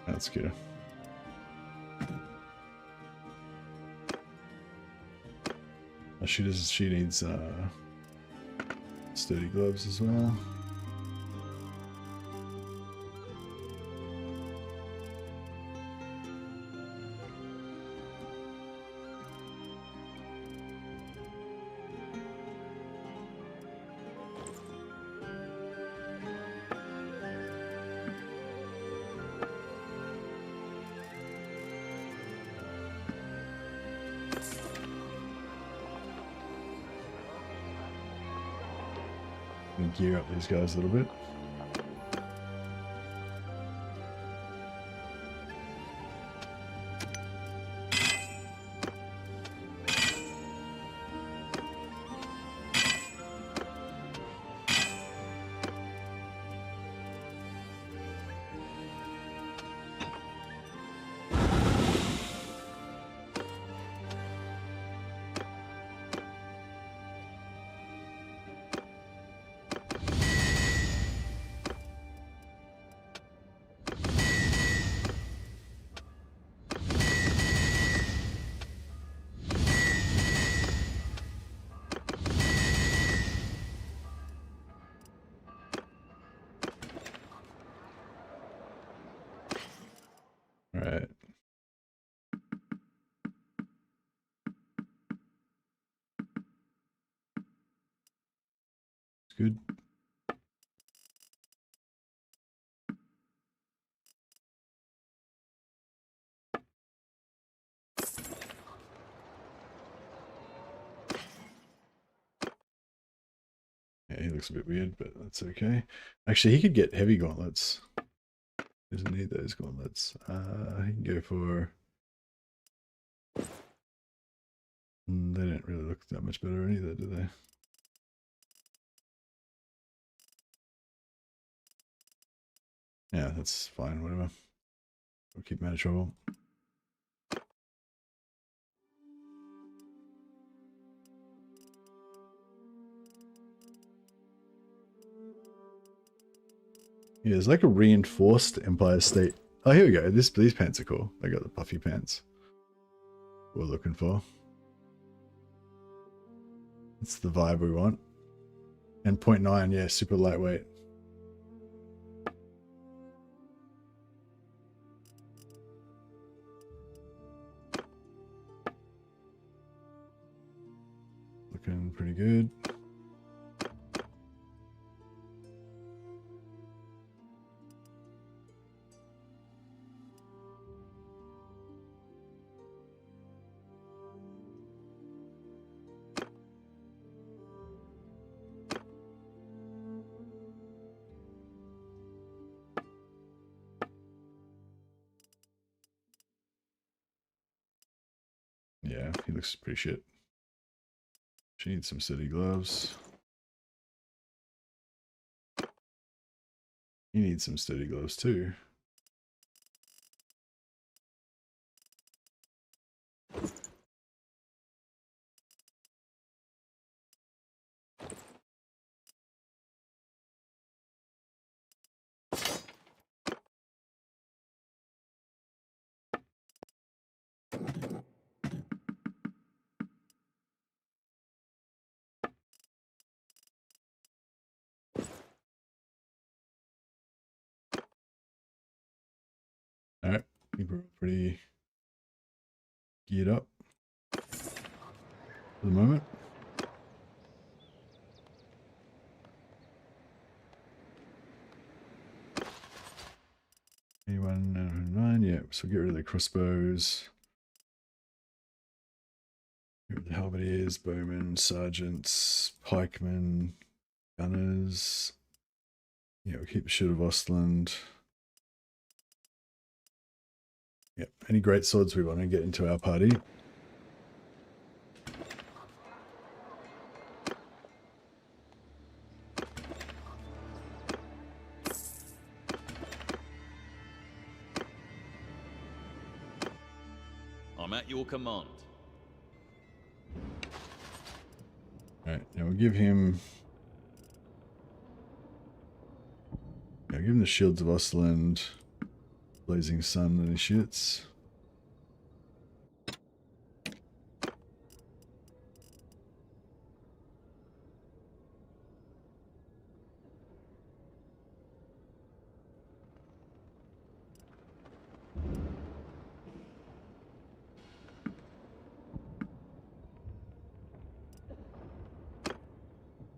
That's good. She needs sturdy gloves as well. Gear up these guys a little bit. good. Yeah, he looks a bit weird, but that's okay. Actually, he could get heavy gauntlets. Doesn't need those gauntlets. He can go for... They don't really look that much better either, do they? Yeah, that's fine, whatever. We'll keep him out of trouble. Yeah, there's like a reinforced Empire State. Oh, here we go. These pants are cool. I got the puffy pants we're looking for. It's the vibe we want. And 0.9, yeah, super lightweight. Looking pretty good. Yeah, he looks pretty shit. She needs some city gloves. He needs some sturdy gloves too. All right, I think we're pretty geared up for the moment. A109, yeah, so get rid of the crossbows. Get rid of the halberdiers, bowmen, sergeants, pikemen, gunners. Yeah, we'll keep the shield of Ostland. Yep, any great swords we want to get into our party. I'm at your command. Alright, now we'll give him... Yeah, give him the shields of Ostland, Blazing Sun, and he shoots.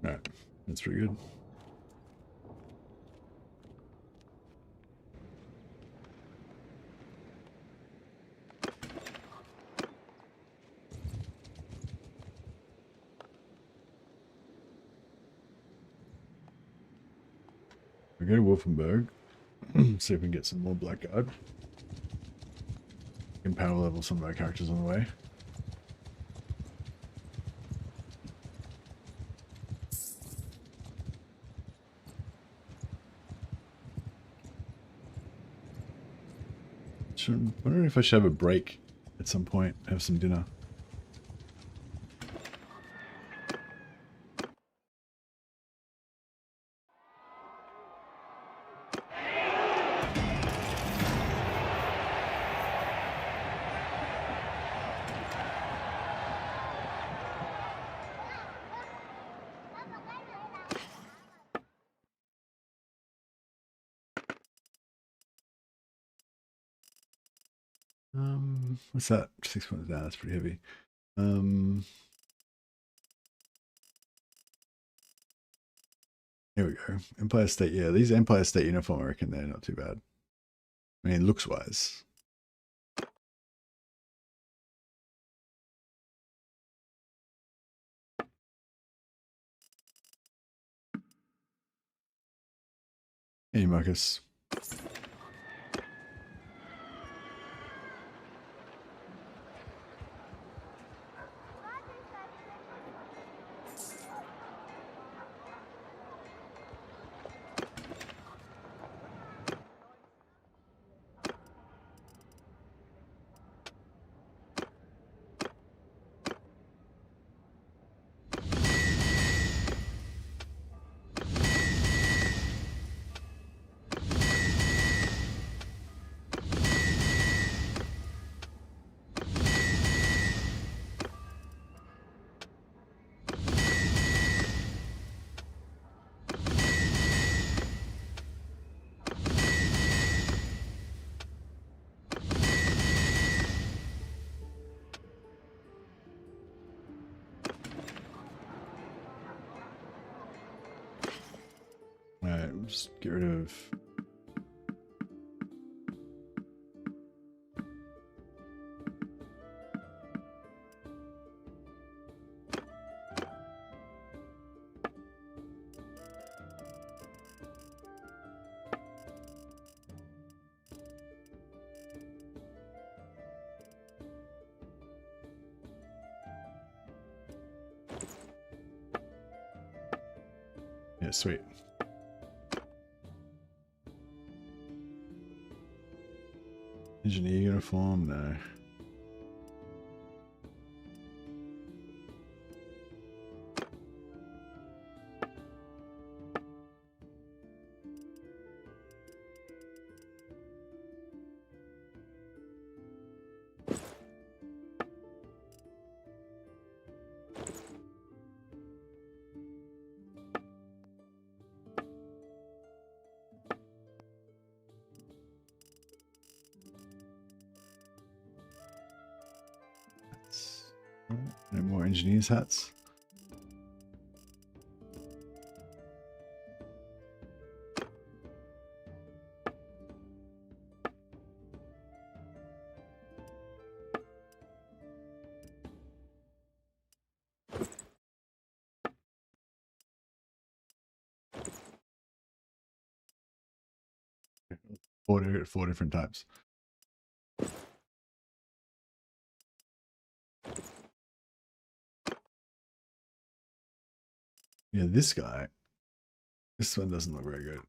Alright, that's pretty good. We go to Wolfenburg. See if we can get some more Blackguard. We can power level some of our characters on the way. I'm wondering if I should have a break at some point, have some dinner. What's that? 6 points down, that's pretty heavy. Here we go. Empire State. Yeah, these Empire State uniform, I reckon they're not too bad. I mean, looks wise. Hey, Marcus. Alright, we'll just get rid of... Yeah, sweet. Engineer uniform, no. No more engineers hats. Four different types. Yeah, this guy. This one doesn't look very good.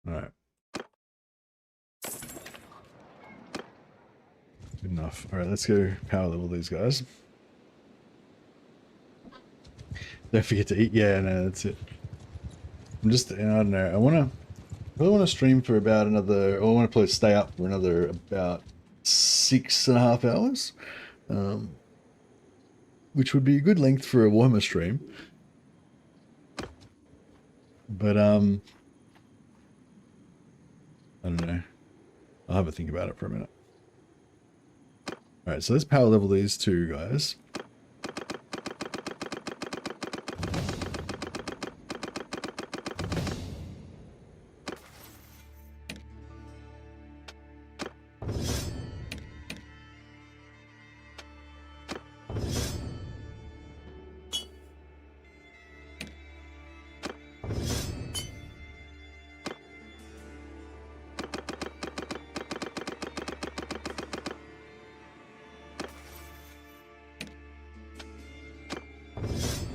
All right. Good enough. All right, let's go power level these guys. Don't forget to eat. Yeah, no, that's it. I'm just, I don't know. I really want to stream for about another, or I want to play, stay up for another about 6.5 hours, which would be a good length for a Warhammer stream. But I don't know. I'll have a think about it for a minute. All right, so let's power level these two guys.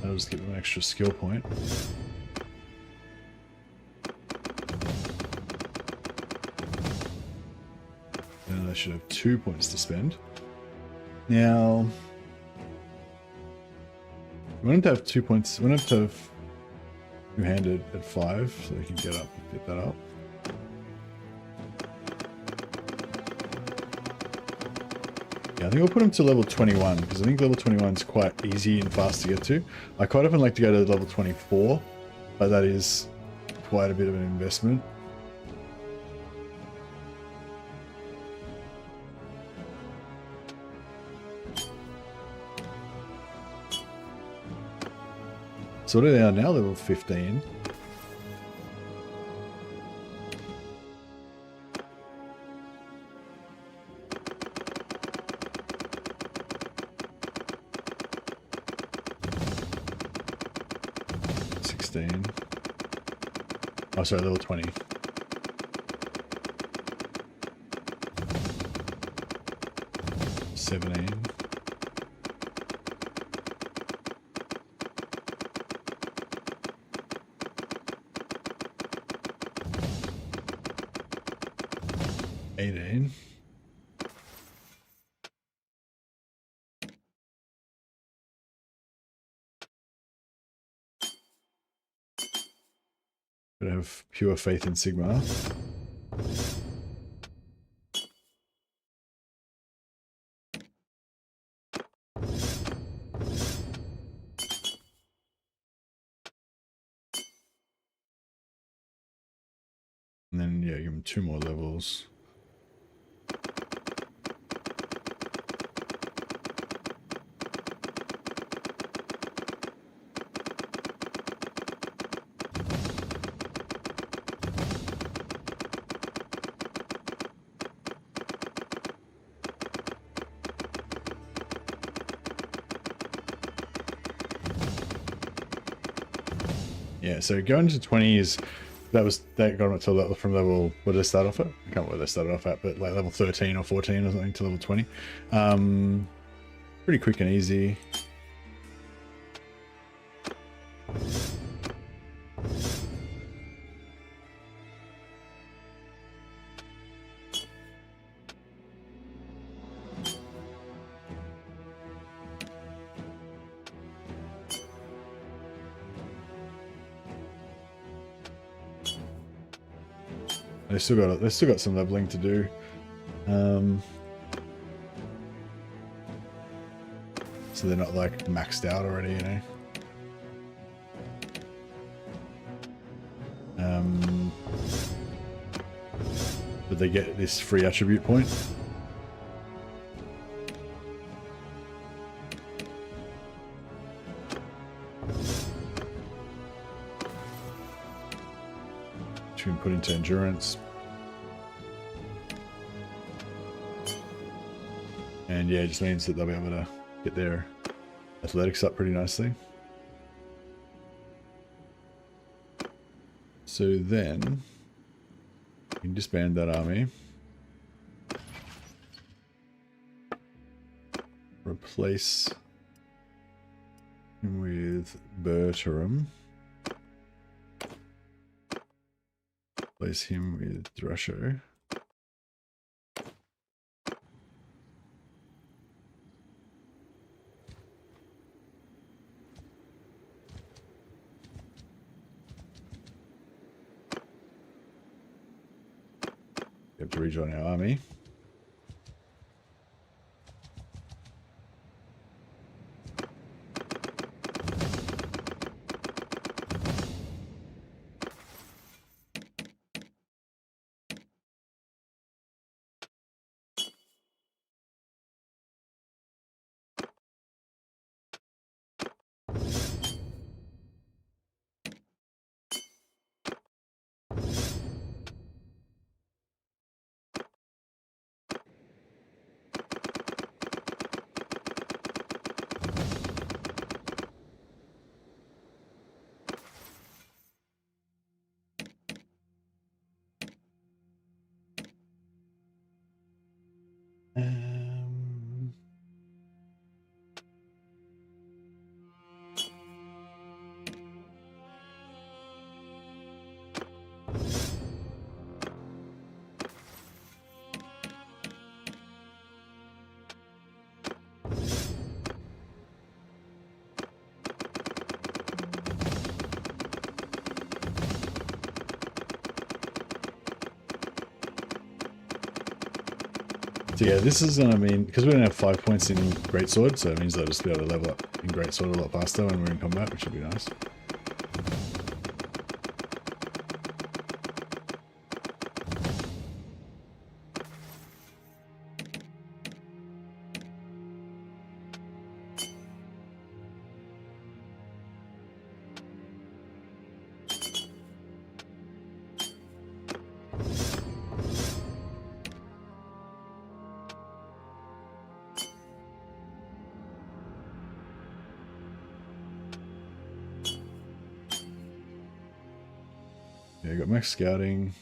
I'll just give them an extra skill point. And I should have 2 points to spend. Now, we want to have 2 points. We want to have two-handed at 5, so they can get that up. Yeah, I think we'll put him to level 21 because I think level 21 is quite easy and fast to get to. I quite often like to go to level 24, but that is quite a bit of an investment. So what are they now? Level 15. Oh, sorry, level 20. $17. $18. Gotta have pure faith in Sigma. And then, yeah, give him 2 more levels. Yeah, so going to 20 is that got them to level from level, what did they start off at? I can't remember what they started off at, but like level 13 or 14 or something to level 20. Pretty quick and easy. They still got some leveling to do. So they're not like maxed out already, you know. But they get this free attribute point. Which we can put into endurance. And yeah, it just means that they'll be able to get their athletics up pretty nicely. So then you can disband that army. Replace him with Bertram. Replace him with Thrasher. We have to rejoin our army. So yeah, this is gonna mean, because we don't have 5 points in Greatsword, so it means I'll just be able to level up in Greatsword a lot faster when we're in combat, which would be nice. Yeah, I got max scouting.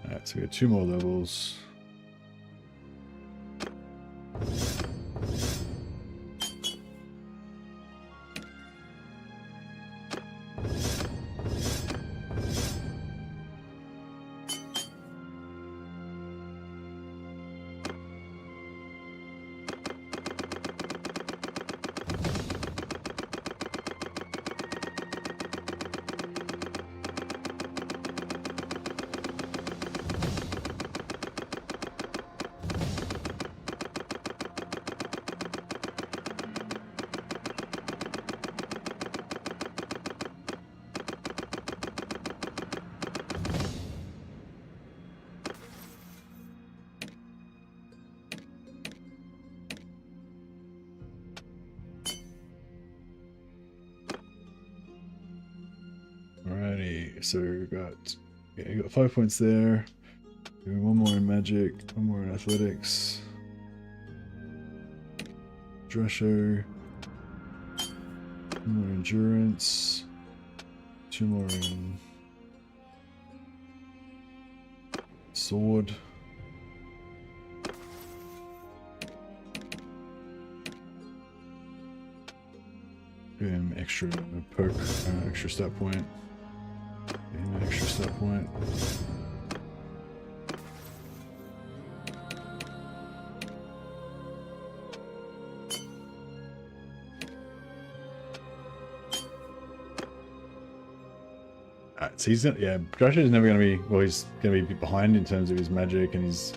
Alright, so we got 2 more levels. Alrighty, so we've got, yeah, you got 5 points there. Doing 1 more in magic, 1 more in athletics. Dresho. 1 more endurance. 2 more in sword. Extra perk, extra stat point. And an extra stat point. Alright, so he's gonna, yeah, Joshua is never gonna be, well, he's gonna be a bit behind in terms of his magic and his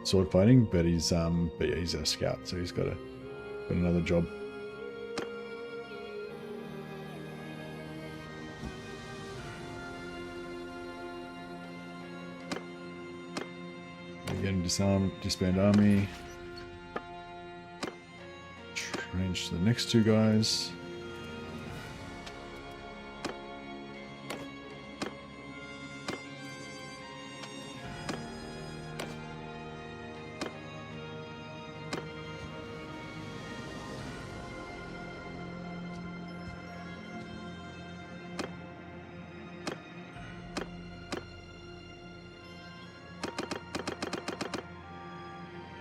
sword fighting, but he's but yeah, he's a scout, so he's got another job. Again, disband army. Change to the next 2 guys.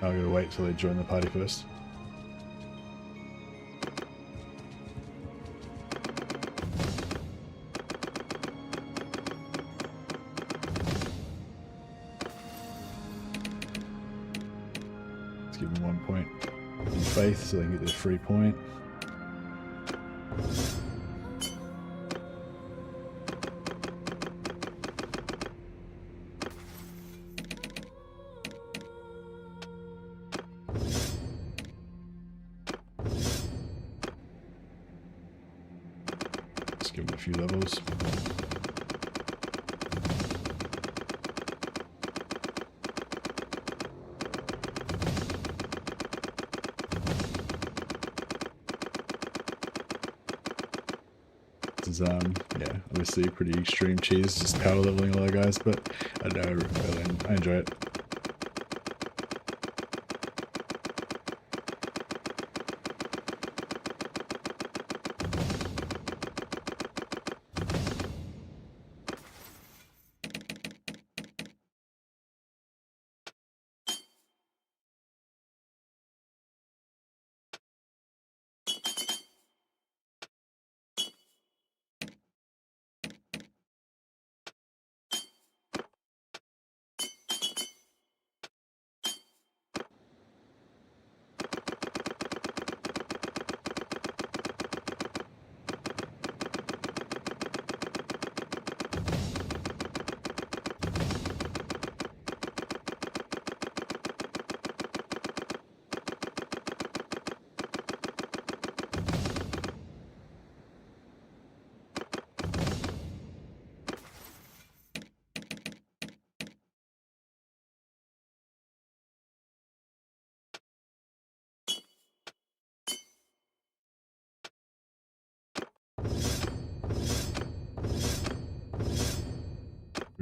I'm gonna wait till they join the party first. Let's give them 1 point in faith so they can get their free point. Give him a few levels. This is yeah, obviously pretty extreme cheese, just power leveling all the guys, but I don't know, I enjoy it.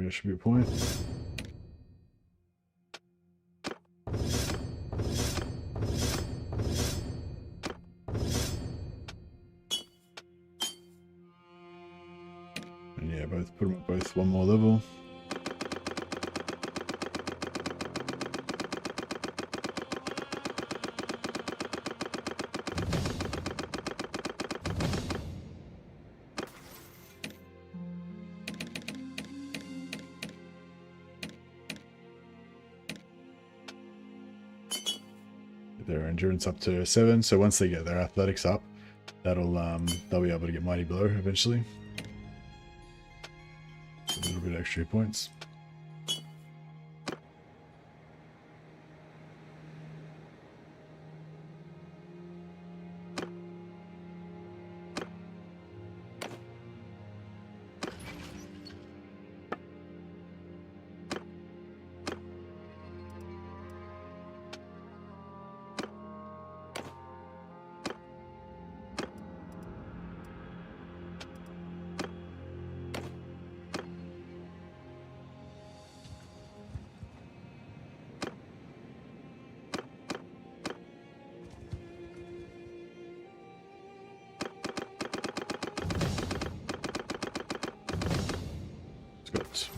Attribute point. And yeah, put them at both one more level. Their endurance up to 7, so once they get their athletics up, they'll be able to get Mighty Blow eventually. A little bit extra points.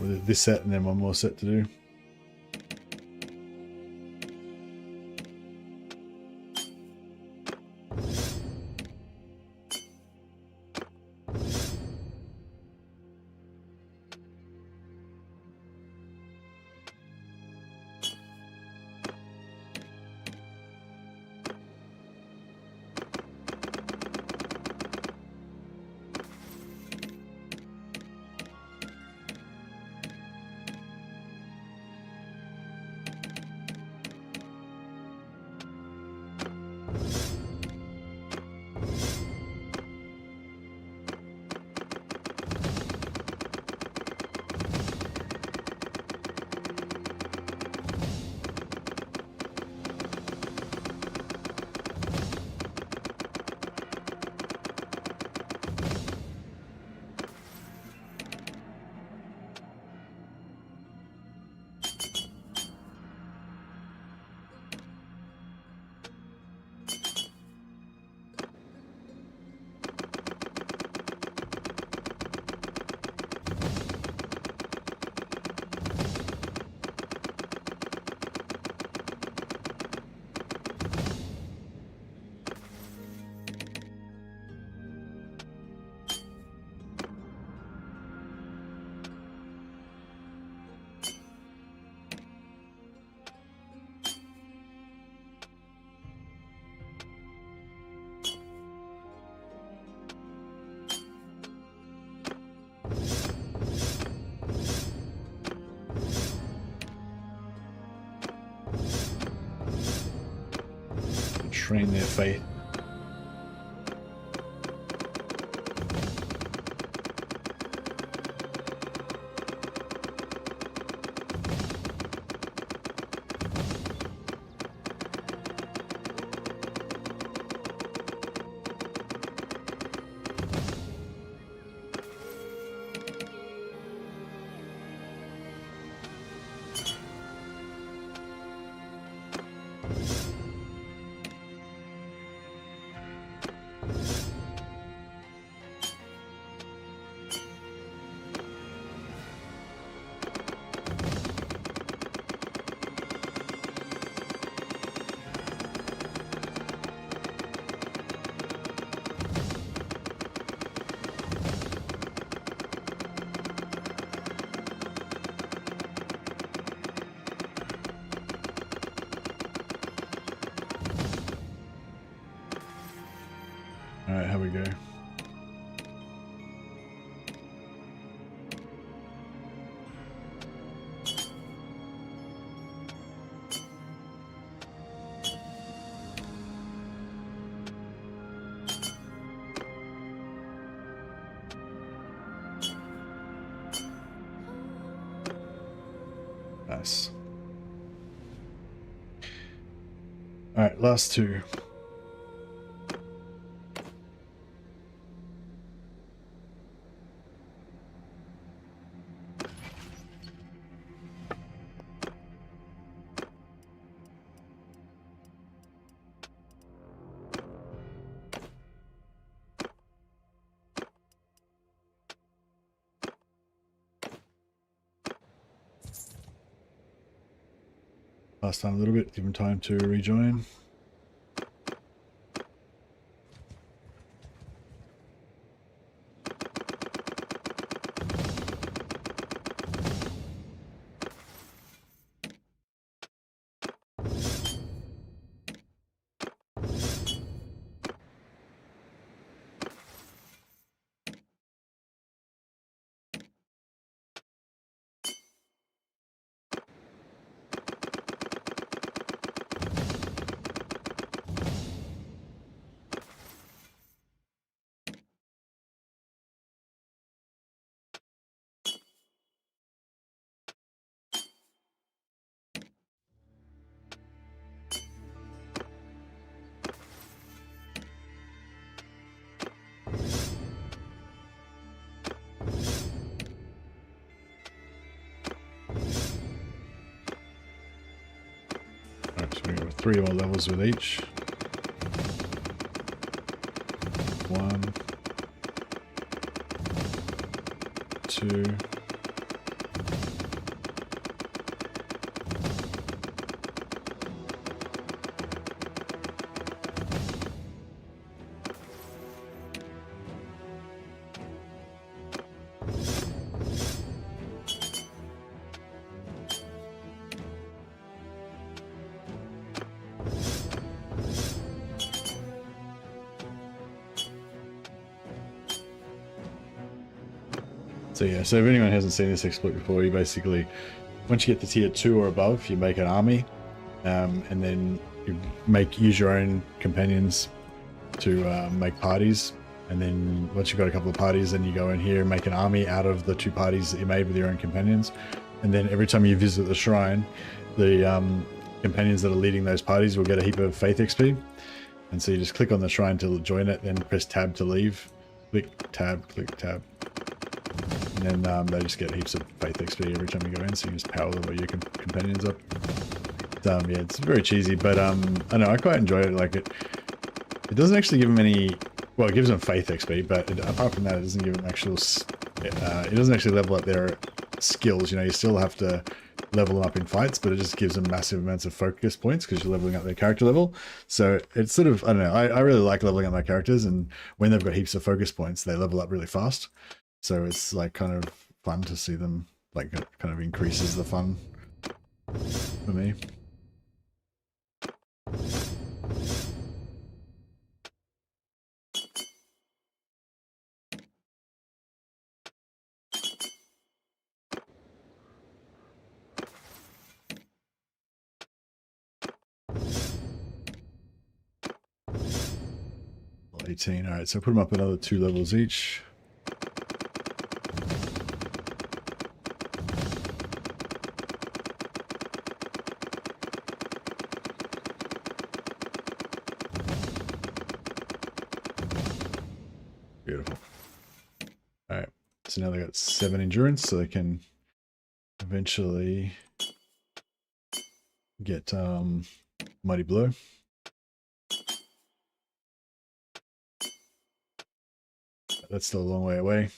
With this set and then one more set to do. Train their faith. Alright, here we go. Nice. Alright, last two. Pass time a little bit, give them time to rejoin. Alright, so we got 3 more levels with each. 1, 2. So yeah, so if anyone hasn't seen this exploit before, you basically, once you get to tier 2 or above, you make an army, and then you use your own companions to make parties, and then once you've got a couple of parties, then you go in here and make an army out of the 2 parties that you made with your own companions, and then every time you visit the shrine, the companions that are leading those parties will get a heap of faith XP, and so you just click on the shrine to join it, then press tab to leave, click tab, and then they just get heaps of faith XP every time you go in, so you just power level your companions up. Yeah, it's very cheesy, but I don't know, I quite enjoy it. Like it doesn't actually give them any, well, it gives them faith XP, but apart from that, it doesn't give them actual, it doesn't actually level up their skills. You know, you still have to level them up in fights, but it just gives them massive amounts of focus points because you're leveling up their character level. So it's sort of, I don't know, I really like leveling up my characters, and when they've got heaps of focus points, they level up really fast. So it's like kind of fun to see them, like it kind of increases the fun for me. Level 18, alright, so put them up another 2 levels each. Beautiful. Alright, so now they got 7 endurance, so they can eventually get Mighty Blow. That's still a long way away.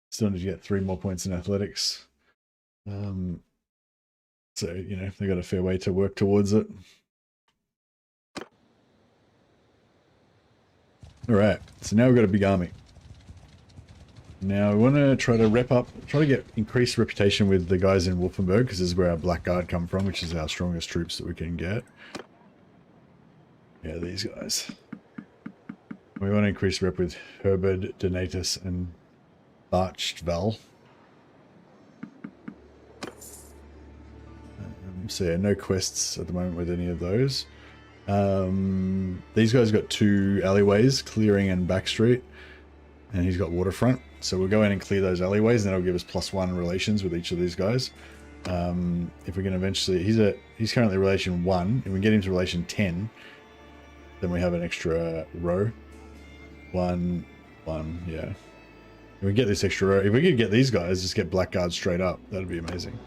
Still need to get 3 more points in athletics. So, you know, they got a fair way to work towards it. Alright, so now we've got a big army. Now we want to try to get increased reputation with the guys in Wolfenburg, because this is where our Black Guard come from, which is our strongest troops that we can get. Yeah, these guys. We want to increase rep with Herbert, Donatus, and Barchval. So yeah, no quests at the moment with any of those. These guys got 2 alleyways, Clearing and Backstreet, and he's got Waterfront. So we'll go in and clear those alleyways, and that'll give us +1 relations with each of these guys. If we can eventually, he's currently relation 1. If we get him to relation 10, then we have an extra row. 1, 1, yeah. If we get this extra row, if we could get these guys, just get Blackguard straight up, that'd be amazing.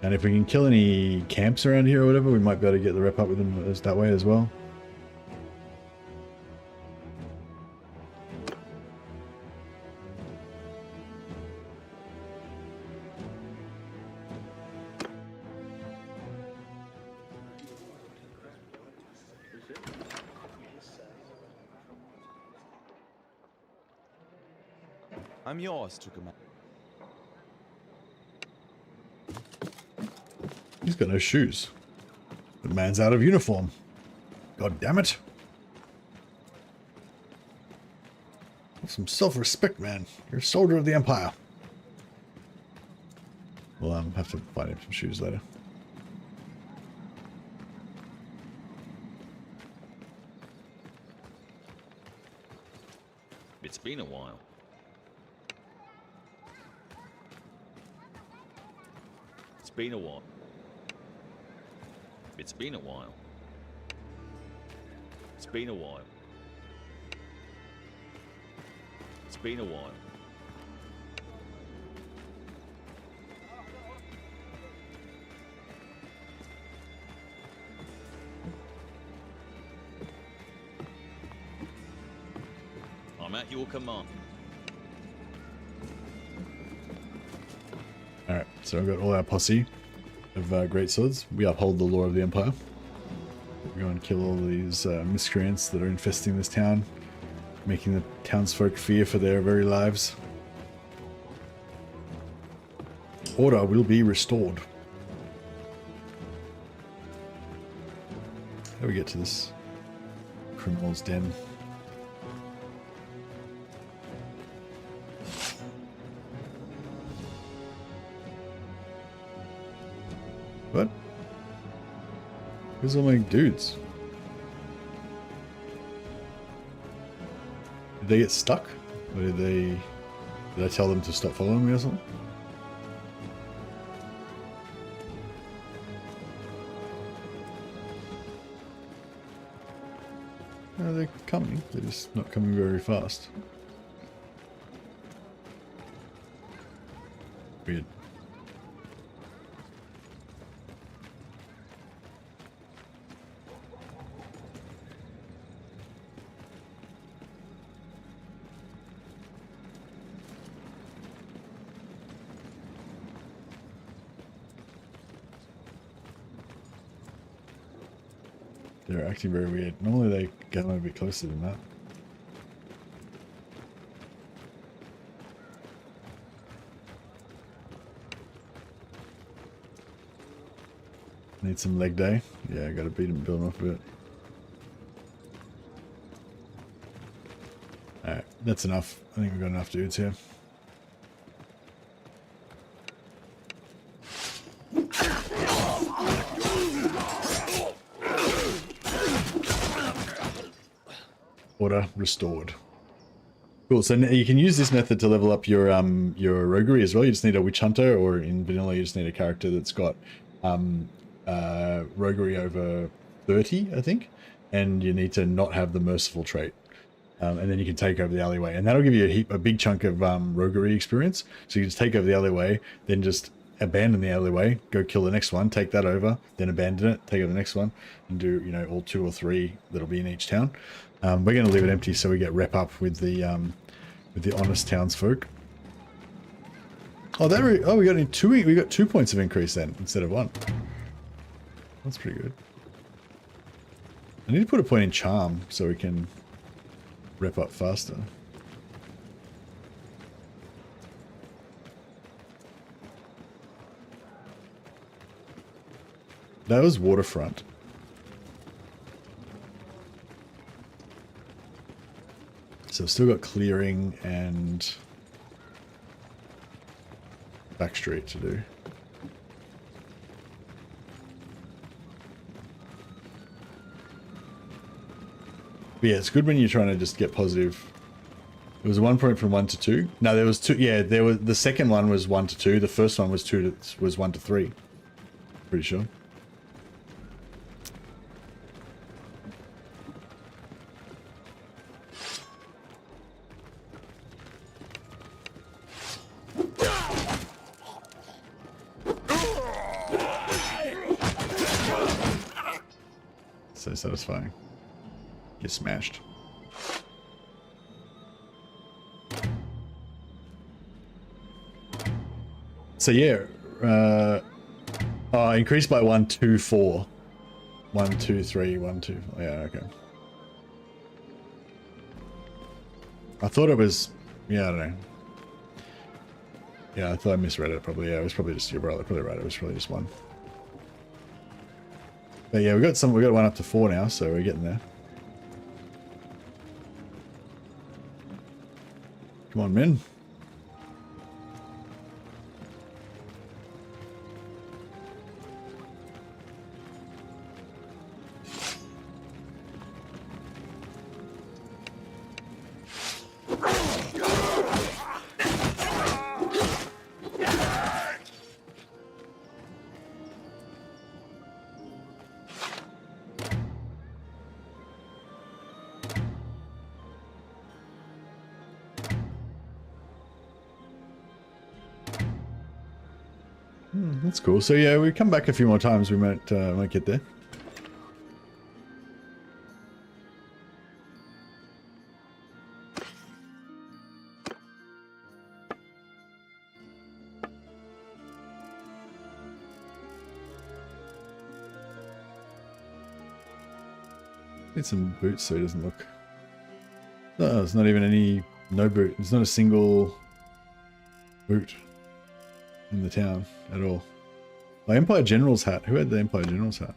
And if we can kill any camps around here or whatever, we might be able to get the rep up with them that way as well. I'm yours to command. He's got no shoes. The man's out of uniform. God damn it. Have some self-respect, man. You're a soldier of the Empire. We'll have to find him some shoes later. It's been a while. It's been a while. It's been a while. It's been a while. It's been a while. I'm at your command. Alright, so I've got all our posse of greatswords. We uphold the law of the Empire. We go and kill all these miscreants that are infesting this town, making the townsfolk fear for their very lives. Order will be restored. How do we get to this criminal's den? What? Where's all my dudes? Did they get stuck? Or did I tell them to stop following me or something? No, they're coming. They're just not coming very fast. Weird. They're acting very weird. Normally they get a bit closer than that. Need some leg day. Yeah, I gotta beat him, build him up a bit. Alright, that's enough. I think we've got enough dudes here. Order restored. Cool. So you can use this method to level up your roguery as well. You just need a witch hunter, or in vanilla, you just need a character that's got roguery over 30, I think, and you need to not have the merciful trait. And then you can take over the alleyway, and that'll give you a big chunk of roguery experience. So you just take over the alleyway, then just abandon the alleyway, go kill the next one, take that over, then abandon it, take over the next one, and do, you know, all 2 or 3 that'll be in each town. We're going to leave it empty so we get rep up with the honest townsfolk. Oh, we got 2 points of increase then instead of 1. That's pretty good. I need to put a point in charm so we can rep up faster. That was waterfront. So I've still got clearing and back street to do. But yeah, it's good when you're trying to just get positive. It was 1 point from 1 to 2. No, there was 2. Yeah, there was, the second one was 1 to 2. The first one was 1 to 3. Pretty sure. So satisfying. Get smashed. So yeah, increased by 1, 2, 4. 1, 2, 3, 1, 2. Yeah, okay. I thought it was, yeah, I don't know. Yeah, I thought I misread it probably. Yeah, it was probably just, you're probably right. It was probably just one. But yeah, we got one up to 4 now, so we're getting there. Come on, men. That's cool. So yeah, we come back a few more times. We might get there. Need some boots so he doesn't look. No, there's not even any. No boot. There's not a single boot in the town at all. My Empire General's hat. Who had the Empire General's hat?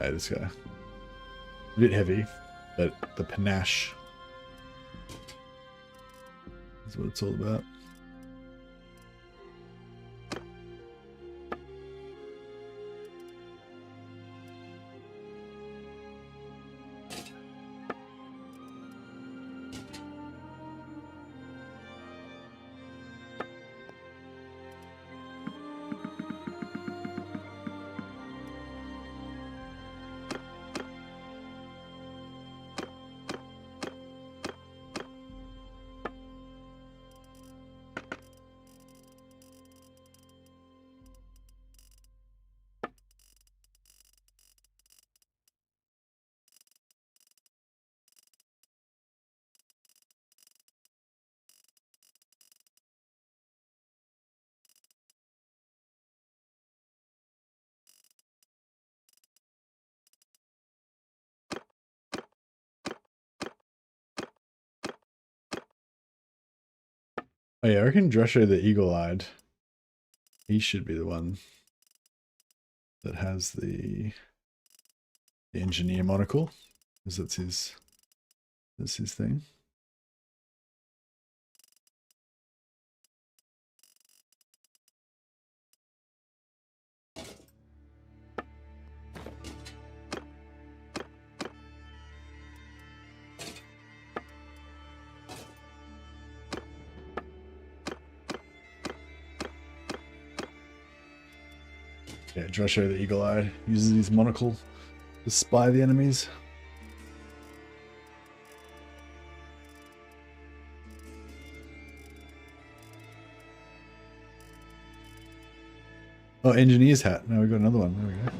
Hey, this guy. A bit heavy, but the panache is what it's all about. Oh yeah, I reckon Drescher the Eagle-Eyed, he should be the one that has the engineer monocle, because that's his thing. Yeah, Drescher the Eagle-Eyed uses his monocle to spy the enemies. Oh, engineer's hat. Now we've got another one. There we go.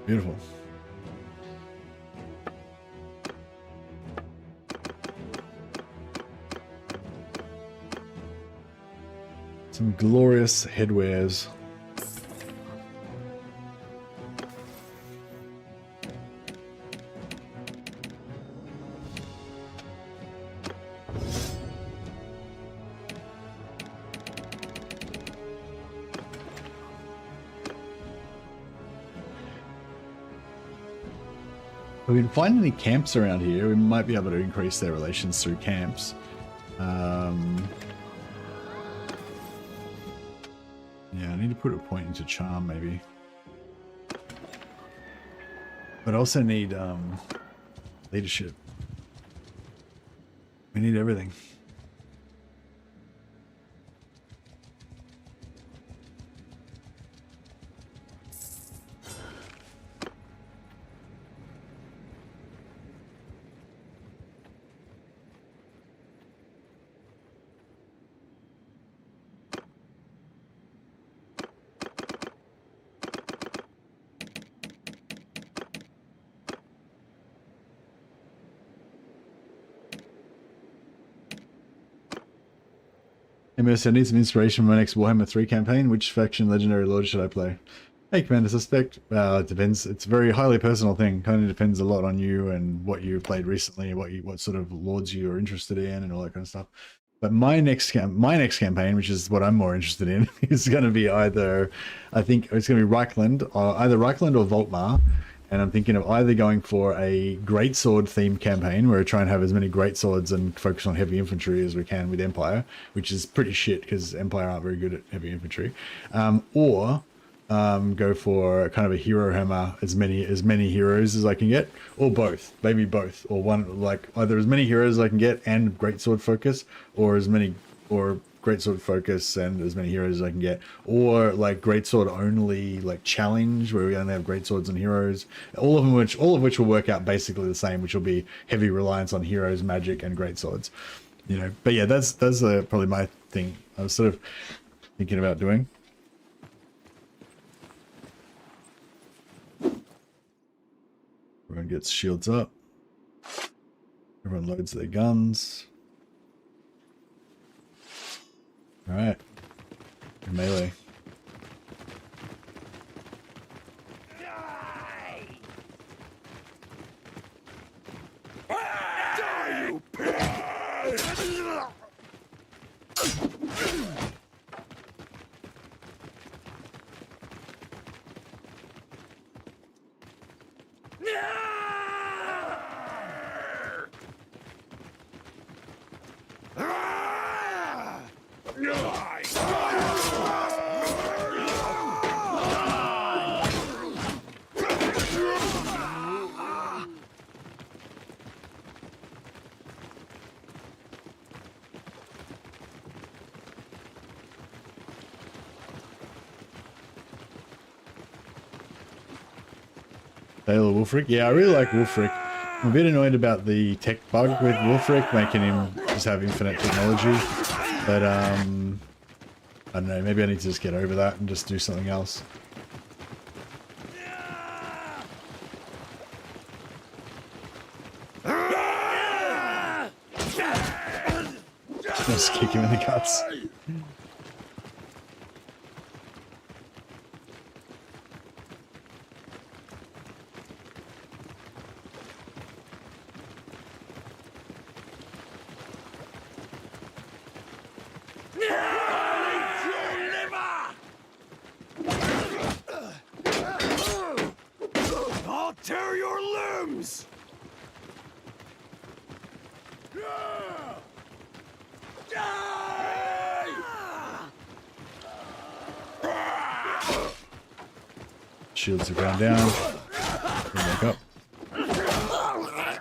Beautiful. Some glorious headwears. If we can find any camps around here, we might be able to increase their relations through camps. Yeah, I need to put a point into charm, maybe. But I also need leadership. We need everything. MS, I need some inspiration for my next Warhammer 3 campaign. Which faction legendary lord should I play? Hey, Commander Suspect. It depends. It's a very highly personal thing. Kind of depends a lot on you and what you played recently, what sort of lords you are interested in, and all that kind of stuff. But my next campaign, which is what I'm more interested in, is going to be either, I think it's going to be Reichland, or either Reichland or Volkmar. And I'm thinking of either going for a greatsword themed campaign where we try and have as many greatswords and focus on heavy infantry as we can with Empire, which is pretty shit because Empire aren't very good at heavy infantry, or go for kind of a hero hammer, as many heroes as I can get, or both, maybe both, or one, like either as many heroes as I can get and greatsword focus, or greatsword focus and as many heroes as I can get, or like greatsword only, like challenge where we only have greatswords and heroes, all of which will work out basically the same, which will be heavy reliance on heroes, magic, and greatswords, you know. But yeah, that's probably my thing. I was sort of thinking about doing. Everyone gets shields up. Everyone loads their guns. Alright. Melee. Die, you pig! Taylor Wolfric. Yeah, I really like Wolfric. I'm a bit annoyed about the tech bug with Wolfric, making him just have infinite technology. But, I don't know, maybe I need to just get over that and just do something else. Just kick him in the guts. I'll tear your limbs! Shields have gone down. Bring back up.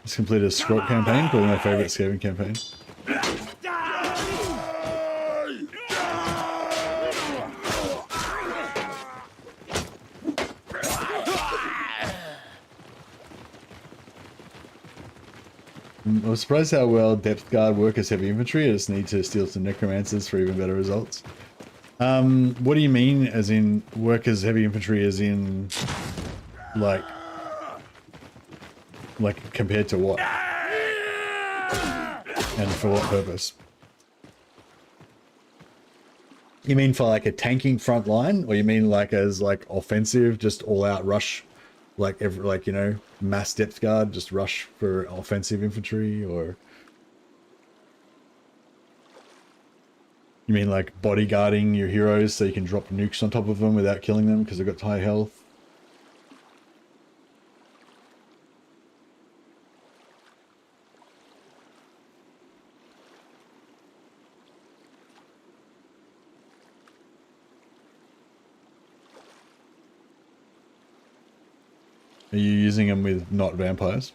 Just completed a Scrot campaign, probably my favorite Skaven campaign. I was surprised how well Depth Guard work as heavy infantry. I just need to steal some Necromancers for even better results. What do you mean as in work as heavy infantry, as in like compared to what? And for what purpose? You mean for like a tanking front line, or you mean like as like offensive, just all out rush, like you know, mass depth guard, just rush for offensive infantry, or you mean like bodyguarding your heroes so you can drop nukes on top of them without killing them because they've got high health? Are you using them with not vampires?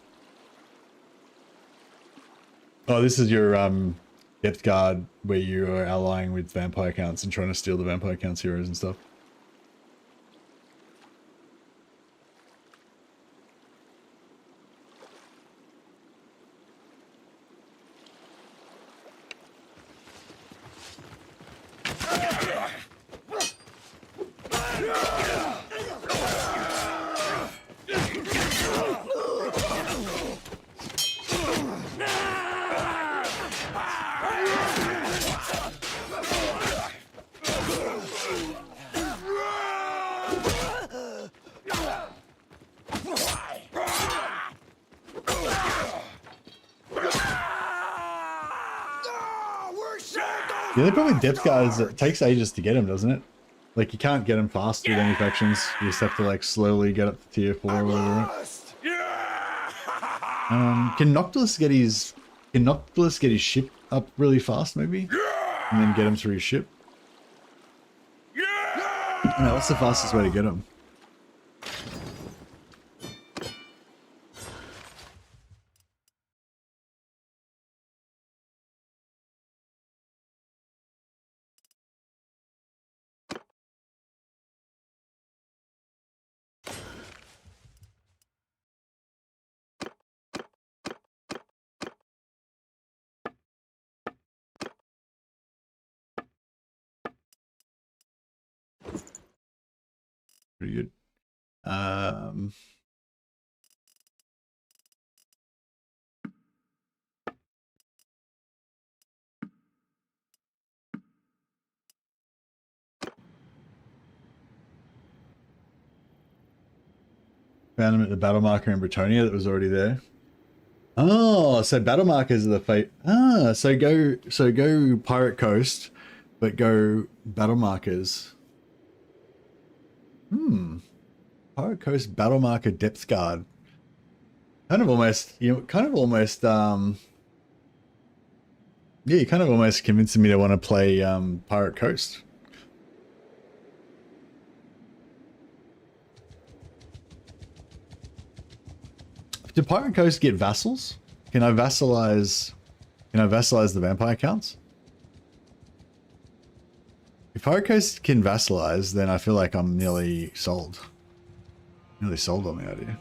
Oh, this is your depth guard where you are allying with vampire counts and trying to steal the vampire counts heroes and stuff. Yeah, the problem with depth guard is it takes ages to get them, doesn't it? Like, you can't get them fast with any factions. You just have to, like, slowly get up to tier 4 or whatever. Can Noctilus get his... Can Noctilus get his ship up really fast, maybe? And then get him through his ship? No, what's the fastest way to get him? Pretty good. Found him at the battle marker in Bretonia that was already there. Oh, so battle markers are the fate. Ah, so go Pirate Coast, but go battle markers. Pirate Coast battle marker depth guard. Kind of almost, yeah, you kind of almost convincing me to want to play Pirate Coast. Do Pirate Coast get vassals? Can I vassalize the vampire counts? If Pirate Coast can vassalize, then I feel like I'm nearly sold. Nearly sold on the idea.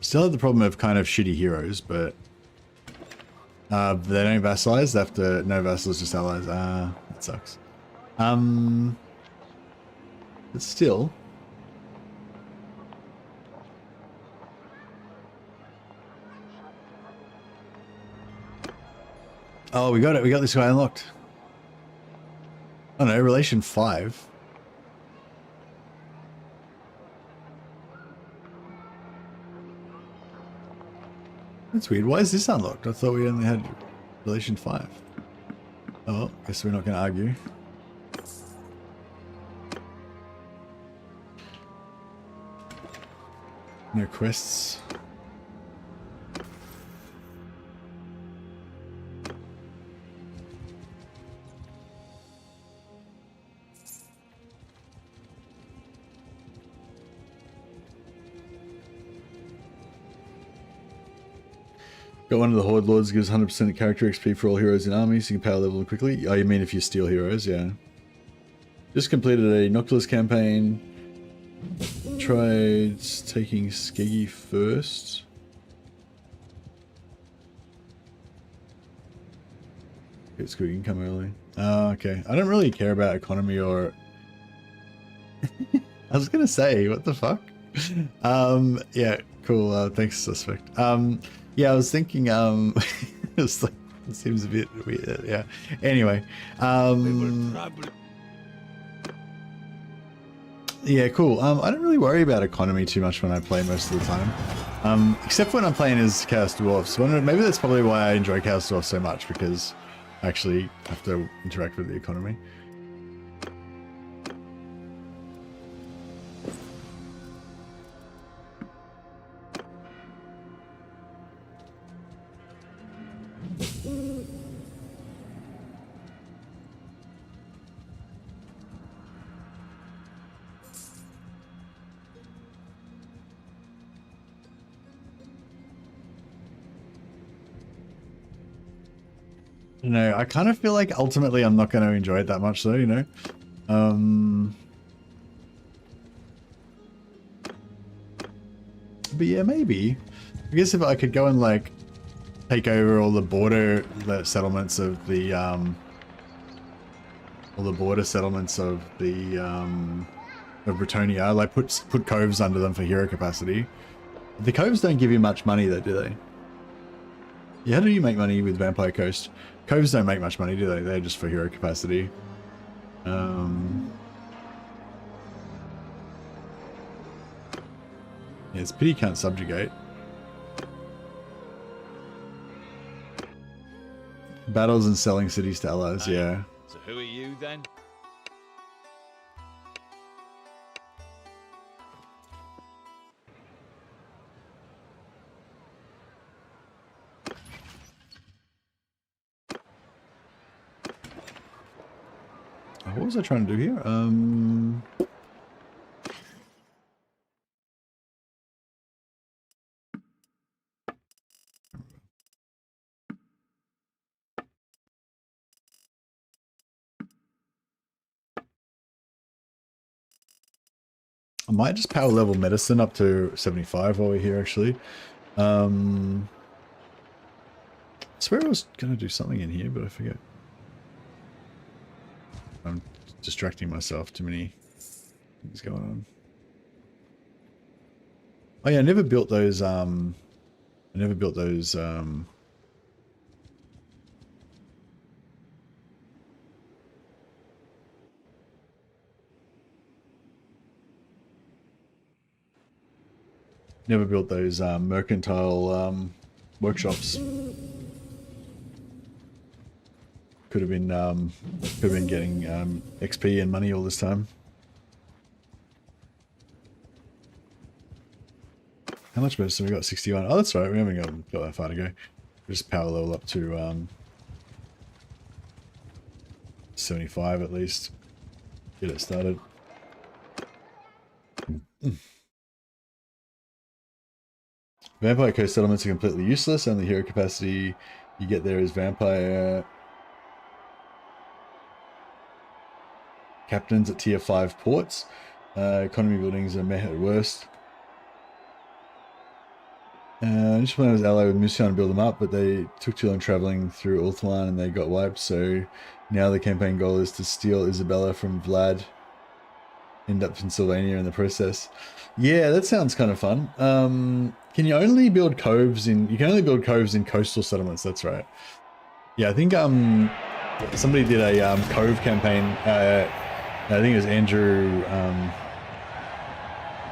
Still have the problem of kind of shitty heroes, but they don't vassalize. They have to no vassals, just allies. That sucks. But still. Oh, we got it. We got this guy unlocked. Oh no, relation 5. That's weird. Why is this unlocked? I thought we only had relation 5. Oh, guess we're not going to argue. No quests. Got one of the Horde Lords, gives 100% character XP for all heroes in armies. You can power level them quickly. Oh, you mean if you steal heroes? Yeah. Just completed a Noctilus campaign. Tried taking Skeggy first. It's good, you can come early. Oh, okay. I don't really care about economy or... I was gonna say, what the fuck? Yeah, cool. Thanks, Suspect. Yeah, I was thinking, it's like, it seems a bit weird, yeah. Anyway, yeah, cool. I don't really worry about economy too much when I play most of the time. Except when I'm playing as Chaos Dwarfs. Maybe that's probably why I enjoy Chaos Dwarfs so much, because I actually have to interact with the economy. No, I kind of feel like ultimately I'm not going to enjoy it that much though, you know? But yeah, maybe. I guess if I could go and like take over all the border settlements of the of Bretonia, like put coves under them for hero capacity, The coves don't give you much money though, do they? Yeah, how do you make money with Vampire Coast? Coves don't make much money, do they? They're just for hero capacity. Yeah, it's a pity you can't subjugate. Battles and selling cities to allies, yeah. So who are you then? What was I trying to do here? I might just power level medicine up to 75 while we're here, actually. I swear I was going to do something in here, but I forget. I'm distracting myself. Too many things going on. Oh yeah, I never built those, mercantile workshops. Could have been getting XP and money all this time. How much medicine we got? 61. Oh, that's right. We haven't got that far to go. We just power level up to 75 at least. Get it started. Vampire Coast settlements are completely useless. Only hero capacity you get there is vampire captains at tier 5 ports. Economy buildings are meh at worst. Just when I was allied with Musion to build them up, but they took too long traveling through Ulthuan and they got wiped, so now the campaign goal is to steal Isabella from Vlad. End up in Sylvania in the process. Yeah, that sounds kind of fun. Can you only build coves in... You can only build coves in coastal settlements, that's right. Yeah, I think somebody did a cove campaign. I think it was Andrew...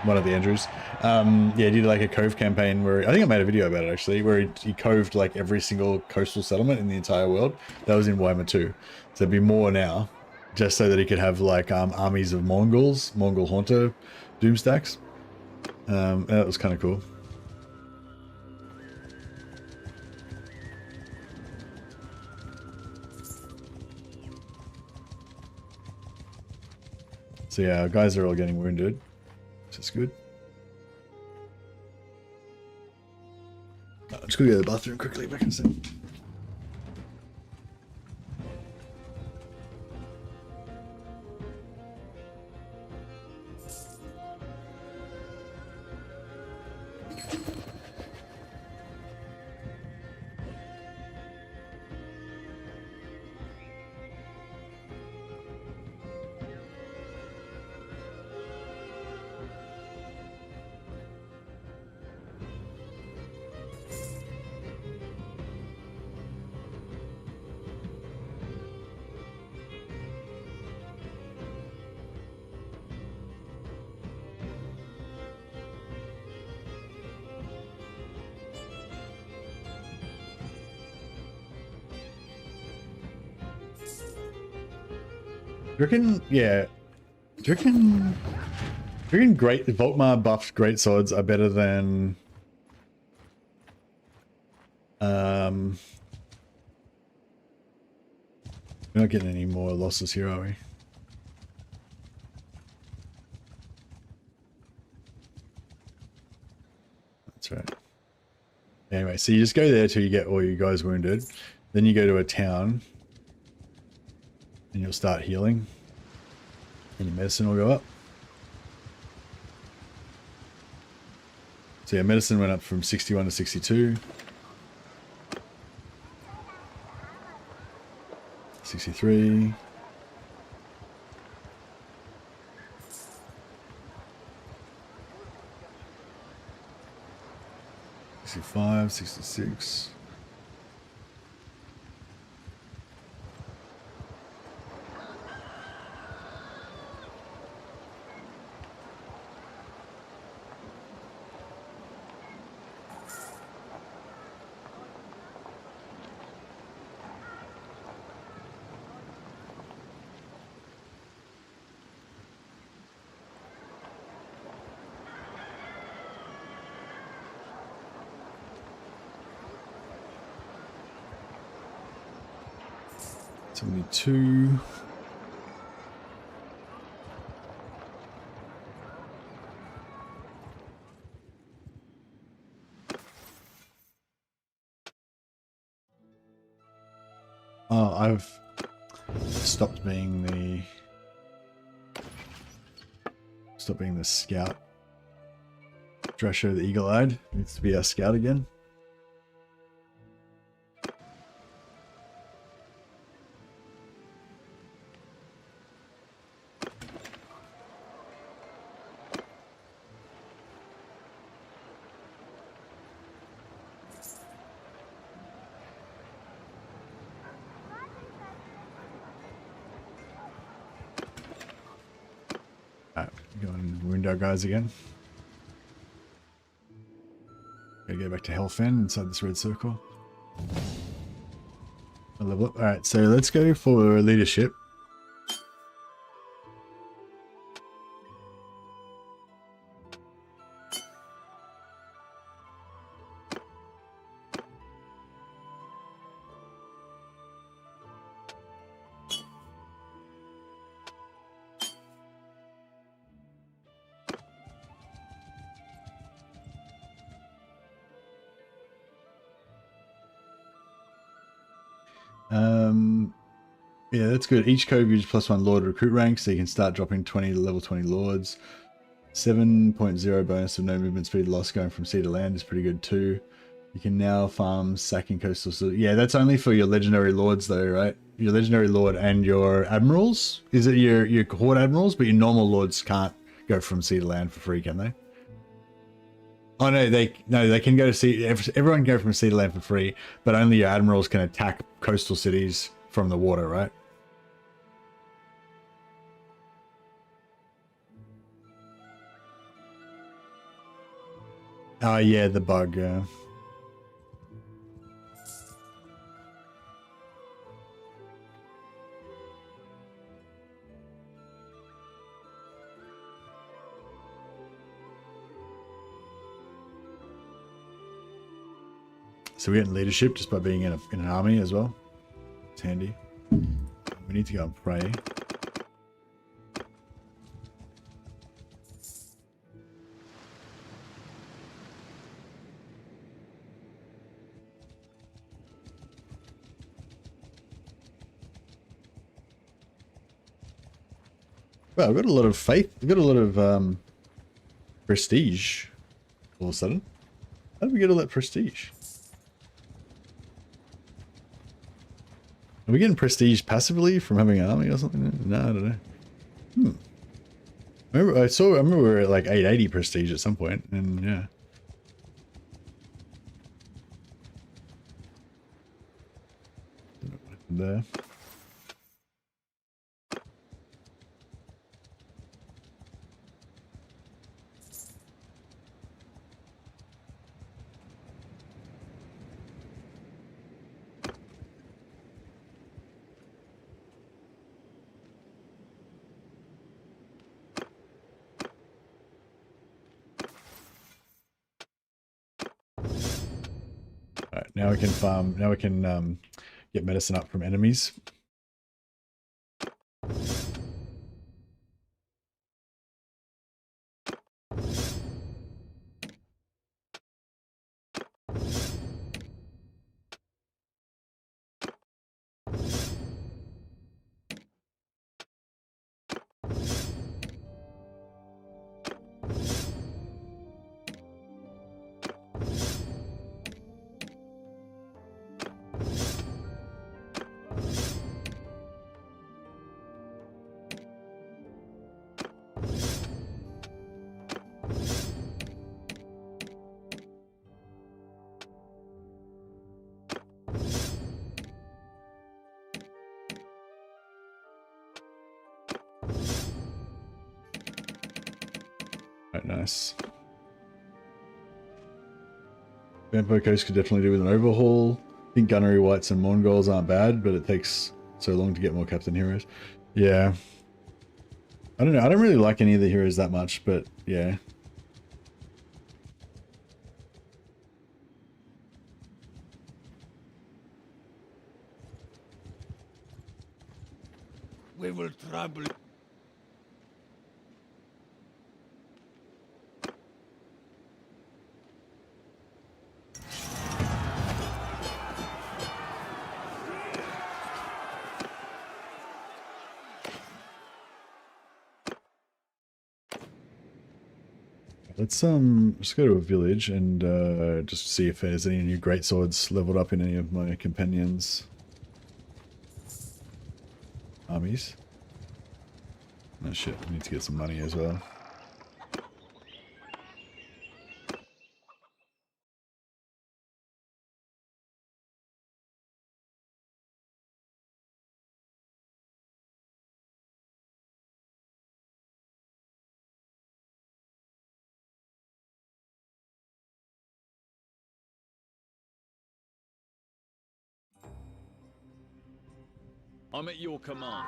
one of the Andrews. Yeah, he did like a cove campaign where... I think I made a video about it actually, where he coved like every single coastal settlement in the entire world. That was in Warhammer 2. So there'd be more now. Just so that he could have like armies of Mongols, Mongol Haunter doomstacks. That was kind of cool. So yeah, our guys are all getting wounded, which is good. I'm just gonna go to the bathroom quickly, back in a second. Do you reckon, yeah, do you reckon Volkmar buffed Greatswords are better than, we're not getting any more losses here, are we? That's right. Anyway, so you just go there till you get all you guys wounded, then you go to a town, and you'll start healing, and your medicine will go up. So yeah, medicine went up from 61 to 62. 63. 65, 66. Two. Oh, I've stopped being the scout. Drescher the eagle-eyed needs to be our scout again. Go and wound our guys again. Gotta go back to Hellfen inside this red circle. A level up. Alright, so let's go for leadership. Yeah, that's good. Each cove gives +1 Lord recruit rank, so you can start dropping 20 to level 20 Lords. 7.0 bonus of no movement speed loss going from sea to land is pretty good too. You can now farm sacking coastal. So yeah, that's only for your legendary lords though, right? Your legendary lord and your admirals. Is it your horde admirals? But your normal lords can't go from sea to land for free, can they? Oh no, they can go to sea. Everyone can go from sea to land for free, but only your admirals can attack coastal cities from the water, right? Oh yeah, the bug. So we're getting leadership just by being in an army as well. It's handy. We need to go and pray. Well, I've got a lot of faith. I've got a lot of prestige all of a sudden. How did we get all that prestige? Are we getting prestige passively from having an army or something? No, I don't know. I remember we were at like 880 prestige at some point, and yeah. Don't know what happened there. Alright, now we can farm. Now we can get medicine up from enemies. Nice. Vampire Coast could definitely do with an overhaul. I think Gunnery Whites and Mongols aren't bad, but it takes so long to get more Captain Heroes. Yeah. I don't know. I don't really like any of the heroes that much, but yeah. We will trample. Let's just go to a village and just see if there's any new greatswords leveled up in any of my companions' armies. Oh shit, I need to get some money as well. I'm at your command.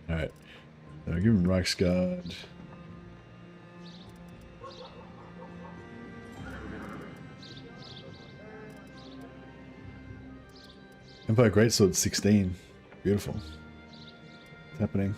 Alright. So give him Reichsguard. Empire Greatsword 16. Beautiful. What's happening?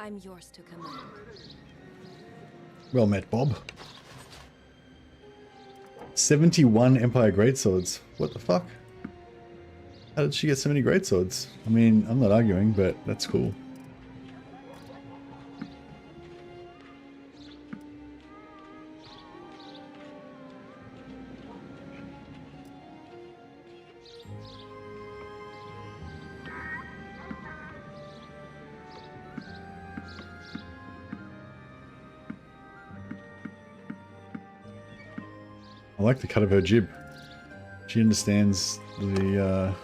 I'm yours to command. Well met, Bob. 71 Empire Greatswords. What the fuck? How did she get so many Greatswords? I mean, I'm not arguing, but that's cool. I like the cut of her jib. She understands the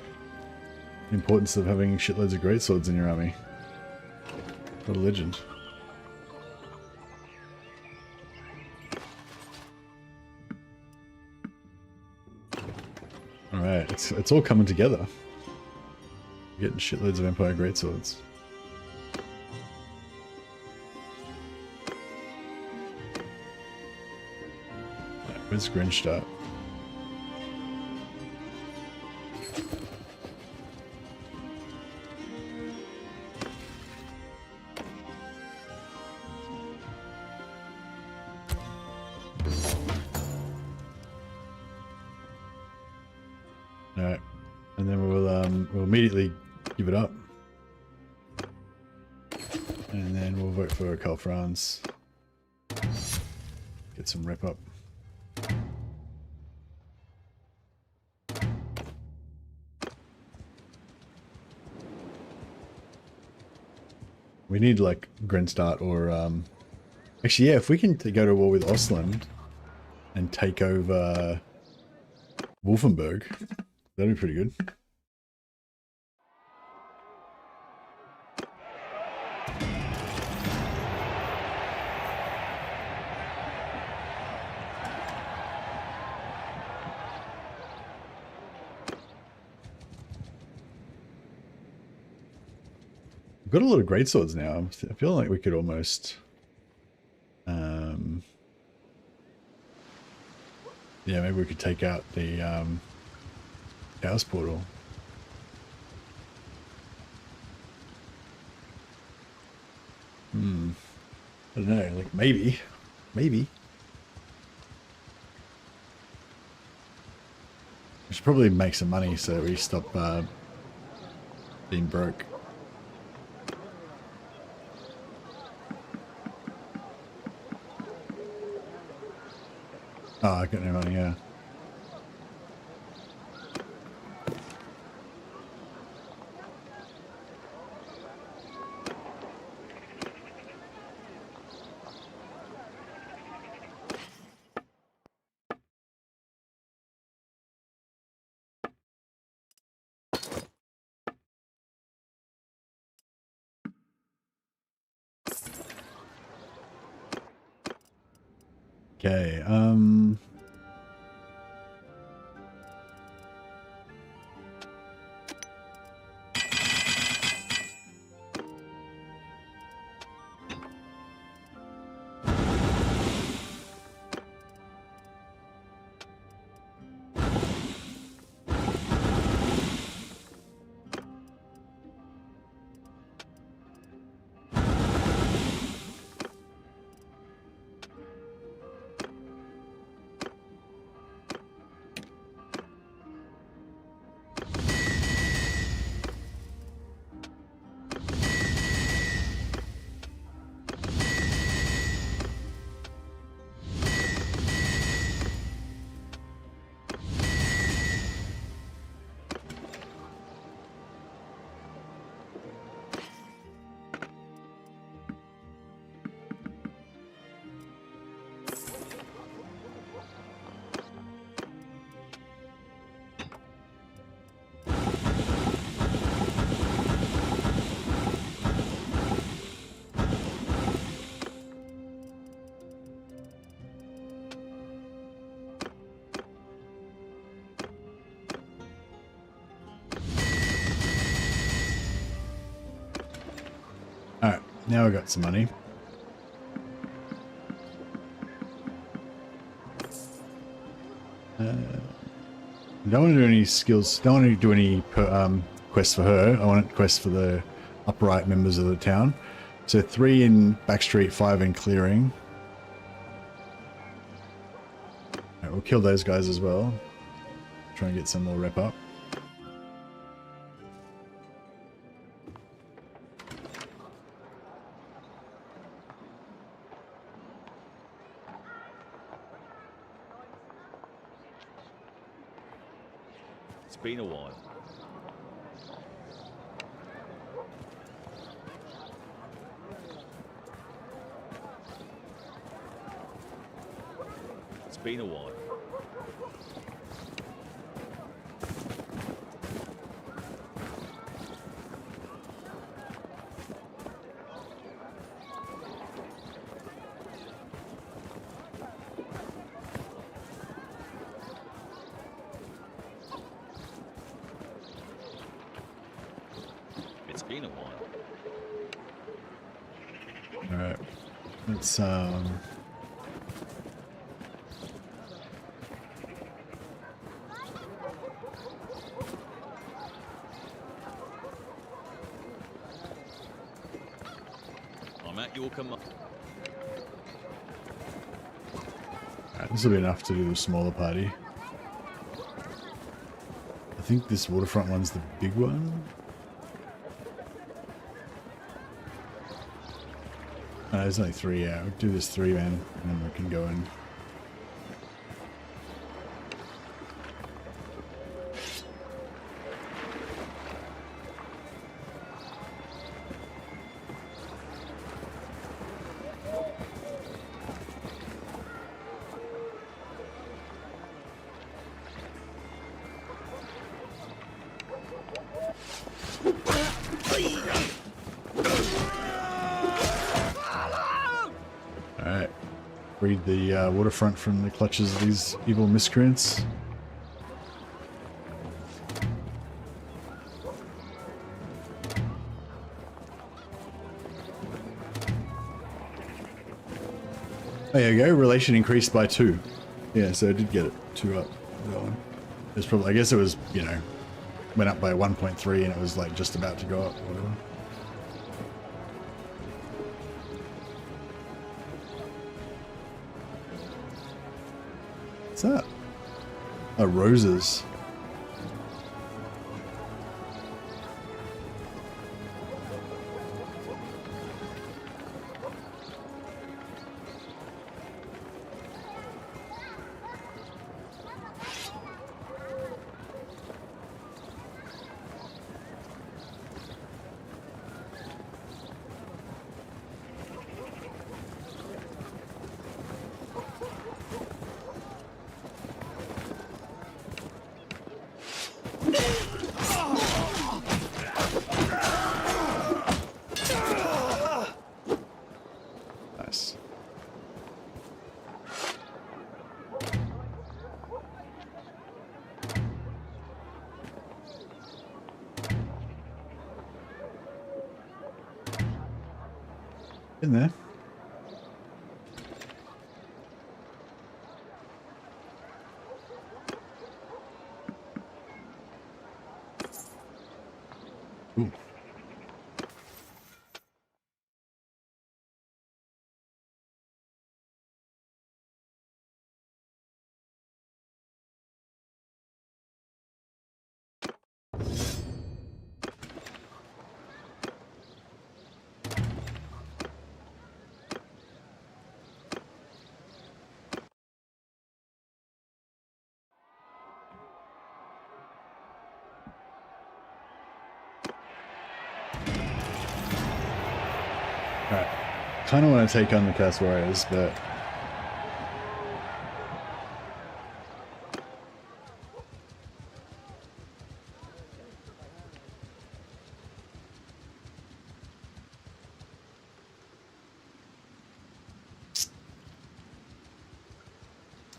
importance of having shitloads of greatswords in your army. What a legend. Alright, it's all coming together. Getting shitloads of Empire greatswords. Where's Grinstadt? Alright. And then we'll immediately give it up. And then we'll vote for Karl Franz. Get some rep up. We need like Grenstadt or actually yeah, if we can go to war with Ostland and take over Wolfenburg, that'd be pretty good. We've got a lot of greatswords now. I feel like we could almost... yeah, maybe we could take out the chaos portal. I don't know, like maybe. We should probably make some money so that we stop being broke. Oh, I got no money, yeah. Okay, alright, now we got some money. Don't want to do any skills, don't want to do any quests for her. I want quests for the upright members of the town. So 3 in Backstreet, 5 in Clearing. Alright, we'll kill those guys as well. Try and get some more rep up. It's been a while. It's been a while. It's been a while. Alright. Let's I'm at your command. alright, this will be enough to do the smaller party. I think this waterfront one's the big one. There's only 3, yeah. We'll do this 3 man, and then we can go in. Alright. Freed the waterfront from the clutches of these evil miscreants. There you go. Relation increased by 2. Yeah, so I did get it 2 up. That one. It's probably, I guess it was, you know, went up by 1.3 and it was like just about to go up or whatever. What's that? Oh, roses. Nice. In there. Ooh. Alright. Kind of want to take on the Cast Warriors, but...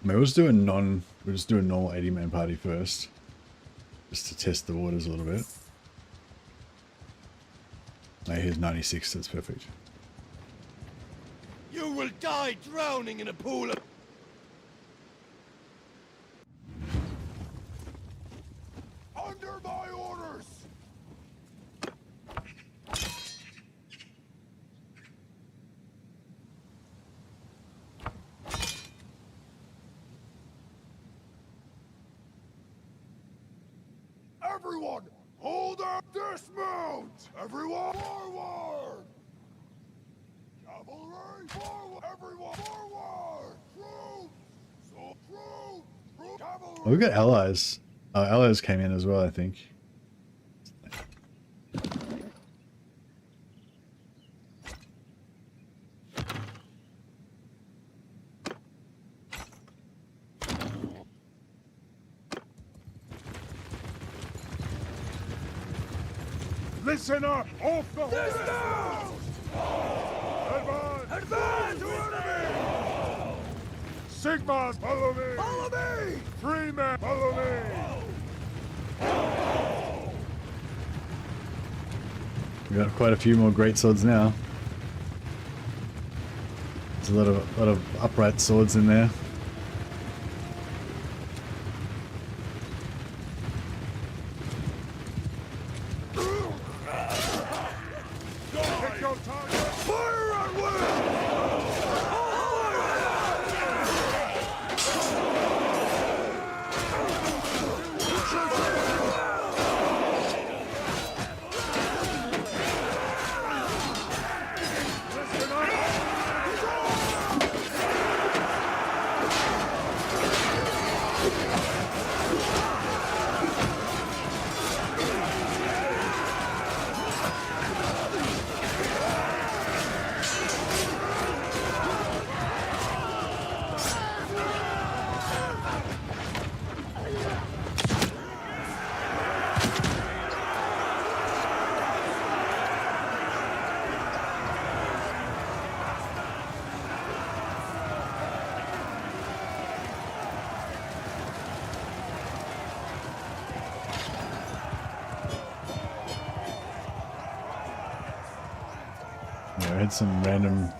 Maybe we'll just do a normal 80-man party first. Just to test the waters a little bit. Oh, here's 96, that's perfect. You will die drowning in a pool of... Under my orders! Everyone, hold up, dismount! Everyone, forward! Cavalry, forward! Everyone, forward! Troops! So, troops! Cavalry! Oh, we got allies. Oh, allies came in as well, I think. Listen up! Off the Dismount! Advance! Advance to enemy! Sigma, follow me! Follow me! 3 men, follow me! We got quite a few more greatswords now. There's a lot of upright swords in there. Take your time! Fire at will! Yeah, I had some random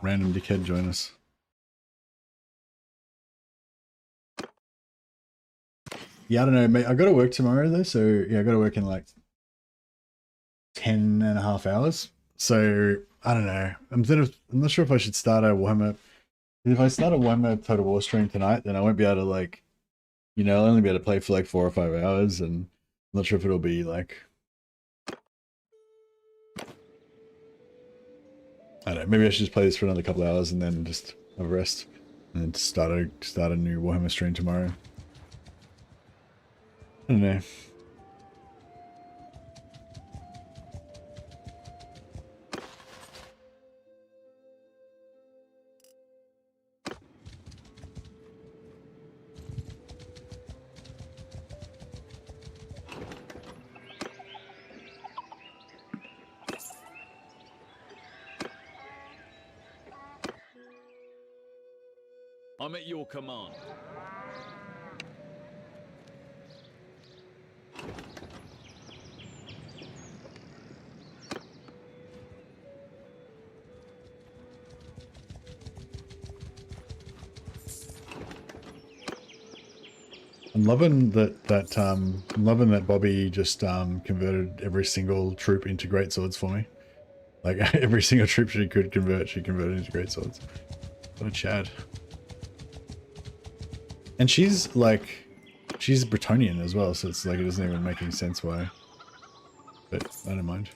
dickhead join us. Yeah, I don't know, mate. I got to work tomorrow though, so yeah, I got to work in like 10.5 hours. So I don't know. I'm not sure if I should start a Warhammer. If I start a Warhammer Total War stream tonight, then I won't be able to like, you know, I'll only be able to play for like 4 or 5 hours, and I'm not sure if it'll be like, I don't know. Maybe I should just play this for another couple of hours and then just have a rest, and then start a new Warhammer stream tomorrow. I don't know. I'm at your command. I'm loving that Bobby just converted every single troop into greatswords for me. Like every single troop she could convert, she converted into greatswords. What a Chad. And she's Bretonian as well, so it's like it doesn't even make any sense why. But I don't mind.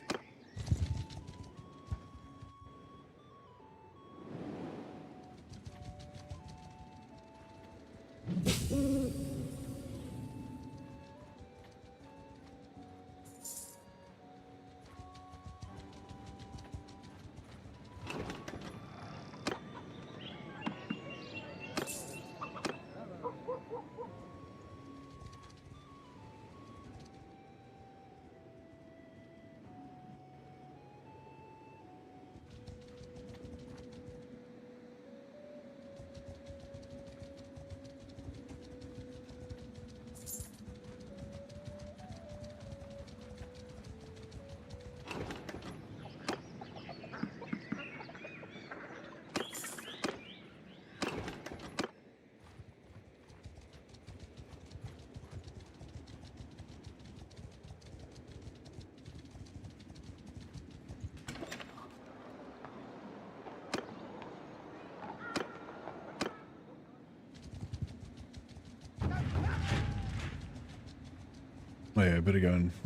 Oh yeah, we'll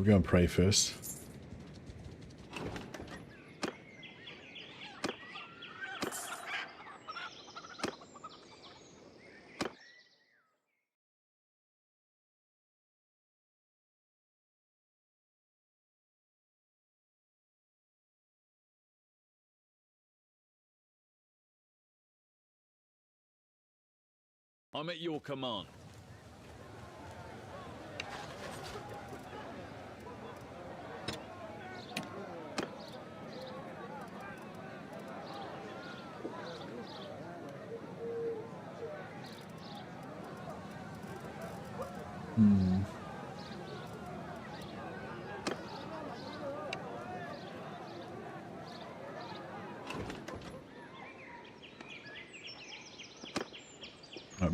go and pray first. I'm at your command.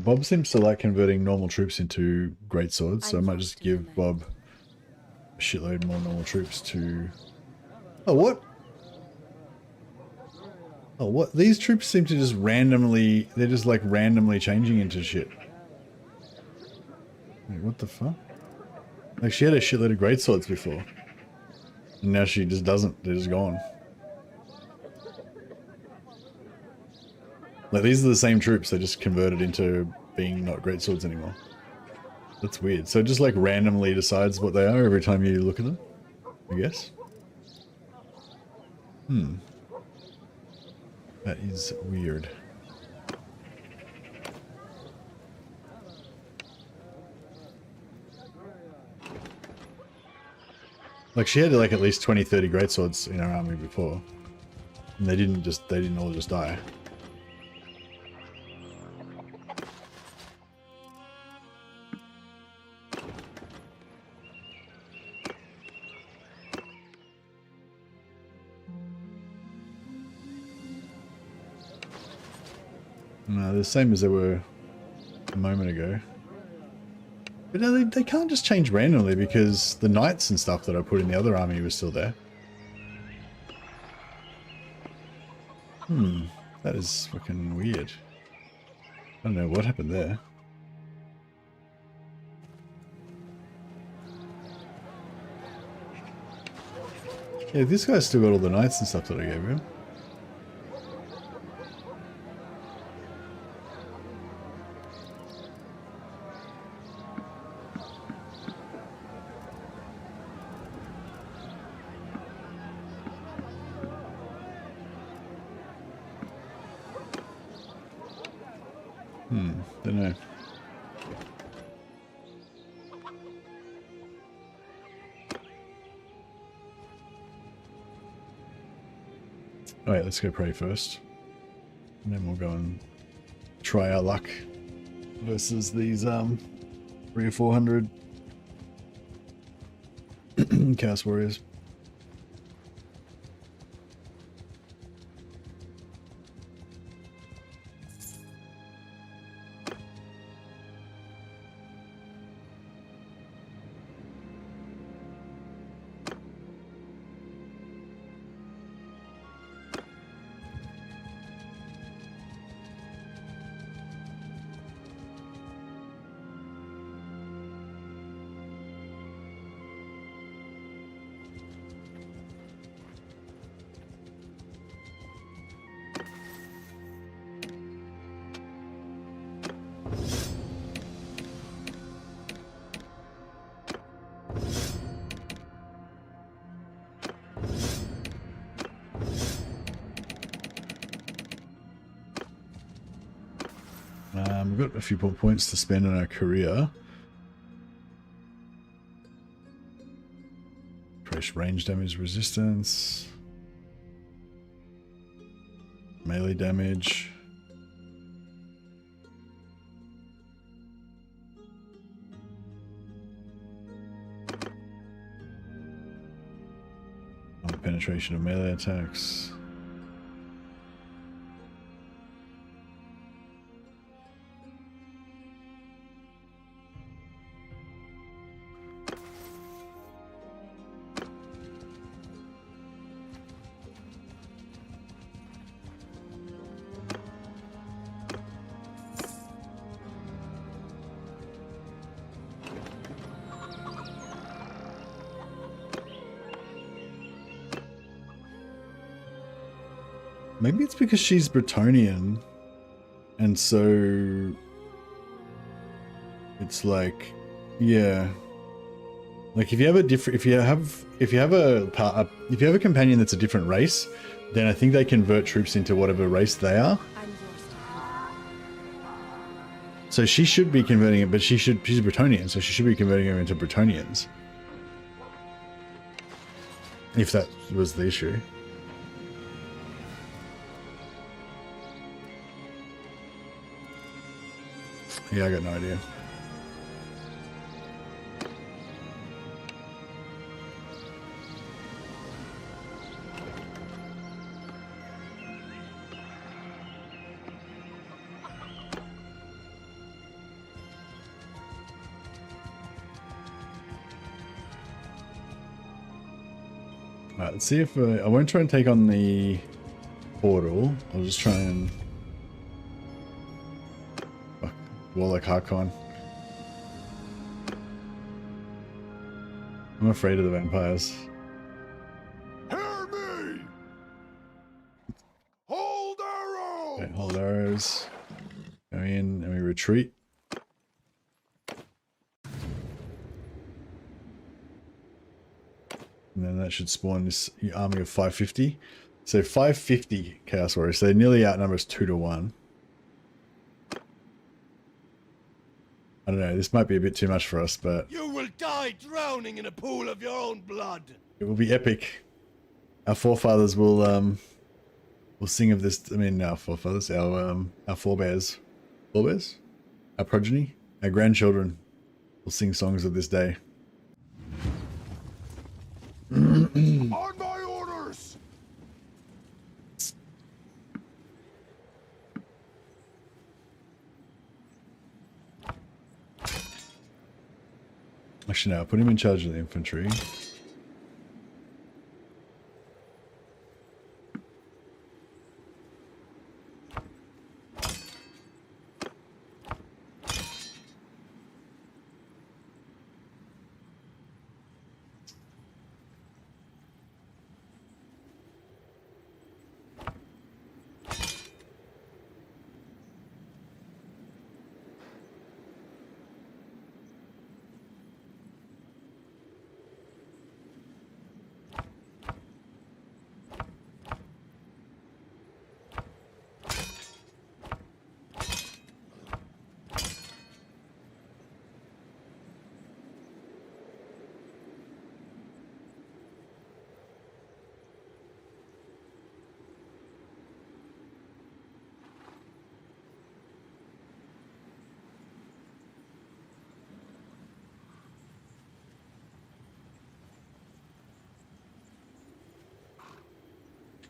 Bob seems to like converting normal troops into greatswords, so I might just give Bob a shitload more normal troops to... Oh, what? Oh, what? These troops seem to just randomly... They're just like randomly changing into shit. Wait, what the fuck? Like she had a shitload of greatswords before. And now she just doesn't. They're just gone. Like these are the same troops, they just converted into being not greatswords anymore. That's weird. So it just like randomly decides what they are every time you look at them, I guess. That is weird. Like she had like at least 20-30 greatswords in her army before. And they didn't all just die. No, the same as they were a moment ago. But no, they can't just change randomly because the knights and stuff that I put in the other army was still there. That is fucking weird. I don't know what happened there. Yeah, this guy's still got all the knights and stuff that I gave him. Don't know. Alright, let's go pray first. And then we'll go and try our luck versus these 300 or 400 Chaos Warriors. We've got a few more points to spend on our career. Increase range damage resistance. Melee damage. Penetration of melee attacks. Maybe it's because she's Bretonian, and so it's like, yeah, like if you have a different, if you have a companion that's a different race, then I think they convert troops into whatever race they are. I'm yours. So she should be converting it, but she's Bretonian, so she should be converting them into Bretonians. If that was the issue. Yeah, I got no idea. Alright, let's see if I won't try and take on the portal. I'll just try and Warlock Harkon. I'm afraid of the vampires. Hear me! Hold arrows! Okay, hold arrows. Go in and we retreat. And then that should spawn this army of 550. So 550 Chaos Warriors. So they nearly outnumber us 2 to 1. I don't know, this might be a bit too much for us, but You will die drowning in a pool of your own blood. it will be epic. Our forefathers will sing of this. I mean, our forefathers, our forebears, our progeny, our grandchildren will sing songs of this day. On my orders! Actually, no, put him in charge of the infantry.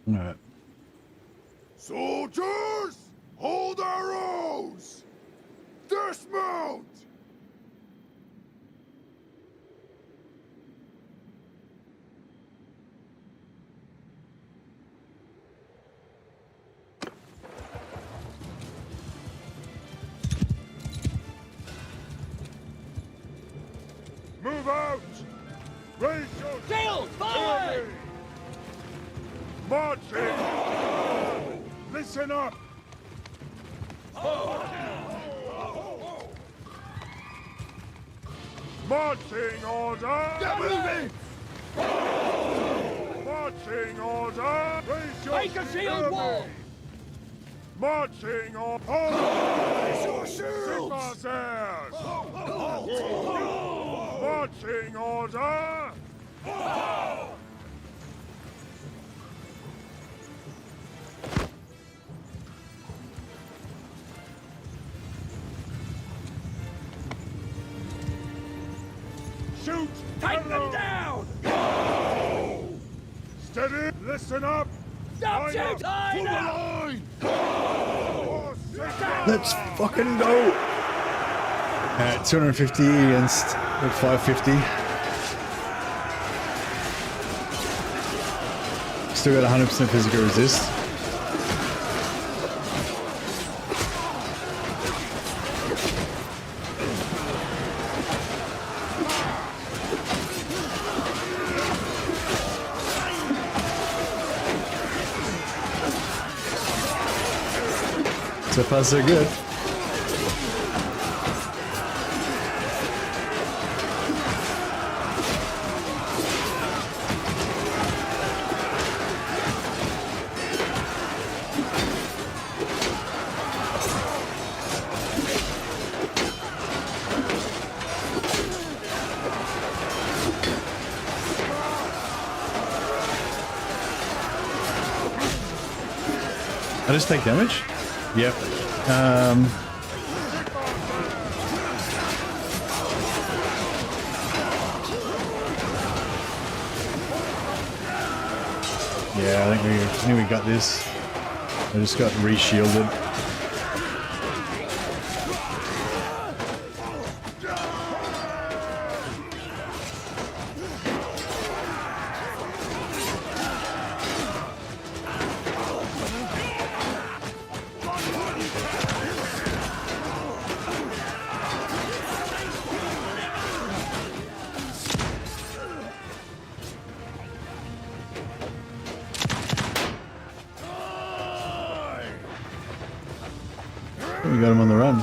All right. Soldiers, hold arrows! Dismount! Move out! Raise your Shield, forward! Marching! Listen up! Marching order! Get moving! Marching order! Raise your Make a shield wall! Marching order! Raise your shields! Marching order! Shoot! Take them arrow. down! Steady! Listen up! Stop Line up. shooting! Line up! Line! Let's fucking go! At 250 against 550. Still got 100% physical resist. So far so good. I just take damage? Yep. Yeah, I think we got this. I just got re-shielded. We got him on the run.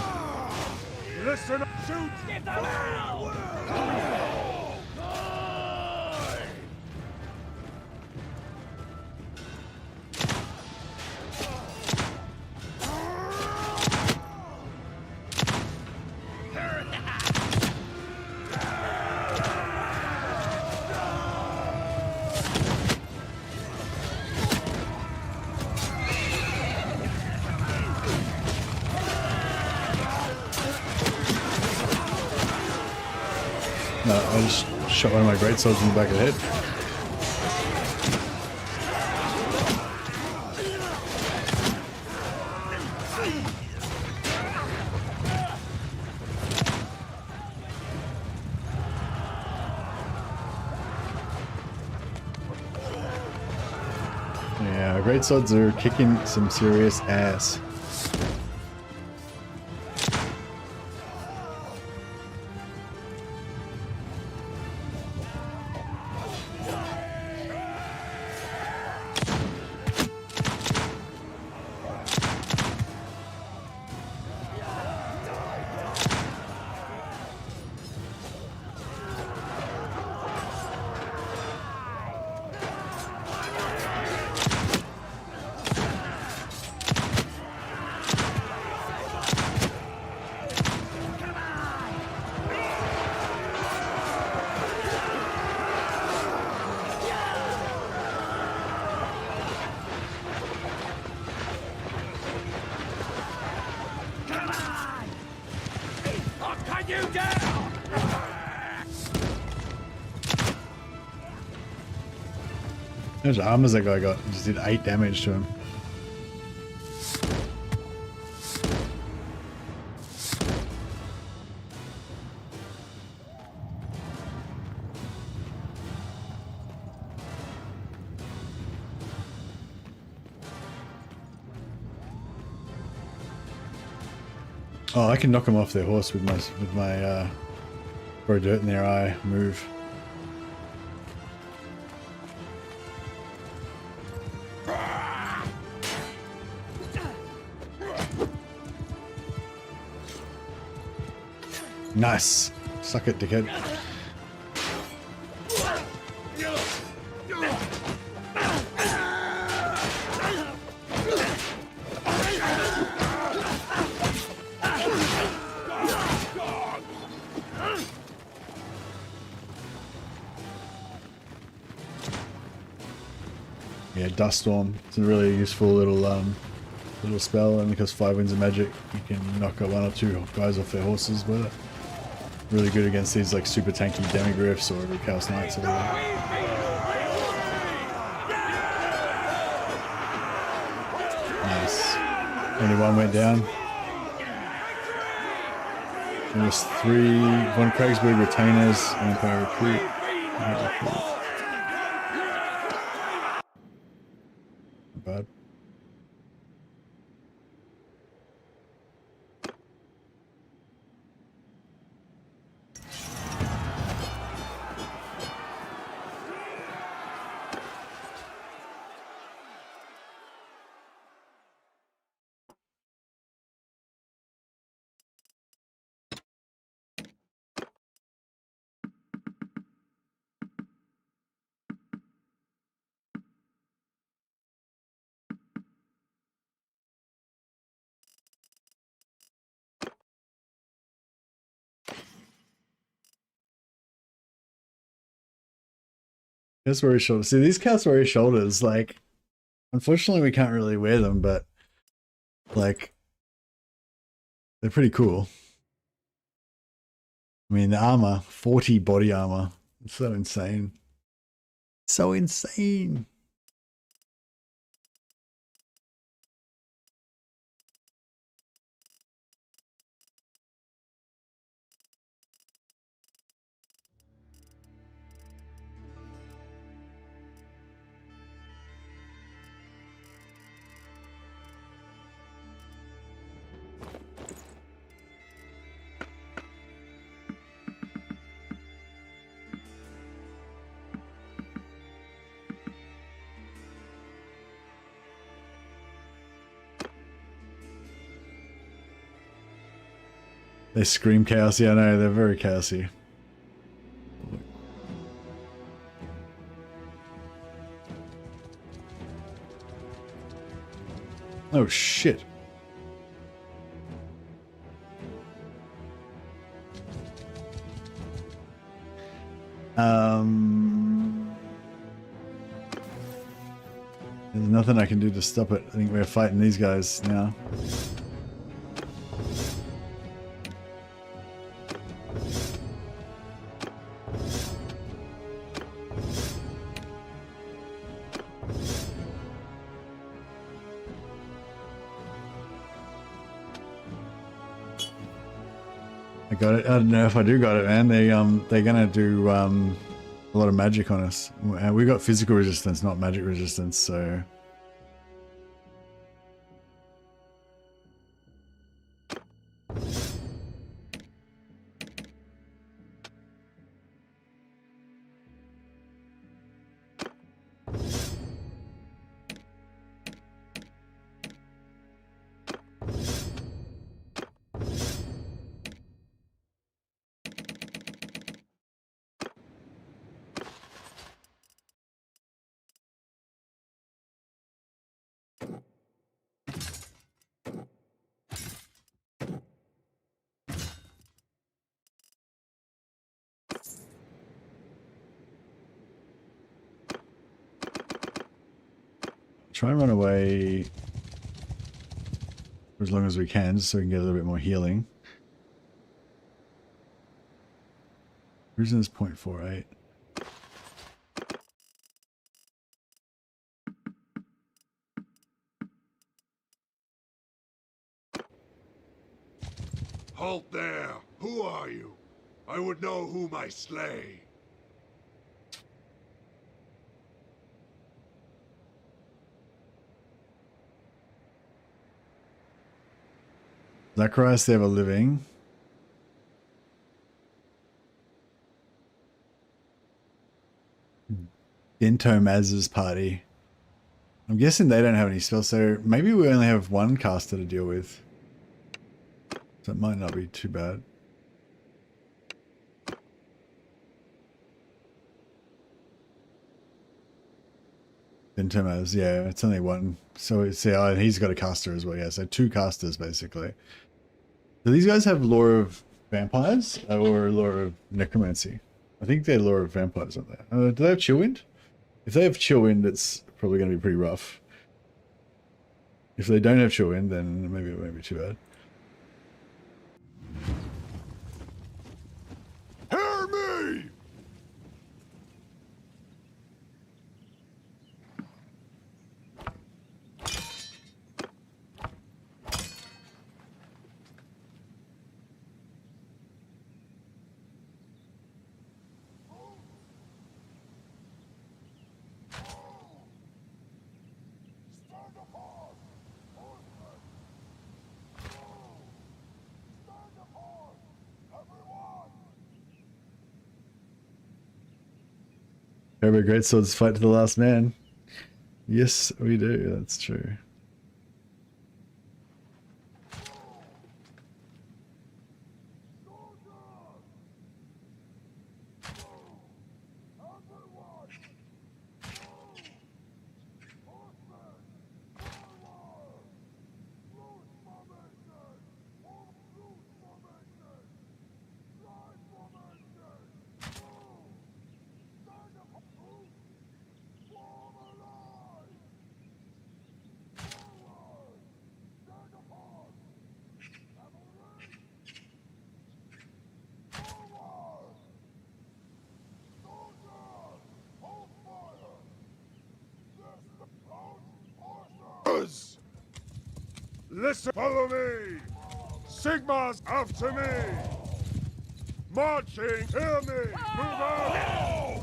Listen up! Shoot! Get them out! No, I just shot one of my greatswords in the back of the head. Greatswords are kicking some serious ass. How much armors that guy got? Just did 8 damage to him. Oh, I can knock them off their horse with my throw dirt in their eye move. Nice. Suck it, dickhead. Yeah, Dust Storm. It's a really useful little spell, and because 5 winds of magic, you can knock out 1 or 2 guys off their horses with it. Really good against these like super tanky demigriffs or Chaos Knights or whatever. Nice. Only 1 went down. And there's 3 von Kriegsberg retainers and Empire recruit. Not bad. Chaos Warrior shoulders. See, these Chaos Warrior shoulders, like, unfortunately we can't really wear them, but, like, they're pretty cool. I mean, the armor, 40 body armor. It's so insane. So insane. They scream chaos. Yeah, no, they're very chaosy. Oh shit. There's nothing I can do to stop it. I think we're fighting these guys now. I got it. I don't know if I do got it, man. They're gonna do a lot of magic on us. We got physical resistance, not magic resistance, so try and run away for as long as we can, just so we can get a little bit more healing. Prisoners 0.48. Halt there! Who are you? I would know whom I slay. Zacharias, they have a living. Bento Maz's party. I'm guessing they don't have any spells, so maybe we only have one caster to deal with. So it might not be too bad. Bento Maz, yeah, it's only one. So it's, yeah, he's got a caster as well, yeah, so 2 casters basically. Do these guys have lore of vampires or lore of necromancy? I think they're lore of vampires, aren't they? Do they have Chillwind? If they have Chillwind, it's probably going to be pretty rough. If they don't have Chillwind, then maybe it won't be too bad. Hear me! Carroburg Greatswords fight to the last man. Yes, we do. That's true. Listen, follow me! Sigmas after me! Marching, hear me! Move out!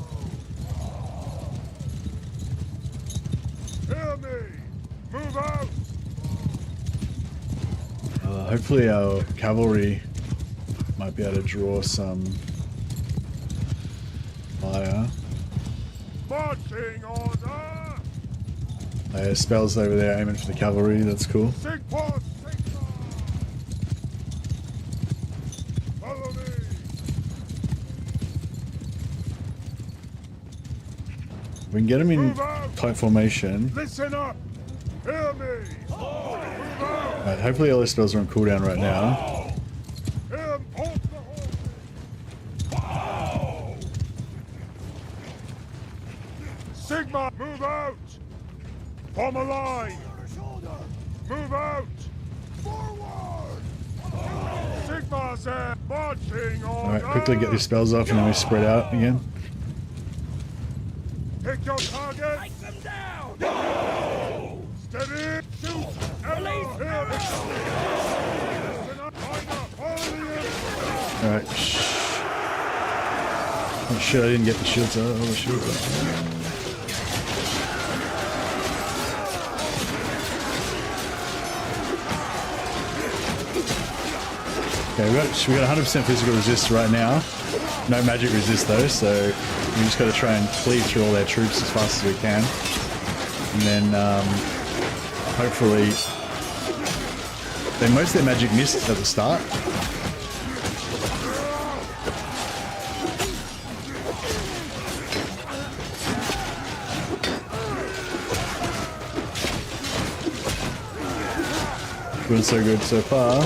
Hear me! Move out! Hopefully our cavalry might be able to draw some fire. Marching order! Spells over there aiming for the cavalry, that's cool. Sigport, Sigma! Follow me! We can get them in tight formation. Listen up! Hear me! Move out! Right, hopefully all the spells are on cooldown right now. Hear me! Hold the horses! Sigma, move out! Form a line! Move out! Forward! Sigma's there! Marching order! Alright, quickly get these spells off and then we spread out again. Pick your target! Take them down! Steady! Shoot! Arrow! Here! Listen up! Line up! Follow the Alright. Oh shit, I didn't get the shields out. Oh shoot. Okay, we got 100% physical resist right now. No magic resist though, so we just got to try and cleave through all their troops as fast as we can. And then hopefully... most of their magic missed at the start. Doing so good so far.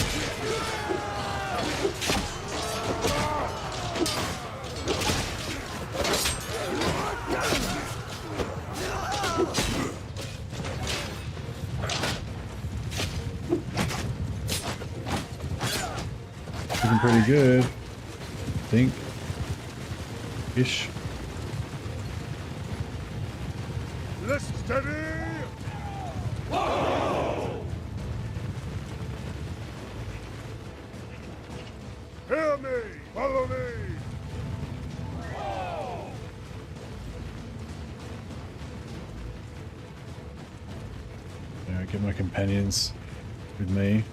Looking pretty good. I think. Ish. List steady! Hear me! Follow me! Alright, get my companions with me.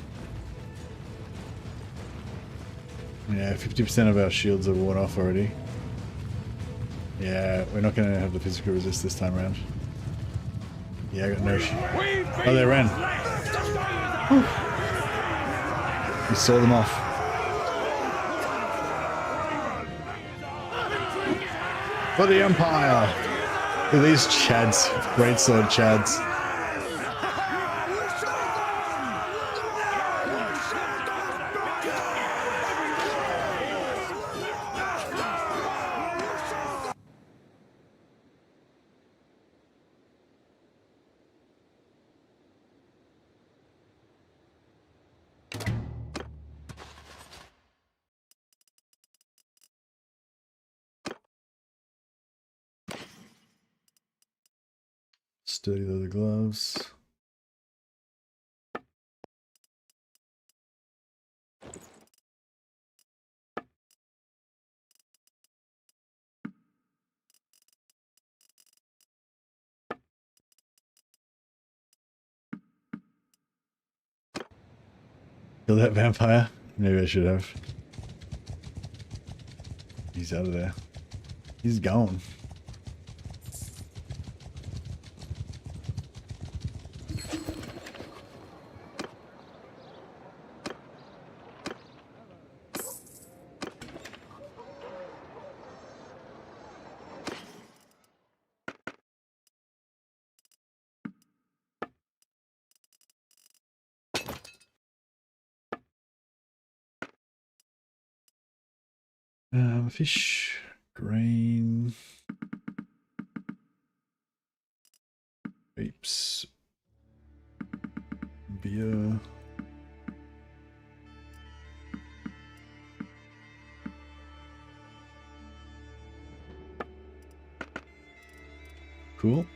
Yeah, 50% of our shields are worn off already. Yeah, we're not going to have the physical resist this time around. Yeah, I got no shield. Oh, they ran. Whew. We saw them off. For the Empire! Look at these chads. Greatsword chads. Sturdy leather gloves. Kill that vampire? Maybe I should have. He's out of there. He's gone. Fish, grain, grapes, beer. Cool.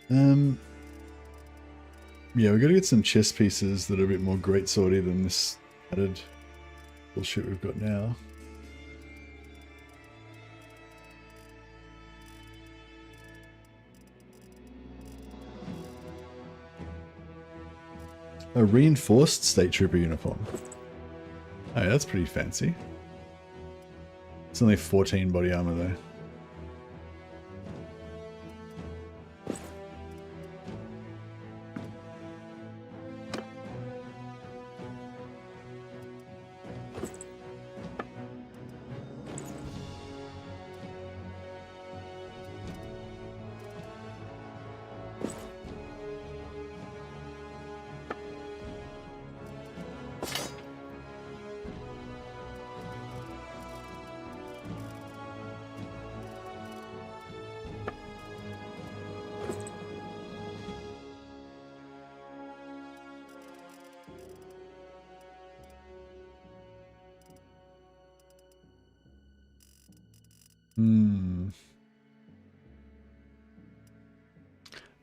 Yeah, we got to get some chess pieces that are a bit more greatswordy than this added bullshit we've got now. A reinforced state trooper uniform. Oh, yeah, that's pretty fancy. It's only 14 body armor though.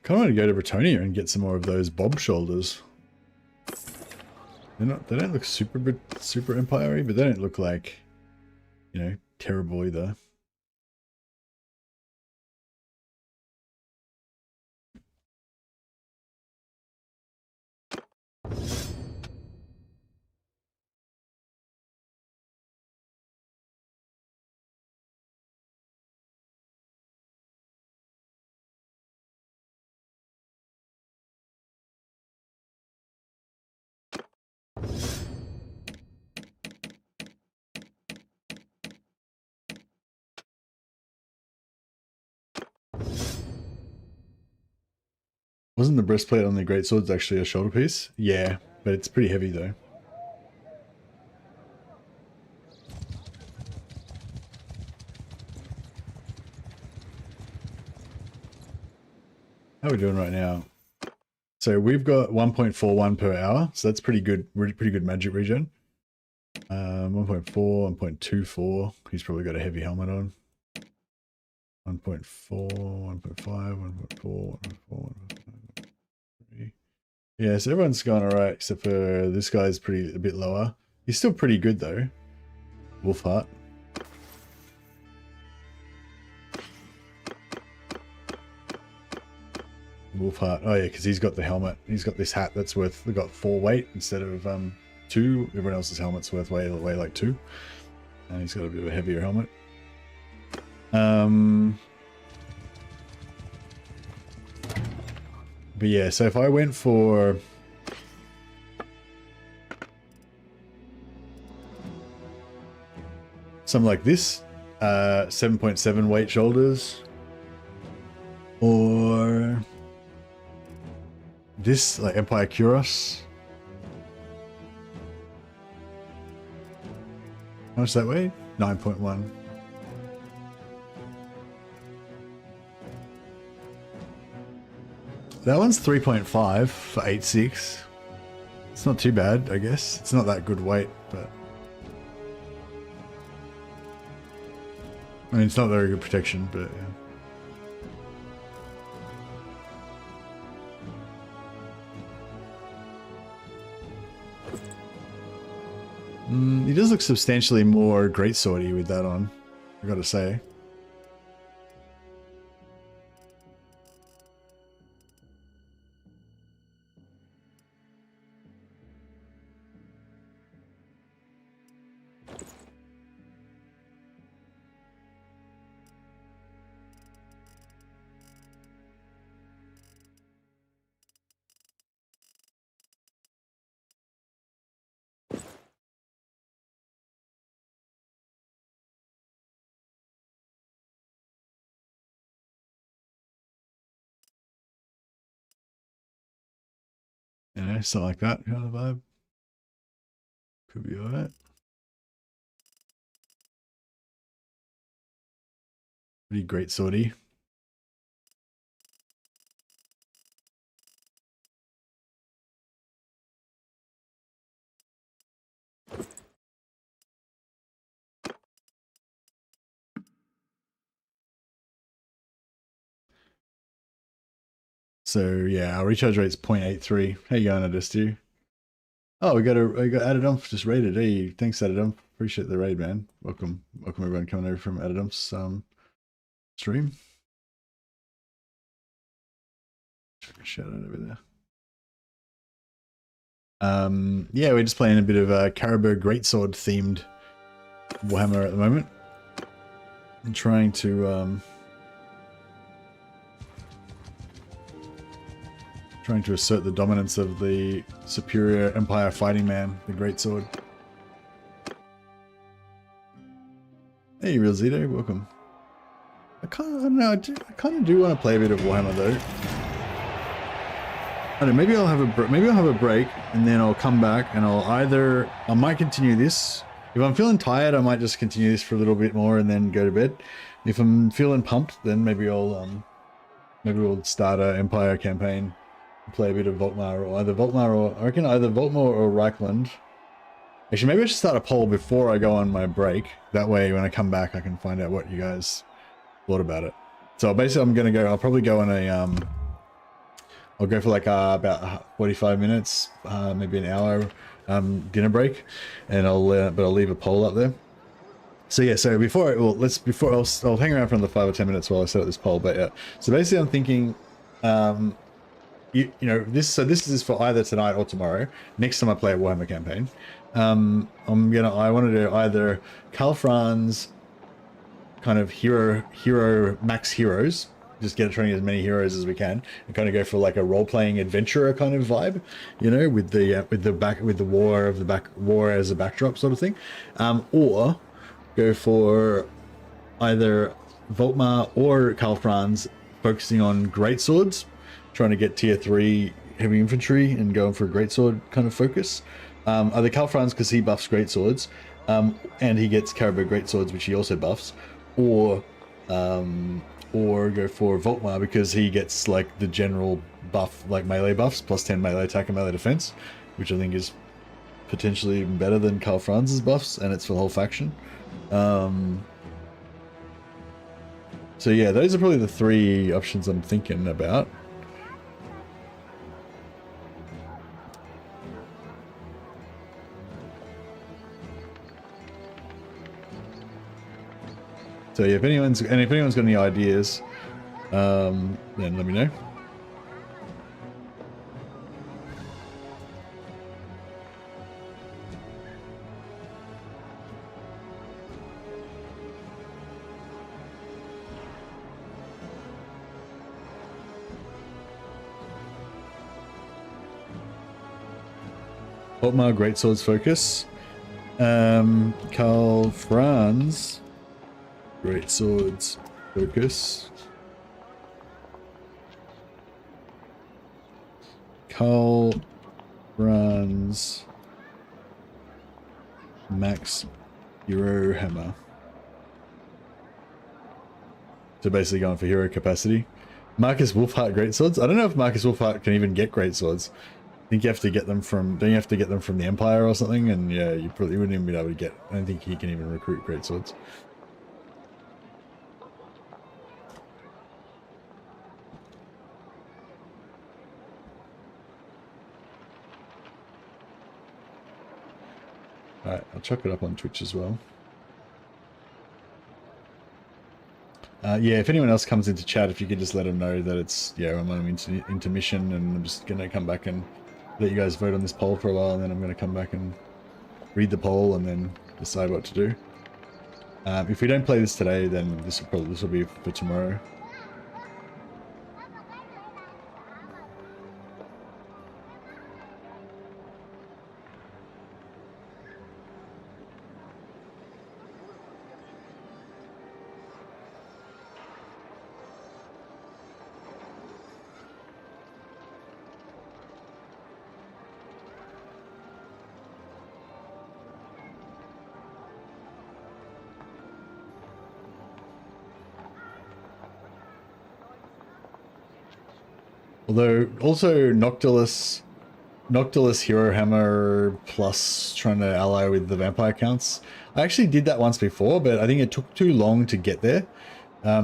Kind of want to go to Bretonia and get some more of those bob shoulders. They don't look super empire-y, but they don't look like, you know, terrible either. Wasn't the breastplate on the greatswords actually a shoulder piece? Yeah, but it's pretty heavy though. How are we doing right now? So we've got 1.41 per hour, so that's pretty good. Pretty good magic regen. 1.4, 1.24. He's probably got a heavy helmet on. 1.4, 1.5, 1.4, 1.4, 1.3. Yeah, so everyone's gone alright, except for this guy's a bit lower. He's still pretty good though. Wolfheart. Wolfheart. Oh yeah, because he's got the helmet. He's got this hat that's got 4 weight instead of 2. Everyone else's helmet's worth way like 2. And he's got a bit of a heavier helmet. But yeah, so if I went for something like this, 7.7 weight shoulders, or this, like Empire Kuros. How much that weigh? 9.1. That one's 3.5 for 8.6. It's not too bad, I guess. It's not that good weight, but I mean, it's not very good protection, but yeah. He does look substantially more greatswordy with that on, I gotta say. You know, something like that kind of vibe. Could be alright. Pretty great swordy. So yeah, our recharge rate's 0.83. How you going, Adistu? Oh, we got Adidump just raided. Hey, thanks Adidump. Appreciate the raid, man. Welcome everyone coming over from Adidump's stream. Check a shout out over there. Yeah, we're just playing a bit of Carroburg Greatsword themed Warhammer at the moment. I'm trying to assert the dominance of the superior Empire fighting man, the Greatsword. Hey, Real Zito, welcome. I don't know. I kind of do want to play a bit of Warhammer though. I don't know. Maybe I'll have a break, and then I'll come back, and I might continue this. If I'm feeling tired, I might just continue this for a little bit more, and then go to bed. If I'm feeling pumped, then maybe we'll start an Empire campaign. Play a bit of Volkmar, or either Volkmar or Reichland. Actually, maybe I should start a poll before I go on my break. That way, when I come back, I can find out what you guys thought about it. So basically, I'll probably go on a, I'll go for like about 45 minutes, maybe an hour dinner break, and I'll leave a poll up there. So yeah, so I'll hang around for another 5 or 10 minutes while I set up this poll. But yeah, so basically, I'm thinking. This is for either tonight or tomorrow. Next time I play a Warhammer campaign, I want to do either Karl Franz kind of hero max heroes, just trying to get as many heroes as we can, and kind of go for like a role-playing adventurer kind of vibe, you know, with the war as a backdrop sort of thing, or go for either Volkmar or Karl Franz focusing on greatswords, trying to get tier 3 heavy infantry and going for a greatsword kind of focus. Either Karl Franz because he buffs greatswords, and he gets Carroburg greatswords, which he also buffs, or go for Volkmar because he gets like the general buff, like melee buffs, plus 10 melee attack and melee defense, which I think is potentially even better than Karl Franz's buffs, and it's for the whole faction. So yeah, those are probably the 3 options I'm thinking about. So yeah, if anyone's got any ideas, then let me know. Otmar Greatswords focus. Karl Franz Greatswords focus. Karl Franz Max Hero Hammer. So basically going for hero capacity. Marcus Wolfhart Greatswords. I don't know if Marcus Wolfhart can even get Greatswords. I think you have to get them from, don't you have to get them from the Empire or something? And yeah, you probably wouldn't even be able to get, I don't think he can even recruit Greatswords. Alright, I'll chuck it up on Twitch as well. Yeah, if anyone else comes into chat, if you could just let them know that it's, yeah, I'm on intermission and I'm just going to come back and let you guys vote on this poll for a while, and then I'm going to come back and read the poll and then decide what to do. If we don't play this today, then this will be for tomorrow. Although, also Noctilus Hero Hammer plus trying to ally with the vampire counts. I actually did that once before, but I think it took too long to get there.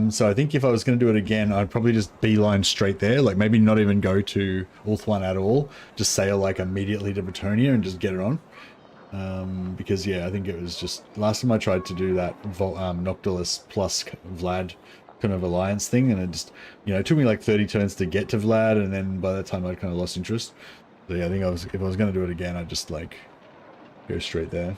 So I think if I was going to do it again, I'd probably just beeline straight there. Like maybe not even go to Ulthuan at all. Just sail like immediately to Bretonnia and just get it on. Because yeah, I think it was just, last time I tried to do that Noctilus plus Vlad kind of alliance thing, and it just, you know, it took me like 30 turns to get to Vlad, and then by that time I kind of lost interest. So yeah, I think if I was going to do it again, I'd just like go straight there.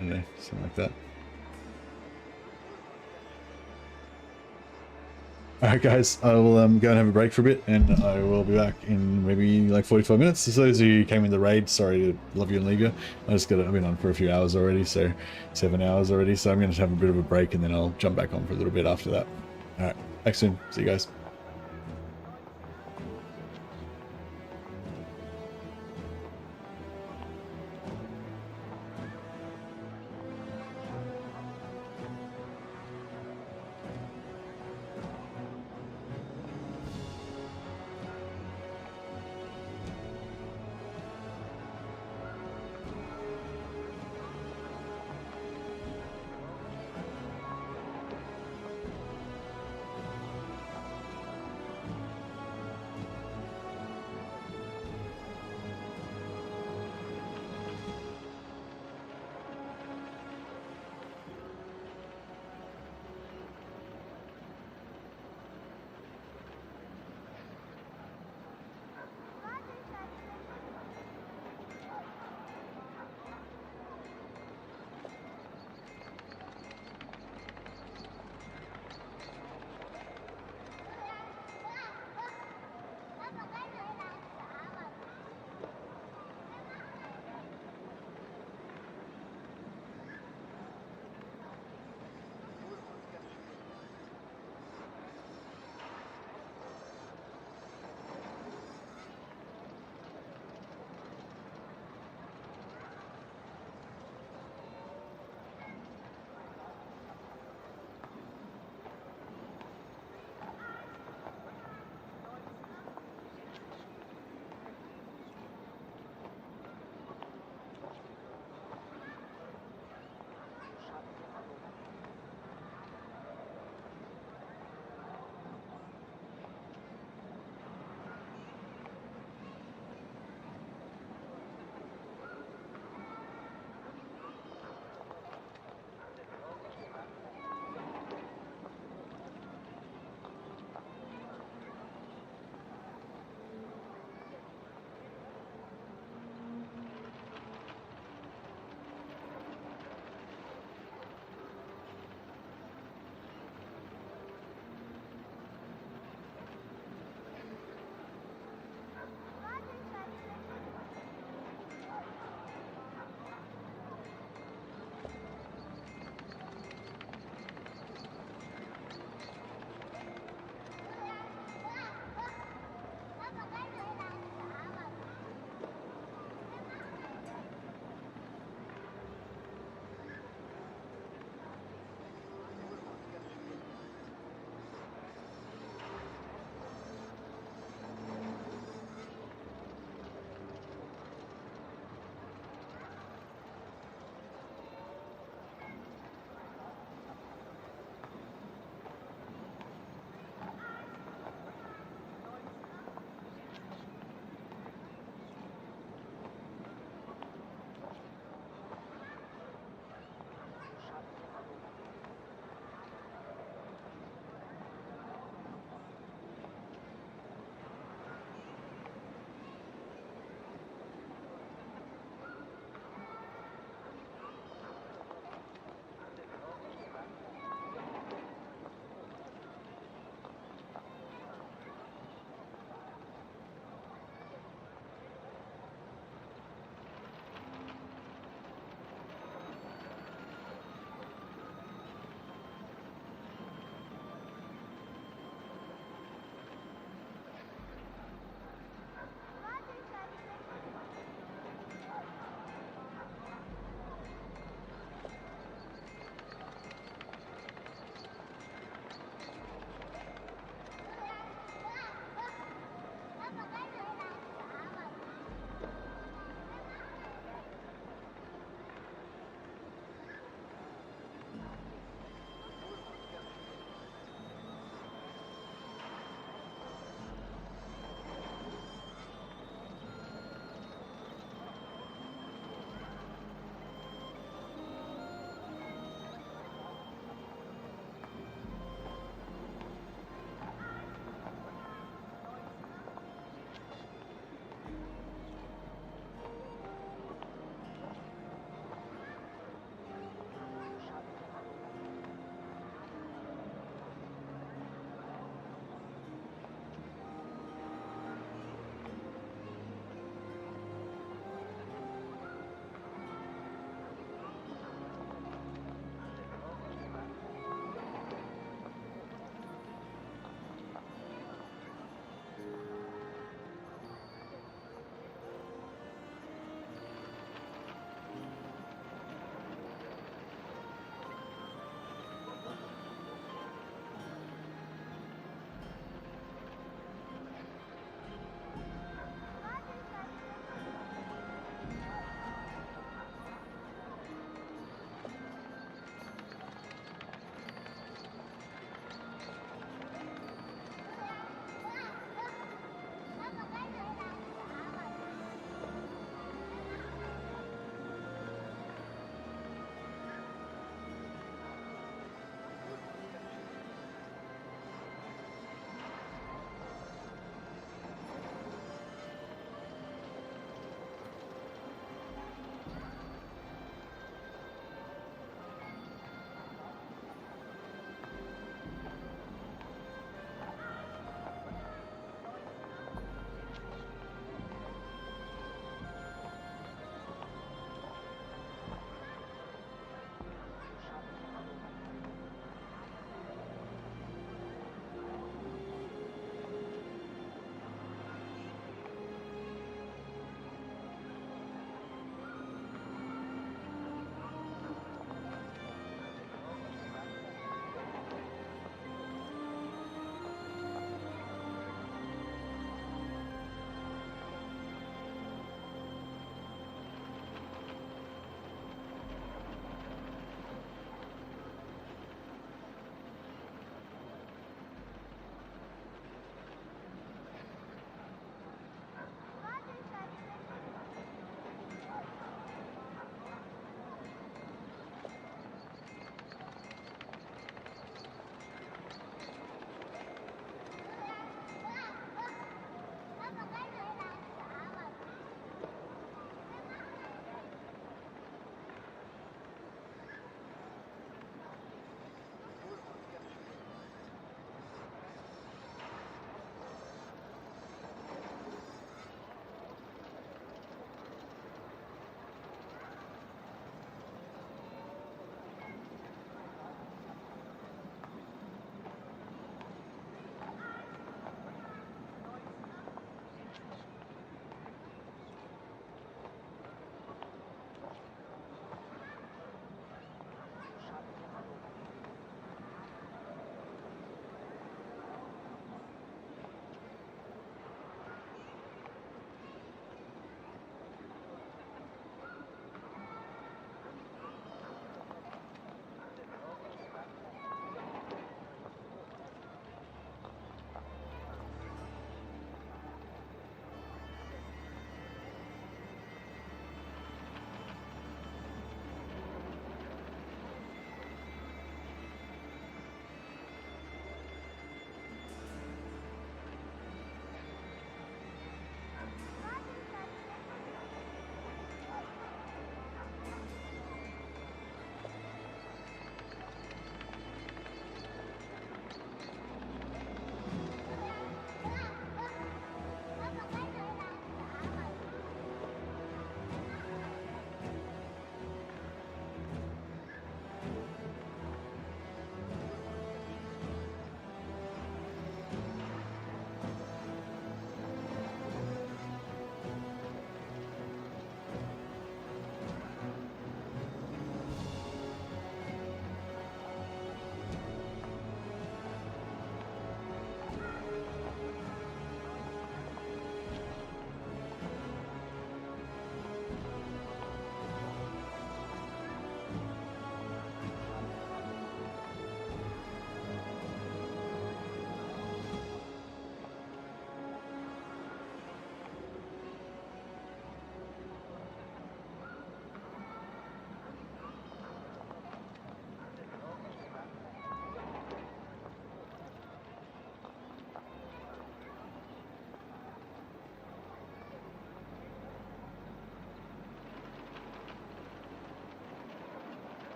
Yeah, something like that. Alright guys, I will go and have a break for a bit, and I will be back in maybe like 45 minutes. So those of you who came in the raid, sorry to love you and leave you. I've been on for a few hours already, so 7 hours already, so I'm going to have a bit of a break and then I'll jump back on for a little bit after that. Alright, back soon. See you guys.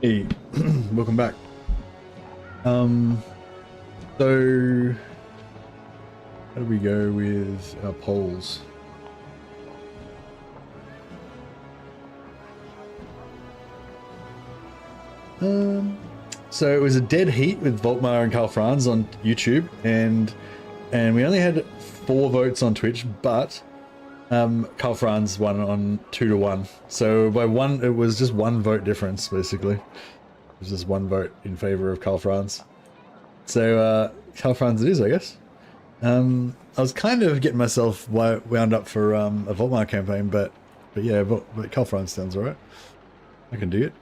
Hey, welcome back. So how do we go with our polls? So it was a dead heat with Voltmar and Karl Franz on YouTube, and we only had 4 votes on Twitch, but Karl Franz won on 2-1. So by 1, it was just 1 vote difference, basically. It was just 1 vote in favor of Karl Franz. So Karl Franz it is, I guess. I was kind of getting myself wound up for a Voltmar campaign, but yeah, but Karl Franz sounds alright. I can do it.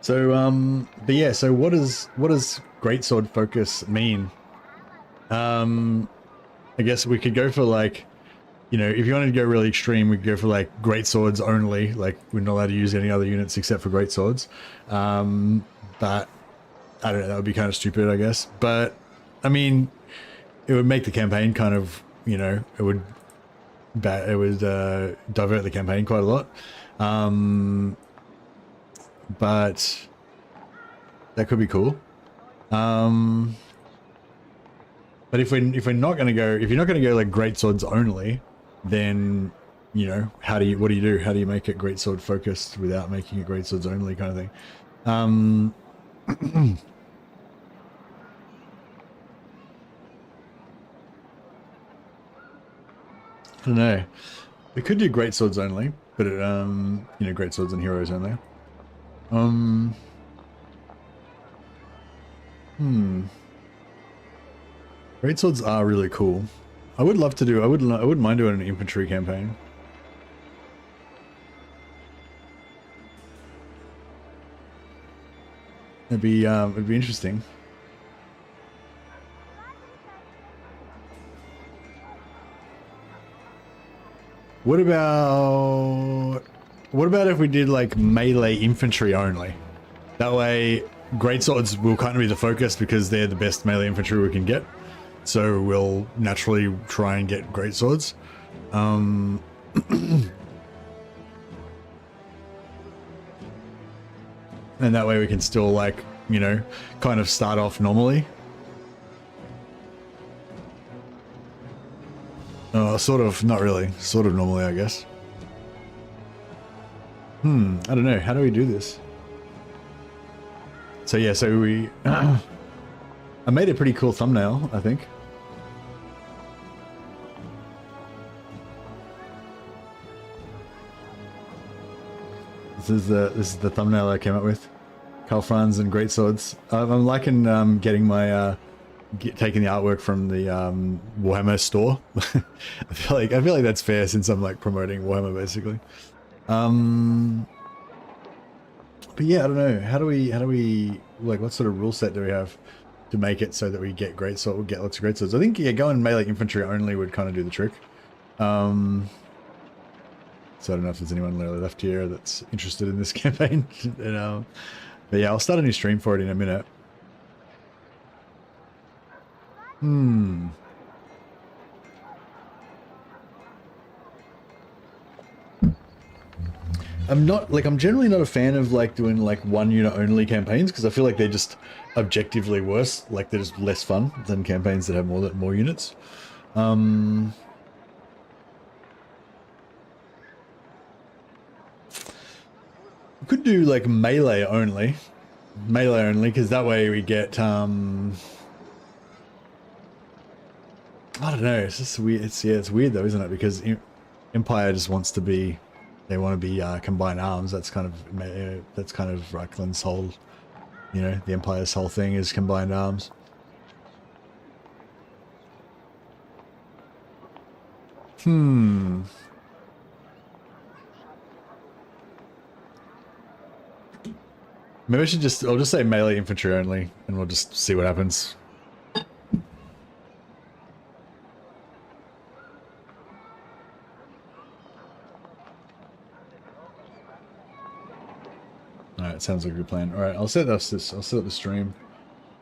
So, but yeah, so what does Greatsword focus mean? I guess we could go for like, you know, if you wanted to go really extreme, we could go for like Greatswords only, like we're not allowed to use any other units except for Greatswords. But I don't know, that would be kind of stupid, I guess. But, I mean, it would make the campaign kind of, you know, it would divert the campaign quite a lot. But that could be cool. But if we're not gonna go, if you're not gonna go like Greatswords only, then you know what do you do? How do you make it Greatsword focused without making it Greatswords only kind of thing? I don't know. We could do Greatswords only, but you know, Greatswords and Heroes only. Greatswords are really cool. I would love to do. I wouldn't mind doing an infantry campaign. It'd be interesting. What about if we did like melee infantry only? That way, Greatswords will kind of be the focus because they're the best melee infantry we can get. So we'll naturally try and get Greatswords. And that way we can still like, you know, kind of start off normally. Sort of, not really. Sort of normally, I guess. I don't know. How do we do this? So yeah, so we... I made a pretty cool thumbnail, I think. This is the thumbnail I came up with. Karl Franz and Greatswords. I'm liking getting my taking the artwork from the Warhammer store. I feel like that's fair since I'm like promoting Warhammer basically. But yeah, I don't know. How do we like, what sort of rule set do we have to make it so that we get Greatsword, we'll get lots of Greatswords? I think, yeah, going melee infantry only would kind of do the trick. So I don't know if there's anyone really left here that's interested in this campaign. But yeah, I'll start a new stream for it in a minute. I'm generally not a fan of like doing like one unit only campaigns because I feel like they're just objectively worse. Like they're just less fun than campaigns that have more units. We could do like melee only because that way we get I don't know, it's just weird. It's weird though, isn't it? Because Empire just wants to be, they want to be combined arms. That's kind of Reichland's whole, you know, the Empire's whole thing is combined arms. Maybe I should I'll just say melee infantry only, and we'll just see what happens. Alright, sounds like a good plan. Alright, I'll set up the stream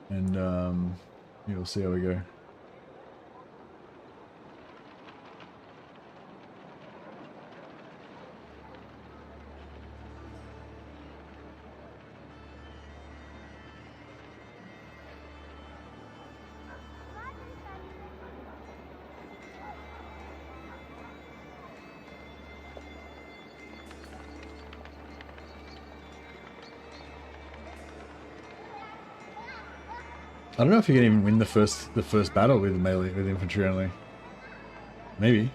and yeah, we'll see how we go. I don't know if you can even win the first battle with melee with infantry only. Maybe.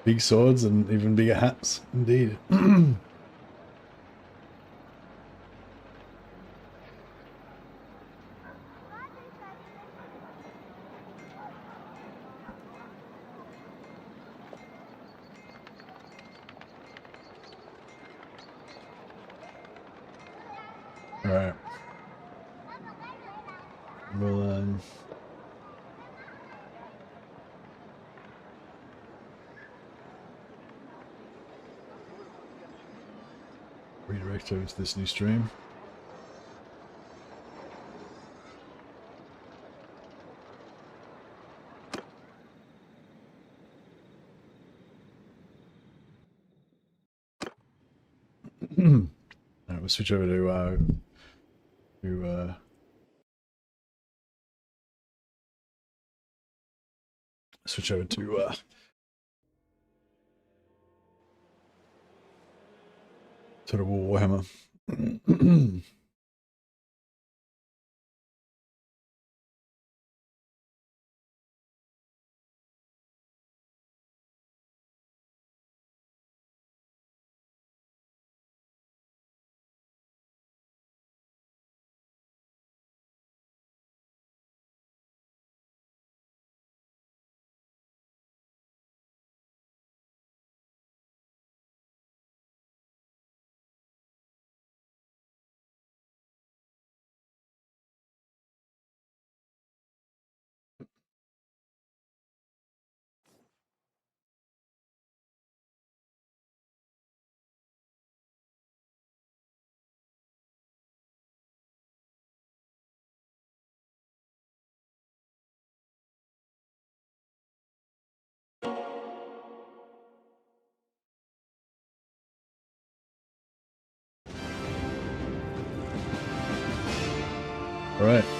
Big swords and even bigger hats, indeed. Alright. We'll redirect over to this new stream. Alright, we'll switch over to switch over to sort of Warhammer. All right.